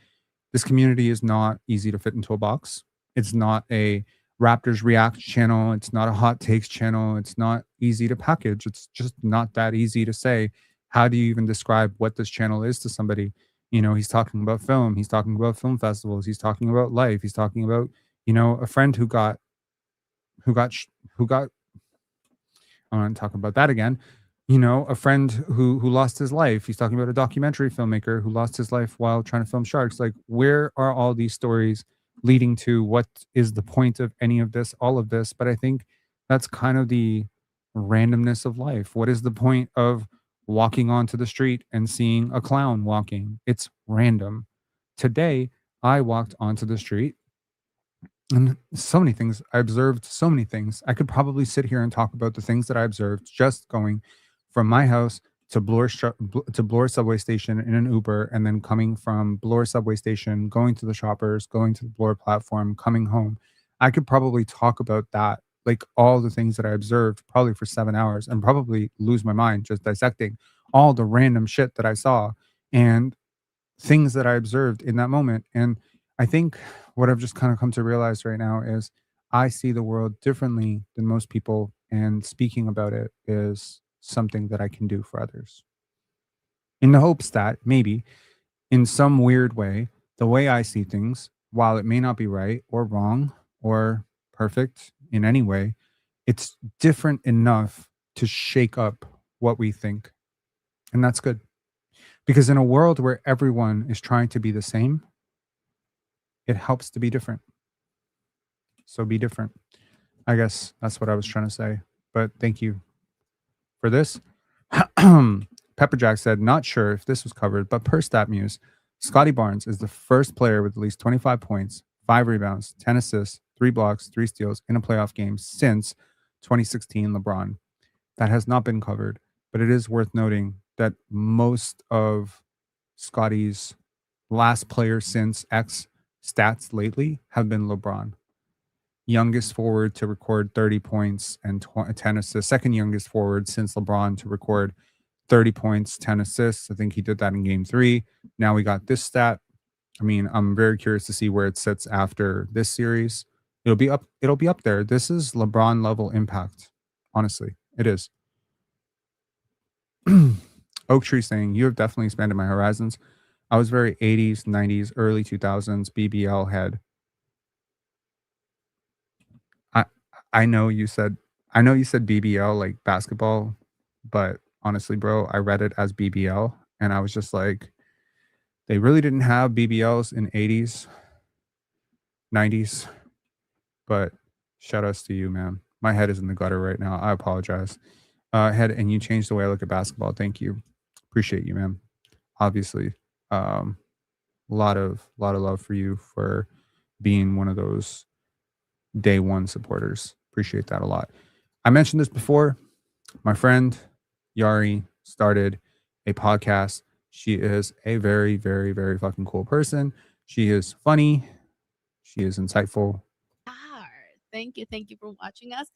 This community is not easy to fit into a box. It's not a Raptors React channel. It's not a hot takes channel. It's not easy to package. It's just not that easy to say. How do you even describe what this channel is to somebody? He's talking about film. He's talking about film festivals. He's talking about life. He's talking about, a friend who got, I want to talk about that again. A friend who lost his life. He's talking about a documentary filmmaker who lost his life while trying to film sharks. Like, where are all these stories leading to? What is the point of any of this, all of this? But I think that's kind of the randomness of life. What is the point of walking onto the street and seeing a clown walking? It's random. Today, I walked onto the street, and so many things. I observed so many things. I could probably sit here and talk about the things that I observed just going from my house to Bloor subway station in an Uber, and then coming from Bloor subway station, going to the Shoppers, going to the Bloor platform, coming home. I could probably talk about that, like all the things that I observed, probably for 7 hours, and probably lose my mind just dissecting all the random shit that I saw and things that I observed in that moment. And I think what I've just kind of come to realize right now is I see the world differently than most people, and speaking about it is something that I can do for others. In the hopes that maybe in some weird way, the way I see things, while it may not be right or wrong or perfect in any way, it's different enough to shake up what we think. And that's good. Because in a world where everyone is trying to be the same, it helps to be different. So be different. I guess that's what I was trying to say. But thank you. for this. Pepperjack said, not sure if this was covered, but per StatMuse, Scotty Barnes is the first player with at least 25 points, 5 rebounds, 10 assists, 3 blocks, 3 steals in a playoff game since 2016 LeBron. That has not been covered, but it is worth noting that most of Scotty's last players since X stats lately have been LeBron. Youngest forward to record 30 points and 10 assists. Second youngest forward since LeBron to record 30 points, 10 assists. I think he did that in game 3. Now we got this stat. I mean, I'm very curious to see where it sits after this series. It'll be up there. This is LeBron level impact. Honestly, it is. Oak Tree saying, you have definitely expanded my horizons. I was very 80s, 90s, early 2000s BBL head. I know you said BBL like basketball, but honestly, bro, I read it as BBL and I was just like, they really didn't have BBLs in 80s, 90s, but shout outs to you, man. My head is in the gutter right now. I apologize. Head, and you changed the way I look at basketball. Thank you. Appreciate you, man. Obviously, a lot of love for you for being one of those day one supporters. Appreciate that a lot. I mentioned this before. My friend Yari started a podcast. She is a very, very, very fucking cool person. She is funny. She is insightful. Thank you for watching us.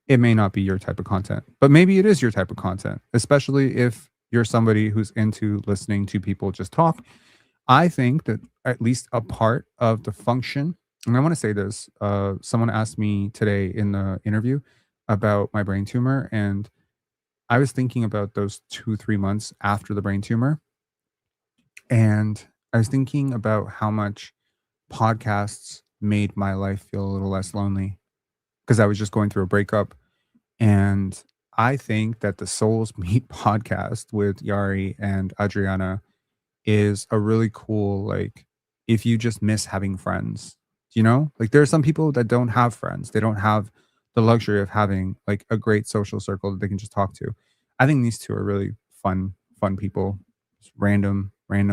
It may not be your type of content, but maybe it is your type of content, especially if you're somebody who's into listening to people just talk. I think that at least a part of the function, and I want to say this, someone asked me today in the interview about my brain tumor, and I was thinking about those 2-3 months after the brain tumor, and I was thinking about how much podcasts made my life feel a little less lonely because I was just going through a breakup. And I think that the Souls Meet podcast with Yari and Adriana is a really cool, like, if you just miss having friends, you know, like there are some people that don't have friends. They don't have the luxury of having like a great social circle that they can just talk to. I think these two are really fun people. Just random,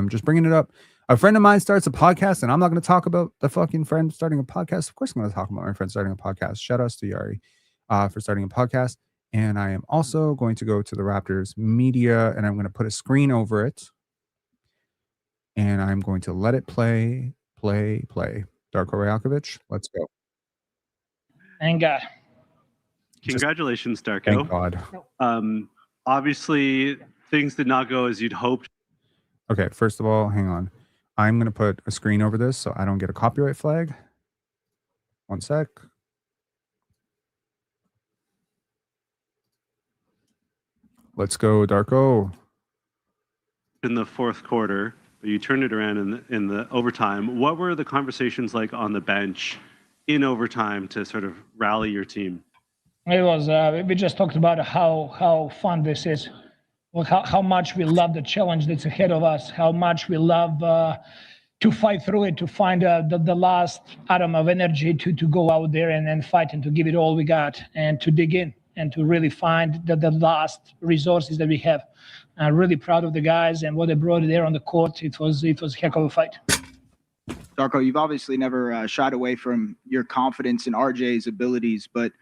just bringing it up. A friend of mine starts a podcast, and I'm not going to talk about the fucking friend starting a podcast. Of course, I'm going to talk about my friend starting a podcast. Shout outs to Yari for starting a podcast. And I am also going to go to the Raptors media, and I'm going to put a screen over it. And I'm going to let it play. Darko Rajakovic, let's go. And congratulations, Darko. Thank God. Obviously, things did not go as you'd hoped. Okay, first of all, hang on. I'm going to put a screen over this so I don't get a copyright flag. One sec. Let's go, Darko. In the fourth quarter, you turned it around in the overtime. What were the conversations like on the bench in overtime to sort of rally your team? It was, we just talked about how fun this is. How much we love the challenge that's ahead of us, how much we love to fight through it, to find the last atom of energy to go out there and fight and to give it all we got and to dig in and to really find the last resources that we have. I'm really proud of the guys and what they brought there on the court. It was a heck of a fight. Darko, you've obviously never shied away from your confidence in RJ's abilities, but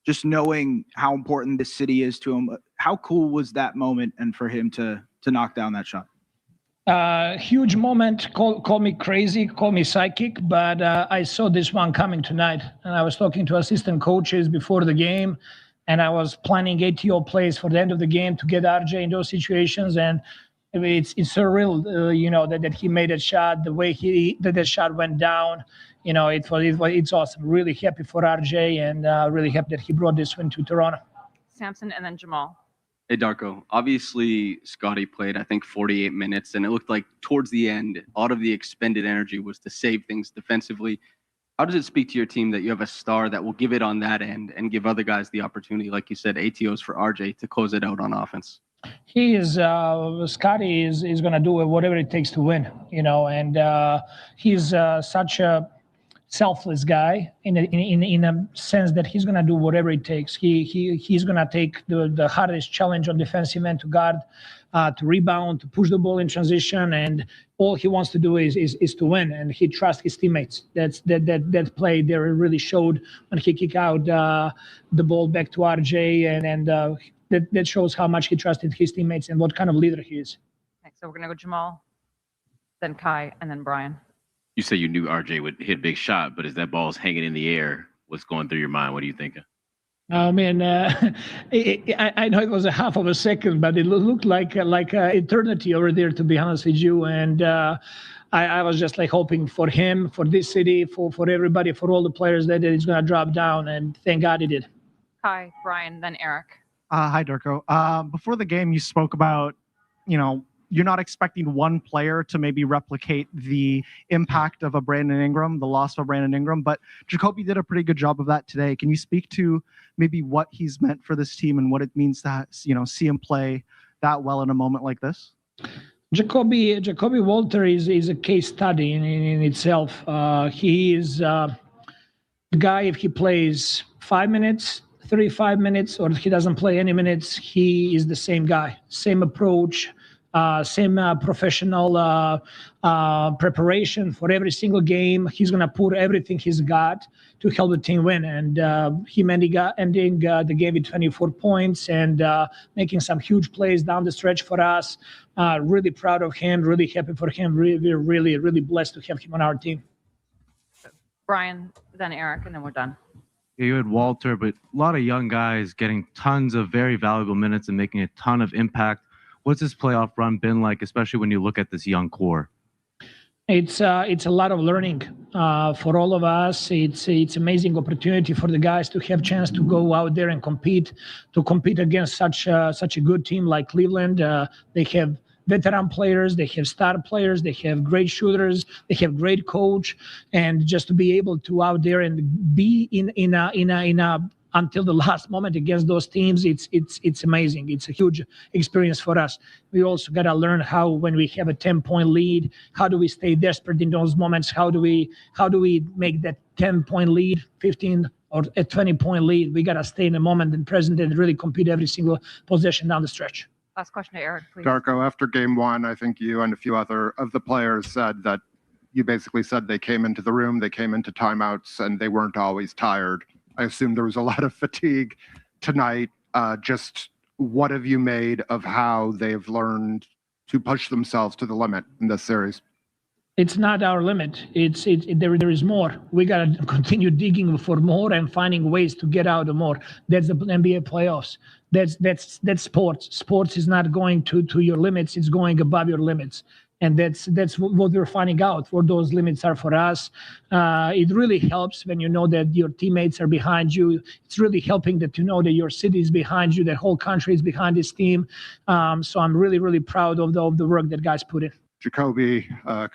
just knowing how important this city is to him, how cool was that moment and for him to knock down that shot? Huge moment. Call me crazy, call me psychic, but I saw this one coming tonight. And I was talking to assistant coaches before the game, and I was planning ATO plays for the end of the game to get RJ in those situations. And it's surreal, that he made a shot, the way that shot went down. It's awesome. Really happy for RJ and really happy that he brought this win to Toronto. Samson and then Jamal. Hey, Darko. Obviously, Scotty played, I think, 48 minutes, and it looked like towards the end, a lot of the expended energy was to save things defensively. How does it speak to your team that you have a star that will give it on that end and give other guys the opportunity, like you said, ATOs for RJ, to close it out on offense? Scotty is going to do whatever it takes to win, and he's such a selfless guy in a sense that he's going to do whatever it takes. He's going to take the hardest challenge on defensive end to guard, to rebound, to push the ball in transition, and all he wants to do is to win. And he trusts his teammates. That play there really showed when he kicked out the ball back to RJ, and that shows how much he trusted his teammates and what kind of leader he is. Okay, so we're gonna go Jamal, then Kai, and then Brian. You say you knew RJ would hit a big shot, but as that ball's hanging in the air, what's going through your mind? What are you thinking? I mean, I know it was a half of a second, but it looked like eternity over there, to be honest with you. And I was just like hoping for him, for this city, for everybody, for all the players that he's going to drop down. And thank God he did. Kai, Brian, then Eric. Hi, Darko. Before the game, you spoke about, you're not expecting one player to maybe replicate the impact of a Brandon Ingram, the loss of a Brandon Ingram, but Jacobe did a pretty good job of that today. Can you speak to maybe what he's meant for this team and what it means to, see him play that well in a moment like this? Jacobe Walter is a case study in itself. He is the guy, if he plays 5 minutes, 35 minutes, or he doesn't play any minutes, he is the same guy, same approach, same professional preparation for every single game. He's going to put everything he's got to help the team win. And he ending the game with 24 points and making some huge plays down the stretch for us. Really proud of him, really happy for him. We're really blessed to have him on our team. Brian, then Eric, and then we're done. You had Walter, but a lot of young guys getting tons of very valuable minutes and making a ton of impact. What's this playoff run been like, especially when you look at this young core? It's a lot of learning for all of us. It's amazing opportunity for the guys to have chance to go out there and compete against such a good team like Cleveland. They have veteran players, they have star players, they have great shooters, they have great coach, and just to be able to out there and be in a until the last moment against those teams, it's amazing. It's a huge experience for us. We also got to learn how, when we have a 10-point lead, how do we stay desperate in those moments? How do we make that 10-point lead, 15 or a 20-point lead? We got to stay in the moment and present and really compete every single possession down the stretch. Last question to Eric, please. Darko, after game one, I think you and a few other of the players said that you basically said they came into the room, they came into timeouts, and they weren't always tired. I assume there was a lot of fatigue tonight. Just what have you made of how they've learned to push themselves to the limit in this series? It's not our limit. There is more. We got to continue digging for more and finding ways to get out of more. That's the NBA playoffs. That's sports. Sports is not going to your limits. It's going above your limits. And that's what we're finding out, what those limits are for us. It really helps when you know that your teammates are behind you. It's really helping that you know that your city is behind you, the whole country is behind this team. So I'm really proud of the work that guys put in. Jacobe,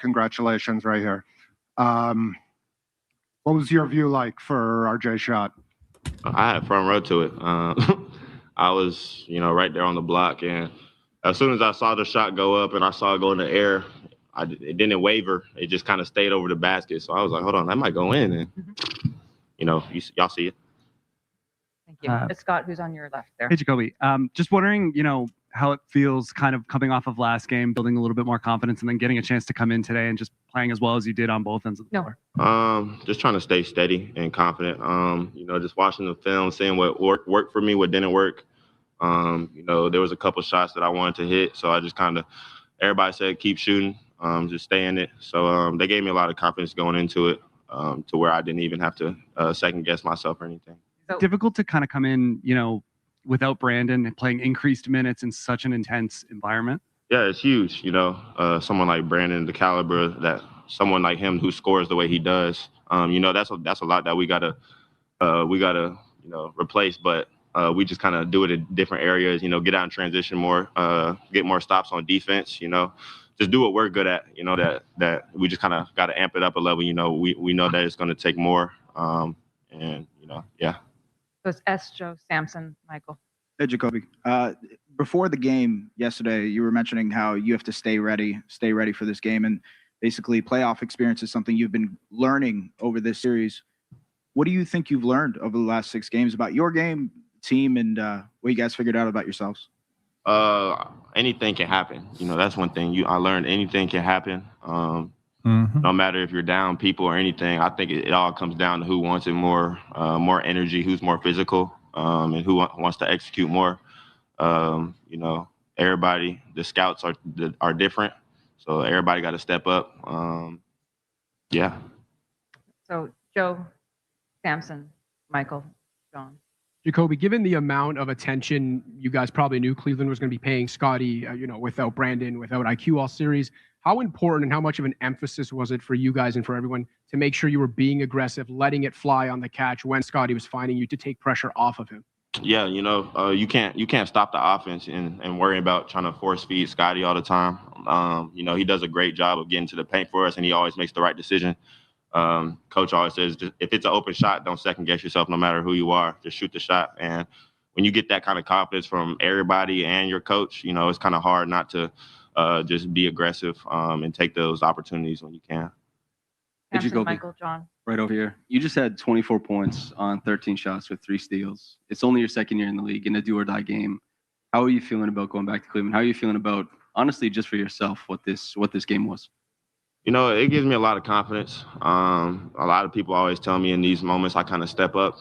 congratulations right here. What was your view like for RJ shot? I had front row to it. I was, right there on the block, and as soon as I saw the shot go up and I saw it go in the air, it didn't waver. It just kind of stayed over the basket. So I was like, hold on, that might go in. And, y'all see it. Thank you. It's Scott, who's on your left there. Hey, Jacobe. Just wondering, how it feels kind of coming off of last game, building a little bit more confidence, and then getting a chance to come in today and just playing as well as you did on both ends of the floor. Just trying to stay steady and confident. Just watching the film, seeing what worked for me, what didn't work. There was a couple shots that I wanted to hit, so I just everybody said keep shooting, just stay in it. So they gave me a lot of confidence going into it, to where I didn't even have to second guess myself or anything. Difficult to kind of come in, without Brandon and playing increased minutes in such an intense environment. Yeah, it's huge. Someone like Brandon, the caliber that someone like him who scores the way he does. That's a lot that we gotta replace, but. We just kind of do it in different areas, get out and transition more, get more stops on defense, just do what we're good at, that we just kind of got to amp it up a level. We know that it's going to take more. Yeah. So it's S, Joe, Samson, Michael. Hey, Jacobe. Before the game yesterday, you were mentioning how you have to stay ready for this game. And basically playoff experience is something you've been learning over this series. What do you think you've learned over the last 6 games about your game, team, and what you guys figured out about yourselves? Anything can happen. You know, that's one thing I learned. Anything can happen. No matter if you're down people or anything. I think it all comes down to who wants it more energy, who's more physical, and who wants to execute more. You know, everybody, the scouts are different, so everybody got to step up. Yeah. So Joe, Samson, Michael, John. Jacobe, given the amount of attention you guys probably knew Cleveland was going to be paying Scottie, without Brandon, without IQ all series, how important and how much of an emphasis was it for you guys and for everyone to make sure you were being aggressive, letting it fly on the catch when Scottie was finding you to take pressure off of him? Yeah, you can't stop the offense and worry about trying to force feed Scottie all the time. He does a great job of getting to the paint for us, and he always makes the right decision. Coach always says, if it's an open shot, don't second guess yourself no matter who you are. Just shoot the shot. And when you get that kind of confidence from everybody and your coach, it's kind of hard not to just be aggressive and take those opportunities when you can. Samson, Michael, John. Right over here. You just had 24 points on 13 shots with 3 steals. It's only your second year in the league in a do-or-die game. How are you feeling about going back to Cleveland? How are you feeling about, honestly, just for yourself, what this game was? It gives me a lot of confidence. A lot of people always tell me in these moments I kind of step up.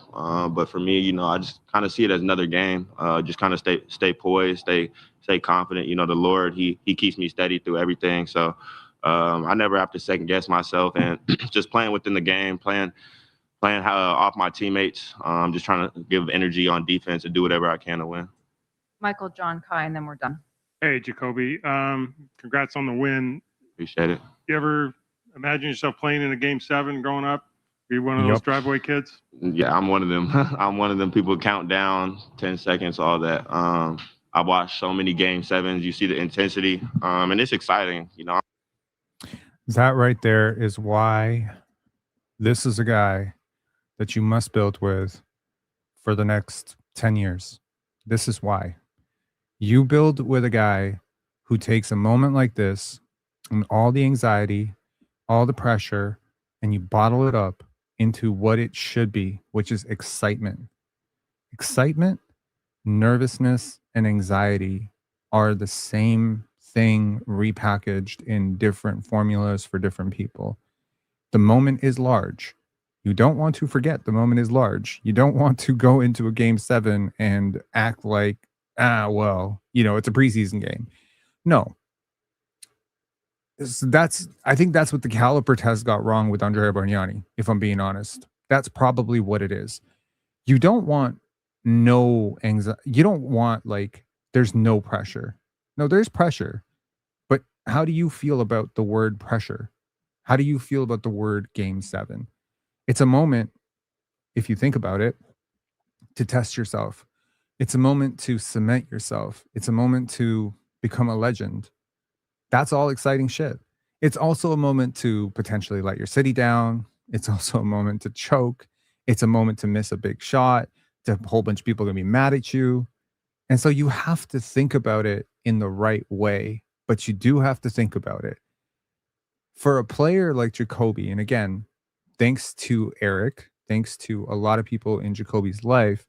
But for me, I just kind of see it as another game. Just kind of stay poised, stay confident. The Lord, he keeps me steady through everything. So I never have to second guess myself, and just playing within the game, playing off my teammates. Just trying to give energy on defense and do whatever I can to win. Michael, John, Kai, and then we're done. Hey, Jacobe. Congrats on the win. Appreciate it. You ever imagine yourself playing in a Game 7 growing up? Are you one of those driveway kids? Yeah, I'm one of them. I'm one of them people count down 10 seconds, all that. I watched so many Game 7s. You see the intensity, and it's exciting. That right there is why this is a guy that you must build with for the next 10 years. This is why. You build with a guy who takes a moment like this and all the anxiety, all the pressure, and you bottle it up into what it should be, which is excitement. Excitement, nervousness, and anxiety are the same thing repackaged in different formulas for different people. The moment is large. You don't want to forget the moment is large. You don't want to go into a Game 7 and act like, it's a preseason game. No. I think that's what the caliper test got wrong with Andrea Bargnani, if I'm being honest. That's probably what it is. You don't want no anxiety. You don't want there's no pressure. No, there's pressure. But how do you feel about the word pressure? How do you feel about the word Game 7? It's a moment, if you think about it, to test yourself. It's a moment to cement yourself. It's a moment to become a legend. That's all exciting shit. It's also a moment to potentially let your city down. It's also a moment to choke. It's a moment to miss a big shot. A whole bunch of people are going to be mad at you. And so you have to think about it in the right way, but you do have to think about it. For a player like Jacobe, and again, thanks to Eric, thanks to a lot of people in Jacobe's life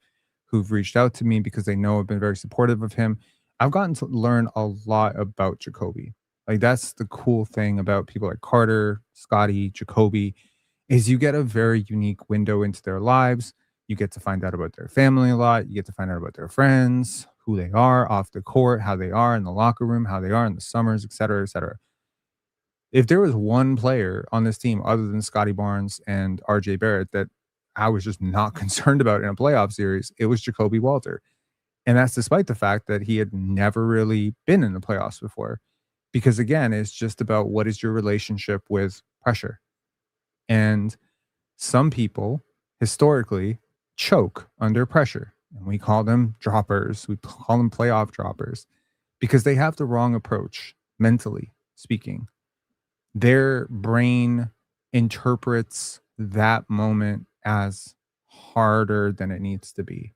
who've reached out to me because they know I've been very supportive of him, I've gotten to learn a lot about Jacobe. That's the cool thing about people like Carter, Scotty, Jacobe, is you get a very unique window into their lives. You get to find out about their family a lot. You get to find out about their friends, who they are off the court, how they are in the locker room, how they are in the summers, et cetera, et cetera. If there was one player on this team other than Scottie Barnes and RJ Barrett that I was just not concerned about in a playoff series, it was Jacobe Walter. And that's despite the fact that he had never really been in the playoffs before. Because again, it's just about what is your relationship with pressure. And some people historically choke under pressure. And we call them droppers. We call them playoff droppers because they have the wrong approach, mentally speaking. Their brain interprets that moment as harder than it needs to be.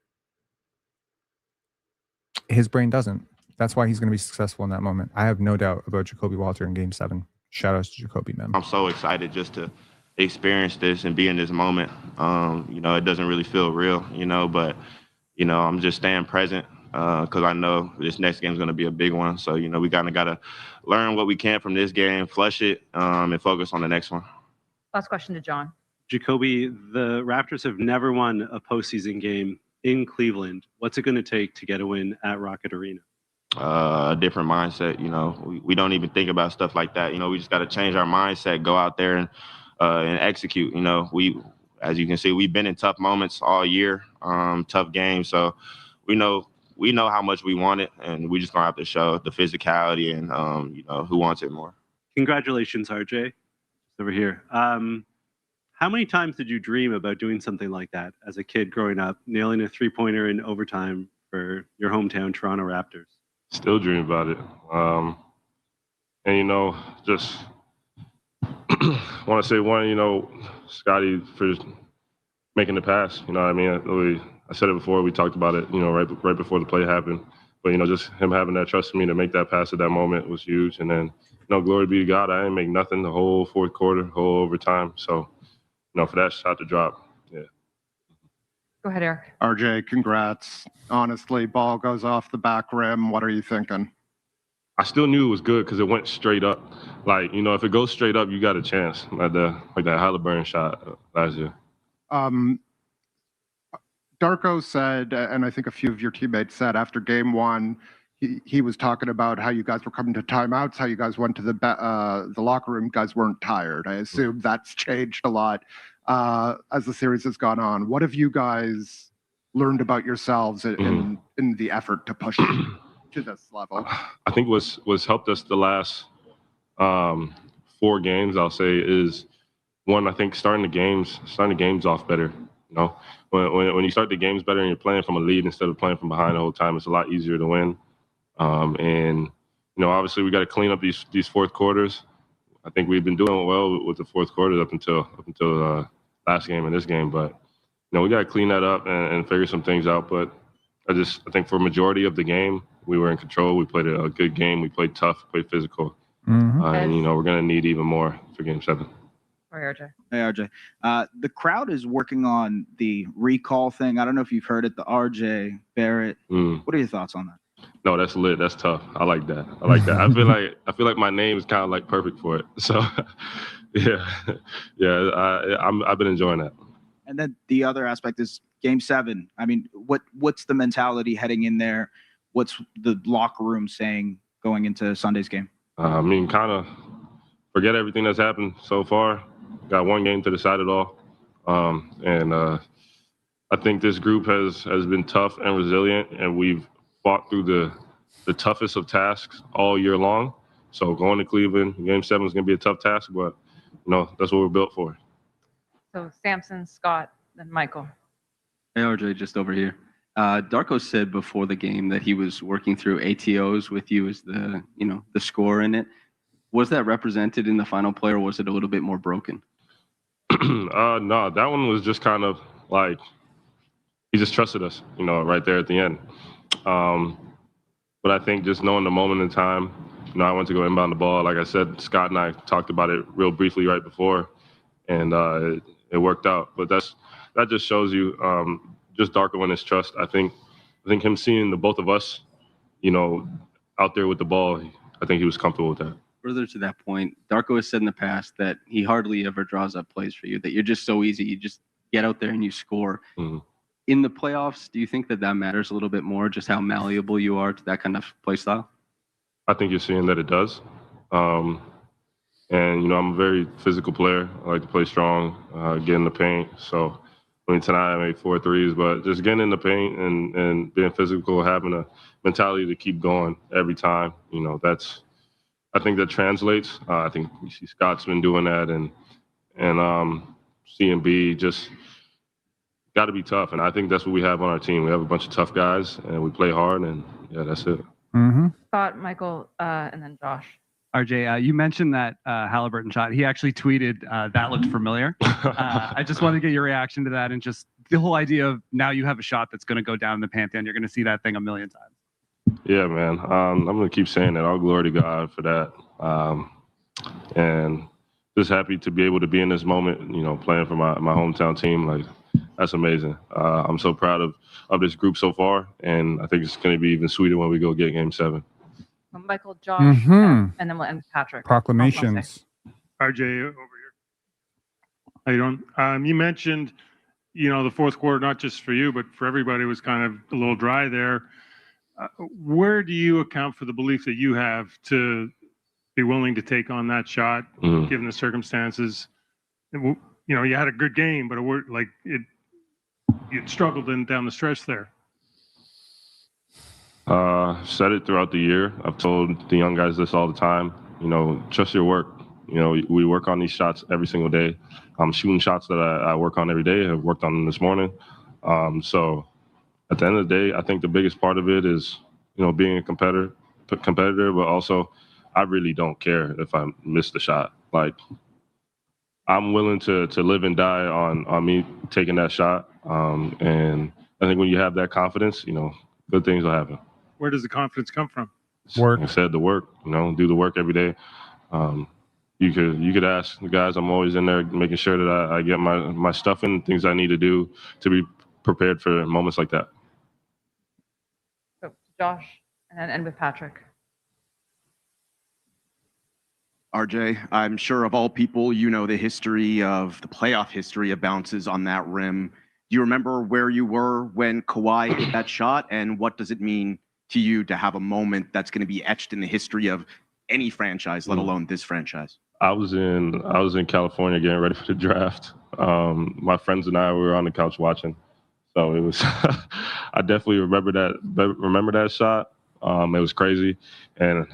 His brain doesn't. That's why he's going to be successful in that moment. I have no doubt about Jacobe Walter in Game 7. Shout out to Jacobe, man. I'm so excited just to experience this and be in this moment. You know, it doesn't really feel real, you know, but, you know, I'm just staying present because I know this next game is going to be a big one. So, you know, we kind of got to learn what we can from this game, flush it, and focus on the next one. Last question to John. Jacobe, the Raptors have never won a postseason game in Cleveland. What's it going to take to get a win at Rocket Arena? A different mindset, you know. We don't even think about stuff like that. You know, we just got to change our mindset, go out there and execute. You know, as you can see, we've been in tough moments all year, tough games. So we know how much we want it, and we just gonna have to show the physicality and you know, who wants it more. Congratulations, RJ. Just over here. How many times did you dream about doing something like that as a kid growing up, nailing a three-pointer in overtime for your hometown Toronto Raptors? Still dream about it. And, you know, just want to say one, you know, Scotty for making the pass. You know what I mean? I said it before. We talked about it, you know, right before the play happened. But, you know, just him having that trust in me to make that pass at that moment was huge. And then, you know, glory be to God, I didn't make nothing the whole fourth quarter, whole overtime. So, you know, for that shot to drop, yeah. Go ahead, Eric. RJ, congrats. Honestly, ball goes off the back rim. What are you thinking? I still knew it was good because it went straight up. Like, you know, if it goes straight up, you got a chance. Like that Halliburton shot last year. Darko said, and I think a few of your teammates said after game one, he was talking about how you guys were coming to timeouts, how you guys went to the locker room, guys weren't tired. I assume that's changed a lot as the series has gone on. What have you guys learned about yourselves in the effort to push to this level? I think what's helped us the last 4 games, I'll say, is one, I think starting the games off better. You know, when you start the games better and you're playing from a lead instead of playing from behind the whole time, it's a lot easier to win. And you know, obviously we got to clean up these fourth quarters. I think we've been doing well with the fourth quarters up until last game and this game, but you know, we got to clean that up and figure some things out. But I think for a majority of the game, we were in control. We played a good game. We played tough, played physical, and you know, we're gonna need even more for Game 7. Sorry, RJ. Hey, RJ. The crowd is working on the recall thing. I don't know if you've heard it, the RJ Barrett. What are your thoughts on that? No, that's lit. That's tough. I like that. I feel like my name is kind of like perfect for it. So, I've been enjoying that. And then the other aspect is Game 7. I mean, what's the mentality heading in there? What's the locker room saying going into Sunday's game? I mean, kind of forget everything that's happened so far. Got one game to decide it all. I think this group has been tough and resilient, and we've fought through the toughest of tasks all year long. So going to Cleveland, Game 7 is going to be a tough task, but you know, that's what we're built for. So Samson, Scott, then Michael. Hey, RJ, just over here. Darko said before the game that he was working through ATOs with you as the score in it. Was that represented in the final play, or was it a little bit more broken? No, that one was just kind of like he just trusted us, you know, right there at the end. But I think just knowing the moment in time, you know, I went to go inbound the ball. Like I said, Scott and I talked about it real briefly right before, and it worked out. But that just shows you just Darko and his trust. I think him seeing the both of us, you know, out there with the ball, I think he was comfortable with that. Further to that point, Darko has said in the past that he hardly ever draws up plays for you, that you're just so easy. You just get out there and you score. Mm-hmm. In the playoffs, do you think that matters a little bit more, just how malleable you are to that kind of play style? I think you're seeing that it does. And, you know, I'm a very physical player. I like to play strong, get in the paint. So, I mean, tonight I made 4 threes, but just getting in the paint and being physical, having a mentality to keep going every time, you know, I think that translates. I think you see Scott's been doing that, and C&B just got to be tough. And I think that's what we have on our team. We have a bunch of tough guys, and we play hard, and yeah, that's it. Scott, Michael, and then Josh. RJ, you mentioned that Halliburton shot. He actually tweeted that looked familiar. I just wanted to get your reaction to that, and just the whole idea of now you have a shot that's going to go down in the Pantheon. You're going to see that thing a million times. Yeah, man. I'm going to keep saying that. All glory to God for that. and just happy to be able to be in this moment. You know, playing for my hometown team, like that's amazing. I'm so proud of this group so far, and I think it's going to be even sweeter when we go get Game 7. Michael, Josh, Mhm. and then we'll end with Patrick. Proclamations. RJ over here. How you doing? You mentioned, the fourth quarter, not just for you, but for everybody, was kind of a little dry there. Where do you account for the belief that you have to be willing to take on that shot, given the circumstances? You had a good game, but you struggled down the stretch there. Said it throughout the year. I've told the young guys this all the time. Trust your work. We work on these shots every single day. I'm shooting shots that I work on every day. I've worked on them this morning. So at the end of the day, I think the biggest part of it is, being a competitor, but also I really don't care if I miss the shot. Like, I'm willing to live and die on me taking that shot. And I think when you have that confidence, good things will happen. Where does the confidence come from? Work. Like I said, the work, do the work every day. You could ask the guys. I'm always in there making sure that I get my stuff in, things I need to do to be prepared for moments like that. So Josh, and then end with Patrick. RJ, I'm sure of all people, you know the playoff history of bounces on that rim. Do you remember where you were when Kawhi hit that shot, and what does it mean to you to have a moment that's going to be etched in the history of any franchise, let alone this franchise? I was in California getting ready for the draft. My friends and I were on the couch watching, so it was. I definitely remember that shot. It was crazy, and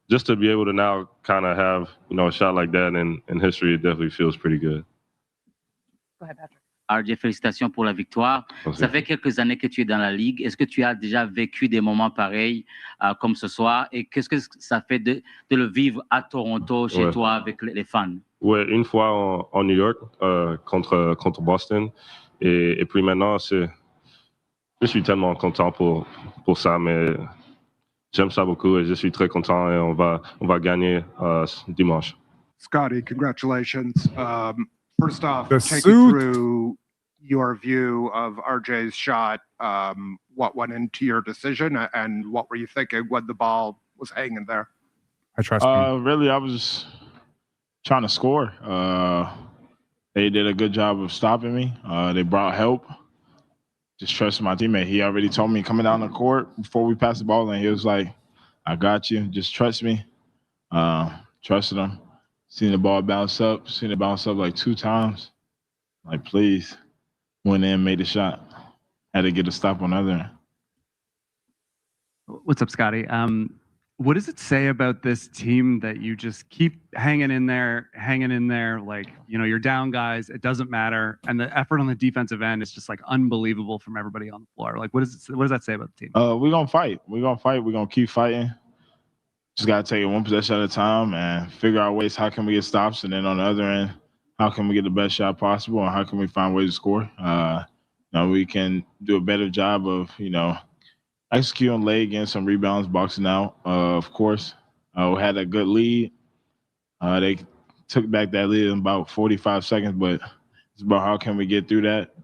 just to be able to now kind of have a shot like that in history, it definitely feels pretty good. Go ahead, Patrick. RJ, félicitations pour la victoire. Merci. Ça fait quelques années que tu es dans la ligue. Est-ce que tu as déjà vécu des moments pareils comme ce soir? Et qu'est-ce que ça fait de le vivre à Toronto, chez toi, avec les fans? Ouais, une fois en New York contre Boston. Et puis maintenant, je suis tellement content pour ça, mais j'aime ça beaucoup et je suis très content et on va gagner dimanche. Scotty, congratulations. First off, The take suit. me through your view of RJ's shot. What went into your decision, and what were you thinking when the ball was hanging there? I trust you. Really, I was trying to score. They did a good job of stopping me. They brought help. Just trusting my teammate. He already told me coming down the court before we passed the ball, and he was like, "I got you. Just trust me." Trusted him. Seen the ball bounce up. Seen it bounce up like 2 times. Like, please. Went in, made the shot. Had to get a stop on the other end. What's up, Scotty? What does it say about this team that you just keep hanging in there? Like, you're down, guys. It doesn't matter. And the effort on the defensive end is just like unbelievable from everybody on the floor. Like, what does that say about the team? We're going to fight. We're going to fight. We're going to keep fighting. Just got to take it one possession at a time and figure out ways how can we get stops. And then on the other end, how can we get the best shot possible? And how can we find ways to score? We can do a better job of, executing late, getting some rebounds, boxing out, of course. We had a good lead. They took back that lead in about 45 seconds, but it's about how can we get through that,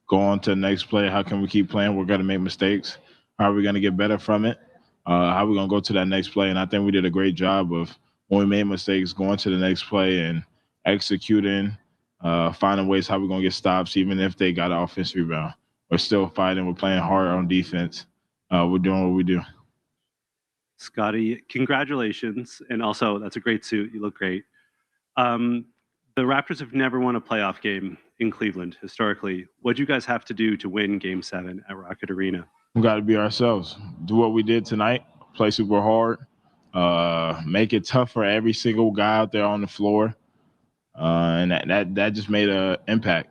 go on to the next play, how can we keep playing? We're going to make mistakes. How are we going to get better from it? How are we going to go to that next play? And I think we did a great job of, when we made mistakes, going to the next play and executing, finding ways how we're going to get stops, even if they got an offensive rebound. We're still fighting. We're playing hard on defense. We're doing what we do. Scotty, congratulations. And also, that's a great suit. You look great. The Raptors have never won a playoff game in Cleveland historically. What do you guys have to do to win Game 7 at Rocket Arena? We got to be ourselves. Do what we did tonight. Play super hard. Make it tough for every single guy out there on the floor. And that just made an impact.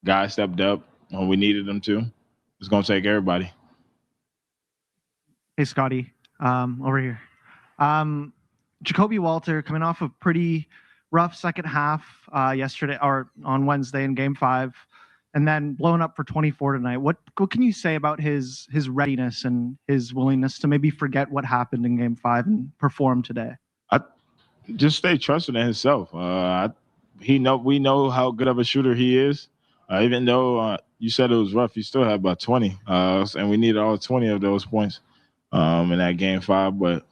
Guys stepped up when we needed them to. It's going to take everybody. Hey, Scotty, over here. Jacobe Walter coming off a pretty rough second half yesterday or on Wednesday in Game 5, and then blown up for 24 tonight. What can you say about his readiness and his willingness to maybe forget what happened in Game 5 and perform today? Just stay trusting in himself. We know how good of a shooter he is. Even though you said it was rough, he still had about 20, and we needed all 20 of those points in that game 5. But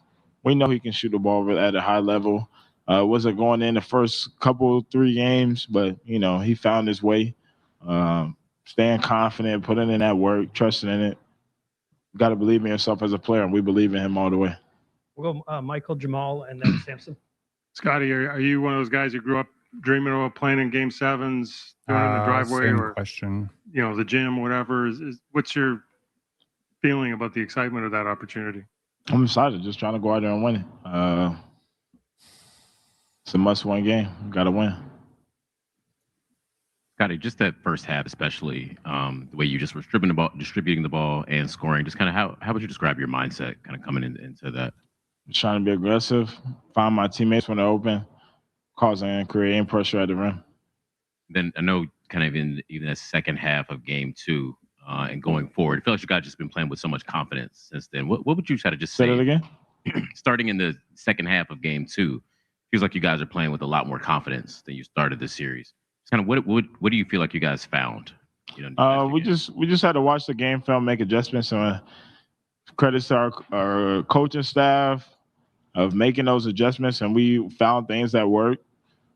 we know he can shoot the ball at a high level. Wasn't going in the first couple 3 games, but he found his way. Staying confident, putting in that work, trusting in it. Got to believe in yourself as a player, and we believe in him all the way. We'll go Michael, Jamal, and then Samson. Scotty, are you one of those guys who grew up dreaming about playing in Game 7s, doing it in the driveway Same or question. the gym, whatever? What's your feeling about the excitement of that opportunity? I'm excited, just trying to go out there and win it. It's a must-win game. Got to win. Scotty, just that first half, especially the way you just were distributing the ball and scoring. Just kind of how would you describe your mindset, kind of coming into that? Just trying to be aggressive, find my teammates when they're open, causing creating pressure at the rim. Then I know, kind of even the second half of Game 2 and going forward, it feels like you guys just been playing with so much confidence since then. What would you try to just say? Say that again. Starting in the second half of Game 2, feels like you guys are playing with a lot more confidence than you started the series. Kind of what do you feel like you guys found? We just had to watch the game film, make adjustments, and credits to our coaching staff of making those adjustments, and we found things that work.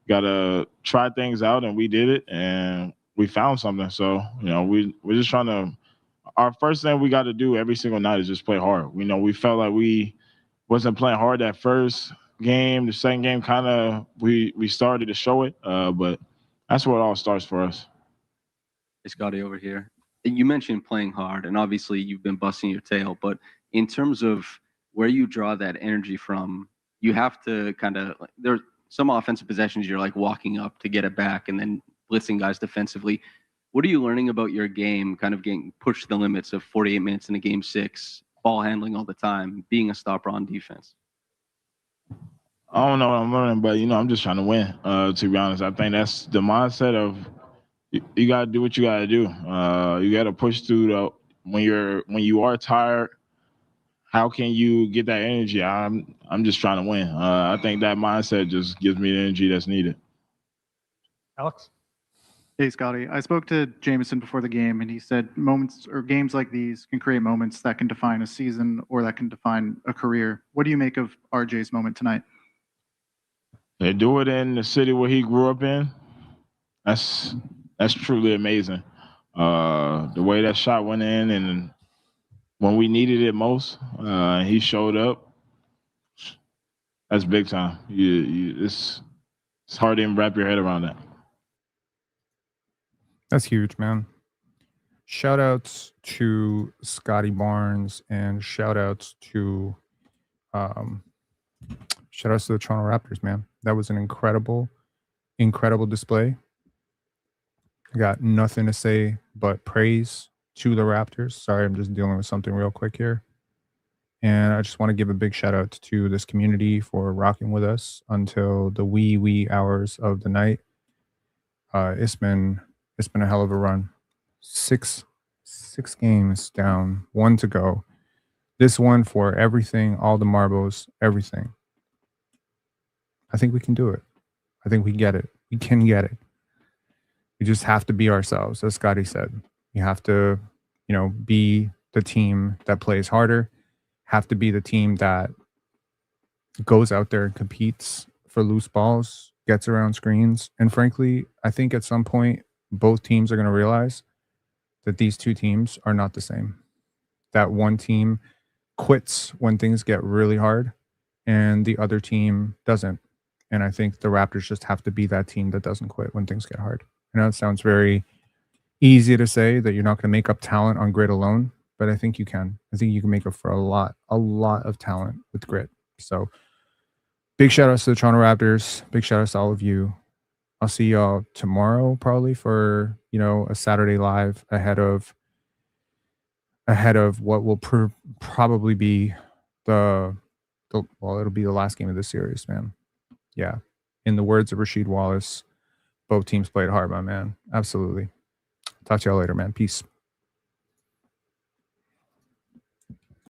Got to try things out, and we did it, and we found something. So we're just trying to. Our first thing we got to do every single night is just play hard. We felt like we wasn't playing hard that first game. The second game kind of we started to show it, but that's where it all starts for us. Hey, Scotty, over here. You mentioned playing hard, and obviously you've been busting your tail, but in terms of where you draw that energy from, you have to kind of, there's some offensive possessions you're like walking up to get it back and then blitzing guys defensively. What are you learning about your game, kind of getting pushed to the limits of 48 minutes in a Game 6, ball handling all the time, being a stopper on defense? I don't know what I'm learning, but I'm just trying to win. To be honest, I think that's the mindset of you got to do what you got to do. You got to push through when you are tired. How can you get that energy? I'm just trying to win. I think that mindset just gives me the energy that's needed. Alex? Hey, Scotty. I spoke to Jameson before the game, and he said moments or games like these can create moments that can define a season or that can define a career. What do you make of RJ's moment tonight? They do it in the city where he grew up in. That's truly amazing. The way that shot went in, and when we needed it most, he showed up. That's big time. It's hard to even wrap your head around that. That's huge, man. Shout outs to Scotty Barnes and shout outs to the Toronto Raptors, man. That was an incredible display. I got nothing to say but praise to the Raptors. Sorry, I'm just dealing with something real quick here. And I just want to give a big shout out to this community for rocking with us until the wee hours of the night. It's been a hell of a run. Six games down, 1 to go. This one for everything, all the marbles, everything. I think we can do it. I think we get it. We can get it. We just have to be ourselves, as Scotty said. You have to, be the team that plays harder, have to be the team that goes out there and competes for loose balls, gets around screens. And frankly, I think at some point, both teams are going to realize that these two teams are not the same. That one team quits when things get really hard and the other team doesn't. And I think the Raptors just have to be that team that doesn't quit when things get hard. I know it sounds very easy to say that you're not going to make up talent on grit alone, but I think you can. I think you can make up for a lot of talent with grit. So big shout outs to the Toronto Raptors. Big shout outs to all of you. I'll see y'all tomorrow probably for, a Saturday live ahead of what will probably be it'll be the last game of this series, man. Yeah. In the words of Rasheed Wallace, both teams played hard, my man. Absolutely. Talk to y'all later, man. Peace.